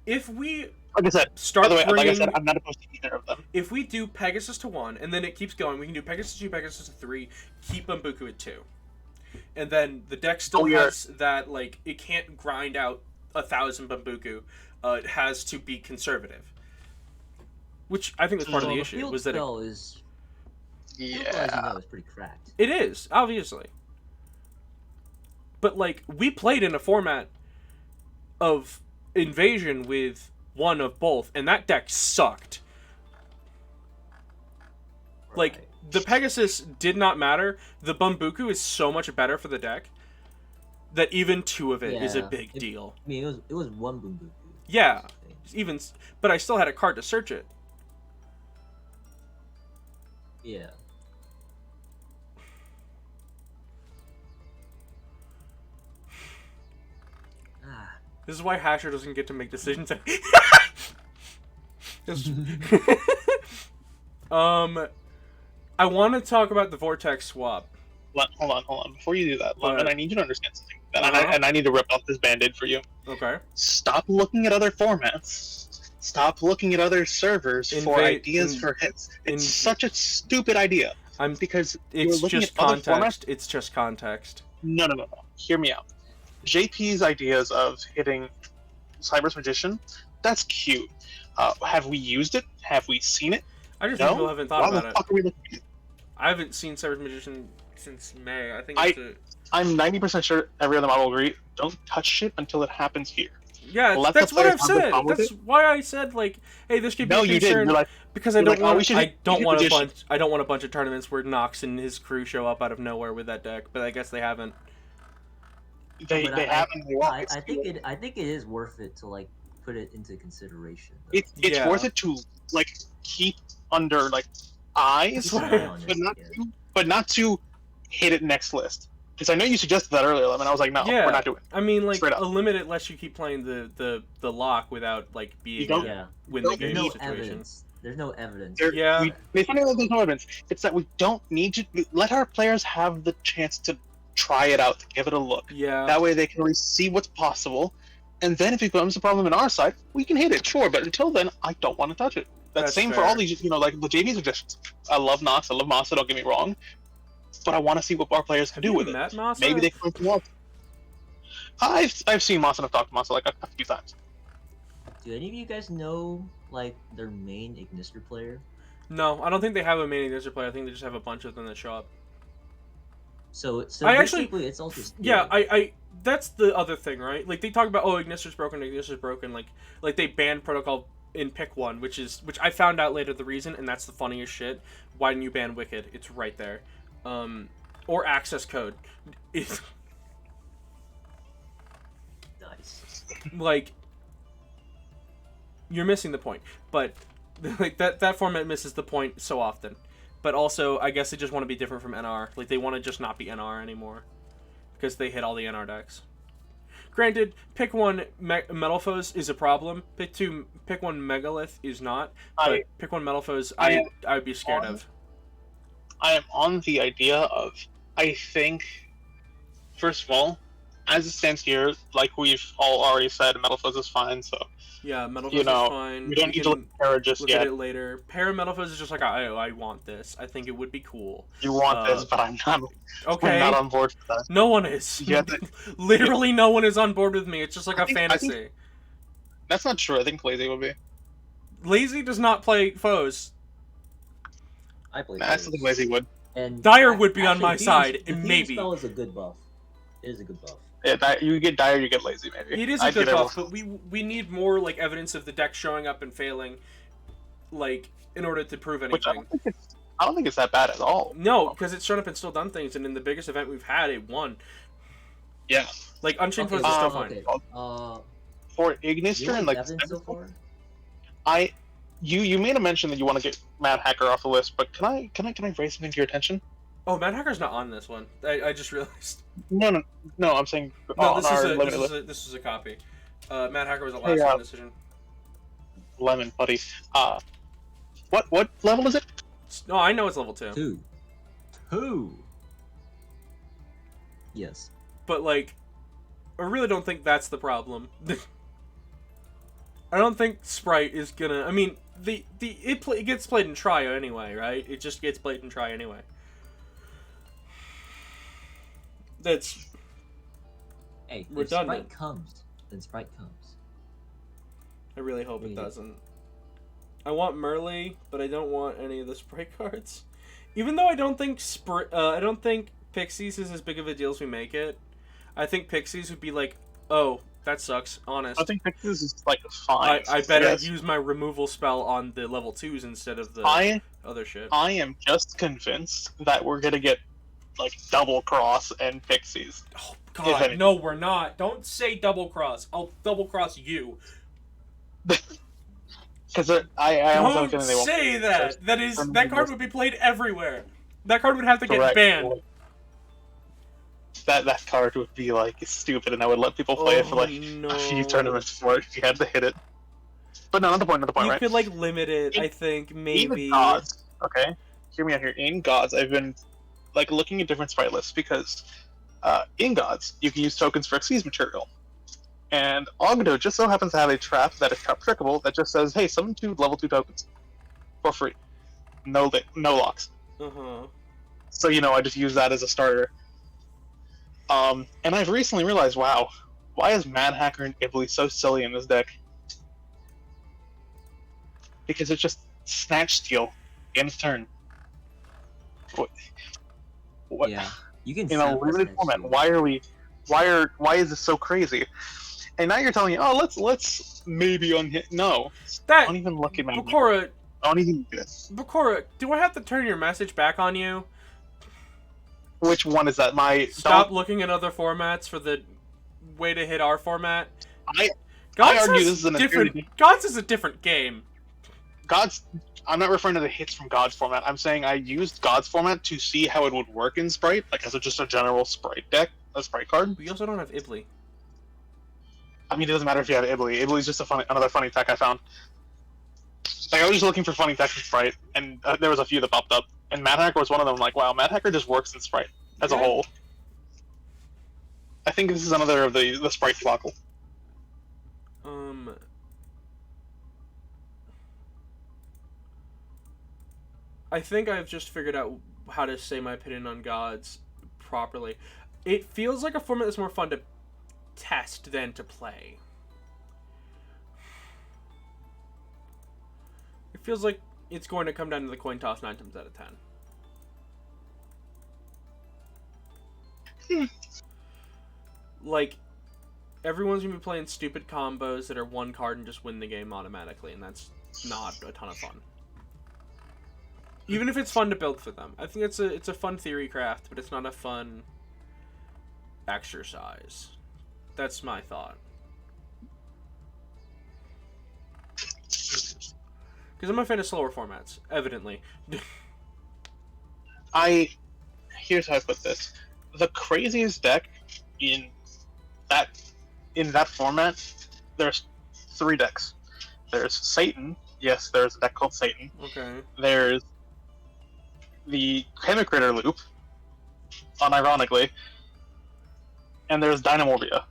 Speaker 1: If we
Speaker 4: like I said,
Speaker 1: start
Speaker 4: by the way,
Speaker 1: bringing,
Speaker 4: like I said, I'm not opposed to either of them.
Speaker 1: If we do Pegasus to 1 and then it keeps going, we can do Pegasus 2, Pegasus to 3, keep Bambuku at 2, and then the deck still has that, like, it can't grind out 1,000 Bambuku. It has to be conservative. Which I think was part of the issue. Was that
Speaker 11: it's pretty cracked.
Speaker 1: It is, obviously. But like, we played in a format of Invasion with one of both, and that deck sucked. Right. Like, the Pegasus did not matter. The Bambuku is so much better for the deck that even 2 of it is a big deal.
Speaker 11: I mean, it was 1 Bambuku.
Speaker 1: Yeah, but I still had a card to search it.
Speaker 11: Yeah.
Speaker 1: This is why Hasher doesn't get to make decisions. I want to talk about the Vortex swap.
Speaker 4: Hold on. Before you do that, Lemon, I need you to understand something. And I need to rip off this band-aid for you.
Speaker 1: Okay.
Speaker 4: Stop looking at other formats. Stop looking at other servers for ideas for hits. It's such a stupid idea. Because
Speaker 1: it's
Speaker 4: you're looking
Speaker 1: just
Speaker 4: at other
Speaker 1: context.
Speaker 4: formats.
Speaker 1: It's just context.
Speaker 4: No. Hear me out. JP's ideas of hitting Cyber's Magician, that's cute. Have we used it? Have we seen it?
Speaker 1: I just think people haven't thought about it.
Speaker 4: Why the fuck are we looking at it?
Speaker 1: I haven't seen Cyber's Magician since May. I think
Speaker 4: I'm 90% sure every other model will agree. Don't touch shit until it happens here.
Speaker 1: Yeah, that's what I've said. That's why I said, like, hey, this could be a concern.
Speaker 4: Like,
Speaker 1: because I don't want a bunch of tournaments where Nox and his crew show up out of nowhere with that deck, but I guess they haven't.
Speaker 4: They haven't.
Speaker 11: I think it is worth it to, like, put it into consideration.
Speaker 4: It's worth it to, like, keep under, like, eyes, but not to hit it next list. Because I know you suggested that earlier, and I was like, no, we're not doing it.
Speaker 1: I mean, like, a limit it lets you keep playing the lock without, like, being win the game situation.
Speaker 11: There's no evidence.
Speaker 4: There's no evidence. It's that we don't need to let our players have the chance to try it out, give it a look.
Speaker 1: Yeah.
Speaker 4: That way they can at least see what's possible, and then if it becomes a problem in our side, we can hit it, sure. But until then, I don't want to touch it. That's same for
Speaker 1: fair.
Speaker 4: all these, like the JV suggestions. I love Nox, I love Masa. Don't get me wrong, but I want to see what our players can do with it.
Speaker 1: Masa?
Speaker 4: Maybe they can come up. I've seen Masa and I've talked to Masa like a few times.
Speaker 2: Do any of you guys know like their main Ignister player?
Speaker 1: No, I don't think they have a main Ignister player. I think they just have a bunch of them that show up.
Speaker 2: So
Speaker 1: I
Speaker 2: basically,
Speaker 1: actually,
Speaker 2: it's also
Speaker 1: yeah, I that's the other thing, right? Like they talk about, oh, Ignister's broken, like they banned Protocol in Pick 1, which I found out later the reason, and that's the funniest shit. Why didn't you ban Wicked? It's right there. Or access code. It's
Speaker 2: nice.
Speaker 1: Like, you're missing the point, but like that format misses the point so often. But also, I guess they just want to be different from NR. Like, they want to just not be NR anymore. Because they hit all the NR decks. Granted, Pick 1 Metalfoes is a problem. Pick 1 Megalith is not. But Pick 1 Metalfoes, I would be scared of.
Speaker 4: I am on the idea of, I think, first of all, as it stands here, like we've all already said, Metalfoes is fine, so...
Speaker 1: Yeah, Metalfoes is fine.
Speaker 4: We don't need to look at Para just
Speaker 1: look
Speaker 4: yet.
Speaker 1: At it later. Para Metalfoes is just like, I want this. I think it would be cool.
Speaker 4: You want this, but I'm not.
Speaker 1: Okay.
Speaker 4: I'm not on board for that.
Speaker 1: No one is. Literally, no one is on board with me. It's just like a fantasy.
Speaker 4: That's not true. I think Lazy would be.
Speaker 1: Lazy does not play foes.
Speaker 2: I play.
Speaker 4: I still think Lazy would.
Speaker 2: And
Speaker 1: Dire would be on my side,
Speaker 2: the
Speaker 1: maybe.
Speaker 2: spell is a good buff. It is a good buff.
Speaker 4: Yeah, you get Dire, you get Lazy, maybe.
Speaker 1: It is a good buff, but we need more like evidence of the deck showing up and failing, like in order to prove anything.
Speaker 4: Which I don't think it's that bad at all.
Speaker 1: No, because it's shown up and still done things, and in the biggest event we've had, it won.
Speaker 4: Yeah.
Speaker 1: Like Unchained Foes is still fine.
Speaker 4: For Ignister and like you made a mention that you want to get Mad Hacker off the list, but can I raise something to your attention?
Speaker 1: Oh, Mad Hacker's not on this one. I just realized.
Speaker 4: No, I'm saying
Speaker 1: no. This is a copy. Mad Hacker was the last one decision.
Speaker 4: Lemon, buddy. What level is it?
Speaker 1: No, I know it's level 2.
Speaker 2: 2. Yes.
Speaker 1: But like, I really don't think that's the problem. I don't think Sprite is gonna. I mean, it gets played in Trio anyway, right? It just gets played in Trio anyway. That's.
Speaker 2: Hey,
Speaker 1: redundant.
Speaker 2: Sprite comes, then Sprite comes.
Speaker 1: I really hope it doesn't. I want Merly, but I don't want any of the Sprite cards. Even though I don't think Pixies is as big of a deal as we make it. I think Pixies would be like, oh, that sucks. Honest.
Speaker 4: I think Pixies is like fine.
Speaker 1: I better use my removal spell on the level 2s instead of the other shit.
Speaker 4: I am just convinced that we're gonna get like Double Cross and Pixies.
Speaker 1: Oh God, no, we're not. Don't say Double Cross. I'll Double Cross you.
Speaker 4: Because I
Speaker 1: don't say that. That card would be played everywhere. That card would have to get banned.
Speaker 4: That card would be like stupid, and I would let people play it for like a few tournaments for it if you had to hit it. But no, not the point.
Speaker 1: You
Speaker 4: right?
Speaker 1: could like limit it. I think maybe.
Speaker 4: Even Gods, okay. Hear me out here. In Gods, I've been like looking at different sprite lists because in Gods you can use tokens for Xyz material, and Ogdo just so happens to have a trap that is trap trickable that just says, "Hey, summon 2 level 2 tokens for free, no locks." So I just use that as a starter. And I've recently realized, wow, why is Mad Hacker and Ibly so silly in this deck? Because it's just Snatch Steal in its turn. What?
Speaker 2: Yeah, you can.
Speaker 4: In a limited format, why is this so crazy? And now you're telling me, oh, let's maybe unhit. No, don't even look at Mad
Speaker 1: Bakura,
Speaker 4: don't even do this.
Speaker 1: Bakura, do I have to turn your message back on you?
Speaker 4: Which one is that?
Speaker 1: Stop looking at other formats for the way to hit our format.
Speaker 4: I argue this is
Speaker 1: Gods is a different game.
Speaker 4: Gods. I'm not referring to the hits from Gods format. I'm saying I used Gods format to see how it would work in Sprite, like as just a general Sprite deck, a Sprite card.
Speaker 1: We also don't have Ibly.
Speaker 4: I mean, it doesn't matter if you have Ibly. Ibly's just another funny tech I found. Like I was just looking for funny tech in Sprite, and there was a few that popped up. And Mad Hacker was one of them. Like, wow, Mad Hacker just works in Sprite as a whole. I think this is another of the sprite debacle.
Speaker 1: I think I've just figured out how to say my opinion on gods properly. It feels like a format that's more fun to test than to play. It feels like it's going to come down to the coin toss 9 times out of 10. Like, everyone's going to be playing stupid combos that are one card and just win the game automatically, and that's not a ton of fun. Even if it's fun to build for them. I think it's a fun theory craft, but it's not a fun exercise. That's my thought. Because I'm a fan of slower formats, evidently.
Speaker 4: Here's how I put this. The craziest deck in that format, there's 3 decks. There's Satan. Yes, there's a deck called Satan.
Speaker 1: Okay.
Speaker 4: There's the Chemicritter Loop, unironically, and there's Dynamorbia.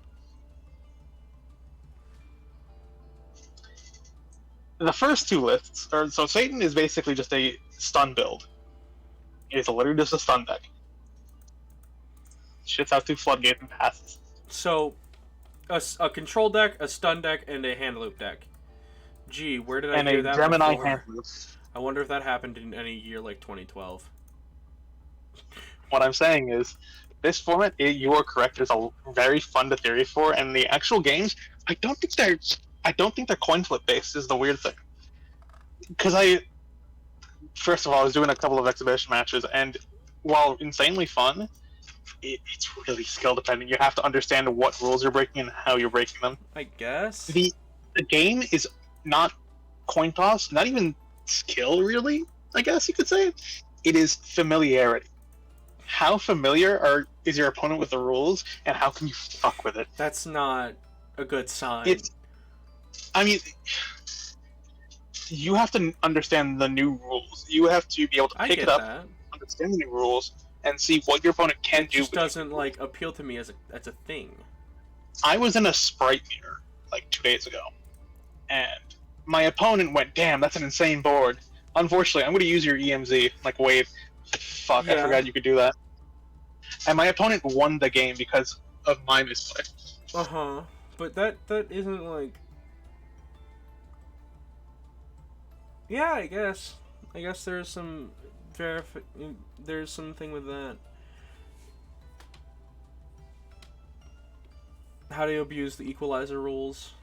Speaker 4: The first 2 lists are so Satan is basically just a stun build. It's literally just a stun deck. Shits out 2 floodgates and passes.
Speaker 1: So, a control deck, a stun deck, and a hand loop deck. Gee, where did I hear that before?
Speaker 4: And a Gemini hand loop.
Speaker 1: I wonder if that happened in any year like 2012.
Speaker 4: What I'm saying is, this format, you are correct, is a very fun to theory for, and the actual games, I don't think they're coin flip based. Is the weird thing. Because first of all, I was doing a couple of exhibition matches, and while insanely fun, it's really skill dependent. You have to understand what rules you're breaking and how you're breaking them.
Speaker 1: I guess
Speaker 4: the game is not coin toss, not even skill, really. I guess you could say it is familiarity. How familiar is your opponent with the rules, and how can you fuck with it?
Speaker 1: That's not a good sign.
Speaker 4: You have to understand the new rules. You have to be able to pick it up, understand the new rules, and see what your opponent can do.
Speaker 1: It just doesn't appeal to me as a thing.
Speaker 4: I was in a Sprite mirror like 2 days ago, and my opponent went, "Damn, that's an insane board. Unfortunately, I'm going to use your EMZ." Like, wait, fuck, I forgot you could do that. And my opponent won the game because of my misplay.
Speaker 1: But that isn't like. Yeah, I guess there's some there's something with that. How do you abuse the equalizer rules?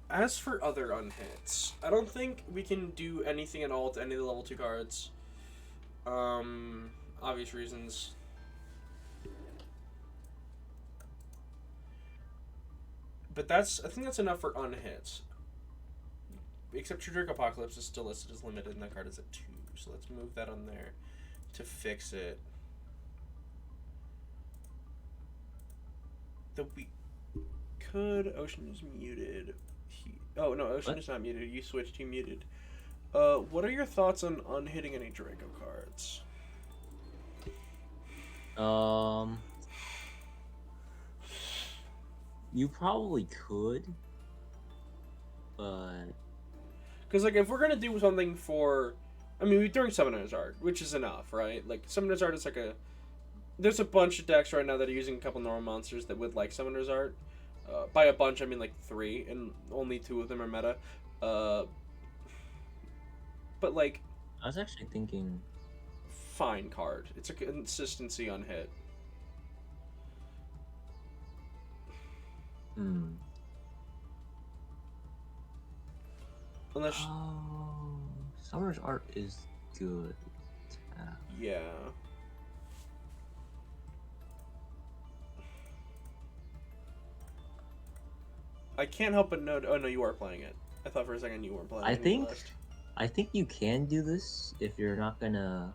Speaker 1: As for other unhits, I don't think we can do anything at all to any of the level 2 cards. Obvious reasons. But I think that's enough for unhits. Except Trudric Apocalypse is still listed as limited, and that card is at 2. So let's move that on there to fix it. Ocean is muted. Oh no, Ocean is not muted. You switched. He muted. What are your thoughts on unhitting any Draco cards?
Speaker 12: You probably could, but
Speaker 1: because if we're gonna do something for, we're doing Summoner's Art, which is enough, right? Like Summoner's Art is there's a bunch of decks right now that are using a couple normal monsters that would like Summoner's Art. By a bunch, I mean 3, and only 2 of them are meta. But
Speaker 12: I was actually thinking,
Speaker 1: fine card. It's a consistency on hit. Unless
Speaker 12: Summoner's Art is good.
Speaker 1: Yeah. I can't help but note. Oh no, you are playing it. I thought for a second you weren't playing.
Speaker 12: I think you can do this if you're not gonna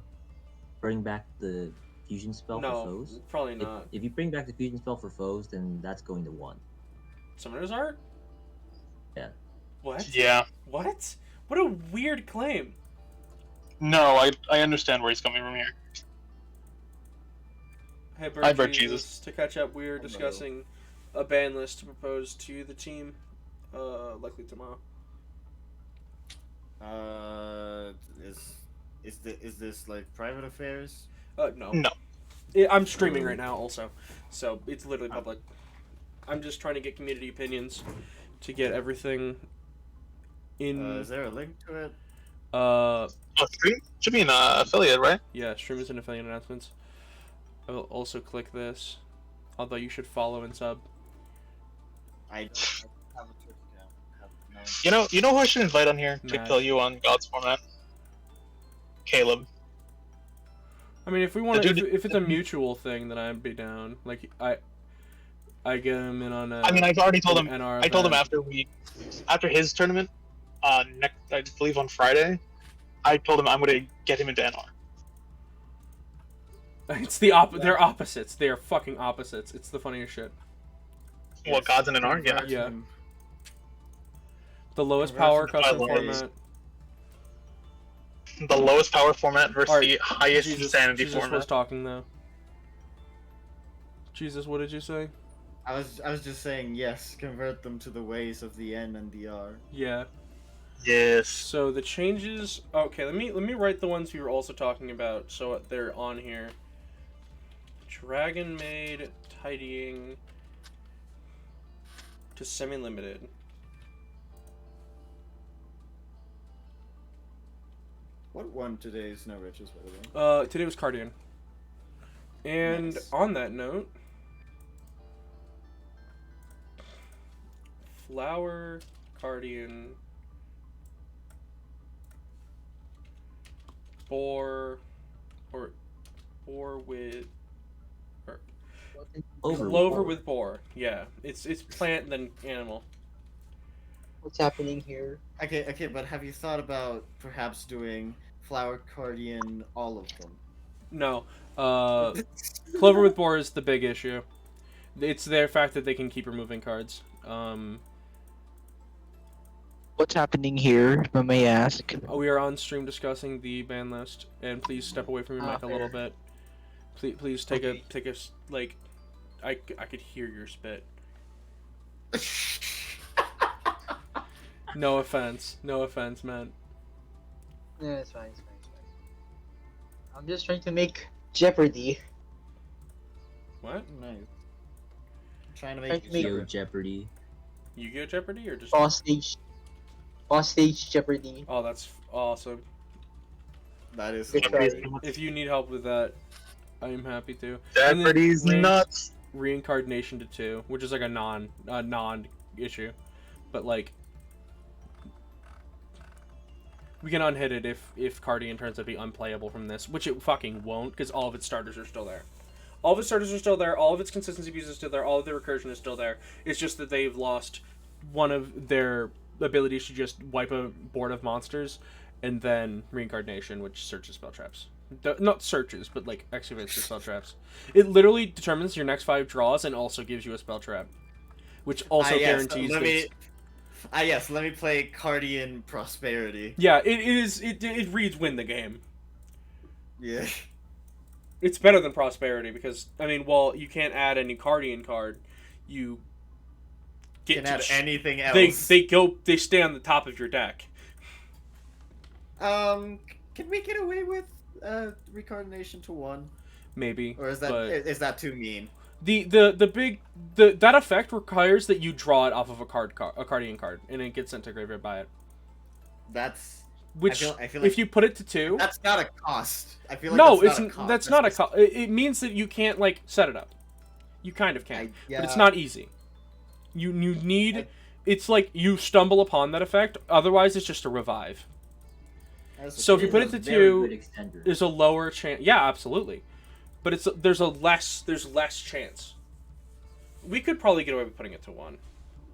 Speaker 12: bring back the fusion spell for foes.
Speaker 1: No, probably not.
Speaker 12: If you bring back the fusion spell for foes, then that's going to 1.
Speaker 1: Summoner's Art?
Speaker 12: Yeah.
Speaker 1: What?
Speaker 4: Yeah.
Speaker 1: What? What a weird claim.
Speaker 4: No, I understand where he's coming from here.
Speaker 1: Hey,
Speaker 4: Hi,
Speaker 1: Bird
Speaker 4: Bird
Speaker 1: Jesus.
Speaker 4: Jesus.
Speaker 1: To catch up, we're discussing a ban list to propose to the team, likely tomorrow.
Speaker 13: Is this like private affairs?
Speaker 1: No.
Speaker 4: No.
Speaker 1: I'm streaming right now also, so it's literally public. I'm just trying to get community opinions to get everything in.
Speaker 13: Is there a link to it?
Speaker 4: Stream should be an affiliate, right?
Speaker 1: Yeah, stream is an affiliate announcements. I will also click this, although you should follow and sub.
Speaker 13: I don't have a Twitch account.
Speaker 4: You know who I should invite on here to
Speaker 1: Matt.
Speaker 4: kill you on God's format? Caleb.
Speaker 1: I mean, if we want
Speaker 4: The
Speaker 1: to,
Speaker 4: dude-
Speaker 1: if it's a mutual thing, then I'd be down. Like I get him in on.
Speaker 4: I mean, I've already told him.
Speaker 1: NR
Speaker 4: I told him
Speaker 1: event.
Speaker 4: after his tournament, next I believe on Friday. I told him I'm gonna get him into NR.
Speaker 1: It's they're opposites. They are fucking opposites. It's the funniest shit.
Speaker 4: Well, God's in NR, yeah.
Speaker 1: Yeah. The lowest
Speaker 4: Congrats
Speaker 1: power
Speaker 4: to
Speaker 1: custom
Speaker 4: Twilight.
Speaker 1: format.
Speaker 4: The lowest power format versus
Speaker 1: Alright,
Speaker 4: the highest insanity
Speaker 1: Jesus
Speaker 4: format.
Speaker 1: was talking though. Jesus, what did you say?
Speaker 13: I was just saying yes. Convert them to the ways of the N and the R.
Speaker 1: Yeah.
Speaker 4: Yes.
Speaker 1: So the changes. Okay, let me write the ones we were also talking about so they're on here. Dragon Maid tidying to semi-limited.
Speaker 13: What won today's No Riches, by the way?
Speaker 1: Today was Cardian. And
Speaker 13: Nice.
Speaker 1: on that note, Flower, Cardian, Boar with Clover with Boar. Yeah, it's plant then animal.
Speaker 5: What's happening here?
Speaker 13: Okay, but have you thought about perhaps doing Flower, Cardian, all of them?
Speaker 1: No, Clover with Boar is the big issue. It's their fact that they can keep removing cards.
Speaker 14: What's happening here, if I may ask?
Speaker 1: We are on stream discussing the ban list, and please step away from your mic a little bit. Please take a like. I could hear your spit. No offense, man.
Speaker 5: Yeah, it's fine, it's fine, it's fine. I'm just trying to make Jeopardy.
Speaker 1: What?
Speaker 13: Nice. Trying to
Speaker 5: Trying
Speaker 13: make
Speaker 5: to make-
Speaker 12: Yo, Jeopardy.
Speaker 1: Yu-Gi-Oh! Jeopardy or just?
Speaker 5: Boss stage Jeopardy.
Speaker 1: Oh, that's awesome.
Speaker 13: That is
Speaker 5: Good try.
Speaker 1: If you need help with that, I am happy to.
Speaker 4: Jeopardy's
Speaker 1: And then
Speaker 4: nuts.
Speaker 1: Reincarnation to 2, which is like a non issue, but like we can unhit it if Cardian turns out to be unplayable from this, which it fucking won't, because all of its starters are still there. All of its starters are still there. All of its consistency pieces are still there. All of the recursion is still there. It's just that they've lost one of their abilities to just wipe a board of monsters, and then Reincarnation, which searches spell traps. Not searches, but like excavates the spell traps. It literally determines your next 5 draws and also gives you a spell trap, which also guarantees.
Speaker 13: Let me play Cardian Prosperity.
Speaker 1: Yeah, it reads win the game.
Speaker 13: Yeah.
Speaker 1: It's better than Prosperity because I mean, well, you can't add any Cardian card. You
Speaker 13: Can add anything else.
Speaker 1: They stay on the top of your deck.
Speaker 13: Can we get away with Reincarnation to 1?
Speaker 1: Maybe.
Speaker 13: Or is that too mean?
Speaker 1: That effect requires that you draw it off of a Cardian card, and it gets sent to graveyard by it.
Speaker 13: That's
Speaker 1: which
Speaker 13: I feel like
Speaker 1: if you put it to 2,
Speaker 13: that's not a cost. I feel like
Speaker 1: no,
Speaker 13: that's not a cost.
Speaker 1: It means that you can't like set it up. You kind of can, but it's not easy. You need. It's like you stumble upon that effect. Otherwise, it's just a revive. So if you put it to 2, there's a lower chance. Yeah, absolutely. But there's less chance. We could probably get away with putting it to 1.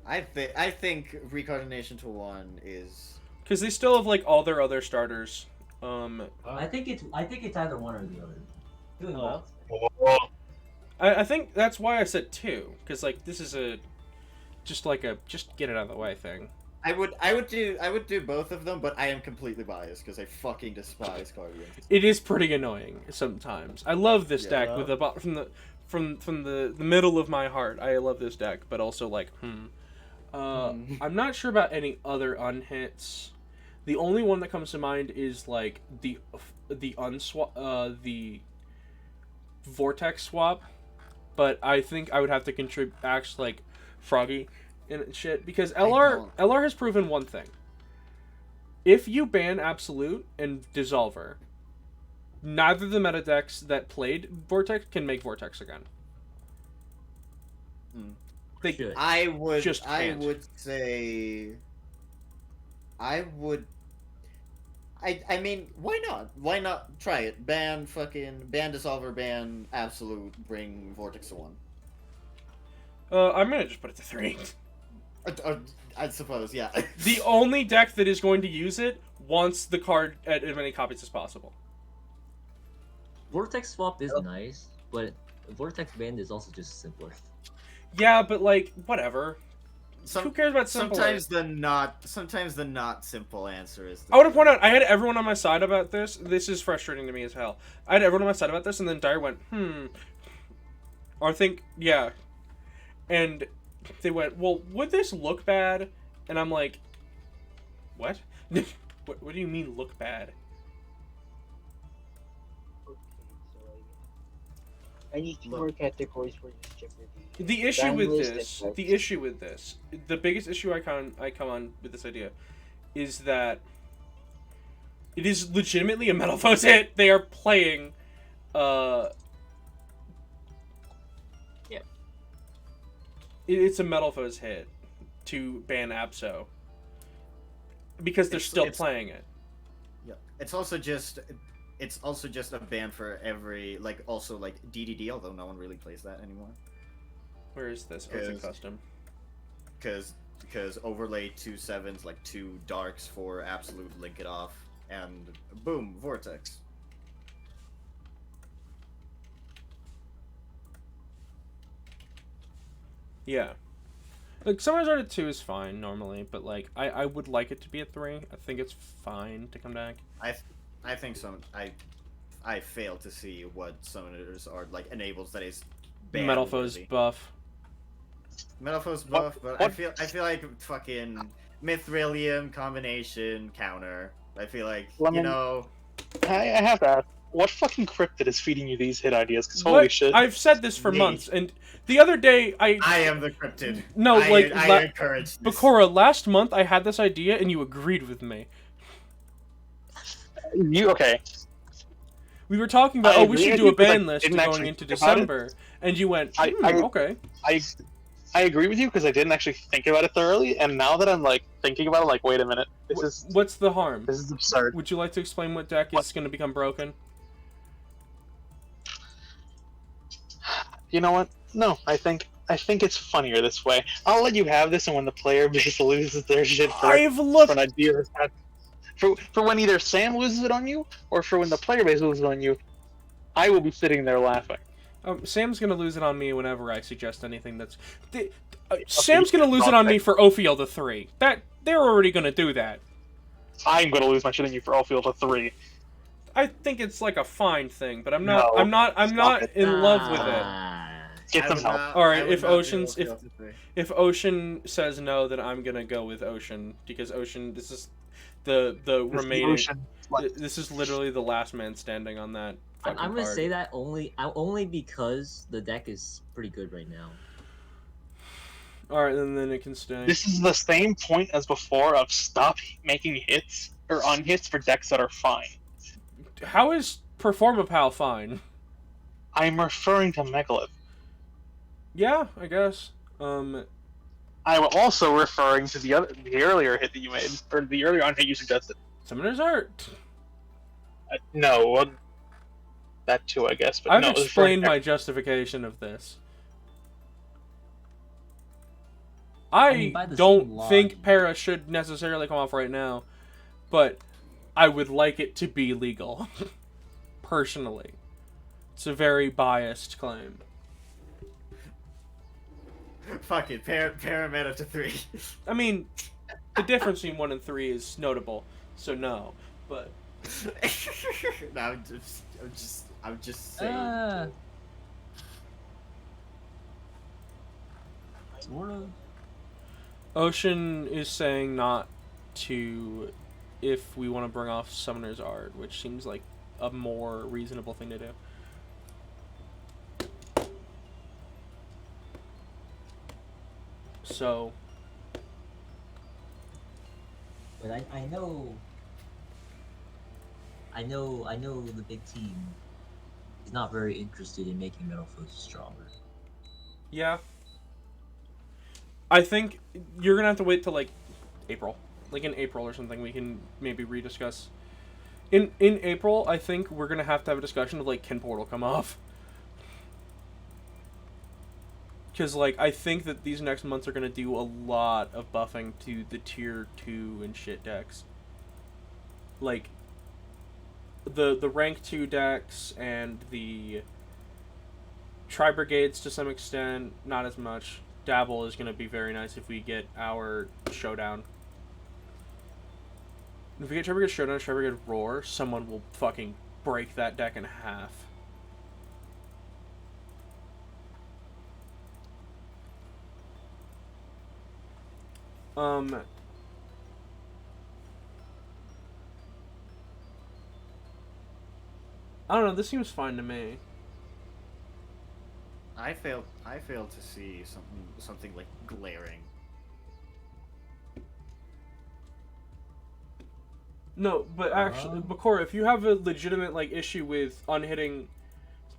Speaker 13: I think Reincarnation to 1 is
Speaker 1: because they still have like all their other starters.
Speaker 11: I think it's either one or the other. Doing both.
Speaker 1: I think that's why I said 2, because like this is just get it out of the way thing.
Speaker 13: I would do both of them, but I am completely biased because I fucking despise Guardians.
Speaker 1: It is pretty annoying sometimes. I love this deck
Speaker 13: Yeah.
Speaker 1: with from the middle of my heart. I love this deck, but also like, I'm not sure about any other unhits. The only one that comes to mind is like the Vortex swap, but I think I would have to contribute actually like Froggy and shit because LR has proven one thing. If you ban Absolute and Dissolver, neither of the meta decks that played Vortex can make Vortex again.
Speaker 13: I would I mean, why not? Why not try it? Ban Dissolver, ban Absolute, bring Vortex to 1.
Speaker 1: I'm gonna just put it to 3.
Speaker 13: I suppose, yeah.
Speaker 1: The only deck that is going to use it wants the card at as many copies as possible.
Speaker 12: Vortex swap is nice, but Vortex band is also just simpler.
Speaker 1: Yeah, but like whatever. Who cares about simple?
Speaker 13: Sometimes the not simple answer is.
Speaker 1: I want to point out, I had everyone on my side about this. This is frustrating to me as hell. I had everyone on my side about this, and then Dire went, Or I think, yeah. And they went, well, would this look bad? And I'm like, what? What do you mean look bad?
Speaker 5: I need 2 more categories for this Jeopardy.
Speaker 1: The issue with this, the biggest issue I come on with this idea, is that it is legitimately a Metalfoes hit. They are playing, it's a Metalfoes hit to ban Abso because they're still playing it.
Speaker 13: Yeah, it's also just a ban for every also DDD, although no one really plays that anymore.
Speaker 1: Where is this? Oh, it's a custom.
Speaker 13: Because overlay 2 7s, 2 darks for Absolute, link it off, and boom, Vortex.
Speaker 1: Yeah. Like, Summer's Art at 2 is fine, normally, but, I would like it to be at 3. I think it's fine to come back.
Speaker 13: I think so. I fail to see what Summoners are, enables that is
Speaker 1: Metalfoes buff.
Speaker 13: Metalfoes buff, but I feel like fucking Mithrilium combination counter. I feel like,
Speaker 4: I have to ask, what fucking cryptid is feeding you these hit ideas? Because holy shit.
Speaker 1: I've said this for months, and the other day I
Speaker 13: am the cryptid.
Speaker 1: No,
Speaker 13: I encourage this.
Speaker 1: Bakura, last month I had this idea and you agreed with me.
Speaker 4: Okay.
Speaker 1: We were talking about, we should do a ban list going into December, and you went, okay.
Speaker 4: I agree with you because I didn't actually think about it thoroughly, and now that I'm thinking about it, wait a minute,
Speaker 1: what's the harm?
Speaker 4: This is absurd.
Speaker 1: Would you like to explain what deck is going to become broken?
Speaker 4: You know what? No, I think it's funnier this way. I'll let you have this, and when the player base loses their shit for an idea for when either Sam loses it on you, or for when the player base loses it on you, I will be sitting there laughing.
Speaker 1: Sam's gonna lose it on me whenever I suggest anything that's... Sam's gonna lose it on me for Ophiel to 3. They're already gonna do that.
Speaker 4: I'm gonna lose my shit on you for Ophiel to 3.
Speaker 1: I think it's a fine thing, but I'm not in love with it.
Speaker 4: Get some help.
Speaker 1: All right, if Ocean says no, then I'm gonna go with Ocean because Ocean. This is the remaining. This is literally the last man standing on that.
Speaker 12: I'm gonna say that only because the deck is pretty good right now.
Speaker 1: All right, then it can stay.
Speaker 4: This is the same point as before of stop making hits or unhits for decks that are fine.
Speaker 1: How is Performapal fine?
Speaker 4: I'm referring to Megalith.
Speaker 1: Yeah, I guess.
Speaker 4: I'm also referring to the earlier hit that you made, or the earlier unhit you suggested.
Speaker 1: Summoner's Art.
Speaker 4: No, that too, I guess. But
Speaker 1: I've
Speaker 4: no,
Speaker 1: explained my justification of this. I don't think Para should necessarily come off right now, but I would like it to be legal. Personally. It's a very biased claim.
Speaker 13: Fuck it, Parameta to 3.
Speaker 1: I mean, the difference between 1 and 3 is notable. So no, but
Speaker 13: No, I'm just saying.
Speaker 12: Sort of.
Speaker 1: Ocean is saying not to if we want to bring off Summoner's Art, which seems like a more reasonable thing to do. So,
Speaker 12: but I know the big team is not very interested in making Metal Foes stronger.
Speaker 1: yeah. I think you're gonna have to wait till like April. Like in April or something, we can maybe rediscuss. In April, I think we're gonna have to have a discussion of like, can Portal come off? Because like I think that these next months are gonna do a lot of buffing to the tier 2 and shit decks. Like the rank 2 decks and the Tri-Brigades to some extent, not as much. Dabble is going to be very nice if we get our Showdown. If we get Tri-Brigade Showdown, Tri-Brigade Roar, someone will fucking break that deck in half. I don't know, this seems fine to me.
Speaker 13: I failed to see something like glaring.
Speaker 1: No, but actually, Bakura, if you have a legitimate like issue with unhitting,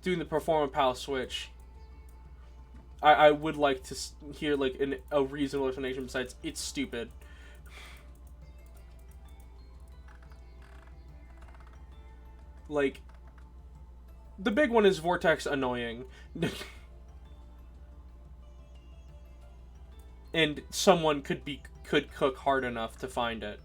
Speaker 1: doing the Performance Palace switch, I would like to hear like a reasonable explanation besides it's stupid. Like, the big one is Vortex annoying. And someone could cook hard enough to find it.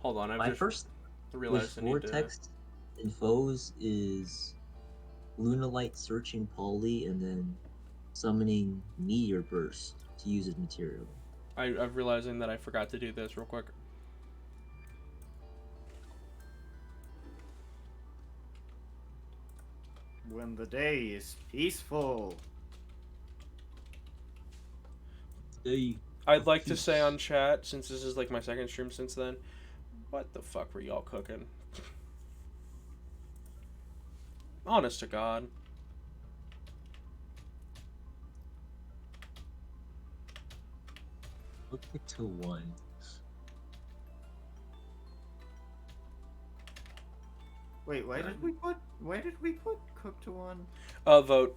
Speaker 1: Hold on,
Speaker 12: My first
Speaker 1: realized
Speaker 12: with Vortex and Foes is Lunalight searching Polly and then summoning Meteor Burst to use as material.
Speaker 1: I'm realizing that I forgot to do this real quick.
Speaker 13: When the day is peaceful.
Speaker 1: I'd like to say on chat, since this is like my second stream since then, what the fuck were y'all cooking? Honest to God.
Speaker 12: Look to 1.
Speaker 13: Wait, why did we put Cook to 1?
Speaker 1: Vote.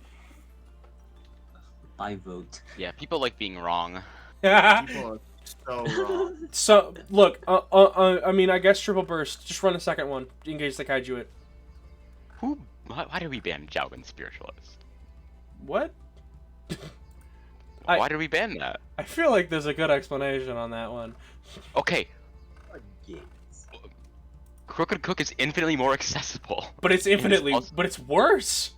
Speaker 12: I vote.
Speaker 15: Yeah, people like being wrong.
Speaker 13: People are so wrong.
Speaker 1: So, look, I mean, I guess Triple Burst. Just run a second one. Engage the Kaiju it.
Speaker 15: Why did we ban Jalvin Spiritualist?
Speaker 1: What?
Speaker 15: Why did we ban that?
Speaker 1: I feel like there's a good explanation on that one.
Speaker 15: Okay. Crooked Cook is infinitely more accessible.
Speaker 1: But it's infinitely, but it's worse.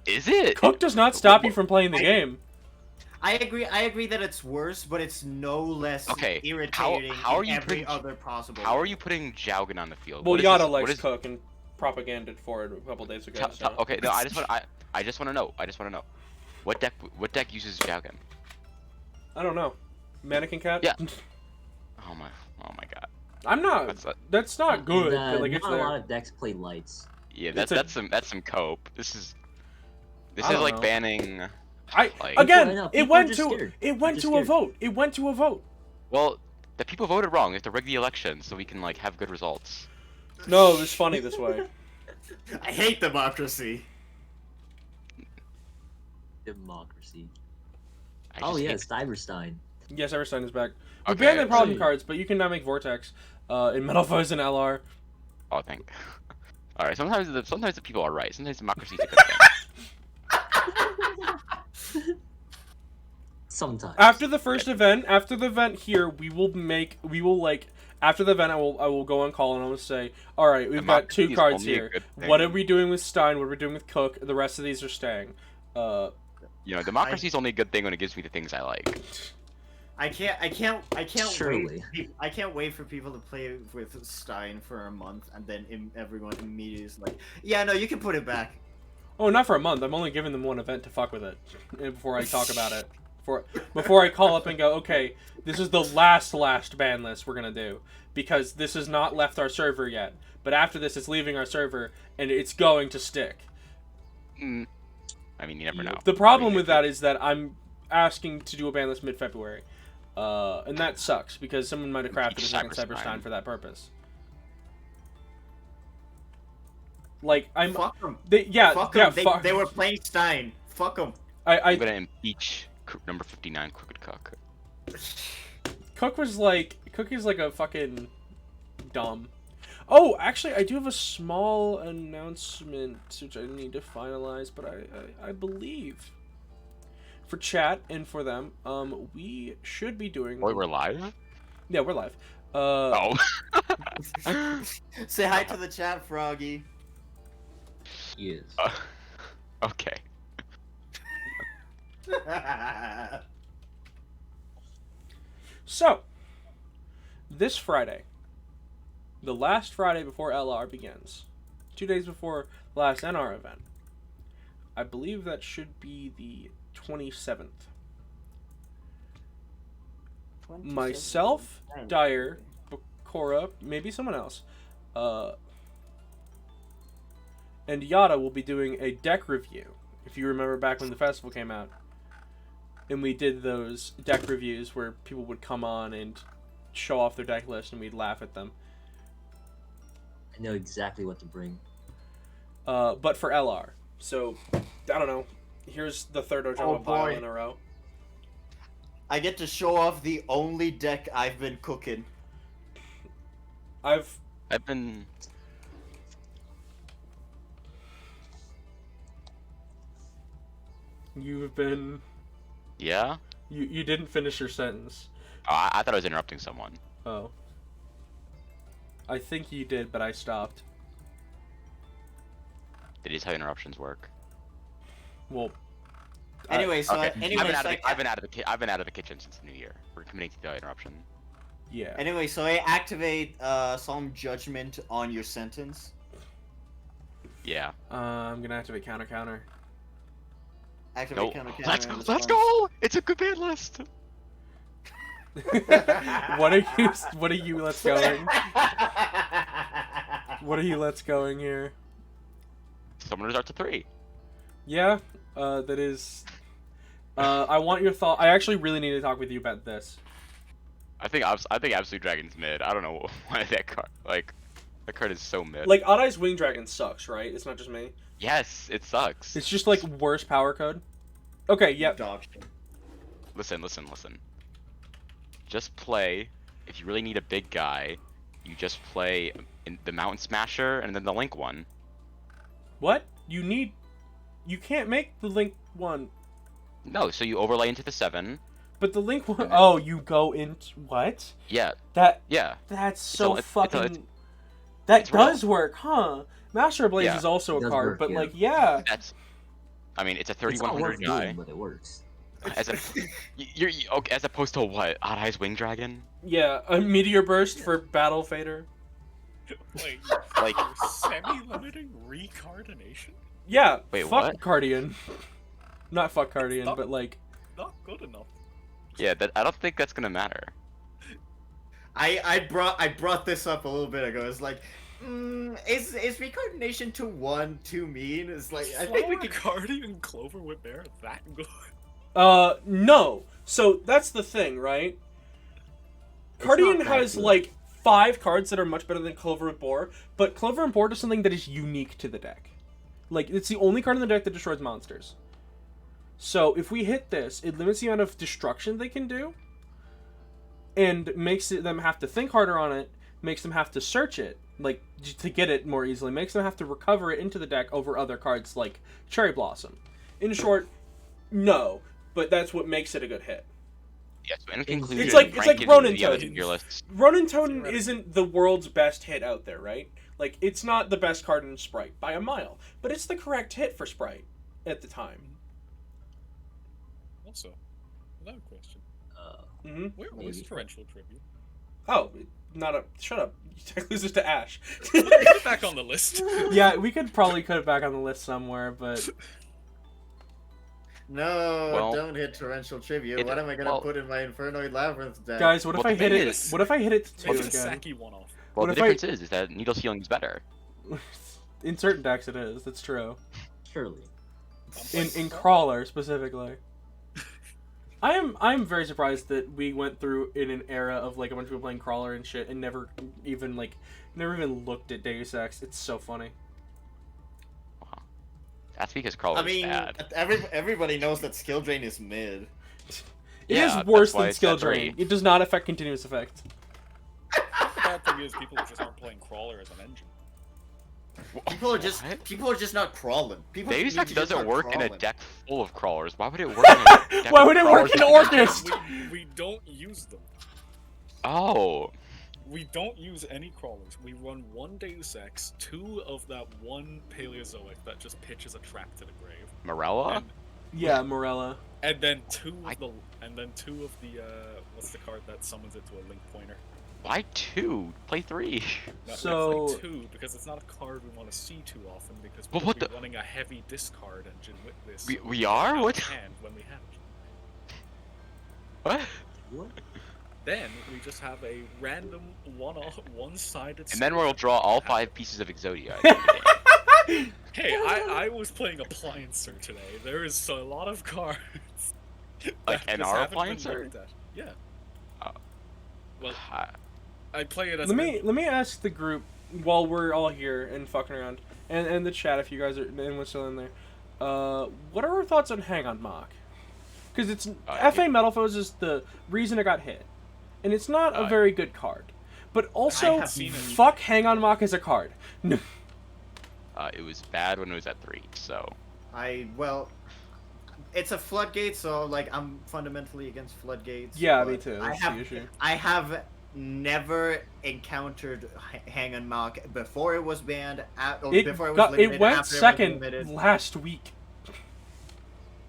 Speaker 15: Is it?
Speaker 1: Cook does not stop you from playing the game.
Speaker 13: I agree that it's worse, but it's no less irritating
Speaker 15: how are
Speaker 13: in
Speaker 15: you
Speaker 13: every
Speaker 15: putting,
Speaker 13: other possible
Speaker 15: How
Speaker 13: way.
Speaker 15: are you putting Jaugen on the field?
Speaker 1: Well, Yada likes Cook and propaganded for it a couple days ago. So.
Speaker 15: Okay, no, I just want to know. What deck uses Jaugen?
Speaker 1: I don't know. Mannequin Cat?
Speaker 15: Yeah. Oh my god.
Speaker 1: I'm not. That's not good. Like,
Speaker 12: Not
Speaker 1: it's
Speaker 12: a
Speaker 1: there.
Speaker 12: lot of decks play lights.
Speaker 15: Yeah, that's some cope. This is
Speaker 1: I don't
Speaker 15: like
Speaker 1: know.
Speaker 15: banning.
Speaker 1: Again, it went to a
Speaker 15: scared.
Speaker 1: vote. It went to a vote.
Speaker 15: Well, the people voted wrong. We have to rig the election so we can like have good results.
Speaker 1: No, it's funny this way.
Speaker 13: I hate democracy.
Speaker 12: Democracy.
Speaker 15: I
Speaker 12: Oh
Speaker 15: just
Speaker 12: yeah,
Speaker 15: hate-
Speaker 12: Cyberstein.
Speaker 1: Yes, Everstein is back. We
Speaker 15: Okay,
Speaker 1: banned the problem
Speaker 15: so-
Speaker 1: cards, but you can now make Vortex in Metal Foes and LR.
Speaker 15: Oh, thank. All right. Sometimes the people are right. Sometimes democracy is a good thing.
Speaker 12: Sometimes.
Speaker 1: After the first event, after the event here, after the event, I will go on call and I will say, all right, we've got
Speaker 15: Democracy
Speaker 1: 2
Speaker 15: is
Speaker 1: cards
Speaker 15: only a
Speaker 1: here.
Speaker 15: good thing.
Speaker 1: What are we doing with Stein? What are we doing with Cook? The rest of these are staying.
Speaker 15: You know, democracy is only a good thing when it gives me the things I like.
Speaker 13: I can't
Speaker 12: Surely.
Speaker 13: I can't wait for people to play with Stein for a month and then everyone immediately is like, yeah, no, you can put it back.
Speaker 1: Oh, not for a month. I'm only giving them one event to fuck with it before I talk about it. Before I call up and go, okay, this is the last ban list we're gonna do because this has not left our server yet. But after this, it's leaving our server and it's going to stick.
Speaker 15: I mean, you never know.
Speaker 1: The problem with that is that I'm asking to do a ban list mid-February, and that sucks because someone might have crafted a second Cyberstein for that purpose. Like
Speaker 13: Fuck them.
Speaker 1: They
Speaker 13: were playing Stein. Fuck them.
Speaker 15: I'm gonna impeach number 59 Crooked Cook.
Speaker 1: Cook is like a fucking dumb. Oh, actually, I do have a small announcement which I need to finalize, but I believe for chat and for them, we should be doing.
Speaker 15: Wait, we're live?
Speaker 1: Yeah, we're live.
Speaker 13: Say hi to the chat, Froggy.
Speaker 12: He is.
Speaker 15: Okay.
Speaker 1: So, this Friday, the last Friday before LR begins, 2 days before the last NR event, I believe that should be the 27th. Myself, Dyer, Bakura, maybe someone else, and Yada will be doing a deck review. If you remember back when the festival came out, and we did those deck reviews where people would come on and show off their deck list and we'd laugh at them.
Speaker 12: I know exactly what to bring.
Speaker 1: But for LR. So, I don't know. Here's the third Ojama pile in a row.
Speaker 13: I get to show off the only deck I've been cooking.
Speaker 15: I've been...
Speaker 1: You've been...
Speaker 15: Yeah?
Speaker 1: You didn't finish your sentence.
Speaker 15: Oh, I thought I was interrupting someone.
Speaker 1: Oh. I think you did, but I stopped.
Speaker 15: That is how interruptions work.
Speaker 1: Well...
Speaker 13: Anyway, so
Speaker 15: okay. I've been out of the kitchen since the new year. We're committing to the interruption.
Speaker 1: Yeah.
Speaker 13: Anyway, so I activate Solemn Judgment on your sentence.
Speaker 15: Yeah.
Speaker 1: I'm gonna activate counter.
Speaker 13: Activate
Speaker 15: Nope.
Speaker 13: counter.
Speaker 15: Let's go! It's a good ban list.
Speaker 1: What are you let's going? What are you let's going here?
Speaker 15: Summoners Arts to 3.
Speaker 1: Yeah, that is. I want your thought. I actually really need to talk with you about this.
Speaker 15: I think Absolute Dragon's mid. I don't know why that card. Like, that card is so mid.
Speaker 1: Like, Odd Eyes Wing Dragon sucks, right? It's not just me.
Speaker 15: Yes, it sucks.
Speaker 1: It's just like worse power code. Okay, yep.
Speaker 15: Listen. Just play. If you really need a big guy, you just play in the Mountain Smasher and then the Link one.
Speaker 1: What? You can't make the Link one.
Speaker 15: No, so you overlay into the 7.
Speaker 1: But the Link one. Oh, you go into what?
Speaker 15: Yeah.
Speaker 1: Yeah. That's so fucking. That does work, huh? Master Blaze is also a card, but like, yeah.
Speaker 15: I mean, it's a 3100 guy.
Speaker 12: But it works.
Speaker 15: As opposed to what? Odd Eyes Wing Dragon?
Speaker 1: Yeah, a Meteor Burst for Battle Fader.
Speaker 9: Wait,
Speaker 15: like
Speaker 9: semi-limiting recardination?
Speaker 1: Yeah.
Speaker 15: Wait,
Speaker 1: fuck
Speaker 15: what?
Speaker 1: Cardian. Not fuck Cardian, but like.
Speaker 9: Not good enough.
Speaker 15: Yeah, I don't think that's gonna matter.
Speaker 13: I brought this up a little bit ago. It's like, is recardination to 1 too mean? It's like I think we could.
Speaker 9: Cardian Clover with Bear that good.
Speaker 1: No. So that's the thing, right? Cardian has like 5 cards that are much better than Clover and Boar, but Clover and Boar does something that is unique to the deck. Like, it's the only card in the deck that destroys monsters. So if we hit this, it limits the amount of destruction they can do, and makes them have to think harder on it, makes them have to search it, like, to get it more easily, makes them have to recover it into the deck over other cards like Cherry Blossom. In short, no, but that's what makes it a good hit.
Speaker 15: Yeah, so in conclusion,
Speaker 1: it's like Ronin Toad.
Speaker 15: Lists.
Speaker 1: Ronin Toad isn't the world's best hit out there, right? Like, it's not the best card in Sprite by a mile, but it's the correct hit for Sprite at the time.
Speaker 16: Also, another question.
Speaker 1: Mhm.
Speaker 16: Where was
Speaker 12: maybe.
Speaker 16: Torrential Tribute?
Speaker 1: Oh, not a. Shut up. Tech loses to Ash.
Speaker 16: Put it back on the list.
Speaker 1: Yeah, we could probably cut it back on the list somewhere, but
Speaker 13: No,
Speaker 15: Well,
Speaker 13: don't hit torrential tribute. What am I gonna put in my Infernoid Labyrinth deck?
Speaker 1: guys, what if
Speaker 15: Well,
Speaker 1: I
Speaker 15: the
Speaker 1: hit
Speaker 15: thing
Speaker 1: it?
Speaker 15: is-
Speaker 1: What if I hit it to 2
Speaker 16: Make it a
Speaker 1: again?
Speaker 16: Saki one-off.
Speaker 15: Well,
Speaker 1: What
Speaker 15: the
Speaker 1: if I-
Speaker 15: difference is that Needle Healing is better.
Speaker 1: In certain decks, it is. That's true.
Speaker 12: Surely.
Speaker 1: In Crawler specifically. I'm very surprised that we went through in an era of like a bunch of people playing Crawler and shit and never even looked at Deus Ex. It's so funny.
Speaker 15: That's because Crawler
Speaker 13: I mean,
Speaker 15: bad.
Speaker 13: everybody knows that skill drain is mid.
Speaker 1: It
Speaker 15: Yeah,
Speaker 1: is
Speaker 15: that's
Speaker 1: worse
Speaker 15: why
Speaker 1: than
Speaker 15: it's
Speaker 1: skill
Speaker 15: at 3.
Speaker 1: drain. It does not affect continuous effect.
Speaker 16: The bad thing is people just aren't playing Crawler as an engine.
Speaker 13: People are just not crawling. People
Speaker 15: Deus
Speaker 13: need
Speaker 15: Ex
Speaker 13: to just
Speaker 15: doesn't
Speaker 13: start
Speaker 15: work in a
Speaker 13: crawling.
Speaker 15: deck full of crawlers. Why would it work in a deck
Speaker 1: Why
Speaker 15: with
Speaker 1: would it work
Speaker 15: crawlers
Speaker 1: in
Speaker 15: that-
Speaker 1: Orcust?
Speaker 16: We don't use them.
Speaker 15: Oh.
Speaker 16: We don't use any crawlers. We run one Deus Ex, 2 of that one Paleozoic that just pitches a trap to the grave.
Speaker 15: Morella?
Speaker 1: Yeah, Morella.
Speaker 16: And then two of the what's the card that summons it to a link pointer?
Speaker 15: Why 2? Play 3.
Speaker 16: No,
Speaker 1: So-
Speaker 16: it's like 2 because it's not a card we want to see too often because
Speaker 15: But
Speaker 16: we'll
Speaker 15: what
Speaker 16: be
Speaker 15: the-
Speaker 16: running a heavy discard engine with this.
Speaker 15: We are? What?
Speaker 16: Hand when we have it.
Speaker 15: What?
Speaker 16: Then we just have a random one-sided.
Speaker 15: And then we'll draw all 5 pieces of Exodia.
Speaker 16: Hey, I was playing Appliancer today. There is a lot of cards.
Speaker 15: Like
Speaker 16: that
Speaker 15: an
Speaker 16: just
Speaker 15: R
Speaker 16: haven't been
Speaker 15: Appliancer?
Speaker 16: looked at. Yeah.
Speaker 15: Oh.
Speaker 16: Well, I play it as.
Speaker 1: Let me ask the group while we're all here and fucking around, and the chat if you guys are anyone's still in there. What are our thoughts on Hang on Mock? Because it's FA Metal Foes is the reason it got hit, and it's not a very good card. But also,
Speaker 16: have seen it.
Speaker 1: fuck Hang on Mock as a card. No.
Speaker 15: It was bad when it was at 3, so.
Speaker 13: Well, it's a floodgate, so like I'm fundamentally against floodgates.
Speaker 1: Yeah,
Speaker 13: but
Speaker 1: me too. That's the issue.
Speaker 13: I have never encountered Hang on Mock before it was banned. Before it was limited.
Speaker 1: It went
Speaker 13: after
Speaker 1: second
Speaker 13: it was limited.
Speaker 1: last week.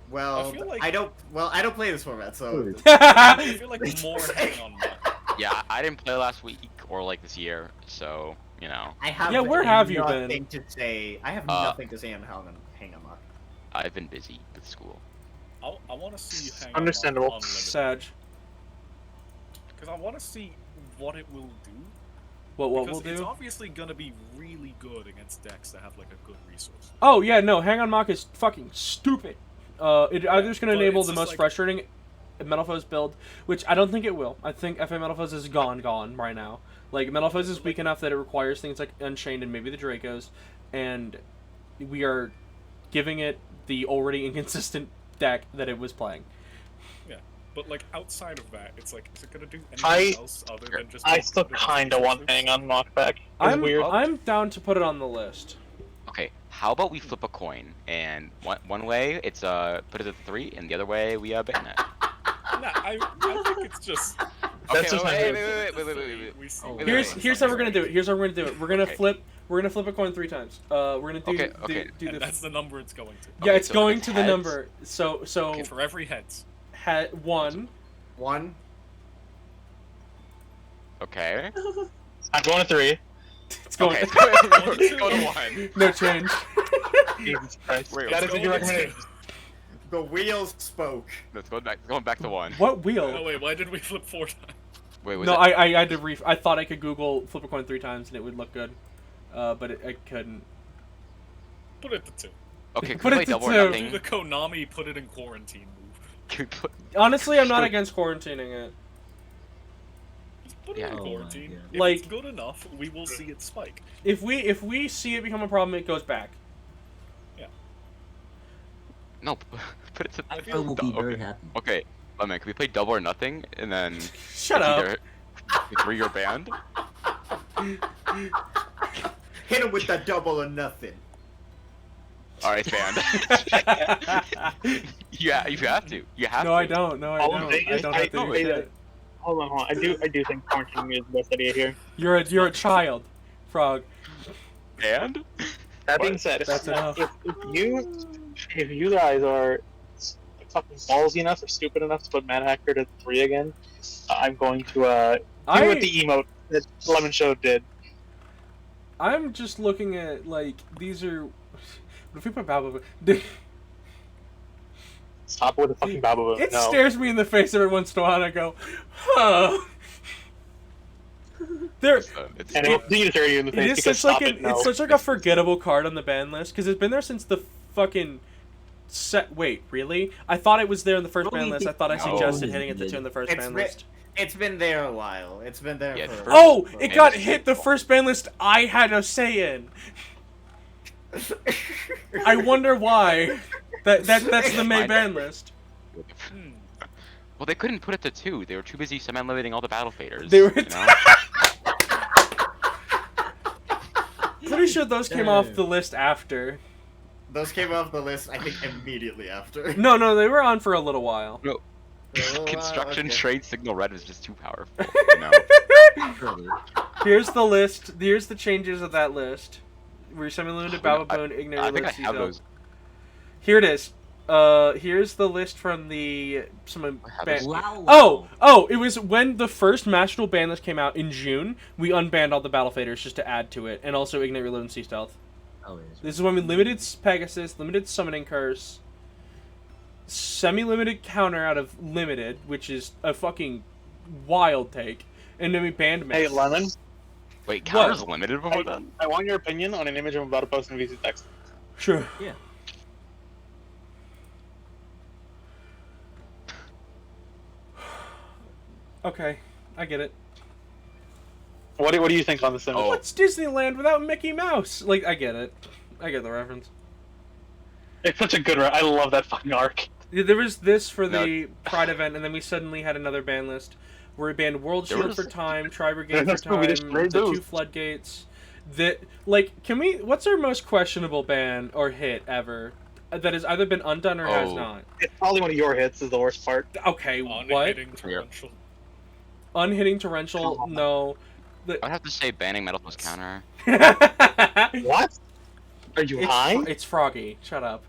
Speaker 13: Well,
Speaker 16: I feel like-
Speaker 13: I don't play this format, so.
Speaker 16: I feel like more Hang on Mock.
Speaker 15: Yeah, I didn't play last week or like this year, so, you know.
Speaker 13: I have
Speaker 1: Yeah, where have you
Speaker 13: nothing
Speaker 1: been?
Speaker 13: to say. I have nothing to say on Hang on Mock.
Speaker 15: I've been busy with school.
Speaker 16: I want to see Hang
Speaker 4: Understandable.
Speaker 16: on Mock unlimited.
Speaker 1: Sag.
Speaker 16: Because I want to see what it will do.
Speaker 1: What will
Speaker 16: Because it's
Speaker 1: do?
Speaker 16: obviously gonna be really good against decks that have like a good resource.
Speaker 1: Oh yeah, no, Hang on Mock is fucking stupid. It either is going to
Speaker 16: but
Speaker 1: enable
Speaker 16: it's
Speaker 1: the
Speaker 16: just
Speaker 1: most
Speaker 16: like-
Speaker 1: frustrating Metal Foes build, which I don't think it will. I think FA Metal Foes is gone right now. Like, Metal Foes is weak enough that it requires things like Unchained and maybe the Dracos, and we are giving it the already inconsistent deck that it was playing.
Speaker 16: Yeah, but like outside of that, it's like, is it gonna do
Speaker 4: I-
Speaker 16: anything else other than just?
Speaker 4: I still kinda want Hang on Knockback. It's
Speaker 1: I'm
Speaker 4: weird.
Speaker 1: I'm down to put it on the list.
Speaker 15: Okay, how about we flip a coin, and one way it's put it at 3, and the other way we ban it.
Speaker 16: Nah, I think it's just.
Speaker 15: Okay,
Speaker 4: just my
Speaker 15: wait,
Speaker 4: opinion.
Speaker 15: wait.
Speaker 16: We see
Speaker 1: Here's how we're gonna do it. Here's how we're gonna do it. We're gonna flip a coin 3 times. We're gonna do
Speaker 15: Okay.
Speaker 1: do
Speaker 16: And
Speaker 1: the
Speaker 16: that's the number it's going to.
Speaker 1: yeah,
Speaker 15: Okay,
Speaker 1: it's
Speaker 15: so if
Speaker 1: going
Speaker 15: it's
Speaker 1: to the
Speaker 15: heads-
Speaker 1: number. So
Speaker 16: Okay, for every heads.
Speaker 1: 1.
Speaker 15: Okay.
Speaker 4: I'm going to 3.
Speaker 1: It's going.
Speaker 15: Okay, let's go to 1.
Speaker 1: No change.
Speaker 4: Jesus Christ.
Speaker 15: Wait,
Speaker 4: Gotta
Speaker 16: let's
Speaker 4: take
Speaker 16: go
Speaker 4: your
Speaker 16: with
Speaker 4: recommendations.
Speaker 13: The wheels spoke.
Speaker 15: Let's go back. Going back to 1.
Speaker 1: What wheel?
Speaker 16: Oh wait, why did we flip 4 times?
Speaker 15: Wait, was
Speaker 1: No,
Speaker 15: it?
Speaker 1: I had to I thought I could Google flip a coin 3 times and it would look good, but I couldn't.
Speaker 16: Put it to 2.
Speaker 15: Okay,
Speaker 1: Put
Speaker 15: can we
Speaker 1: it
Speaker 15: play
Speaker 1: to
Speaker 15: double or
Speaker 1: 2.
Speaker 16: Do
Speaker 15: nothing?
Speaker 16: the Konami put it in quarantine move.
Speaker 15: Can we put-
Speaker 1: Honestly, I'm not against quarantining it.
Speaker 16: Just put it
Speaker 15: Yeah.
Speaker 16: in
Speaker 15: Oh my
Speaker 16: quarantine.
Speaker 12: God.
Speaker 16: If
Speaker 1: Like-
Speaker 16: it's good enough, we will see it spike.
Speaker 1: If we see it become a problem, it goes back.
Speaker 15: No, put it to.
Speaker 12: I will be very
Speaker 15: okay.
Speaker 12: happy.
Speaker 15: Okay, Lemon, can we play double or nothing, and then
Speaker 1: Shut
Speaker 15: it's
Speaker 1: up.
Speaker 15: either 3 or banned?
Speaker 13: Hit him with that double or nothing.
Speaker 15: All right, banned. Yeah, you have to. You have
Speaker 1: No,
Speaker 15: to.
Speaker 1: I don't. No, I
Speaker 4: All
Speaker 1: don't.
Speaker 4: I'm saying
Speaker 1: I
Speaker 4: is,
Speaker 1: don't have to do
Speaker 4: wait,
Speaker 1: shit.
Speaker 4: Hold on. I do think quarantining is the best idea here.
Speaker 1: You're a child, Frog.
Speaker 15: Banned?
Speaker 4: That being said,
Speaker 1: That's enough.
Speaker 4: if you guys are fucking ballsy enough or stupid enough to put Mana Hacker to 3 again, I'm going to do what the emote that Lemon Show did.
Speaker 1: I'm just looking at, like, these are... What if we put Bababa...
Speaker 4: Stop with the fucking Bababa.
Speaker 1: It
Speaker 4: no.
Speaker 1: stares me in the face every once in a while and I go, huh. There,
Speaker 4: And it will continue to stare you in the face
Speaker 1: it is
Speaker 4: because
Speaker 1: such like
Speaker 4: stop it, no.
Speaker 1: it's such like a forgettable card on the ban list because it's been there since the fucking wait, really? I thought it was there in the first ban list. I thought I suggested hitting it to 2 in the first ban list.
Speaker 13: It's been there a while. It's been there for.
Speaker 1: Oh, it got hit the first ban list I had a say in. I wonder why. That's the main ban list.
Speaker 15: Well, they couldn't put it to 2. They were too busy summon limiting all the battle faders.
Speaker 1: They were.
Speaker 15: You know?
Speaker 1: Pretty sure those came off the list after.
Speaker 13: Those came off the list, I think, immediately after.
Speaker 1: No, they were on for a little while.
Speaker 15: No.
Speaker 13: Oh,
Speaker 15: Construction
Speaker 13: okay.
Speaker 15: trade signal red was just too powerful. You know?
Speaker 1: Here's the list. Here's the changes of that list. We're semi-limited Bababoon, Ignite,
Speaker 15: I think I
Speaker 1: Reload,
Speaker 15: have
Speaker 1: Seagull.
Speaker 15: those.
Speaker 1: Here it is. Here's the list from the someone.
Speaker 12: Wow.
Speaker 1: Oh! It was when the first National ban list came out in June. We unbanned all the battle faders just to add to it, and also Ignite, Reload, and Sea Stealth.
Speaker 12: Oh, it is.
Speaker 1: This is when we limited Pegasus, limited Summoning Curse, semi-limited counter out of limited, which is a fucking wild take, and then we banned Mist.
Speaker 4: Hey, Lemon.
Speaker 15: Wait, counter's limited before then?
Speaker 4: I want your opinion on an image I'm about to post in VC text.
Speaker 1: Sure.
Speaker 12: Yeah.
Speaker 1: Okay, I get it.
Speaker 4: What do you think on this image?
Speaker 1: What's Disneyland without Mickey Mouse? Like, I get it. I get the reference.
Speaker 4: It's such a good I love that fucking arc.
Speaker 1: Yeah, there was this for the Pride event, and then we suddenly had another ban list where we banned World
Speaker 15: There
Speaker 1: Shield
Speaker 15: was-
Speaker 1: for time, Tri Brigade for
Speaker 4: That's what we
Speaker 1: time,
Speaker 4: just
Speaker 1: the
Speaker 4: made
Speaker 1: 2
Speaker 4: those.
Speaker 1: floodgates. That, like, what's our most questionable ban or hit ever that has either been undone or has not?
Speaker 4: It's probably one of your hits is the worst part.
Speaker 1: Okay, what?
Speaker 16: Torrential.
Speaker 1: Unhitting torrential? No.
Speaker 15: I'd have to say banning Metal Plus counter.
Speaker 4: What? Are you high?
Speaker 1: It's Froggy. Shut up.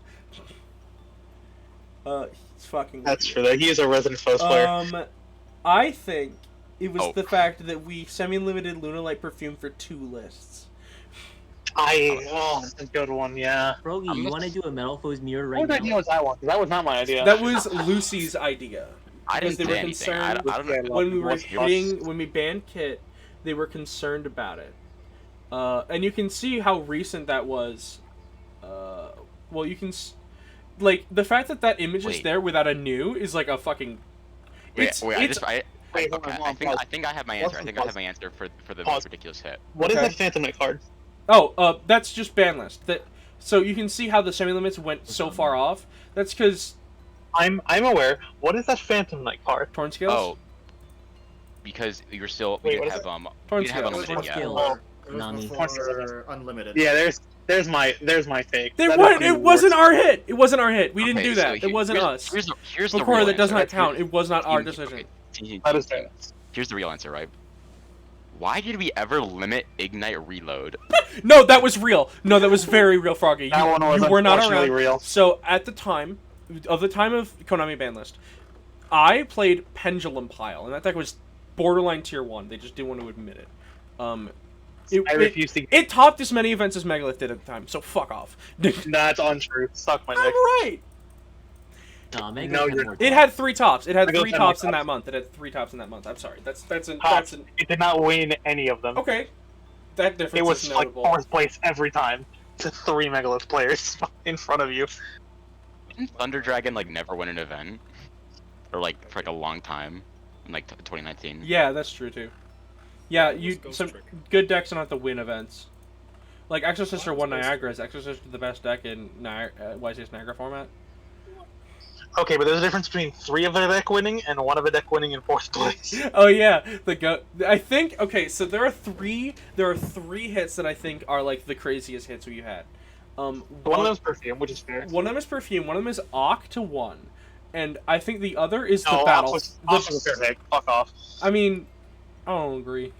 Speaker 1: It's fucking.
Speaker 4: That's true. Though. He is a resident foes player.
Speaker 1: I think it was
Speaker 15: Oh.
Speaker 1: the fact that we semi-limited Lunalight Perfume for 2 lists.
Speaker 4: That's a good one, yeah.
Speaker 12: Frogy, you want to do a Metal Foes mirror right
Speaker 4: What
Speaker 12: now?
Speaker 4: idea was that one? That was not my idea.
Speaker 1: That was Lucy's idea.
Speaker 15: I
Speaker 1: Because
Speaker 15: didn't
Speaker 1: they
Speaker 15: say
Speaker 1: were
Speaker 15: anything. I
Speaker 1: concerned
Speaker 15: don't know.
Speaker 1: when we were
Speaker 15: What's yours?
Speaker 1: when we banned Kit, they were concerned about it. And you can see how recent that was. Well, you can like the fact that image is
Speaker 15: Wait.
Speaker 1: there without a new is like a fucking.
Speaker 15: Wait,
Speaker 1: It's,
Speaker 15: I
Speaker 1: it's,
Speaker 4: Wait, hold
Speaker 15: okay,
Speaker 4: on, hold on,
Speaker 15: I think I have my answer. I think I have my answer for the
Speaker 4: Pause.
Speaker 15: ridiculous hit.
Speaker 4: What is
Speaker 1: Okay.
Speaker 4: that Phantom Knight card?
Speaker 1: Oh, that's just ban list. So you can see how the semi limits went so far off. That's because
Speaker 4: I'm aware. What is that Phantom Knight card?
Speaker 1: Torn Scales.
Speaker 15: Oh, because you're still we
Speaker 4: Wait,
Speaker 15: didn't
Speaker 4: what is
Speaker 15: have
Speaker 4: it?
Speaker 1: Torn
Speaker 15: we didn't have
Speaker 1: Scales.
Speaker 15: unlimited yet.
Speaker 12: Scale.
Speaker 13: It was
Speaker 12: Nani.
Speaker 13: before unlimited.
Speaker 4: Yeah, there's my take.
Speaker 1: They
Speaker 4: That
Speaker 1: weren't.
Speaker 4: is the
Speaker 1: It wasn't
Speaker 4: worst.
Speaker 1: our hit. It wasn't our hit. We didn't
Speaker 15: Okay,
Speaker 1: do
Speaker 15: so
Speaker 1: that. It wasn't us.
Speaker 15: Here's the
Speaker 1: Recorder,
Speaker 15: real
Speaker 1: that does
Speaker 15: answer.
Speaker 1: not count. It was not our
Speaker 15: Okay,
Speaker 1: decision.
Speaker 4: That is fair.
Speaker 15: Here's the real answer, right? Why did we ever limit Ignite Reload?
Speaker 1: No, that was real. No, that was very real, Froggy.
Speaker 4: That one was
Speaker 1: you were not
Speaker 4: unfortunately
Speaker 1: around.
Speaker 4: real.
Speaker 1: So at the time of Konami ban list, I played Pendulum Pile, and that deck was borderline tier 1. They just didn't want to admit it.
Speaker 4: I refuse to.
Speaker 1: It topped as many events as Megalith did at the time, so fuck off.
Speaker 4: That's untrue. Suck my
Speaker 1: I'm
Speaker 4: dick.
Speaker 1: right.
Speaker 12: No, Megalith
Speaker 4: No,
Speaker 12: had
Speaker 4: you're-
Speaker 12: more
Speaker 1: It
Speaker 12: time.
Speaker 1: had 3 tops. It had
Speaker 4: Megalith
Speaker 1: 3
Speaker 4: had more
Speaker 1: tops in that
Speaker 4: tops.
Speaker 1: month. It had 3 tops in that month. I'm sorry. That's
Speaker 4: Tops. It did not win any of them.
Speaker 1: okay. That difference
Speaker 4: It was
Speaker 1: is
Speaker 4: like
Speaker 1: notable.
Speaker 4: 4th place every time to 3 Megalith players in front of you.
Speaker 15: Didn't Thunder Dragon like never win an event, or like for like a long time, in like 2019?
Speaker 1: Yeah, that's true too. Yeah,
Speaker 16: It was Ghost
Speaker 1: some
Speaker 16: Trick.
Speaker 1: good decks don't have to win events. Like Exorcister won Niagara. Is Exorcister the best deck in YCS Niagara format?
Speaker 4: Okay, but there's a difference between 3 of their deck winning and 1 of a deck winning in 4th place.
Speaker 1: Oh yeah, I think okay. So there are 3 hits that I think are like the craziest hits we had.
Speaker 4: One of them's Perfume, which is fair.
Speaker 1: One of them is Perfume. One of them is Ock to 1, and I think the other is
Speaker 4: No,
Speaker 1: the battle.
Speaker 4: was a fair pick. Fuck off.
Speaker 1: I mean, I don't agree.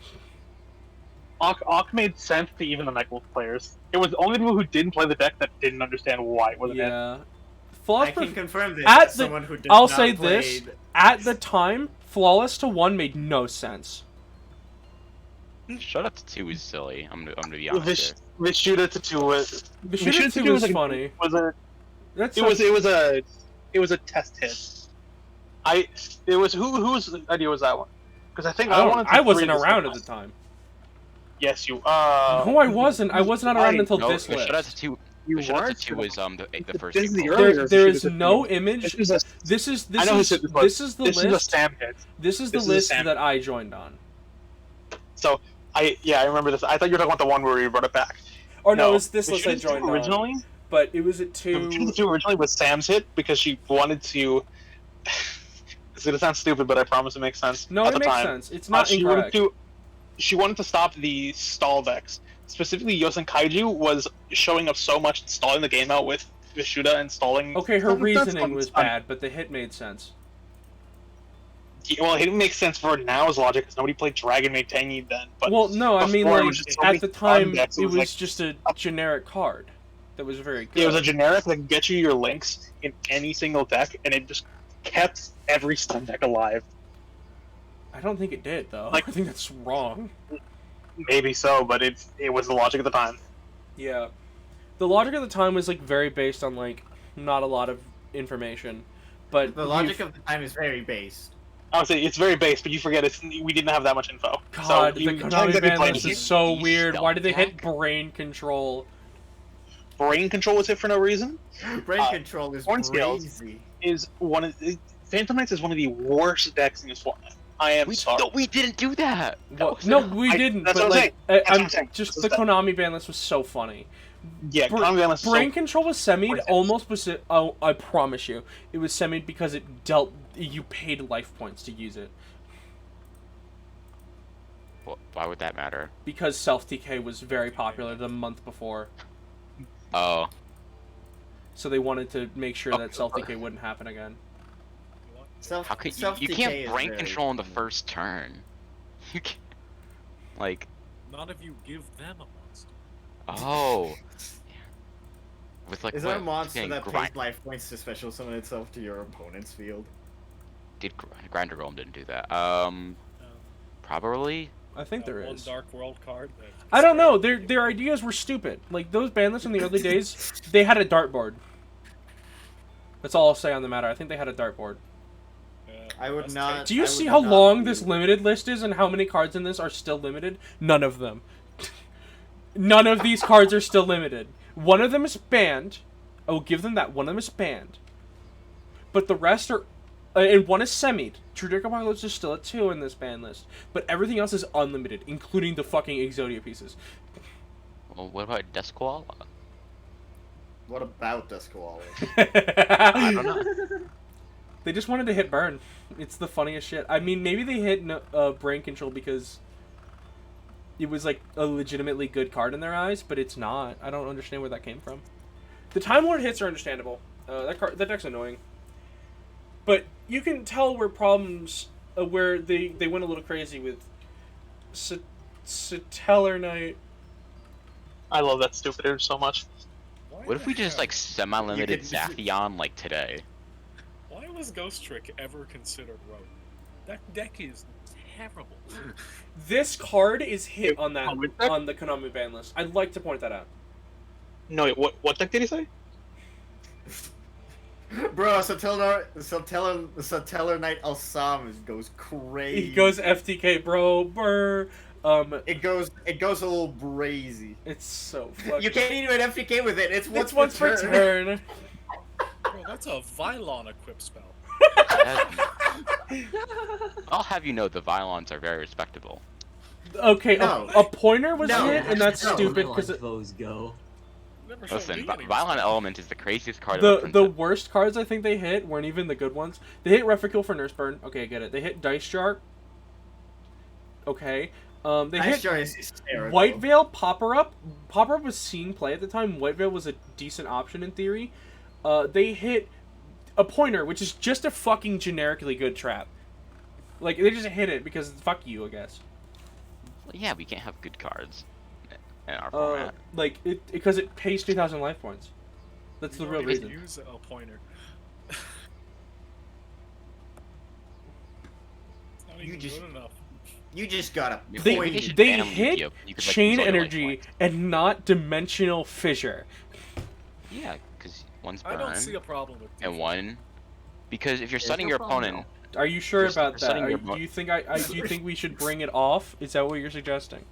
Speaker 4: Ock made sense to even the Megalith players. It was only people who didn't play the deck that didn't understand why it was an hit.
Speaker 1: Yeah. Flawless
Speaker 13: I can confirm this.
Speaker 1: at
Speaker 13: as
Speaker 1: the,
Speaker 13: someone who does
Speaker 1: I'll
Speaker 13: not
Speaker 1: say
Speaker 13: play
Speaker 1: this, at the time, Flawless to 1 made no sense.
Speaker 15: Shut up to 2 is silly. I'm gonna be honest here.
Speaker 4: Vishuda to 2 was.
Speaker 1: Vishuda to 2 was funny.
Speaker 4: It was a test hit. Whose idea was that one? Because I think
Speaker 1: I wasn't around at the time.
Speaker 4: Yes, you.
Speaker 1: No, I wasn't. I was not around until this list.
Speaker 15: Vishuda to 2.
Speaker 4: You
Speaker 15: Vishuda
Speaker 4: weren't.
Speaker 15: to 2 was the first.
Speaker 4: This is the
Speaker 15: April.
Speaker 4: earlier.
Speaker 1: There is
Speaker 4: Vishuda to
Speaker 1: no
Speaker 4: 2.
Speaker 1: image. This is
Speaker 4: I know
Speaker 1: the
Speaker 4: this
Speaker 1: list.
Speaker 4: is a Sam hit.
Speaker 1: This is the
Speaker 4: This is a
Speaker 1: list
Speaker 4: Sam
Speaker 1: that I joined on.
Speaker 4: So I remember this. I thought you were talking about the one where we brought it back.
Speaker 1: Or no, it was this list I
Speaker 4: Vishuda to
Speaker 1: joined
Speaker 4: 2 originally.
Speaker 1: on. But it was at 2.
Speaker 4: Vishuda to 2 originally was Sam's hit because she wanted to. It's gonna sound stupid, but I promise it makes sense.
Speaker 1: No,
Speaker 4: at
Speaker 1: it
Speaker 4: the
Speaker 1: makes
Speaker 4: time.
Speaker 1: sense. It's not
Speaker 4: she
Speaker 1: incorrect.
Speaker 4: She wanted to stop the stall decks. Specifically, Yosen Kaiju was showing up so much, stalling the game out with Vishuda and stalling.
Speaker 1: Okay, her
Speaker 4: That's
Speaker 1: reasoning was
Speaker 4: fun.
Speaker 1: bad, but the hit made sense.
Speaker 4: Yeah, well, it didn't make sense for now's logic because nobody played Dragon Maid Tangy then. But
Speaker 1: Well, no, I mean,
Speaker 4: before, it
Speaker 1: like,
Speaker 4: was just so many
Speaker 1: at the
Speaker 4: fun
Speaker 1: time,
Speaker 4: decks,
Speaker 1: it was
Speaker 4: like,
Speaker 1: just a generic card that was very good.
Speaker 4: it was a generic that could get you your links in any single deck, and it just kept every stun deck alive.
Speaker 1: I don't think it did, though.
Speaker 4: Like-
Speaker 1: I think that's wrong.
Speaker 4: Maybe so, but it was the logic at the time.
Speaker 1: Yeah. The logic at the time was, like, very based on, like, not a lot of information. But
Speaker 13: The logic of the time is very based.
Speaker 4: I would say it's very base, but you forget we didn't have that much info.
Speaker 1: God,
Speaker 4: so
Speaker 1: the
Speaker 4: you can't
Speaker 1: Konami
Speaker 4: exactly
Speaker 1: ban
Speaker 4: blame
Speaker 1: list
Speaker 4: it.
Speaker 1: is so weird. Why did they hit Brain Control?
Speaker 4: Brain Control was hit for no reason.
Speaker 13: Brain Control is
Speaker 4: Hornscales
Speaker 13: crazy.
Speaker 4: is one of Phantom Knights is one of the worst decks in this format. I am sorry.
Speaker 15: No, we didn't do that.
Speaker 1: No, we didn't.
Speaker 4: That's
Speaker 1: But,
Speaker 4: what I'm
Speaker 1: like,
Speaker 4: saying. That's what
Speaker 1: I'm
Speaker 4: I'm saying.
Speaker 1: just
Speaker 4: That's
Speaker 1: the
Speaker 4: that.
Speaker 1: Konami ban list was so funny.
Speaker 4: Yeah, Konami ban list is
Speaker 1: Brain
Speaker 4: so-
Speaker 1: Control was semied almost. Oh, I promise you, it was semied because it dealt. You paid life points to use it.
Speaker 15: Well, why would that matter?
Speaker 1: Because Self TK was very popular the month before,
Speaker 15: Oh,
Speaker 1: so they wanted to make sure that Self TK wouldn't happen again.
Speaker 15: how could you can't brain control in the first turn? You can't, like,
Speaker 16: Not if you give them a monster.
Speaker 15: oh. With like
Speaker 13: Is there a
Speaker 15: what,
Speaker 13: monster
Speaker 15: saying
Speaker 13: that
Speaker 15: grind-
Speaker 13: pays life points to special summon itself to your opponent's field?
Speaker 15: Grinder Golem didn't do that. Probably.
Speaker 1: I think there
Speaker 16: One
Speaker 1: is.
Speaker 16: Dark World card. that-
Speaker 1: I don't know. Their ideas were stupid. Like those ban lists in the early days, they had a dartboard. That's all I'll say on the matter. I think they had a dartboard.
Speaker 13: I would not.
Speaker 1: Do you
Speaker 13: I
Speaker 1: see
Speaker 13: would
Speaker 1: how
Speaker 13: not
Speaker 1: long
Speaker 13: do-
Speaker 1: this limited list is and how many cards in this are still limited? None of them. None of these cards are still limited. One of them is banned. I will give them that. One of them is banned. But the rest are... and one is semied. True Dark Apocalypse is still at 2 in this ban list. But everything else is unlimited, including the fucking Exodia pieces.
Speaker 15: Well, what about Desquala?
Speaker 13: What about Duskwall?
Speaker 15: I don't know.
Speaker 1: They just wanted to hit burn. It's the funniest shit. I mean, maybe they hit Brain Control because it was like a legitimately good card in their eyes, but it's not. I don't understand where that came from. The Time Lord hits are understandable. That deck's annoying. But you can tell where problems, where they went a little crazy with Satellar Knight.
Speaker 4: I love that stupid image so much.
Speaker 15: What if we just like semi-limited
Speaker 16: You could-
Speaker 15: Zaphion like today?
Speaker 16: Why was Ghost Trick ever considered rogue? That deck is terrible.
Speaker 1: This card is hit on that on the Konami ban list. I'd like to point that out.
Speaker 4: No, wait, what deck did he say?
Speaker 13: Bro, Satellar Knight Alsam goes crazy.
Speaker 1: He goes FTK, bro. Brr.
Speaker 13: It goes a little brazy.
Speaker 1: It's so fucking...
Speaker 13: You can't even FTK with it. It's once
Speaker 1: per turn.
Speaker 16: Bro, that's a Vylon equip spell.
Speaker 15: I'll have you know the Vylons are very respectable.
Speaker 1: Okay,
Speaker 13: No.
Speaker 1: a pointer was
Speaker 13: No.
Speaker 1: hit, and that's
Speaker 13: No.
Speaker 1: stupid because
Speaker 12: Foes go.
Speaker 15: Listen, Vylon Element is the craziest card
Speaker 1: the
Speaker 15: ever.
Speaker 1: the worst cards I think they hit weren't even the good ones. They hit Reficule for Nurse Burn. Okay, I get it. They hit Dice Shark. Okay. They
Speaker 13: Dice
Speaker 1: hit
Speaker 13: Jar is terrible.
Speaker 1: White Veil Popper Up. Popper Up was seeing play at the time. White Veil was a decent option in theory. They hit a pointer, which is just a fucking generically good trap. Like, they just hit it because fuck you, I guess.
Speaker 15: Well, yeah, we can't have good cards in our format.
Speaker 1: Like, because it pays 2,000 life points. That's the real
Speaker 16: You
Speaker 1: reason.
Speaker 16: use a pointer.
Speaker 13: You just gotta
Speaker 1: They
Speaker 13: poison.
Speaker 1: hit
Speaker 15: you could, like,
Speaker 1: chain
Speaker 15: use all your life
Speaker 1: energy and not dimensional fissure.
Speaker 15: Yeah, because one's
Speaker 16: I
Speaker 15: burn.
Speaker 16: don't see a problem with
Speaker 15: And one, because if you're
Speaker 1: There's
Speaker 15: stunning
Speaker 1: no
Speaker 15: your
Speaker 1: problem,
Speaker 15: opponent,
Speaker 1: Are you sure
Speaker 15: You're
Speaker 1: about that?
Speaker 15: setting your
Speaker 1: Do you think do you think we should bring it off? Is that what you're suggesting?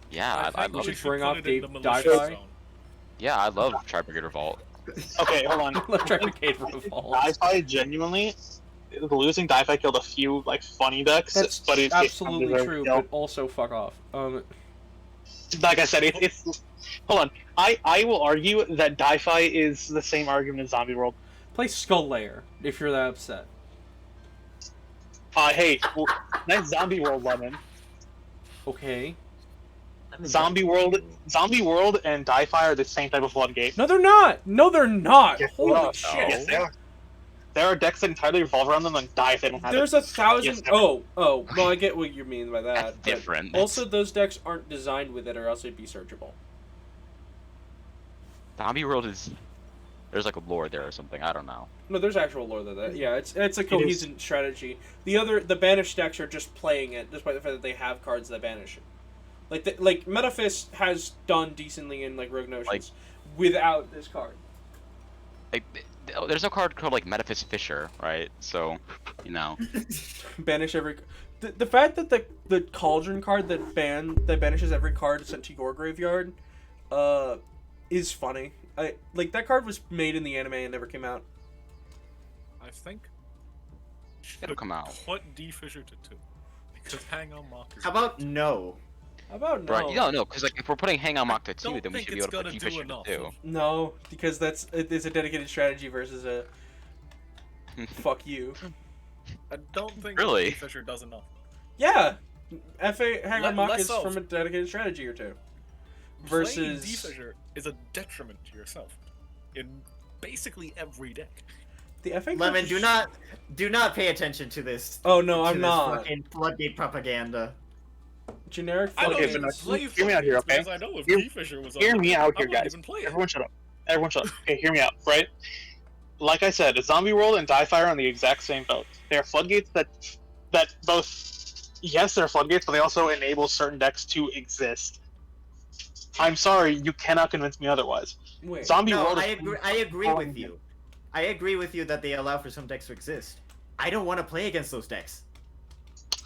Speaker 15: yeah, I
Speaker 1: We
Speaker 15: love
Speaker 1: should
Speaker 15: it.
Speaker 1: bring off Dai-Fi?
Speaker 15: Yeah, I love Tri-Brigade Revolt.
Speaker 4: Okay, hold on.
Speaker 1: Love Tri-Brigade Revolt.
Speaker 4: Dai-Fi genuinely, losing Dai-Fi killed a few like funny decks,
Speaker 1: That's
Speaker 4: but it's
Speaker 1: absolutely
Speaker 4: undeserved
Speaker 1: true,
Speaker 4: kill.
Speaker 1: but also fuck off.
Speaker 4: Like I said, it's. Hold on. I will argue that Dai-Fi is the same argument as Zombie World.
Speaker 1: Play Skull Layer if you're that upset.
Speaker 4: Hey, nice Zombie World lemon.
Speaker 1: Okay.
Speaker 4: Zombie World and Dai-Fi are the same type of floodgate.
Speaker 1: No, they're not. No, they're not.
Speaker 4: Yes,
Speaker 1: Holy
Speaker 4: they are.
Speaker 1: shit.
Speaker 4: Yes, they are. There are decks that entirely revolve around them and die if they don't have
Speaker 1: There's
Speaker 4: it.
Speaker 1: 1,000.
Speaker 4: Yes,
Speaker 1: Well, I get what you mean by that. but
Speaker 15: different.
Speaker 1: Also, those decks aren't designed with it, or else they'd be searchable.
Speaker 15: Zombie World is. There's like a lore there or something. I don't know.
Speaker 1: No, there's actual lore to that. Yeah, it's a cohesive strategy. The banished decks are just playing it, despite the fact that they have cards that banish it. Like Metafist has done decently in like Rogue Notions without this card.
Speaker 15: Like, there's no card called like Metaphys Fisher, right? So, you know.
Speaker 1: Banish every. The fact that the Cauldron card that banishes every card sent to your graveyard, is funny. That card was made in the anime and never came out.
Speaker 16: I think
Speaker 15: It'll come out.
Speaker 16: Put D Fisher to 2 because Hang on Mocker.
Speaker 13: How about no?
Speaker 1: How about no?
Speaker 15: Right? No, because like if we're putting Hang on Mock to 2,
Speaker 16: don't
Speaker 15: then we
Speaker 16: think
Speaker 15: should be
Speaker 16: it's
Speaker 15: able to put
Speaker 16: gonna
Speaker 15: D
Speaker 16: do
Speaker 15: Fisher to
Speaker 16: enough.
Speaker 15: 2.
Speaker 1: No, because it's a dedicated strategy versus a fuck you.
Speaker 16: I don't think
Speaker 15: Really?
Speaker 16: D Fisher does enough.
Speaker 1: Yeah, FA Hanger Mock
Speaker 16: less
Speaker 1: is
Speaker 16: of.
Speaker 1: from a dedicated strategy or two.
Speaker 16: Playing
Speaker 1: Versus
Speaker 16: D Fisher is a detriment to yourself in basically every deck.
Speaker 1: the FA.
Speaker 13: Lemon, do not pay attention to this.
Speaker 1: Oh no,
Speaker 13: to
Speaker 1: I'm
Speaker 13: this
Speaker 1: not.
Speaker 13: Fucking floodgate propaganda.
Speaker 1: Generic.
Speaker 16: I don't
Speaker 4: Okay,
Speaker 16: even
Speaker 4: but
Speaker 16: play
Speaker 4: hear me out here, okay?
Speaker 16: because I know if
Speaker 4: Hear-
Speaker 16: D Fisher was
Speaker 4: Hear
Speaker 16: on,
Speaker 4: me
Speaker 16: I
Speaker 4: out here,
Speaker 16: wouldn't
Speaker 4: guys.
Speaker 16: even play it.
Speaker 4: Everyone shut up. Everyone shut up. Okay, hear me out, right? Like I said, Zombie World and Dai-Fi are on the exact same boat. They are floodgates that both, yes, they're floodgates, but they also enable certain decks to exist. I'm sorry, you cannot convince me otherwise.
Speaker 1: Wait.
Speaker 4: Zombie
Speaker 13: No,
Speaker 4: World
Speaker 13: I
Speaker 4: is
Speaker 13: agree. I agree with you. I agree with you that they allow for some decks to exist. I don't want to play against those decks.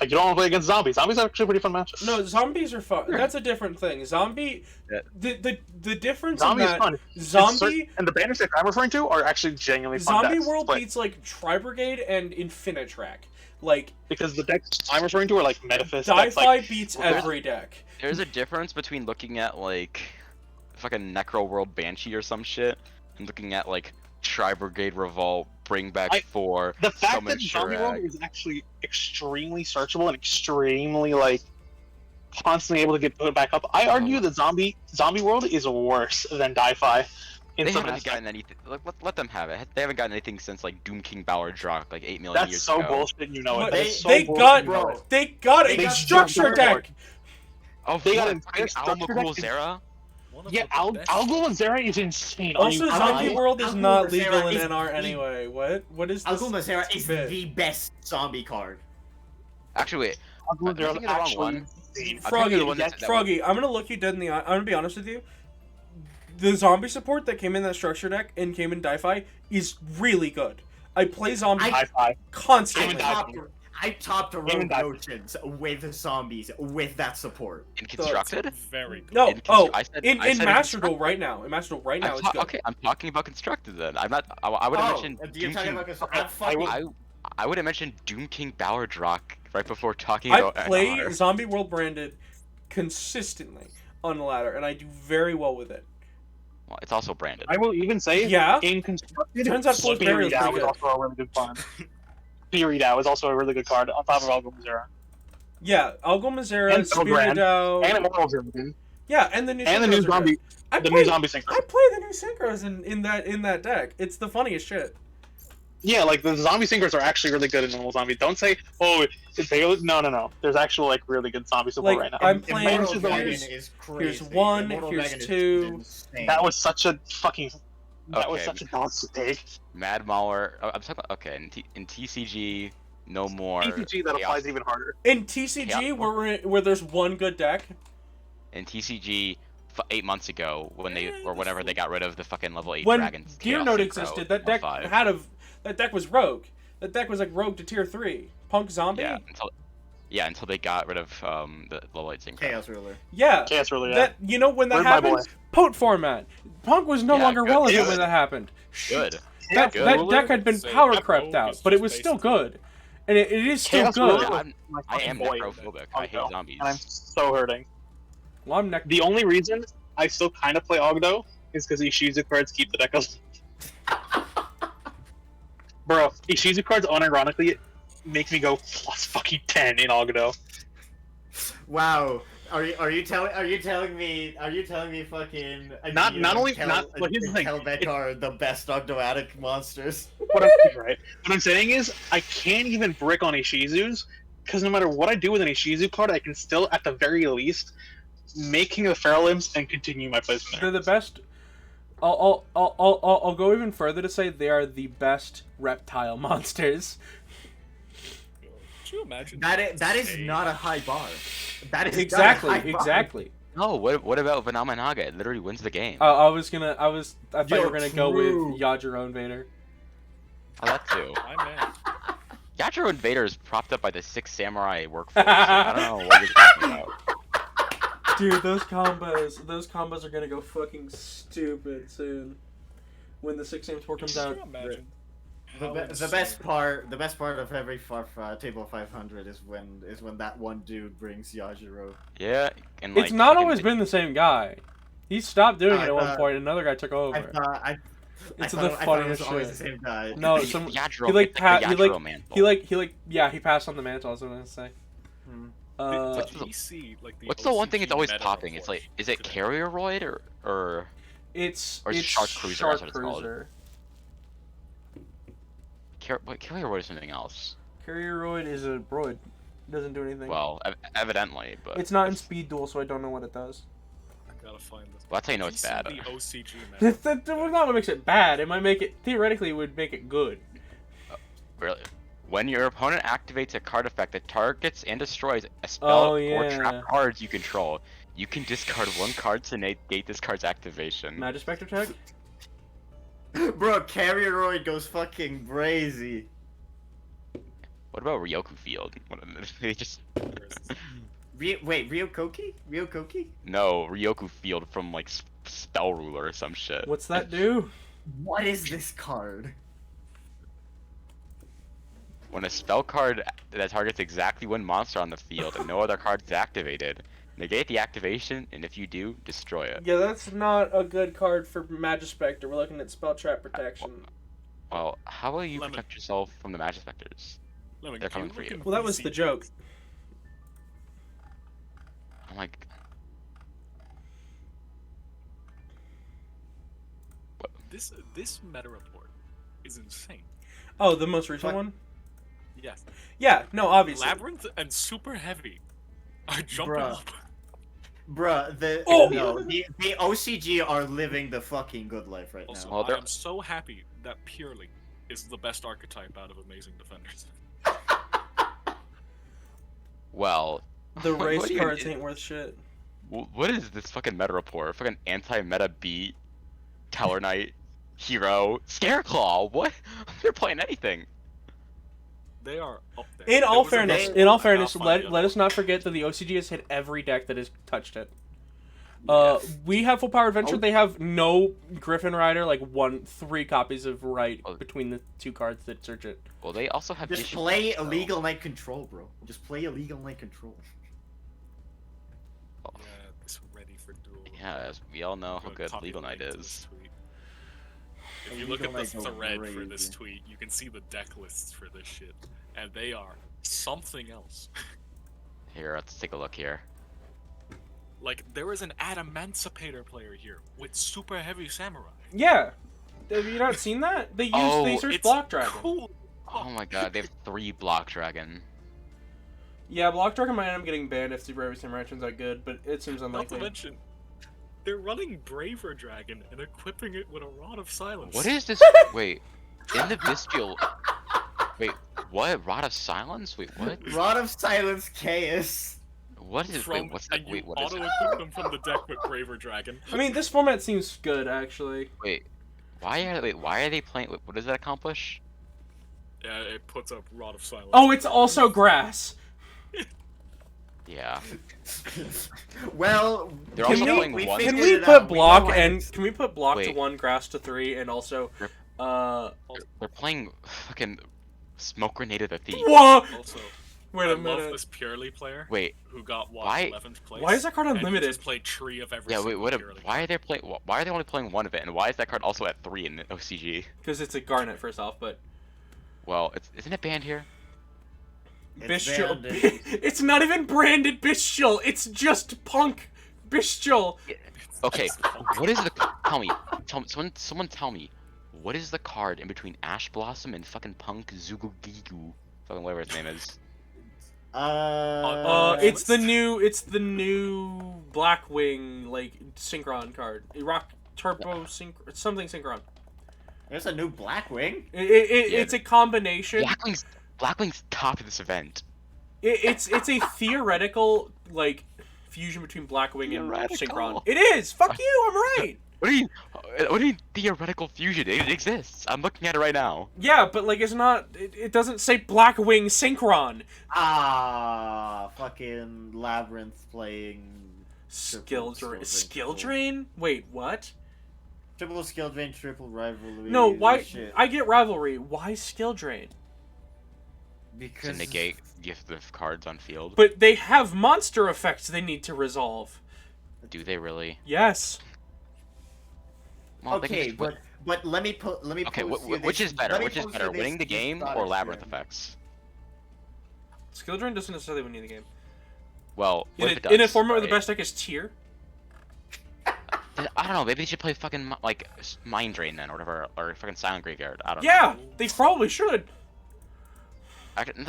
Speaker 4: Like, you don't want to play against zombies. Zombies are actually pretty fun matches.
Speaker 1: No, zombies are fun. That's a different thing. Zombie. The difference
Speaker 4: Zombie
Speaker 1: in
Speaker 4: is
Speaker 1: that
Speaker 4: fun.
Speaker 1: zombie
Speaker 4: And the banners that I'm referring to are actually genuinely fun
Speaker 1: Zombie
Speaker 4: decks.
Speaker 1: World
Speaker 4: Like,
Speaker 1: beats like Tri-Brigade and Infinitrack. Like
Speaker 4: because the decks I'm referring to are like Metaphys.
Speaker 1: Dai-Fi beats every deck.
Speaker 15: There's a difference between looking at like fucking Necro World Banshee or some shit and looking at like Tri-Brigade Revolt, Bring Back 4,
Speaker 4: The fact
Speaker 15: Summon
Speaker 4: that Zombie World
Speaker 15: Shirag.
Speaker 4: is actually extremely searchable and extremely like constantly able to get put back up. I argue that Zombie World is worse than Dai-Fi. In
Speaker 15: They
Speaker 4: some
Speaker 15: haven't
Speaker 4: aspects.
Speaker 15: gotten anything. Let them have it. They haven't gotten anything since like Doom King Balrog like 8 million
Speaker 4: That's
Speaker 15: years
Speaker 4: so
Speaker 15: ago.
Speaker 4: bullshit, you know it.
Speaker 1: But
Speaker 4: That's so
Speaker 1: they
Speaker 4: bullshit,
Speaker 1: got
Speaker 4: you know it.
Speaker 1: they got a
Speaker 4: They
Speaker 1: structure
Speaker 4: got
Speaker 1: deck.
Speaker 15: Oh,
Speaker 4: They got
Speaker 15: fuck,
Speaker 4: an
Speaker 15: fucking
Speaker 4: entire structure
Speaker 15: Almagul
Speaker 4: deck.
Speaker 15: Zera?
Speaker 4: Yeah, Algol and Zera is insane.
Speaker 1: Also, Zombie World is not
Speaker 13: Algol
Speaker 1: legal
Speaker 13: Zera
Speaker 1: in
Speaker 13: is
Speaker 1: NR
Speaker 13: the-
Speaker 1: anyway. What is this?
Speaker 13: Algol Mazera is
Speaker 1: bit?
Speaker 13: the best zombie card.
Speaker 15: Actually, wait.
Speaker 4: Algol
Speaker 15: I'm
Speaker 4: Zera
Speaker 15: thinking of the wrong
Speaker 4: actually
Speaker 15: one.
Speaker 4: insane.
Speaker 15: I'm
Speaker 1: Froggy,
Speaker 15: thinking of the one that
Speaker 1: Froggy, I'm gonna look you dead in the eye. I'm gonna be honest with you. The zombie support that came in that structure deck and came in Dai-Fi is really good. I play zombie constantly.
Speaker 13: I topped
Speaker 4: Game
Speaker 13: Rogue
Speaker 4: and Dai-Fi.
Speaker 13: Notions with zombies with that support.
Speaker 15: In constructed?
Speaker 16: Very good.
Speaker 1: No,
Speaker 15: In constru- I said
Speaker 1: in
Speaker 15: in
Speaker 1: Master Duel
Speaker 15: constructed.
Speaker 1: right now. In Master Duel right now, it's good.
Speaker 15: Okay, I'm talking about constructed then. I'm not. I would have mentioned.
Speaker 13: You're
Speaker 15: Doom
Speaker 13: talking
Speaker 15: King-
Speaker 13: about constructed.
Speaker 15: I would have mentioned Doom King Balrog right before talking
Speaker 1: I
Speaker 15: about
Speaker 1: play
Speaker 15: NR.
Speaker 1: Zombie World branded consistently on the ladder, and I do very well with it.
Speaker 15: Well, it's also branded.
Speaker 4: I will even say,
Speaker 1: Yeah?
Speaker 4: in constructed,
Speaker 1: Turns out Fool's Burial is
Speaker 4: Dow
Speaker 1: pretty
Speaker 4: is
Speaker 1: good.
Speaker 4: also a really good card. Theory Dow is also a really good card on top of Algol Zera.
Speaker 1: Yeah, Algol Mazera,
Speaker 4: And
Speaker 1: Spirit
Speaker 4: Belgrand,
Speaker 1: Dow.
Speaker 4: and Immortal Zera.
Speaker 1: Yeah, and the new
Speaker 4: And the new
Speaker 1: synchros are
Speaker 4: zombie,
Speaker 1: good.
Speaker 4: the new zombie synchro.
Speaker 1: I play the new synchros in that deck. It's the funniest shit.
Speaker 4: Yeah, like the zombie synchros are actually really good in normal zombie. Don't say, oh, no. There's actual like really good zombie support
Speaker 1: Like
Speaker 4: right now.
Speaker 1: I'm
Speaker 4: It
Speaker 1: playing.
Speaker 4: matches the
Speaker 1: Here's,
Speaker 4: line.
Speaker 1: here's one. Here's two.
Speaker 4: That was such a fucking. That was
Speaker 15: Okay.
Speaker 4: such a dumb take.
Speaker 15: Mad Mauler. I'm talking about, okay, in TCG, No more.
Speaker 4: TCG that
Speaker 15: Chaos.
Speaker 4: applies even harder.
Speaker 1: In TCG, where there's one good deck.
Speaker 15: In TCG, 8 months ago, when they or whenever they got rid of the fucking level 8
Speaker 1: When
Speaker 15: dragons.
Speaker 1: Gear
Speaker 15: Chaos
Speaker 1: Note
Speaker 15: Synchro
Speaker 1: existed, that
Speaker 15: on
Speaker 1: deck
Speaker 15: 5.
Speaker 1: that deck was Rogue. That deck was like Rogue to tier 3. Punk Zombie.
Speaker 15: Yeah, until they got rid of the level 8 Synchro.
Speaker 13: Chaos Ruler.
Speaker 1: Yeah.
Speaker 4: Chaos Ruler, yeah.
Speaker 1: That when that
Speaker 4: Where'd my
Speaker 1: happened, Pote format. Punk was no
Speaker 15: Yeah,
Speaker 1: longer
Speaker 15: good.
Speaker 1: relevant
Speaker 15: Good.
Speaker 1: when that happened.
Speaker 15: Good.
Speaker 1: That
Speaker 15: Good.
Speaker 1: that deck had been
Speaker 16: So
Speaker 1: power
Speaker 16: Rogue
Speaker 1: crept
Speaker 16: is
Speaker 1: out, but it was
Speaker 16: just
Speaker 1: still good, and it is still
Speaker 4: Chaos
Speaker 1: good.
Speaker 4: Ruler
Speaker 15: I'm-
Speaker 4: my
Speaker 15: I
Speaker 4: fucking
Speaker 15: am
Speaker 4: boy.
Speaker 15: necrophobic. I hate zombies.
Speaker 4: And I'm so hurting.
Speaker 1: Well, I'm
Speaker 4: The only reason I still kind of play Ogdo is because Ishizu cards keep the deck alive. Bro, Ishizu cards unironically make me go plus fucking 10 in Ogdo.
Speaker 13: Wow. Are you telling me fucking
Speaker 4: Not only not but here's the thing.
Speaker 13: Kelbeck are the best Ogdoadic monsters?
Speaker 4: What I'm saying is I can't even brick on Ishizus because no matter what I do with an Ishizu card, I can still at the very least make King of the Feral Imps and continue my placement
Speaker 1: They're
Speaker 4: there.
Speaker 1: the best. I'll go even further to say they are the best reptile monsters.
Speaker 16: Could you imagine?
Speaker 13: That is not a high bar. That is
Speaker 1: Exactly,
Speaker 13: not a high bar.
Speaker 1: exactly.
Speaker 15: No, what about Venamanaga? It literally wins the game.
Speaker 1: I thought you
Speaker 13: Yo,
Speaker 1: were gonna go
Speaker 13: true.
Speaker 1: with Yajiro Invader.
Speaker 15: Oh, that too.
Speaker 16: My man.
Speaker 15: Yajiro Invader is propped up by the 6 samurai workforce. I don't know what you're talking about.
Speaker 1: Dude, those combos are gonna go fucking stupid soon. When the 6 Names 4 comes
Speaker 16: Could
Speaker 1: out.
Speaker 16: you imagine?
Speaker 13: The best part of every table 500 is when that one dude brings Yajiro.
Speaker 15: Yeah, and like
Speaker 1: It's not
Speaker 15: fucking-
Speaker 1: always been the same guy. He stopped doing it
Speaker 13: I
Speaker 1: at one
Speaker 13: thought-
Speaker 1: point, and another guy took over.
Speaker 13: I
Speaker 1: It's
Speaker 13: thought
Speaker 1: the
Speaker 13: it was
Speaker 1: funniest
Speaker 13: always
Speaker 1: shit.
Speaker 13: the same guy.
Speaker 1: No,
Speaker 15: The
Speaker 1: some
Speaker 15: Yajiro-
Speaker 1: he like
Speaker 15: it's like the Yajiro mantle.
Speaker 1: he passed on the mantle. I was gonna say.
Speaker 16: The
Speaker 15: the-
Speaker 16: DC, like the
Speaker 15: What's the one thing
Speaker 16: OCG
Speaker 15: it's always
Speaker 16: meta
Speaker 15: popping? It's like, is it Carrier Roid or
Speaker 1: It's
Speaker 15: Or
Speaker 1: it's
Speaker 15: Shark Cruiser,
Speaker 1: Shark
Speaker 15: that's what it's called.
Speaker 1: Cruiser.
Speaker 15: Carrier Roid is something else?
Speaker 1: Carrier Roid is a Roid. Doesn't do anything.
Speaker 15: Well, evidently, but
Speaker 1: It's not in Speed Duel, so I don't know what it does.
Speaker 16: I gotta find this.
Speaker 15: Well, that's how you know it's
Speaker 16: DC,
Speaker 15: bad.
Speaker 16: The OCG meta.
Speaker 1: That was not what makes it bad. It might make it theoretically it would make it good.
Speaker 15: Really. When your opponent activates a card effect that targets and destroys a spell or
Speaker 1: yeah.
Speaker 15: trap cards you control, you can discard one card to negate this card's activation.
Speaker 1: Magispector check.
Speaker 13: Bro, Carrieroid goes fucking crazy.
Speaker 15: What about Ryoku Field? They just
Speaker 13: Wait, Ryokoki? Ryokoki?
Speaker 15: no Ryoku Field from like Spell Ruler or some shit.
Speaker 1: What's that do?
Speaker 13: What is this card?
Speaker 15: When a spell card that targets exactly one monster on the field and no other card is activated, negate the activation, and if you do, destroy it.
Speaker 1: Yeah, that's not a good card for Magispector. We're looking at spell trap protection.
Speaker 15: Well, how will you protect yourself from the Magispectors?
Speaker 16: Lemon,
Speaker 15: They're
Speaker 16: can
Speaker 15: coming
Speaker 16: you
Speaker 15: for
Speaker 16: look
Speaker 15: you.
Speaker 16: in
Speaker 1: Well, that was
Speaker 16: VC?
Speaker 1: the joke.
Speaker 15: I'm like,
Speaker 16: This meta report is insane.
Speaker 1: Oh, the most recent one?
Speaker 16: Yes.
Speaker 1: Yeah, no, obviously.
Speaker 16: Labyrinth and Super Heavy are jumping
Speaker 13: Bruh.
Speaker 16: up.
Speaker 13: Bruh, the OCG are living the fucking good life right
Speaker 16: Also,
Speaker 13: now.
Speaker 16: I am so happy that Purely is the best archetype out of Amazing Defenders.
Speaker 15: well,
Speaker 1: The
Speaker 15: what
Speaker 1: race
Speaker 15: do you-
Speaker 1: cards ain't worth shit.
Speaker 15: What is this fucking meta report? Fucking anti-meta beat, Tower Knight, Hero, Scareclaw. What? They're playing anything.
Speaker 16: They are up there.
Speaker 1: In
Speaker 16: There
Speaker 1: all
Speaker 16: was a
Speaker 1: fairness,
Speaker 16: meta
Speaker 1: in all
Speaker 16: report, I
Speaker 1: fairness,
Speaker 16: cannot find the
Speaker 1: let
Speaker 16: other
Speaker 1: us not forget that the OCG has hit every deck that has touched it. We have Full Power Adventure. They have no Griffin Rider, like 3 copies of Right between the 2 cards that search it.
Speaker 15: Well, they also have
Speaker 13: Just
Speaker 15: issues
Speaker 13: play
Speaker 15: with
Speaker 13: Illegal Night Control, bro. Just play Illegal Night Control.
Speaker 16: Yeah, it's ready for duel.
Speaker 15: Yeah, as we all know how
Speaker 16: Gonna
Speaker 15: good
Speaker 16: copy
Speaker 15: Legal
Speaker 16: the
Speaker 15: Knight
Speaker 16: link to
Speaker 15: is.
Speaker 16: this tweet. If you look at
Speaker 13: Illegal
Speaker 16: the
Speaker 13: Knight go
Speaker 16: thread for this
Speaker 13: crazy.
Speaker 16: tweet, you can see the deck lists for this shit, and they are something else.
Speaker 15: Here, let's take a look here.
Speaker 16: Like, there is an Adamancipator player here with Super Heavy Samurai.
Speaker 1: Yeah, have you not seen that? They
Speaker 15: Oh,
Speaker 1: search
Speaker 16: it's
Speaker 1: Block Dragon.
Speaker 16: Cool.
Speaker 15: Oh my god, they have 3 Block Dragon.
Speaker 1: Yeah, Block Dragon might end up getting banned if Super Heavy Samurai turns out good, but it seems
Speaker 16: Not to
Speaker 1: unlikely.
Speaker 16: mention, they're running Braver Dragon and equipping it with a Rod of Silence.
Speaker 15: What is this? Wait, in the Bestial. Wait, what? Rod of Silence? Wait, what?
Speaker 13: Rod of Silence Chaos.
Speaker 15: What is? Wait, what's that?
Speaker 16: And you
Speaker 15: Wait, what is it?
Speaker 16: auto-equip them from the deck with Braver Dragon.
Speaker 1: I mean, this format seems good, actually.
Speaker 15: Wait, why are they playing? What does that accomplish?
Speaker 16: Yeah, it puts up Rod of Silence.
Speaker 1: Oh, it's also grass.
Speaker 15: Yeah.
Speaker 13: Well,
Speaker 15: They're also playing one.
Speaker 1: Can
Speaker 13: figured
Speaker 1: we
Speaker 13: it
Speaker 1: put
Speaker 13: out.
Speaker 1: block
Speaker 13: know
Speaker 1: and
Speaker 13: it.
Speaker 1: can we put block to
Speaker 15: Wait.
Speaker 1: 1, grass to 3, and also
Speaker 15: They're playing fucking Smoke Grenade of the Thief.
Speaker 1: Whoa!
Speaker 16: Also,
Speaker 1: Wait
Speaker 16: I
Speaker 1: a
Speaker 16: love
Speaker 1: minute.
Speaker 16: this Purely player.
Speaker 15: Wait,
Speaker 16: who got
Speaker 15: why-
Speaker 16: 11th place.
Speaker 1: Why is that card
Speaker 16: and he
Speaker 1: unlimited?
Speaker 16: just played Tree of every
Speaker 15: Yeah, wait,
Speaker 16: single
Speaker 15: what?
Speaker 16: Purely
Speaker 15: Why are they playing? Why are they only playing one of it? And why is that card also at 3 in the OCG?
Speaker 1: Because it's a Garnet first off, but
Speaker 15: Well, isn't it banned here?
Speaker 1: Bestial.
Speaker 13: banned
Speaker 1: It's not even branded Bestial. It's just Punk Bestial.
Speaker 15: Okay, what is the? Someone tell me, what is the card in between Ash Blossom and fucking Punk Zugugigu? Fucking whatever his name is.
Speaker 1: It's the new Blackwing like Synchron card. Rock Turbo something Synchron.
Speaker 13: There's a new Blackwing.
Speaker 1: It's a combination.
Speaker 15: Blackwing's top of this event.
Speaker 1: It's a theoretical like fusion between Blackwing and
Speaker 15: Theoretical.
Speaker 1: Synchron. It is. Fuck you. I'm right.
Speaker 15: What do you mean theoretical fusion? It exists. I'm looking at it right now.
Speaker 1: Yeah, but like it's not. It doesn't say Blackwing Synchron.
Speaker 13: Fucking Labyrinth playing
Speaker 1: Skill Drain. Wait, what?
Speaker 13: Triple Skill Drain, triple Rivalry.
Speaker 1: No, why?
Speaker 13: Shit.
Speaker 1: I get Rivalry. Why Skill Drain?
Speaker 13: Because
Speaker 15: To negate gift of cards on field.
Speaker 1: But they have monster effects they need to resolve.
Speaker 15: Do they really?
Speaker 1: Yes.
Speaker 15: Well, they can
Speaker 13: okay,
Speaker 15: just
Speaker 13: but let me
Speaker 15: Okay,
Speaker 13: post you
Speaker 15: which
Speaker 13: this-
Speaker 15: is better?
Speaker 13: let me
Speaker 15: Which is
Speaker 13: post
Speaker 15: better,
Speaker 13: you this-
Speaker 15: winning the
Speaker 13: this
Speaker 15: game
Speaker 13: thought
Speaker 15: or Labyrinth
Speaker 13: experiment.
Speaker 15: effects?
Speaker 1: Skill Drain doesn't necessarily win you the game.
Speaker 15: Well, what if it does?
Speaker 1: In a format where the
Speaker 15: right?
Speaker 1: best deck is Tier.
Speaker 15: I don't know. Maybe they should play fucking like Mind Drain then, or whatever, or fucking Silent Graveyard. I don't know.
Speaker 1: Yeah, they probably should.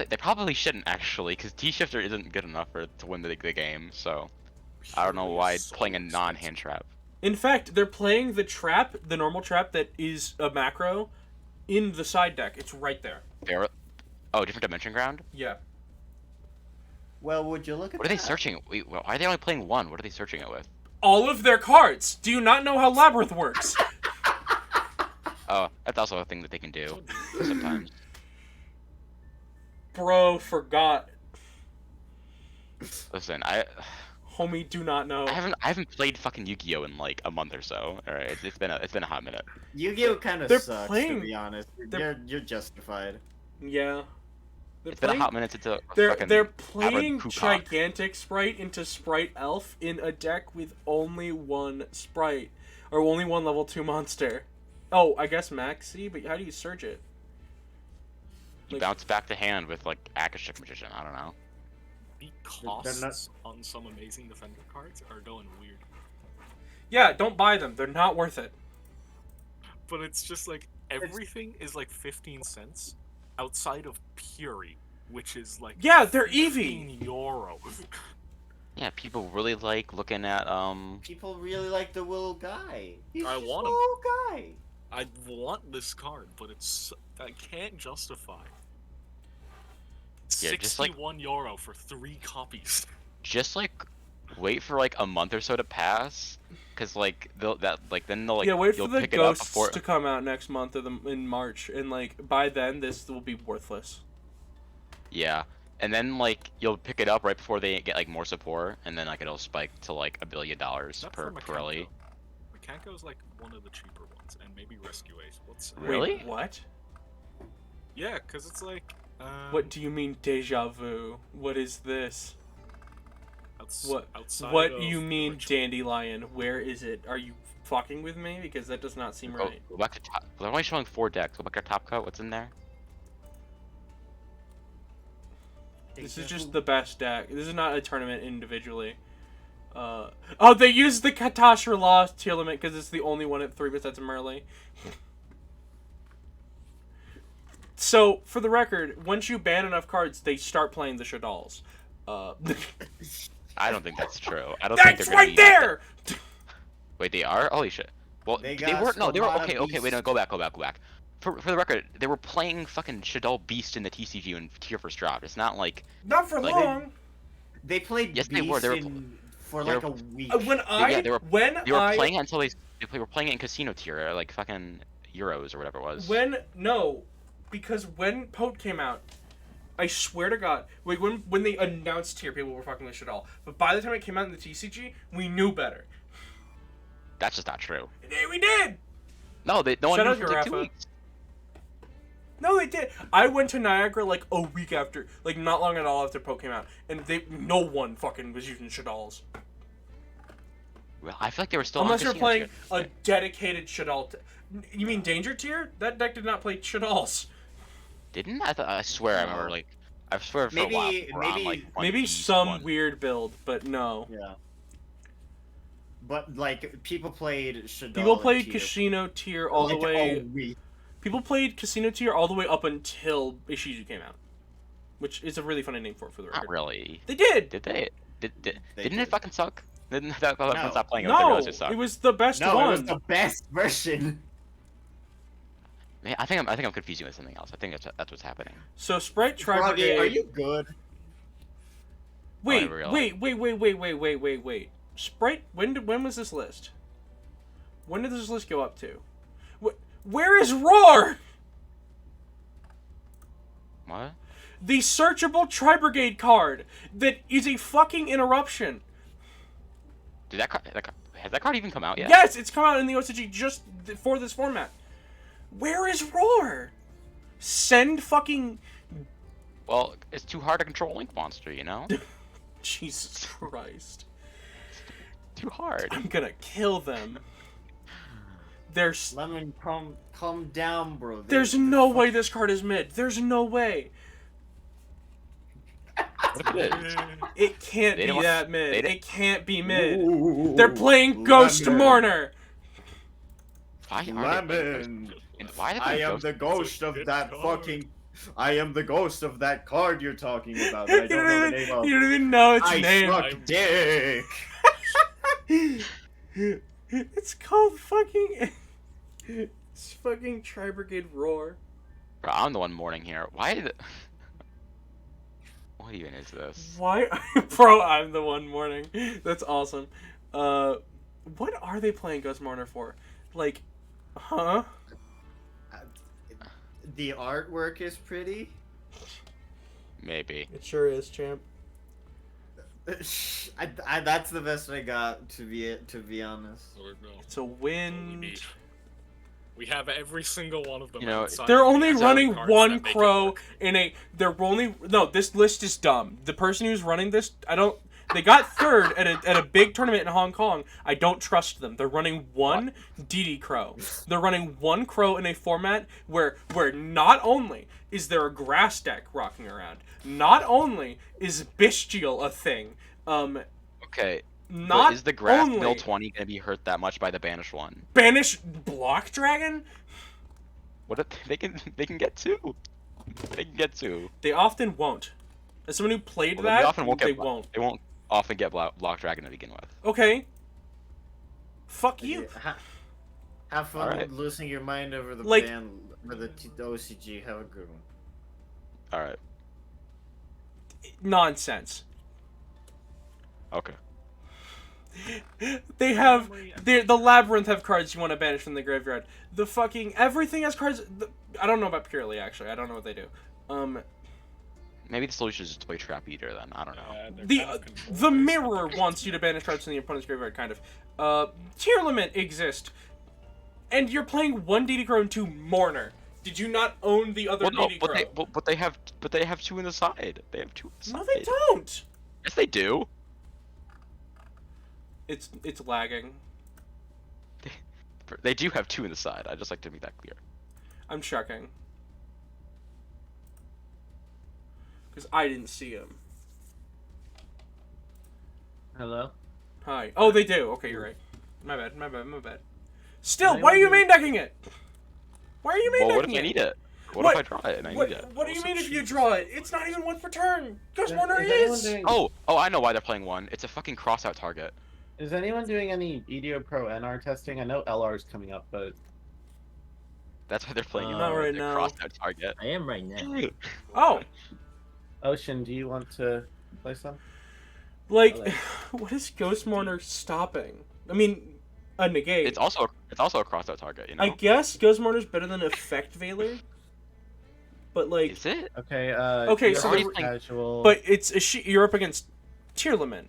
Speaker 15: They probably shouldn't actually, because T-Shifter isn't good enough to win the game. So I don't know why playing a non-hand trap.
Speaker 1: In fact, they're playing the trap, the normal trap that is a macro, in the side deck. It's right there.
Speaker 15: Oh, different dimension ground.
Speaker 1: Yeah.
Speaker 13: Well, would you look at
Speaker 15: What are they
Speaker 13: that?
Speaker 15: searching? Wait, why are they only playing one? What are they searching it with?
Speaker 1: All of their cards. Do you not know how Labyrinth works?
Speaker 15: Oh, that's also a thing that they can do sometimes.
Speaker 1: Bro, forgot.
Speaker 15: Listen,
Speaker 1: Homie, do not know.
Speaker 15: I haven't played fucking Yu-Gi-Oh in like a month or so. All right, it's been a hot minute.
Speaker 13: Yu-Gi-Oh kind of
Speaker 1: They're
Speaker 13: sucks,
Speaker 1: playing-
Speaker 13: to be honest. You're justified.
Speaker 1: Yeah.
Speaker 15: It's been a hot minute since
Speaker 1: They're
Speaker 15: fucking
Speaker 1: playing
Speaker 15: Pookok.
Speaker 1: Gigantic Sprite into Sprite Elf in a deck with only one Sprite. Or only one level 2 monster. Oh, I guess Maxi, but how do you search it?
Speaker 15: You bounce back the hand with like Akashic Magician. I don't know.
Speaker 16: The costs on some amazing defender cards are going weird.
Speaker 1: Yeah, don't buy them. They're not worth it.
Speaker 16: But it's just like everything is like 15 cents outside of Puri, which is like
Speaker 1: Yeah, they're
Speaker 16: €15.
Speaker 15: Yeah, people really like looking at
Speaker 13: People really like the Will Guy. He's
Speaker 16: I
Speaker 13: just
Speaker 16: want
Speaker 13: a
Speaker 16: him.
Speaker 13: Will Guy.
Speaker 16: I want this card, but I can't justify.
Speaker 15: Yeah, just like-
Speaker 16: €61 for 3 copies.
Speaker 15: just like wait for like a month or so to pass, cause like then they'll like
Speaker 1: yeah, wait for
Speaker 15: you'll
Speaker 1: the
Speaker 15: pick it up
Speaker 1: Ghosts
Speaker 15: before.
Speaker 1: to come out next month in March, and like by then this will be worthless.
Speaker 15: Yeah, and then like you'll pick it up right before they get like more support, and then like it'll spike to like $1 billion
Speaker 16: Except
Speaker 15: per
Speaker 16: for
Speaker 15: early.
Speaker 16: Makanko's like one of the cheaper ones, and maybe Rescue Ace.
Speaker 15: Really?
Speaker 1: Wait, what?
Speaker 16: Yeah, cause it's like.
Speaker 1: What do you mean deja vu? What is this?
Speaker 16: Outside
Speaker 1: What
Speaker 16: of
Speaker 1: you mean Dandelion? Where is it? Are you fucking with me? Because that does not seem right.
Speaker 15: Go back to top. They're only showing 4 decks. Go back to top cut. What's in there?
Speaker 1: This is just the best deck. This is not a tournament individually. Oh, they used the Katashra Law tier limit because it's the only one at 3 besides Merle. So, for the record, once you ban enough cards, they start playing the Shadals.
Speaker 15: I don't think that's true. I don't
Speaker 1: That's
Speaker 15: think they're gonna
Speaker 1: right
Speaker 15: be-
Speaker 1: there!
Speaker 15: Wait, they are? Holy shit. Well,
Speaker 13: They
Speaker 15: they
Speaker 13: got
Speaker 15: weren't. No, they were.
Speaker 13: a lot of
Speaker 15: Okay, okay. Wait, no, go back. for the record, they were playing fucking Shaddoll Beast in the TCG when Tier first dropped. It's not like
Speaker 1: Not for
Speaker 15: like,
Speaker 1: long.
Speaker 13: They played
Speaker 15: Yes, they
Speaker 13: Beast
Speaker 15: were. They were
Speaker 13: for
Speaker 15: they
Speaker 13: like
Speaker 15: were-
Speaker 13: a week.
Speaker 15: they were playing it until they were playing it in Casino Tier, like fucking Euros or whatever it was.
Speaker 1: Because when Pote came out, I swear to God, wait, when they announced Tier, people were fucking with Shaddoll. But by the time it came out in the TCG, we knew better.
Speaker 15: That's just not true.
Speaker 1: Yeah, we did.
Speaker 15: No, no one
Speaker 1: Shut
Speaker 15: knew
Speaker 1: up,
Speaker 15: for like 2
Speaker 1: Urafa.
Speaker 15: weeks.
Speaker 1: No, they did. I went to Niagara like a week after, like not long at all after Poke came out, and no one fucking was using Shaddolls.
Speaker 15: Well, I feel like they were still
Speaker 1: Unless
Speaker 15: on
Speaker 1: you're
Speaker 15: Casino
Speaker 1: playing
Speaker 15: Tier.
Speaker 1: a dedicated Shaddol. You mean Danger Tier? That deck did not play Shaddolls.
Speaker 15: Didn't I swear I remember like I swear for a while we were on, like, one
Speaker 1: Maybe
Speaker 15: Beast,
Speaker 1: some
Speaker 15: one-
Speaker 1: weird build, but no.
Speaker 13: Yeah. But like people played Shaddoll.
Speaker 1: People played
Speaker 13: and Tier
Speaker 1: Casino Tier
Speaker 13: for,
Speaker 1: all
Speaker 13: like,
Speaker 1: the way.
Speaker 13: a week.
Speaker 1: People played Casino Tier all the way up until Ishiji came out, which is a really funny name for it, for the record.
Speaker 15: Not really.
Speaker 1: They did.
Speaker 15: Did they? Didn't
Speaker 13: did.
Speaker 15: it fucking suck? Didn't that
Speaker 13: No.
Speaker 15: stop playing it? I
Speaker 1: No,
Speaker 15: realized it sucked.
Speaker 1: it was the best
Speaker 13: No,
Speaker 1: one.
Speaker 13: it was the best version.
Speaker 15: Man, I think I'm confusing with something else. I think that's what's happening.
Speaker 1: So Sprite Tri
Speaker 13: Froggy,
Speaker 1: Brigade.
Speaker 13: are you good?
Speaker 1: Wait,
Speaker 15: never
Speaker 1: wait, wait, wait, wait, wait, wait, wait, wait. Sprite. When was this list? When did this list go up to? Where is Roar?
Speaker 15: What?
Speaker 1: The searchable Tri Brigade card that is a fucking interruption.
Speaker 15: Did has that card even come out yet?
Speaker 1: Yes, it's come out in the OCG just for this format. Where is Roar? Send fucking.
Speaker 15: Well, it's too hard to control Link Monster, you know?
Speaker 1: Jesus Christ.
Speaker 15: Too hard.
Speaker 1: I'm gonna kill them. There's
Speaker 13: Lemon, calm down, bro.
Speaker 1: There's no way this card is mid. There's no way.
Speaker 15: What if it is?
Speaker 1: It can't
Speaker 15: They
Speaker 1: be
Speaker 15: don't-
Speaker 1: that
Speaker 15: they
Speaker 1: mid.
Speaker 15: don't-
Speaker 1: It can't be mid.
Speaker 13: Ooh,
Speaker 1: They're playing Ghost
Speaker 13: Lemon.
Speaker 1: Mourner.
Speaker 15: Why are they
Speaker 13: Lemon.
Speaker 15: and why are they
Speaker 13: I
Speaker 15: playing
Speaker 13: am
Speaker 15: Ghost?
Speaker 13: the ghost of that fucking. I am the ghost of that card you're talking about. I don't know the name of.
Speaker 1: You don't even know its
Speaker 13: I
Speaker 1: name.
Speaker 13: suck dick.
Speaker 1: It's called fucking. It's fucking Tri Brigade Roar.
Speaker 15: Bro, I'm the one mourning here. Why did it... What even is this?
Speaker 1: Why, bro? I'm the one mourning. That's awesome. What are they playing Ghost Mourner for? Like, huh?
Speaker 13: The artwork is pretty.
Speaker 15: Maybe.
Speaker 1: It sure is, champ.
Speaker 13: That's the best I got, to be honest.
Speaker 1: It's a wind.
Speaker 16: We have every single one of them.
Speaker 15: You know,
Speaker 16: outside
Speaker 1: They're
Speaker 16: of the
Speaker 1: only
Speaker 16: outside
Speaker 1: running
Speaker 16: cards
Speaker 1: one
Speaker 16: that make it
Speaker 1: crow
Speaker 16: work.
Speaker 1: in a. They're only no. This list is dumb. The person who's running this, I don't. They got third at a big tournament in Hong Kong. I don't trust them. They're running one DD Crow. They're running one Crow in a format where not only is there a grass deck rocking around, not only is Bestial a thing,
Speaker 15: Okay.
Speaker 1: not
Speaker 15: but is the Grass
Speaker 1: only
Speaker 15: Mill 20 gonna be hurt that much by the Banished one?
Speaker 1: Banish Block Dragon.
Speaker 15: What if they can get two? They can get two.
Speaker 1: They often won't. As someone who played
Speaker 15: Well,
Speaker 1: that,
Speaker 15: they often won't
Speaker 1: they
Speaker 15: get
Speaker 1: won't.
Speaker 15: They won't often get Block Dragon to begin with.
Speaker 1: Okay. Fuck you.
Speaker 13: Have fun
Speaker 15: Alright.
Speaker 13: losing your mind over the
Speaker 1: Like-
Speaker 13: band or the OCG. Have a good one.
Speaker 15: All right.
Speaker 1: Nonsense.
Speaker 15: Okay.
Speaker 1: They have the Labyrinth have cards you want to banish from the graveyard. The fucking everything has cards. I don't know about Purely actually. I don't know what they do.
Speaker 15: Maybe the solution is just to play Trap Eater then. I don't know.
Speaker 1: The mirror wants you to banish cards from the opponent's graveyard. Kind of. Tier limit exists, and you're playing one DD Crow and two Mourner. Did you not own the other
Speaker 15: Well, no,
Speaker 1: DD Crow?
Speaker 15: but they have two in the side. They have two in the side.
Speaker 1: No, they don't.
Speaker 15: Yes, they do.
Speaker 1: It's lagging.
Speaker 15: They do have two in the side. I'd just like to make that clear.
Speaker 1: I'm checking. Because I didn't see him.
Speaker 5: Hello?
Speaker 1: Hi. Oh, they do. Okay, you're right. My bad. Still, why are you main decking it? Why are you main
Speaker 15: Well,
Speaker 1: decking
Speaker 15: what if I
Speaker 1: it?
Speaker 15: need it? What if I draw it and I need it?
Speaker 1: What do you mean if you draw it? It's not even one per turn. Ghost Mourner is.
Speaker 15: Oh, I know why they're playing one. It's a fucking crossout target.
Speaker 17: Is anyone doing any EDO Pro NR testing? I know LR is coming up, but
Speaker 15: That's why they're playing
Speaker 1: Not right
Speaker 15: the
Speaker 1: now.
Speaker 15: crossed out target.
Speaker 12: I am right now.
Speaker 1: Oh,
Speaker 17: Ocean, do you want to play some?
Speaker 1: like, what is Ghost Mourner stopping? I mean, a negate.
Speaker 15: It's also a crossed out target. You know.
Speaker 1: I guess Ghost Mourner's better than Effect Veiler. But like,
Speaker 15: Is it?
Speaker 17: Okay.
Speaker 1: Okay,
Speaker 17: you're
Speaker 1: so
Speaker 17: already
Speaker 1: the-
Speaker 17: casual.
Speaker 1: but you're up against Tier Lament.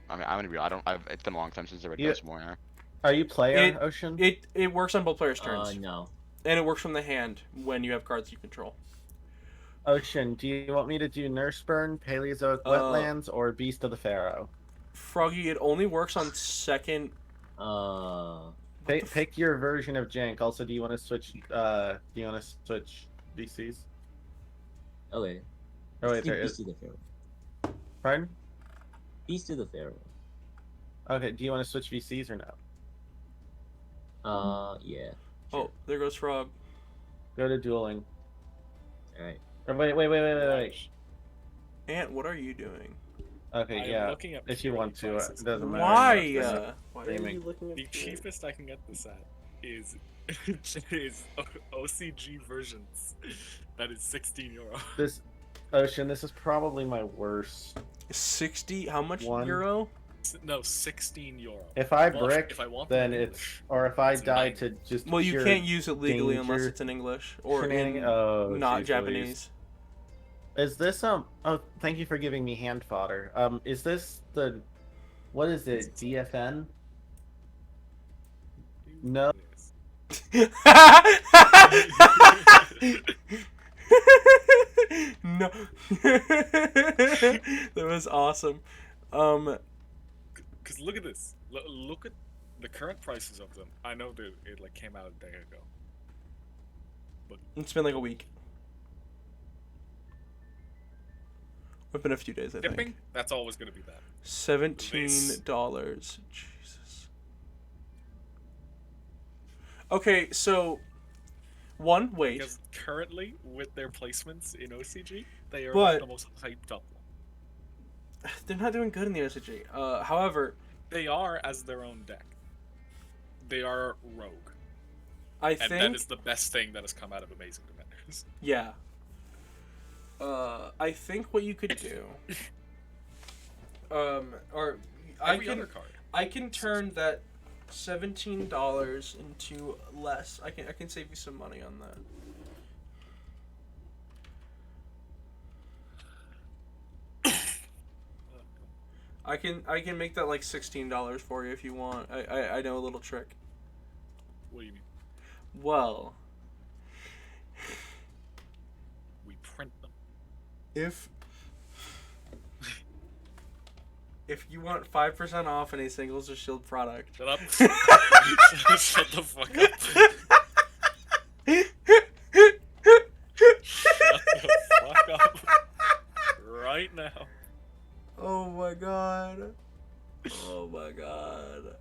Speaker 15: I mean, I'm gonna be real. It's been a long time since I read
Speaker 17: You-
Speaker 15: Ghost Mourner.
Speaker 17: Are you player,
Speaker 1: It-
Speaker 17: Ocean?
Speaker 1: It works on both players' turns.
Speaker 12: No.
Speaker 1: And it works from the hand when you have cards you control.
Speaker 17: Ocean, do you want me to do Nurse Burn, Paleozoic Wetlands, or Beast of the Pharaoh?
Speaker 1: Froggy, it only works on second.
Speaker 17: Pick your version of Jank. Also, do you want to switch? Do you want to switch VCs?
Speaker 12: Okay.
Speaker 17: Oh wait,
Speaker 12: Do
Speaker 17: there
Speaker 12: Beast
Speaker 17: is.
Speaker 12: of the Pharaoh.
Speaker 17: Pardon?
Speaker 12: Beast of the Pharaoh.
Speaker 17: Okay. Do you want to switch VCs or no?
Speaker 12: Yeah.
Speaker 1: Oh, there goes Frog.
Speaker 17: Go to dueling.
Speaker 12: Alright.
Speaker 17: Wait.
Speaker 1: Ant, what are you doing?
Speaker 17: Okay,
Speaker 16: I am
Speaker 17: yeah.
Speaker 16: looking at
Speaker 17: If you want to,
Speaker 16: prices.
Speaker 17: it doesn't matter.
Speaker 1: Why?
Speaker 17: Why are you
Speaker 1: looking at
Speaker 16: The cheapest I can get this at is OCG versions. That is 16 euro.
Speaker 17: This Ocean, this is probably my worst.
Speaker 1: 60? How much
Speaker 17: One.
Speaker 1: euro?
Speaker 16: No, 16 euro.
Speaker 17: If I
Speaker 16: Well,
Speaker 17: brick,
Speaker 16: if I want
Speaker 17: then
Speaker 16: them in
Speaker 17: it's or if I die to just.
Speaker 1: Well, you
Speaker 17: pure
Speaker 1: can't use it legally unless
Speaker 17: danger
Speaker 1: it's in English or
Speaker 17: shenanigan-
Speaker 1: in
Speaker 17: oh,
Speaker 1: not
Speaker 17: geez
Speaker 1: Japanese.
Speaker 17: Louise. Is this Oh, thank you for giving me hand fodder. Is this the? What is it? DFN? No.
Speaker 1: No. That was awesome.
Speaker 16: Because look at this. Look at the current prices of them. I know that it like came out a day ago. But
Speaker 1: It's been like a week. It's been a few days, I
Speaker 16: dipping,
Speaker 1: think.
Speaker 16: that's always gonna be that.
Speaker 1: $17. Jesus. Okay, so wait.
Speaker 16: Because currently, with their placements in OCG, they are
Speaker 1: But-
Speaker 16: like the most hyped up one.
Speaker 1: They're not doing good in the OCG. However,
Speaker 16: They are as their own deck. They are rogue.
Speaker 1: I
Speaker 16: And that
Speaker 1: think
Speaker 16: is the best thing that has come out of Amazing Defenders.
Speaker 1: yeah. I think what you could do, or
Speaker 16: Every other card.
Speaker 1: I can turn that $17 into less. I can save you some money on that. I can make that like $16 for you if you want. I know a little trick.
Speaker 16: What do you mean?
Speaker 1: Well,
Speaker 16: We print them.
Speaker 1: if you want 5% off any Singles or Shield product.
Speaker 16: Shut up. Shut the fuck up. Shut the fuck up. Right now.
Speaker 1: Oh my god. Oh my god.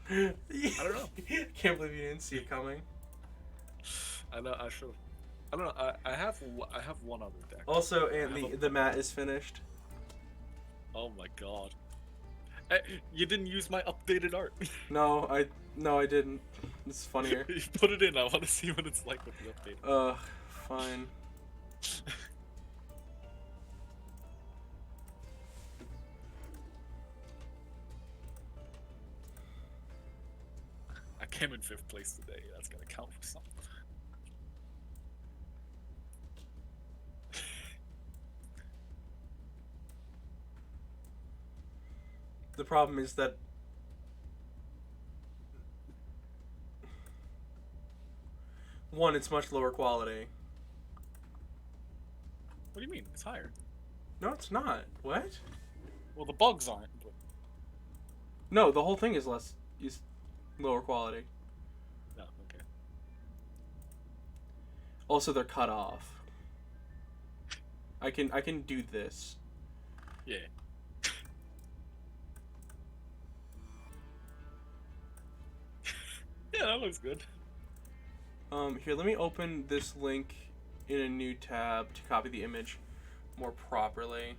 Speaker 16: I don't know.
Speaker 1: Can't believe you didn't see it coming.
Speaker 16: I know. I should. I don't know. I have one other deck.
Speaker 1: Also,
Speaker 16: I have
Speaker 1: Anthony,
Speaker 16: a-
Speaker 1: the mat is finished.
Speaker 16: Oh my god. You didn't use my updated art.
Speaker 1: No, I didn't. It's funnier.
Speaker 16: You put it in. I want to see what it's like with the update.
Speaker 1: Fine.
Speaker 16: I came in 5th place today. That's gonna count for something.
Speaker 1: The problem is that one, it's much lower quality.
Speaker 16: What do you mean? It's higher.
Speaker 1: No, it's not. What?
Speaker 16: Well, the bugs aren't. But...
Speaker 1: No, the whole thing is lower quality.
Speaker 16: No. Okay.
Speaker 1: Also, they're cut off. I can do this.
Speaker 16: Yeah. Yeah, that looks good.
Speaker 1: Here, let me open this link in a new tab to copy the image more properly.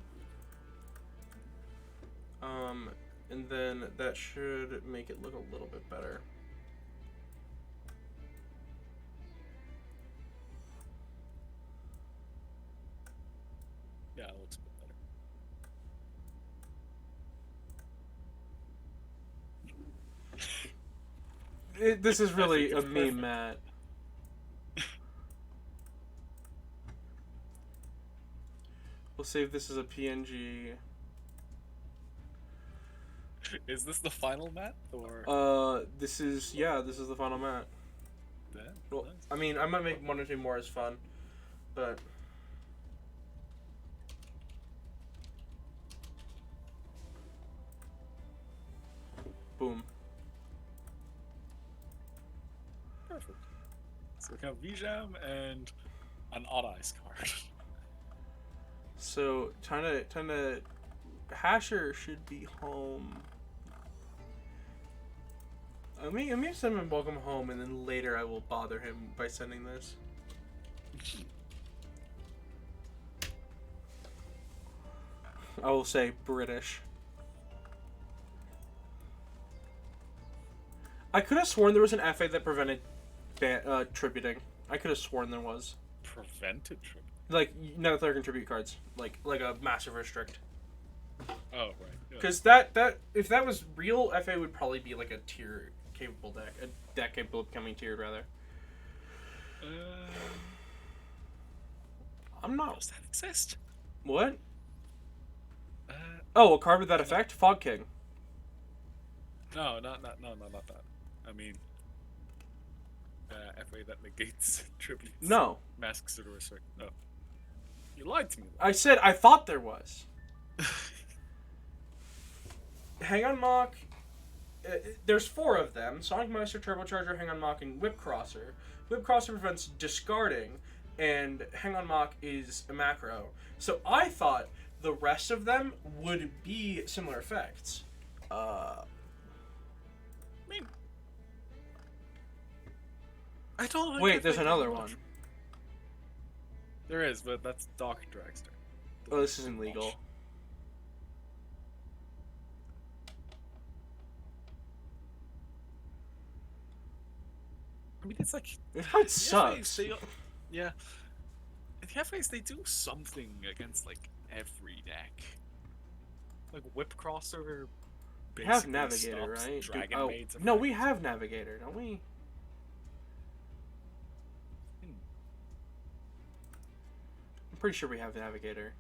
Speaker 1: And then that should make it look a little bit better. This is really a
Speaker 16: it's
Speaker 1: meme,
Speaker 16: perfect.
Speaker 1: Matt. We'll save this as a PNG.
Speaker 16: Is this the final map or?
Speaker 1: This is the final Matt.
Speaker 16: Yeah,
Speaker 1: Well,
Speaker 16: nice.
Speaker 1: I mean, I might make one or two more as fun, but. Boom.
Speaker 16: Perfect. So we have Vijam and an Odd Eyes card.
Speaker 1: So, trying to, Hasher should be home. Let me send him welcome home, and then later I will bother him by sending this. I will say British. I could have sworn there was an FA that prevented tributing. I could have sworn there was.
Speaker 16: Prevented trip.
Speaker 1: Like, no third contribute cards. Like a massive restrict.
Speaker 16: Oh, right. Yeah.
Speaker 1: Because that if that was real, FA would probably be like a tier capable deck. A deck capable of becoming tiered, rather. I'm not.
Speaker 16: Does that exist?
Speaker 1: What? Oh, a card with that effect? Fog King.
Speaker 16: No, not that. I mean, FA that negates tributes.
Speaker 1: No.
Speaker 16: Masks or restrict. No. You lied to me.
Speaker 1: I said I thought there was. Hang on Mock. There's 4 of them. Sonic Meister, Turbocharger, Hang on Mock, and Whip Crosser. Whip Crosser prevents discarding, and Hang on Mock is a macro. So I thought the rest of them would be similar effects.
Speaker 16: I don't.
Speaker 1: Wait, there's another one.
Speaker 16: There is, but that's Doc Dragster.
Speaker 1: Oh, this isn't legal.
Speaker 16: I mean, it's like
Speaker 1: It
Speaker 16: the
Speaker 1: sucks.
Speaker 16: FAs, yeah. The FAs, they do something against like every deck. Like Whip Crosser.
Speaker 1: We have
Speaker 16: basically
Speaker 1: Navigator,
Speaker 16: stops
Speaker 1: right?
Speaker 16: Dragon Maid's
Speaker 1: No, we have Navigator, don't we? I'm pretty sure we have Navigator.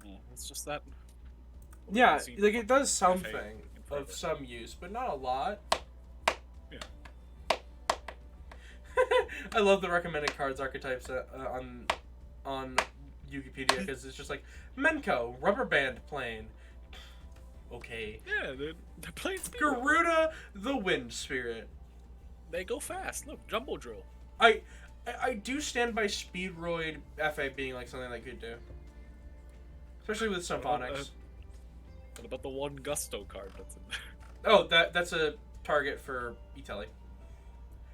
Speaker 16: Yeah, it's just that.
Speaker 1: Yeah,
Speaker 16: seen
Speaker 1: like it does
Speaker 16: FA
Speaker 1: something
Speaker 16: in forever.
Speaker 1: of some use, but not a lot.
Speaker 16: Yeah.
Speaker 1: I love the recommended cards archetypes on Wikipedia because it's just like Menko, Rubber Band Plane. Okay.
Speaker 16: Yeah, they're playing speed.
Speaker 1: Garuda, the Wind Spirit.
Speaker 16: They go fast. Look, Jumbo Drill.
Speaker 1: I do stand by Speedroid FA being like something they could do, especially with Symphonics.
Speaker 16: What about the one Gusto card that's in there?
Speaker 1: Oh, that's a target for Itelli.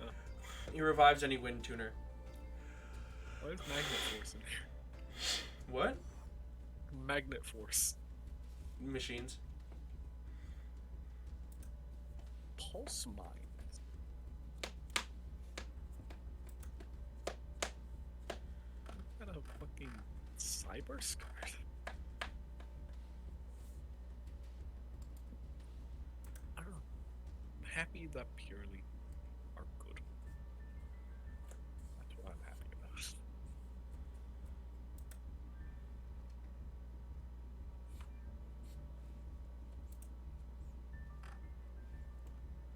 Speaker 16: Oh.
Speaker 1: He revives any Wind Tuner.
Speaker 16: Why is Magnet Force in here?
Speaker 1: What?
Speaker 16: Magnet Force.
Speaker 1: Machines.
Speaker 16: Pulse Mine. What a fucking Cyberse card. I don't know. I'm happy that Purely are good. That's what I'm happy about.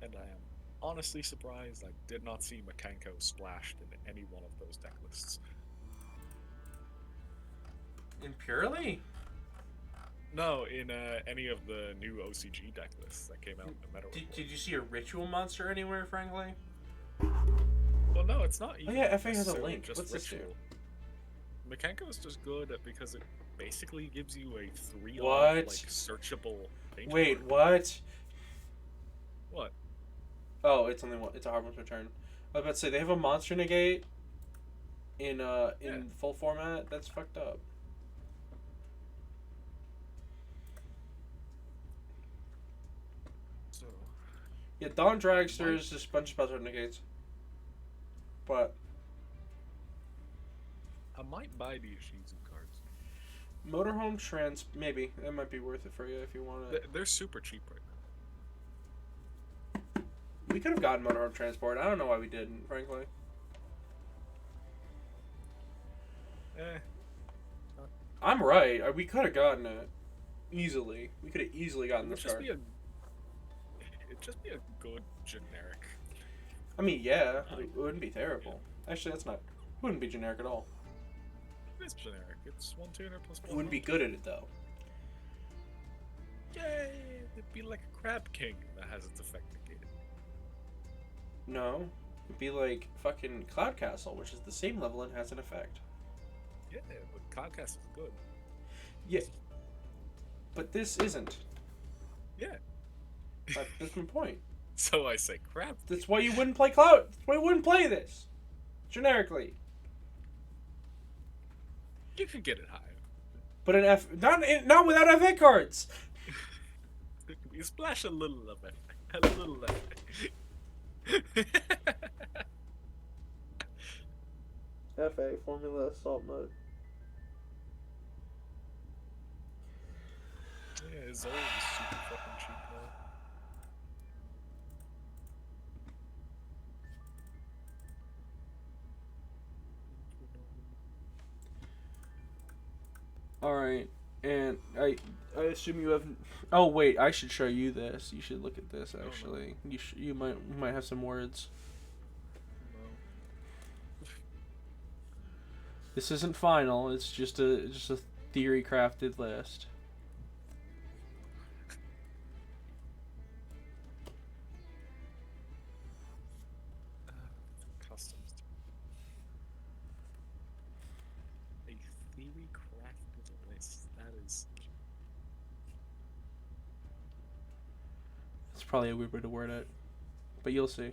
Speaker 16: And I am honestly surprised I did not see Makenko splashed in any one of those deck lists.
Speaker 1: In Purely?
Speaker 16: No, in any of the new OCG deck lists that came out in the Meta Report.
Speaker 1: Did you see a Ritual monster anywhere, frankly?
Speaker 16: Well, no, it's not even
Speaker 1: yeah, FA has a
Speaker 16: necessarily
Speaker 1: link.
Speaker 16: just
Speaker 1: What's this
Speaker 16: Ritual. Makenko is just good because it basically gives you a 3
Speaker 1: What?
Speaker 16: like searchable danger
Speaker 1: Wait,
Speaker 16: card.
Speaker 1: what?
Speaker 16: What?
Speaker 1: Oh, it's only one. It's a Harvest Return. I was about to say they have a monster negate in full format. That's fucked up.
Speaker 16: So
Speaker 1: Yeah, Dawn Dragster is just a bunch of special negates. But
Speaker 16: I might buy the Ishizu cards.
Speaker 1: Motorhome Trans, maybe that might be worth it for you if you want it.
Speaker 16: They're super cheap right now.
Speaker 1: We could have gotten motorhome transport. I don't know why we didn't, frankly. I'm right. We could have gotten it easily. We could have easily gotten this card.
Speaker 16: It'd just be a good generic.
Speaker 1: I mean, yeah, it wouldn't be terrible. Actually, that's not. It wouldn't be generic at all.
Speaker 16: It's generic. It's 1 tuner plus 1.
Speaker 1: It wouldn't be good at it though.
Speaker 16: Yay! It'd be like a Crab King that has its effect negated.
Speaker 1: No, it'd be like fucking Cloud Castle, which is the same level and has an effect.
Speaker 16: Yeah, but Cloudcast is good.
Speaker 1: Yeah, but this isn't.
Speaker 16: Yeah.
Speaker 1: That's my point.
Speaker 16: So I say crap.
Speaker 1: That's why you wouldn't play Cloud. That's why you wouldn't play this generically.
Speaker 16: You could get it higher.
Speaker 1: But not without FA cards.
Speaker 16: You splash a little of it. A little of it.
Speaker 1: FA Formula Assault Mode.
Speaker 16: Yeah, Zold is super fucking cheap now.
Speaker 1: Alright, and I assume you have. Oh wait, I should show you this. You should look at this actually. You might have some words. This isn't final. It's just a theory crafted list.
Speaker 16: Customs. A theory crafted list. That is.
Speaker 1: It's probably a weird way to word it, but you'll see.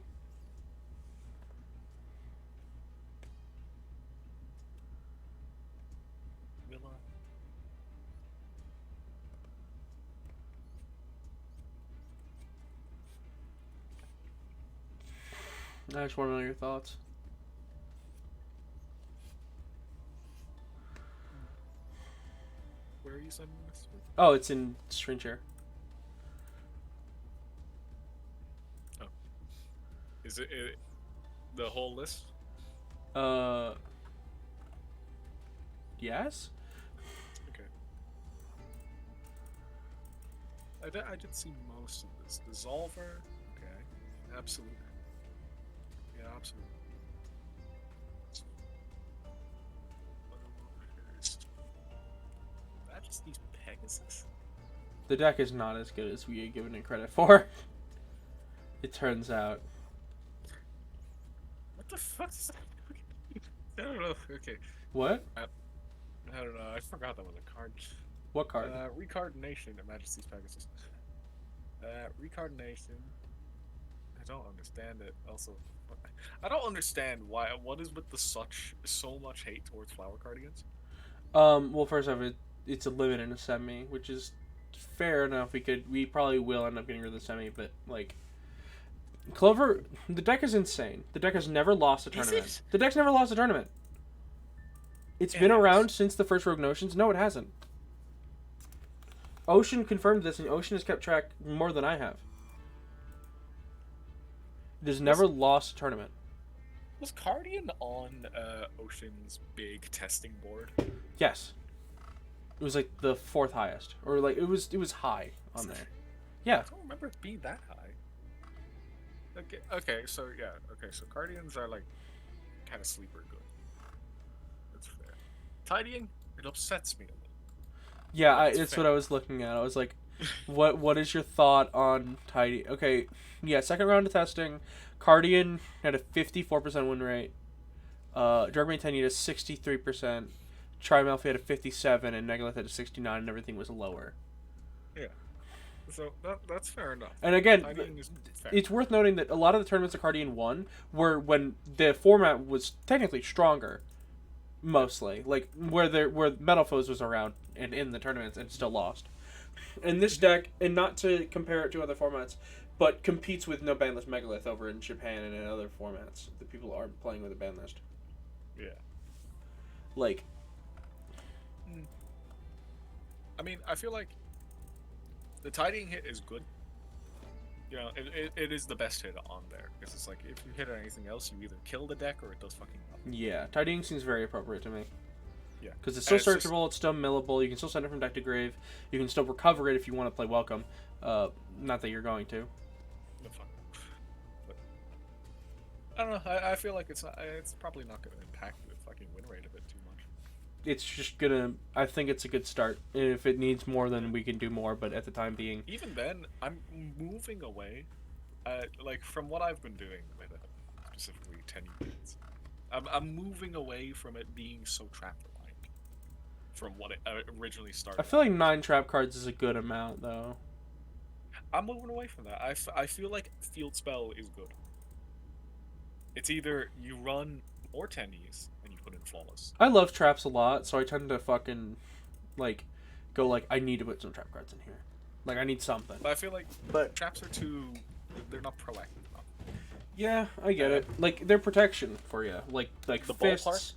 Speaker 1: I just want to know your thoughts.
Speaker 16: Where are you sending this?
Speaker 1: Oh, it's in screen share.
Speaker 16: Oh. Is it the whole list?
Speaker 1: Yes?
Speaker 16: Okay. I did see most of this. Dissolver? Okay. Absolutely. Yeah, absolutely. Majesty's Pegasus?
Speaker 1: The deck is not as good as we had given it credit for. It turns out.
Speaker 16: What the fuck is that? I don't know. Okay.
Speaker 1: What?
Speaker 16: I don't know. I forgot that was a card.
Speaker 1: What card?
Speaker 16: Recardination of Majesty's Pegasus. Recardination. I don't understand it. Also, I don't understand why. What is with so much hate towards Flower Cardigans?
Speaker 1: Well, first off, it's a limit in a semi, which is fair enough. We probably will end up getting rid of the semi, but like, Clover, the deck is insane. The deck has never lost a tournament. The deck's never lost a tournament. It's been around since the first Rogue Notions. No, it hasn't. Ocean confirmed this, and Ocean has kept track more than I have. It has never lost a tournament.
Speaker 16: Was Cardian on Ocean's big testing board?
Speaker 1: Yes. It was like the 4th highest, or like it was high on there. Yeah.
Speaker 16: I don't remember it being that high. Okay, so yeah, so Cardians are like kind of sleeper good. That's fair. Tidying, it upsets me a little.
Speaker 1: Yeah, it's what I was looking at. I was like, what is your thought on Tidy? Okay, yeah, second round of testing, Cardian had a 54% win rate. Germany 10 had a 63%. Trimalfi had a 57, and Megalith had a 69, and everything was lower.
Speaker 16: Yeah. So that's fair enough.
Speaker 1: And again,
Speaker 16: fair.
Speaker 1: It's worth noting that a lot of the tournaments that Cardian won were when the format was technically stronger, mostly. Like, where Metalfoes was around and in the tournaments and still lost. And this deck, and not to compare it to other formats, but competes with no ban list Megalith over in Japan and in other formats that people aren't playing with a ban list.
Speaker 16: Yeah.
Speaker 1: Like...
Speaker 16: I mean, I feel like the tidying hit is good. You know, it is the best hit on there because it's like if you hit anything else, you either kill the deck or it does fucking nothing.
Speaker 1: Yeah, Tidying seems very appropriate to me.
Speaker 16: Yeah,
Speaker 1: because it's still
Speaker 16: And it's
Speaker 1: searchable, it's still millable. You can still send it from deck to grave. You can still recover it if you want to play Welcome. Not that you're going to.
Speaker 16: No fun. But I don't know. I feel like it's probably not going to impact the fucking win rate of it too much.
Speaker 1: It's just gonna. I think it's a good start. If it needs more, then we can do more. But at the time being,
Speaker 16: Even then, I'm moving away, like from what I've been doing with it, specifically 10 units. I'm moving away from it being so trap reliant from what it originally started.
Speaker 1: I feel like 9 trap cards is a good amount, though.
Speaker 16: I'm moving away from that. I feel like Field Spell is good. It's either you run more 10Es and you put in Flawless.
Speaker 1: I love traps a lot, so I tend to fucking like go like I need to put some trap cards in here. Like I need something.
Speaker 16: But I feel like traps are they're not proactive enough.
Speaker 1: Yeah, I get it. Like they're protection for you. Like
Speaker 16: The
Speaker 1: fists.
Speaker 16: ballpark?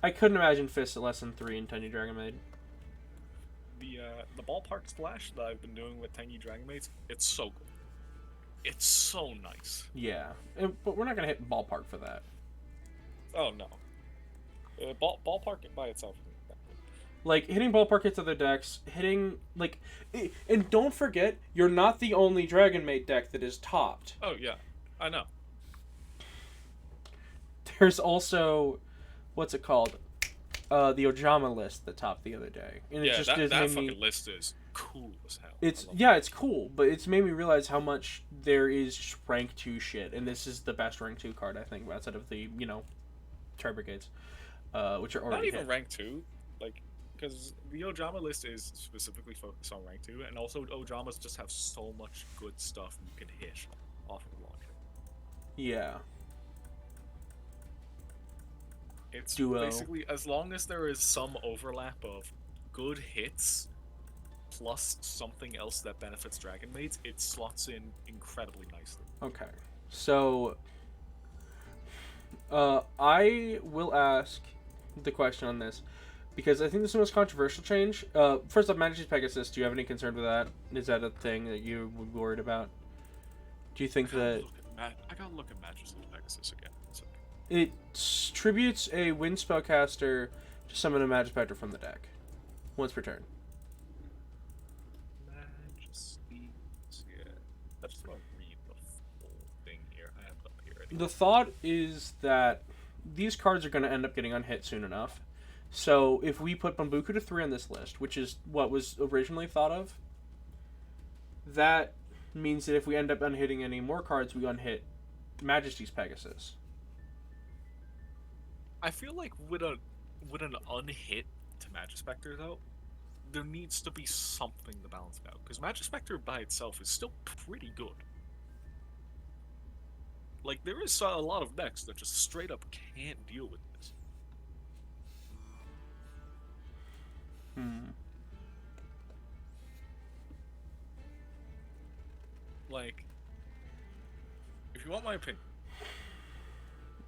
Speaker 1: I couldn't imagine fists at less than 3 in Tiny Dragon Maid.
Speaker 16: The ballpark splash that I've been doing with Tiny Dragon Maids, it's so good. It's so nice.
Speaker 1: Yeah, but we're not gonna hit ballpark for that.
Speaker 16: Oh no. Ballpark by itself.
Speaker 1: Like hitting ballpark hits other decks, hitting like, and don't forget, you're not the only Dragon Maid deck that is topped.
Speaker 16: Oh yeah, I know.
Speaker 1: There's also, what's it called? The Ojama list that topped the other day, and
Speaker 16: Yeah,
Speaker 1: it just
Speaker 16: that
Speaker 1: made
Speaker 16: fucking
Speaker 1: me.
Speaker 16: list is cool as hell.
Speaker 1: It's cool, but it's made me realize how much there is rank 2 shit, and this is the best rank 2 card I think outside of the Tri Brigades, which are already
Speaker 16: Not even
Speaker 1: hit.
Speaker 16: rank 2, like, because the Ojama list is specifically focused on rank 2, and also Ojamas just have so much good stuff you can hit off of the launcher.
Speaker 1: Yeah.
Speaker 16: It's
Speaker 1: Duo.
Speaker 16: basically, as long as there is some overlap of good hits plus something else that benefits Dragon Maids, it slots in incredibly nicely.
Speaker 1: Okay, so I will ask the question on this because I think this is the most controversial change. First off, Majesty's Pegasus. Do you have any concern with that? Is that a thing that you would be worried about? Do you think that
Speaker 16: I gotta look at Majesty's Pegasus again.
Speaker 1: it tributes a wind spellcaster to summon a Magispector from the deck once per turn?
Speaker 16: Majesty, yeah. I just want to read the full thing here. I have it up here.
Speaker 1: The thought is that these cards are going to end up getting unhit soon enough. So if we put Bambuku to 3 on this list, which is what was originally thought of, that means that if we end up unhitting any more cards, we unhit Majesty's Pegasus.
Speaker 16: I feel like with an unhit to Magispector though, there needs to be something to balance it out. Because Magispector by itself is still pretty good. Like there is a lot of decks that just straight up can't deal with this. Like, if you want my opinion,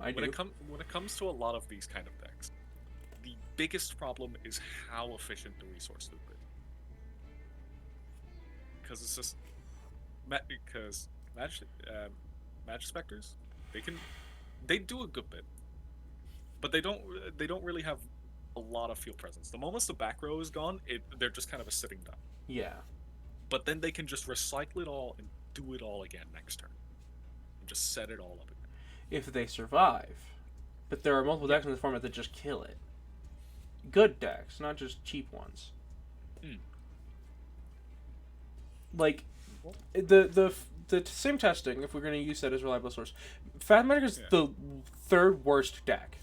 Speaker 1: I
Speaker 16: when
Speaker 1: do.
Speaker 16: When it comes to a lot of these kind of decks, the biggest problem is how efficient the resource loop is. Because it's just because Magispectors, they do a good bit, but they don't really have a lot of field presence. The moment the back row is gone, they're just kind of a sitting duck.
Speaker 1: Yeah.
Speaker 16: But then they can just recycle it all and do it all again next turn, and just set it all up again.
Speaker 1: If they survive. But there are multiple decks in this format that just kill it. Good decks, not just cheap ones. Like, the same testing, if we're going to use that as a reliable source, Fat Magic is the 3rd worst deck.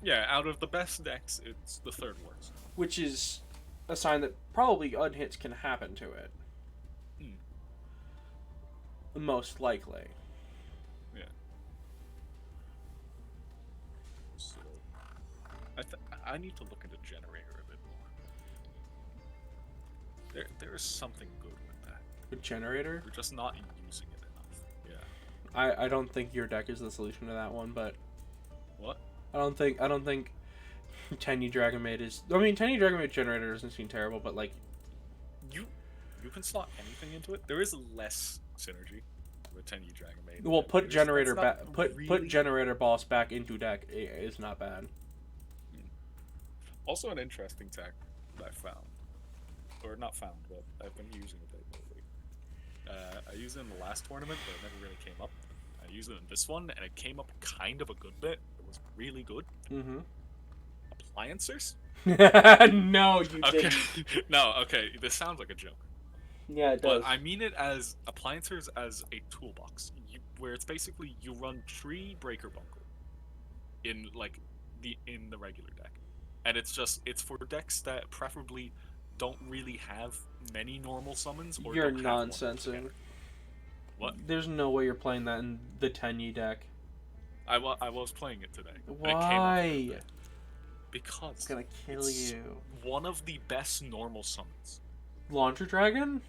Speaker 16: Yeah, out of the best decks, it's the 3rd worst.
Speaker 1: Which is a sign that probably unhits can happen to it. Most likely.
Speaker 16: Yeah. So, I need to look into Generator a bit more. There is something good with that.
Speaker 1: With Generator?
Speaker 16: We're just not using it enough. Yeah.
Speaker 1: I don't think your deck is the solution to that one, but
Speaker 16: What?
Speaker 1: I don't think Tiny Dragon Maid is. I mean, Tiny Dragon Maid Generator doesn't seem terrible, but like
Speaker 16: You can slot anything into it. There is less synergy with 10U Dragon Maid.
Speaker 1: Well, put generator
Speaker 16: That's
Speaker 1: back.
Speaker 16: not
Speaker 1: Put
Speaker 16: really-
Speaker 1: generator boss back into deck is not bad.
Speaker 16: Also, an interesting tech that I found, or not found, but I've been using a bit lately. I used it in the last tournament, but it never really came up. I used it in this one, and it came up kind of a good bit. It was really good.
Speaker 1: Mm-hmm.
Speaker 16: Appliancers?
Speaker 1: No, you
Speaker 16: Okay.
Speaker 1: didn't.
Speaker 16: No, okay. This sounds like a joke.
Speaker 1: Yeah, it does.
Speaker 16: But I mean it as appliancers as a toolbox, where it's basically you run 3 Breaker Bunkle in like in the regular deck, and it's for decks that preferably don't really have many normal summons. Or
Speaker 1: You're
Speaker 16: don't have one
Speaker 1: nonsensing.
Speaker 16: together. What?
Speaker 1: There's no way you're playing that in the 10E deck.
Speaker 16: I was playing it today. and it came up
Speaker 1: Why?
Speaker 16: a good bit. Because
Speaker 1: It's gonna kill
Speaker 16: it's
Speaker 1: you.
Speaker 16: one of the best normal summons.
Speaker 1: Laundry Dragon?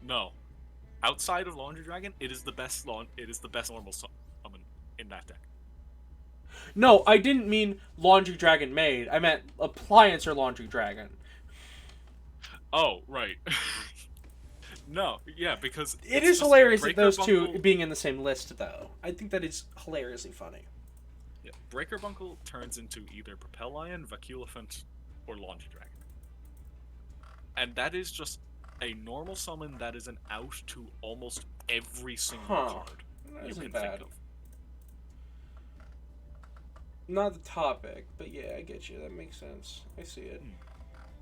Speaker 16: No, outside of Laundry Dragon, it is the best normal summon in that deck.
Speaker 1: No, I didn't mean Laundry Dragon Maid. I meant Appliance or Laundry Dragon.
Speaker 16: Oh, right. No, yeah, because
Speaker 1: It
Speaker 16: it's
Speaker 1: is
Speaker 16: just
Speaker 1: hilarious that
Speaker 16: Breaker
Speaker 1: those two
Speaker 16: Bunkle-
Speaker 1: being in the same list, though. I think that is hilariously funny.
Speaker 16: Yeah, Breaker Bunkle turns into either Propel Lion, Vaculephant, or Laundry Dragon. And that is just a normal summon that is an out to almost every single
Speaker 1: Huh.
Speaker 16: card
Speaker 1: That
Speaker 16: you
Speaker 1: isn't
Speaker 16: can
Speaker 1: bad.
Speaker 16: think of.
Speaker 1: Not the topic, but yeah, I get you. That makes sense. I see it.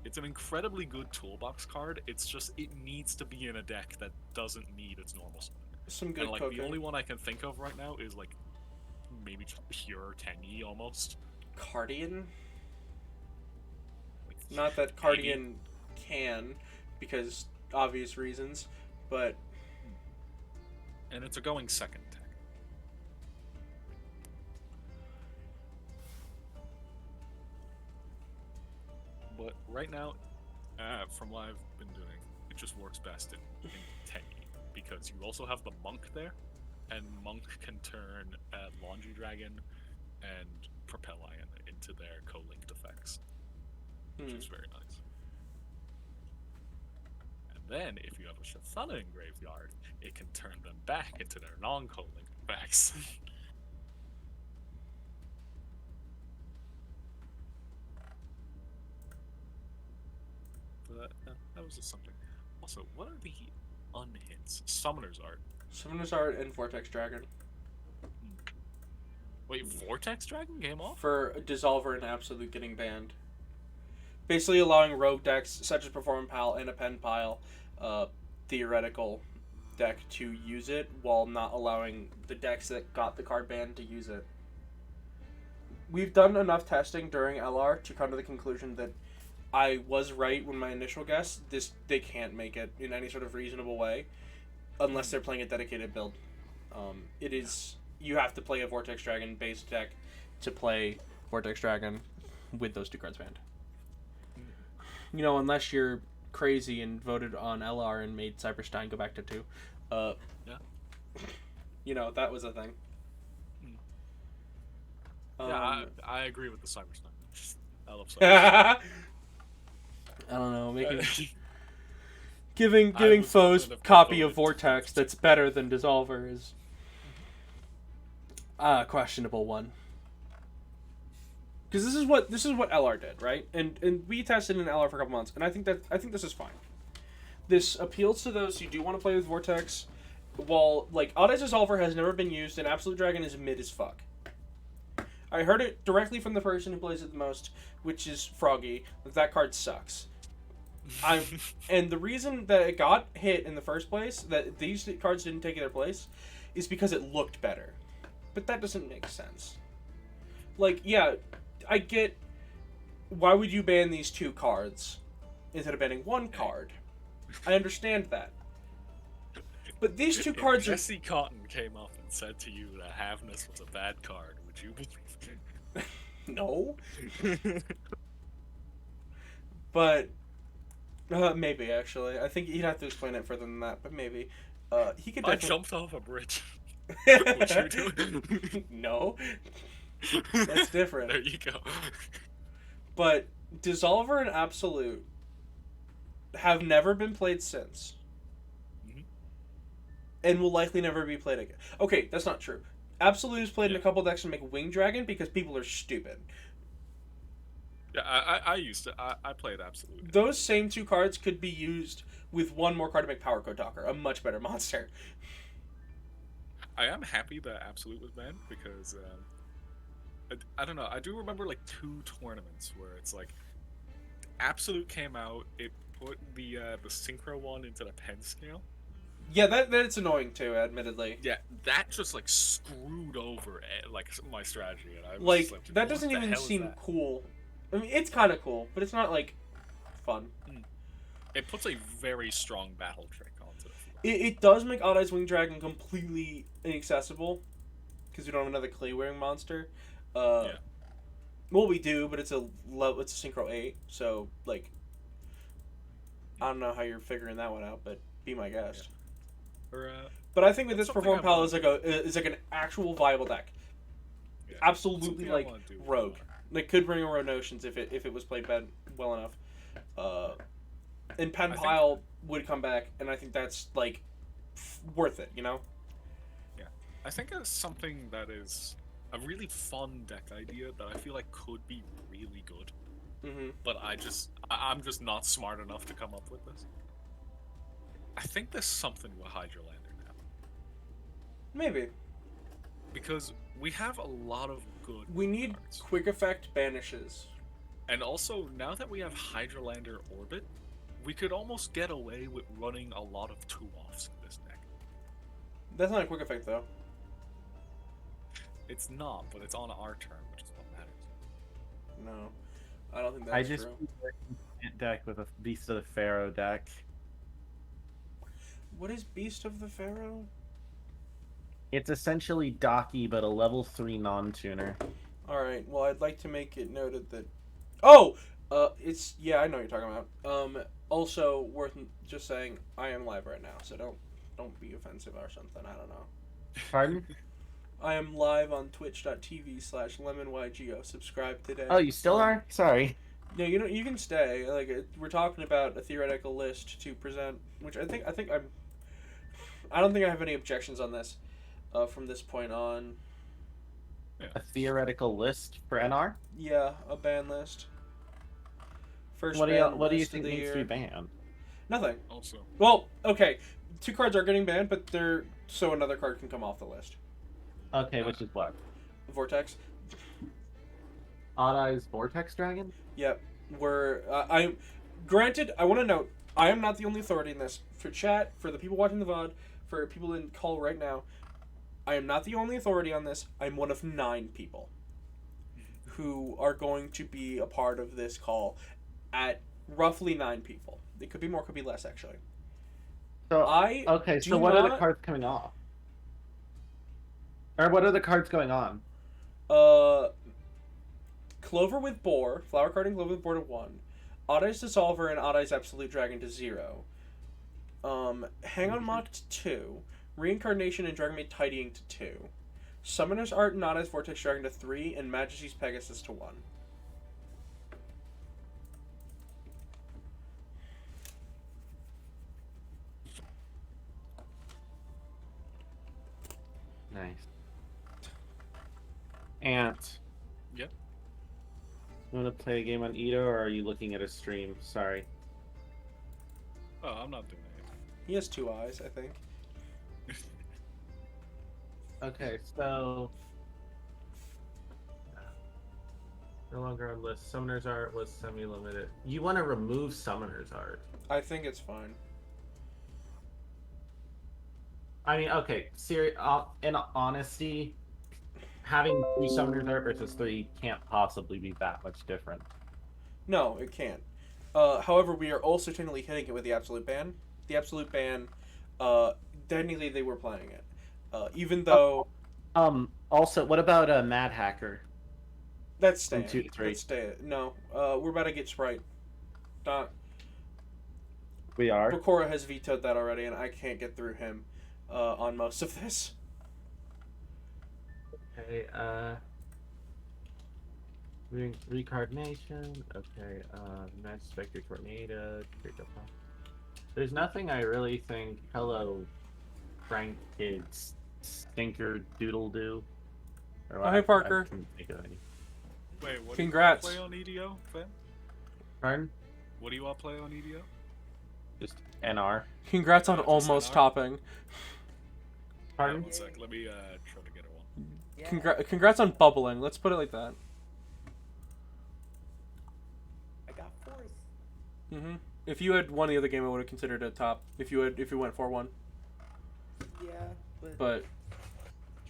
Speaker 16: It's an incredibly good toolbox card. It's just it needs to be in a deck that doesn't need its normal summon.
Speaker 1: Some good
Speaker 16: And like
Speaker 1: cooking.
Speaker 16: the only one I can think of right now is like maybe just pure 10E almost.
Speaker 1: Cardian? Not that Cardian can, because obvious reasons, but
Speaker 16: And it's a going second tech. But right now, from what I've been doing, it just works best in 10E because you also have the Monk there, and Monk can turn Laundry Dragon and Propel Lion into their co-linked effects, which is very nice. And then, if you have a Shatthana in Graveyard, it can turn them back into their non-co-linked effects. But that was just something. Also, what are the unhints? Summoner's Art.
Speaker 1: Summoner's Art and Vortex Dragon.
Speaker 16: Wait, Vortex Dragon came off?
Speaker 1: For Dissolver and Absolute getting banned. Basically allowing rogue decks such as Perform Pal and a Pen Pile, theoretical deck to use it, while not allowing the decks that got the card banned to use it. We've done enough testing during LR to come to the conclusion that I was right when my initial guess. They can't make it in any sort of reasonable way, unless they're playing a dedicated build. It is you have to play a Vortex Dragon based deck to play Vortex Dragon with those 2 cards banned. You know, unless you're crazy and voted on LR and made Cyberstein go back to 2.
Speaker 16: Yeah.
Speaker 1: You know, that was a thing.
Speaker 16: Yeah, I agree with the Cyberstein. I love
Speaker 1: I
Speaker 16: Cyberstein.
Speaker 1: don't know, making
Speaker 16: I
Speaker 1: giving
Speaker 16: was
Speaker 1: foes
Speaker 16: confident of
Speaker 1: copy
Speaker 16: voted
Speaker 1: of Vortex that's better than Dissolver is a questionable one. Because this is what LR did, right? And we tested in LR for a couple months, and I think this is fine. This appeals to those who do want to play with Vortex, while like Odd-Eyes Dissolver has never been used, and Absolute Dragon is mid as fuck. I heard it directly from the person who plays it the most, which is Froggy. That card sucks. And the reason that it got hit in the first place, that these cards didn't take their place, is because it looked better. But that doesn't make sense. Like, yeah, I get why would you ban these 2 cards instead of banning 1 card? I understand that. But these 2 cards
Speaker 16: if
Speaker 1: are...
Speaker 16: Jesse Cotton came up and said to you that Havness was a bad card, would you believe it?
Speaker 1: No. But maybe actually, I think he'd have to explain it further than that. But maybe he could.
Speaker 16: I
Speaker 1: Definitely...
Speaker 16: jumped off a bridge. Would you do it?
Speaker 1: No. That's different.
Speaker 16: There you go.
Speaker 1: But Dissolver and Absolute have never been played since. and will likely never be played again. Okay, that's not true. Absolute is played in a couple decks to make Wing Dragon because people are stupid.
Speaker 16: Yeah, I used it. I played Absolute.
Speaker 1: Those same 2 cards could be used with 1 more card to make Power Code Talker, a much better monster.
Speaker 16: I am happy that Absolute was banned because I don't know. I do remember like 2 tournaments where it's like Absolute came out. It put the synchro one into the pen scale.
Speaker 1: Yeah, that's annoying too, admittedly.
Speaker 16: Yeah, that just like screwed over like my strategy, and I was
Speaker 1: Like
Speaker 16: just like,
Speaker 1: that
Speaker 16: what
Speaker 1: doesn't
Speaker 16: the
Speaker 1: even
Speaker 16: hell is
Speaker 1: seem
Speaker 16: that?
Speaker 1: cool. I mean, it's kind of cool, but it's not like fun.
Speaker 16: It puts a very strong battle trick onto the floor.
Speaker 1: It does make Odd Eyes Wing Dragon completely inaccessible because we don't have another clay wearing monster.
Speaker 16: Yeah.
Speaker 1: Well, we do, but it's a synchro 8, so like I don't know how you're figuring that one out, but be my guest.
Speaker 16: Or,
Speaker 1: But I think with
Speaker 16: that's
Speaker 1: this
Speaker 16: something
Speaker 1: Perform
Speaker 16: I
Speaker 1: Pal
Speaker 16: wanna
Speaker 1: is like an actual viable deck.
Speaker 16: Yeah,
Speaker 1: Absolutely
Speaker 16: something I
Speaker 1: like
Speaker 16: wanna do
Speaker 1: Rogue. Like could bring Rogue Notions if it was played well enough. And Pen
Speaker 16: I think-
Speaker 1: Pile would come back, and I think that's like worth it, you know?
Speaker 16: Yeah, I think it's something that is a really fun deck idea that I feel like could be really good.
Speaker 1: Mm-hmm.
Speaker 16: But I'm just not smart enough to come up with this. I think there's something with Hydralander now.
Speaker 1: Maybe.
Speaker 16: Because we have a lot of good
Speaker 1: We need quick effect banishes.
Speaker 16: And also, now that we have Hydralander Orbit, we could almost get away with running a lot of 2-offs in this deck.
Speaker 1: That's not a quick effect though.
Speaker 16: It's not, but it's on our turn, which is what matters.
Speaker 1: No. I don't think that's
Speaker 17: I just
Speaker 1: true.
Speaker 17: deck with a Beast of the Pharaoh deck.
Speaker 1: What is Beast of the Pharaoh?
Speaker 17: It's essentially Docky, but a level 3 non-tuner.
Speaker 1: Alright, well I'd like to make it noted that Oh! It's yeah, I know what you're talking about. Also worth just saying I am live right now, so don't be offensive or something, I don't know.
Speaker 17: Pardon?
Speaker 1: I am live on twitch.tv/lemonYGO. Subscribe today.
Speaker 17: Oh, you still are? Sorry.
Speaker 1: No, you can stay. Like we're talking about a theoretical list to present, which I don't think I have any objections on this, from this point on.
Speaker 17: A theoretical list for NR?
Speaker 1: Yeah, a ban list. First
Speaker 17: What do
Speaker 1: ban
Speaker 17: you
Speaker 1: list
Speaker 17: think
Speaker 1: of the
Speaker 17: needs
Speaker 1: year.
Speaker 17: to be banned?
Speaker 1: Nothing.
Speaker 16: Also.
Speaker 1: Well, okay, 2 cards are getting banned, but they're so another card can come off the list.
Speaker 17: Okay, which is what?
Speaker 1: Vortex.
Speaker 17: Odd Eyes Vortex Dragon?
Speaker 1: Yep. I granted, I want to note, I am not the only authority in this. For chat, for the people watching the VOD, for people in call right now, I am not the only authority on this. I'm one of 9 people who are going to be a part of this call at roughly 9 people. It could be more, could be less, actually.
Speaker 17: So
Speaker 1: do
Speaker 17: so what are the
Speaker 1: not-
Speaker 17: cards coming off? Or what are the cards going on?
Speaker 1: Clover with Boar, Flower Card and Clover with Boar to 1. Odd Eyes Dissolver and Odd Eyes Absolute Dragon to 0. Hang on Mock to 2. Reincarnation and Dragonmaid Tidying to 2. Summoner's Art and Odd Eyes Vortex Dragon to 3. And Majesty's Pegasus to 1.
Speaker 17: Nice. Ant.
Speaker 16: Yep.
Speaker 17: You want to play a game on Ito, or are you looking at a stream? Sorry.
Speaker 16: Oh, I'm not doing anything.
Speaker 1: He has 2 eyes, I think.
Speaker 17: Okay, so no longer on list. Summoner's Art was semi-limited. You want to remove Summoner's Art?
Speaker 1: I think it's fine.
Speaker 17: I mean, okay. In honesty, having 3 Summoner's Art versus 3 can't possibly be that much different.
Speaker 1: No, it can't. However, we are also technically hitting it with the Absolute Ban. The Absolute Ban, technically they were playing it. Even though...
Speaker 17: Also, what about Mad Hacker?
Speaker 1: That's
Speaker 17: From
Speaker 1: staying.
Speaker 17: 2 to 3.
Speaker 1: That's staying. No, we're about to get Sprite.
Speaker 17: We are?
Speaker 1: Bakura has vetoed that already, and I can't get through him on most of this.
Speaker 17: Okay, Reincarnation. Okay, Magic Spectre Tornado. There's nothing I really think. Hello, Frank Kids Stinker Doodle Doo.
Speaker 1: Oh, hey, Parker.
Speaker 17: I couldn't think of any.
Speaker 16: Wait, what
Speaker 1: Congrats.
Speaker 16: do you all play on EDO, Finn?
Speaker 17: Pardon?
Speaker 16: What do you all play on EDO?
Speaker 17: Just NR.
Speaker 1: Congrats on almost topping.
Speaker 17: Pardon?
Speaker 16: One sec, let me try to get it one.
Speaker 1: Congrats on bubbling. Let's put it like that.
Speaker 7: I got 4th.
Speaker 1: Mhm. If you had won the other game, I would have considered it top. If you went 4-1.
Speaker 7: Yeah,
Speaker 1: But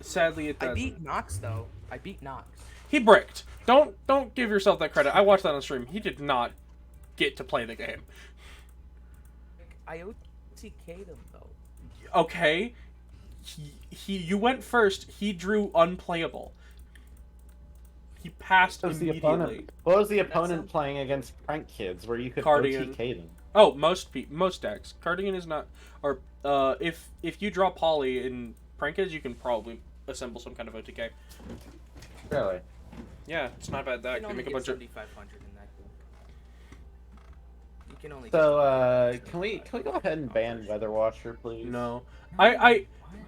Speaker 1: sadly, it
Speaker 7: I
Speaker 1: doesn't.
Speaker 7: beat Nox though. I beat Nox.
Speaker 1: He bricked. Don't give yourself that credit. I watched that on stream. He did not get to play the game.
Speaker 7: I OTK'd him though.
Speaker 1: Okay. You went first. He drew unplayable. He passed
Speaker 17: What was the
Speaker 1: immediately.
Speaker 17: opponent? What was the opponent playing against Prank Kids where you could
Speaker 1: Cardigan.
Speaker 17: OTK them?
Speaker 1: Oh, most decks. Cardigan is not. Or if you draw Poly in Prank Kids, you can probably assemble some kind of OTK.
Speaker 17: Really?
Speaker 1: Yeah, it's not a bad deck.
Speaker 7: You
Speaker 1: They
Speaker 7: can
Speaker 1: make a
Speaker 7: only
Speaker 1: bunch
Speaker 7: get
Speaker 1: of.
Speaker 7: 7,500 in that group. You can only.
Speaker 17: So can we go ahead and ban Weather Watcher, please?
Speaker 1: No,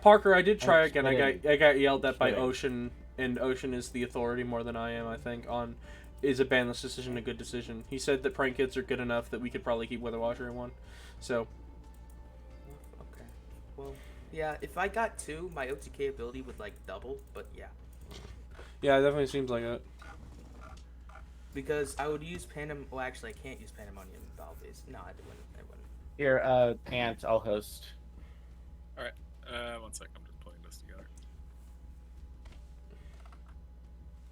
Speaker 1: Parker, I did try again. I got yelled at by
Speaker 17: kidding.
Speaker 1: Ocean, and Ocean is the authority more than I am. I think on is a banless decision a good decision. He said that Prank Kids are good enough that we could probably keep Weather Watcher in one. So.
Speaker 7: Okay. Well, yeah. If I got 2, my OTK ability would like double. But yeah.
Speaker 1: Yeah, it definitely seems like it.
Speaker 7: Because I would use Well, actually, I can't use Pandemonium Valves. No, I wouldn't.
Speaker 17: Here, Ant, I'll host.
Speaker 16: Alright, one sec, I'm just putting this together.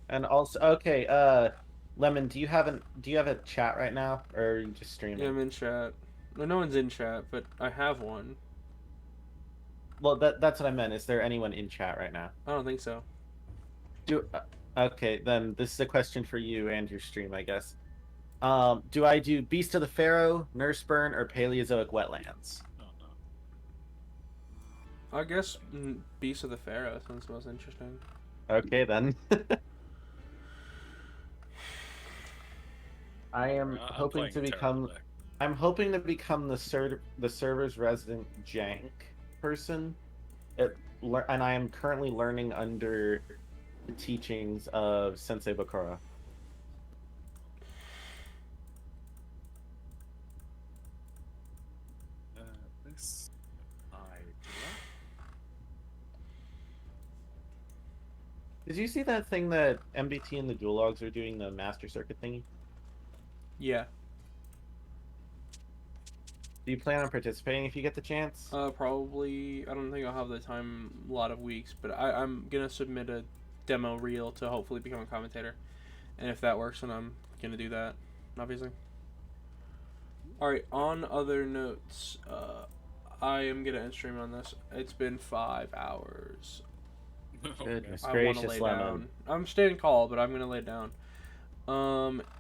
Speaker 17: And also, okay, Lemon, do you have a chat right now, or are you just streaming?
Speaker 1: Yeah, I'm in chat. No one's in chat, but I have one.
Speaker 17: Well, that's what I meant. Is there anyone in chat right now?
Speaker 1: I don't think so.
Speaker 17: Okay, then this is a question for you and your stream, I guess. Do I do Beast of the Pharaoh, Nurse Burn, or Paleozoic Wetlands?
Speaker 1: I guess Beast of the Pharaoh sounds most interesting.
Speaker 17: Okay, then. I am hoping to become. I'm hoping to become the server's resident jank person. And I am currently learning under the teachings of Sensei Bakura.
Speaker 16: This idea.
Speaker 17: Did you see that thing that MBT and the Dual Logs are doing, the Master Circuit thingy?
Speaker 1: Yeah.
Speaker 17: Do you plan on participating if you get the chance?
Speaker 1: Probably. I don't think I'll have the time. A lot of weeks, but I'm gonna submit a demo reel to hopefully become a commentator, and if that works, then I'm gonna do that. Obviously. All right. On other notes, I am gonna end stream on this. It's been 5 hours.
Speaker 17: Goodness
Speaker 1: I
Speaker 17: gracious,
Speaker 1: wanna lay
Speaker 17: Lemon.
Speaker 1: down. I'm staying call, but I'm gonna lay down.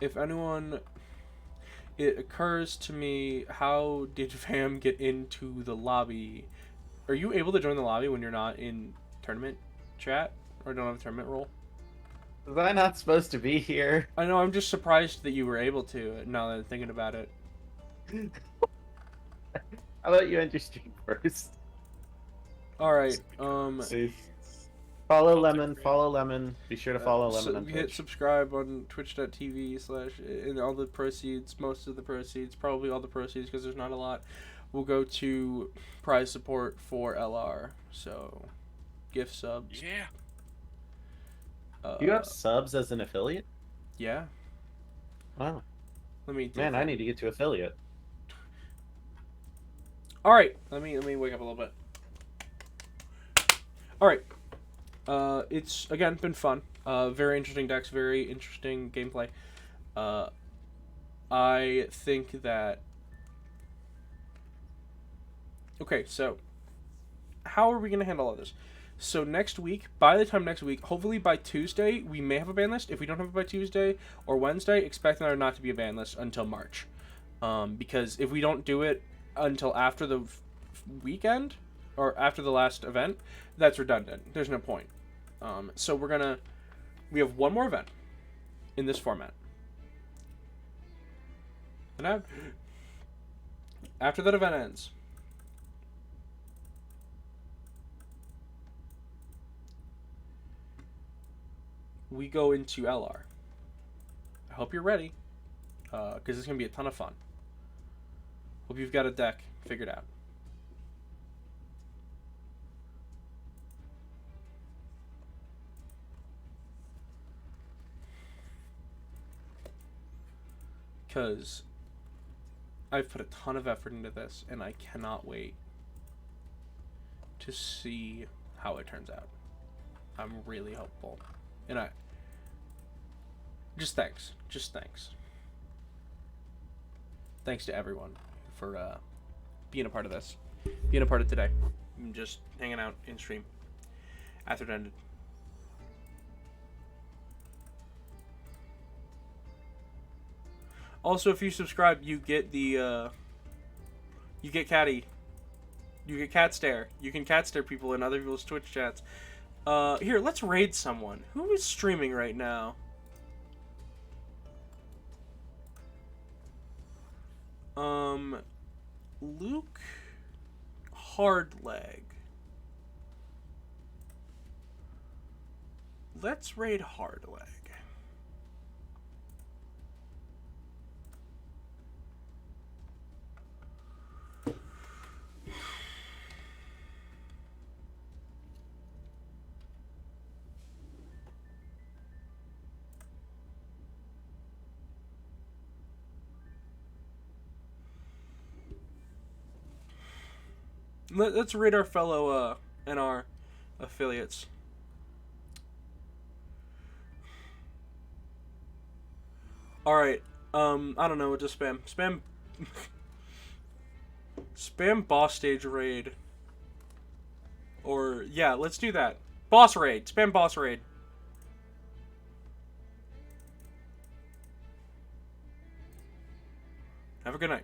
Speaker 1: If anyone. It occurs to me, how did Vam get into the lobby? Are you able to join the lobby when you're not in tournament chat? Or don't have a tournament role?
Speaker 17: Was I not supposed to be here?
Speaker 1: I know, I'm just surprised that you were able to, now that I'm thinking about it.
Speaker 17: How about you end your stream first?
Speaker 1: Alright,
Speaker 17: Follow Lemon. Be sure to follow Lemon on
Speaker 1: hit
Speaker 17: Twitch.
Speaker 1: subscribe on twitch.tv/ and all the proceeds, most of the proceeds, probably all the proceeds because there's not a lot, will go to prize support for LR. So, gift subs.
Speaker 16: Yeah.
Speaker 17: Do you have subs as an affiliate?
Speaker 1: Yeah.
Speaker 17: Wow.
Speaker 1: Let me.
Speaker 17: Man, I need to get to affiliate.
Speaker 1: All right. Let me wake up a little bit. All right. It's again been fun. Very interesting decks. Very interesting gameplay. I think that. Okay, so how are we gonna handle all this? So next week, by the time next week, hopefully by Tuesday, we may have a ban list. If we don't have it by Tuesday or Wednesday, expect there not to be a ban list until March. Because if we don't do it until after the weekend or after the last event, that's redundant. There's no point. So we have one more event in this format. And after that event ends, we go into LR. I hope you're ready, because it's going to be a ton of fun. Hope you've got a deck figured out. Because I've put a ton of effort into this, and I cannot wait to see how it turns out. I'm really hopeful. And just thanks. Just thanks. Thanks to everyone for being a part of this. Being a part of today. I'm just hanging out in stream after it ended. Also, if you subscribe, you get the, you get catty. You get cat stare. You can cat stare people in other people's Twitch chats. Here, let's raid someone. Who is streaming right now? Luke Hardleg. Let's raid Hardleg. Let's raid our fellow NR affiliates. Alright, I don't know what to spam. Spam boss stage raid. Or, yeah, let's do that. Boss raid. Spam boss raid. Have a good night.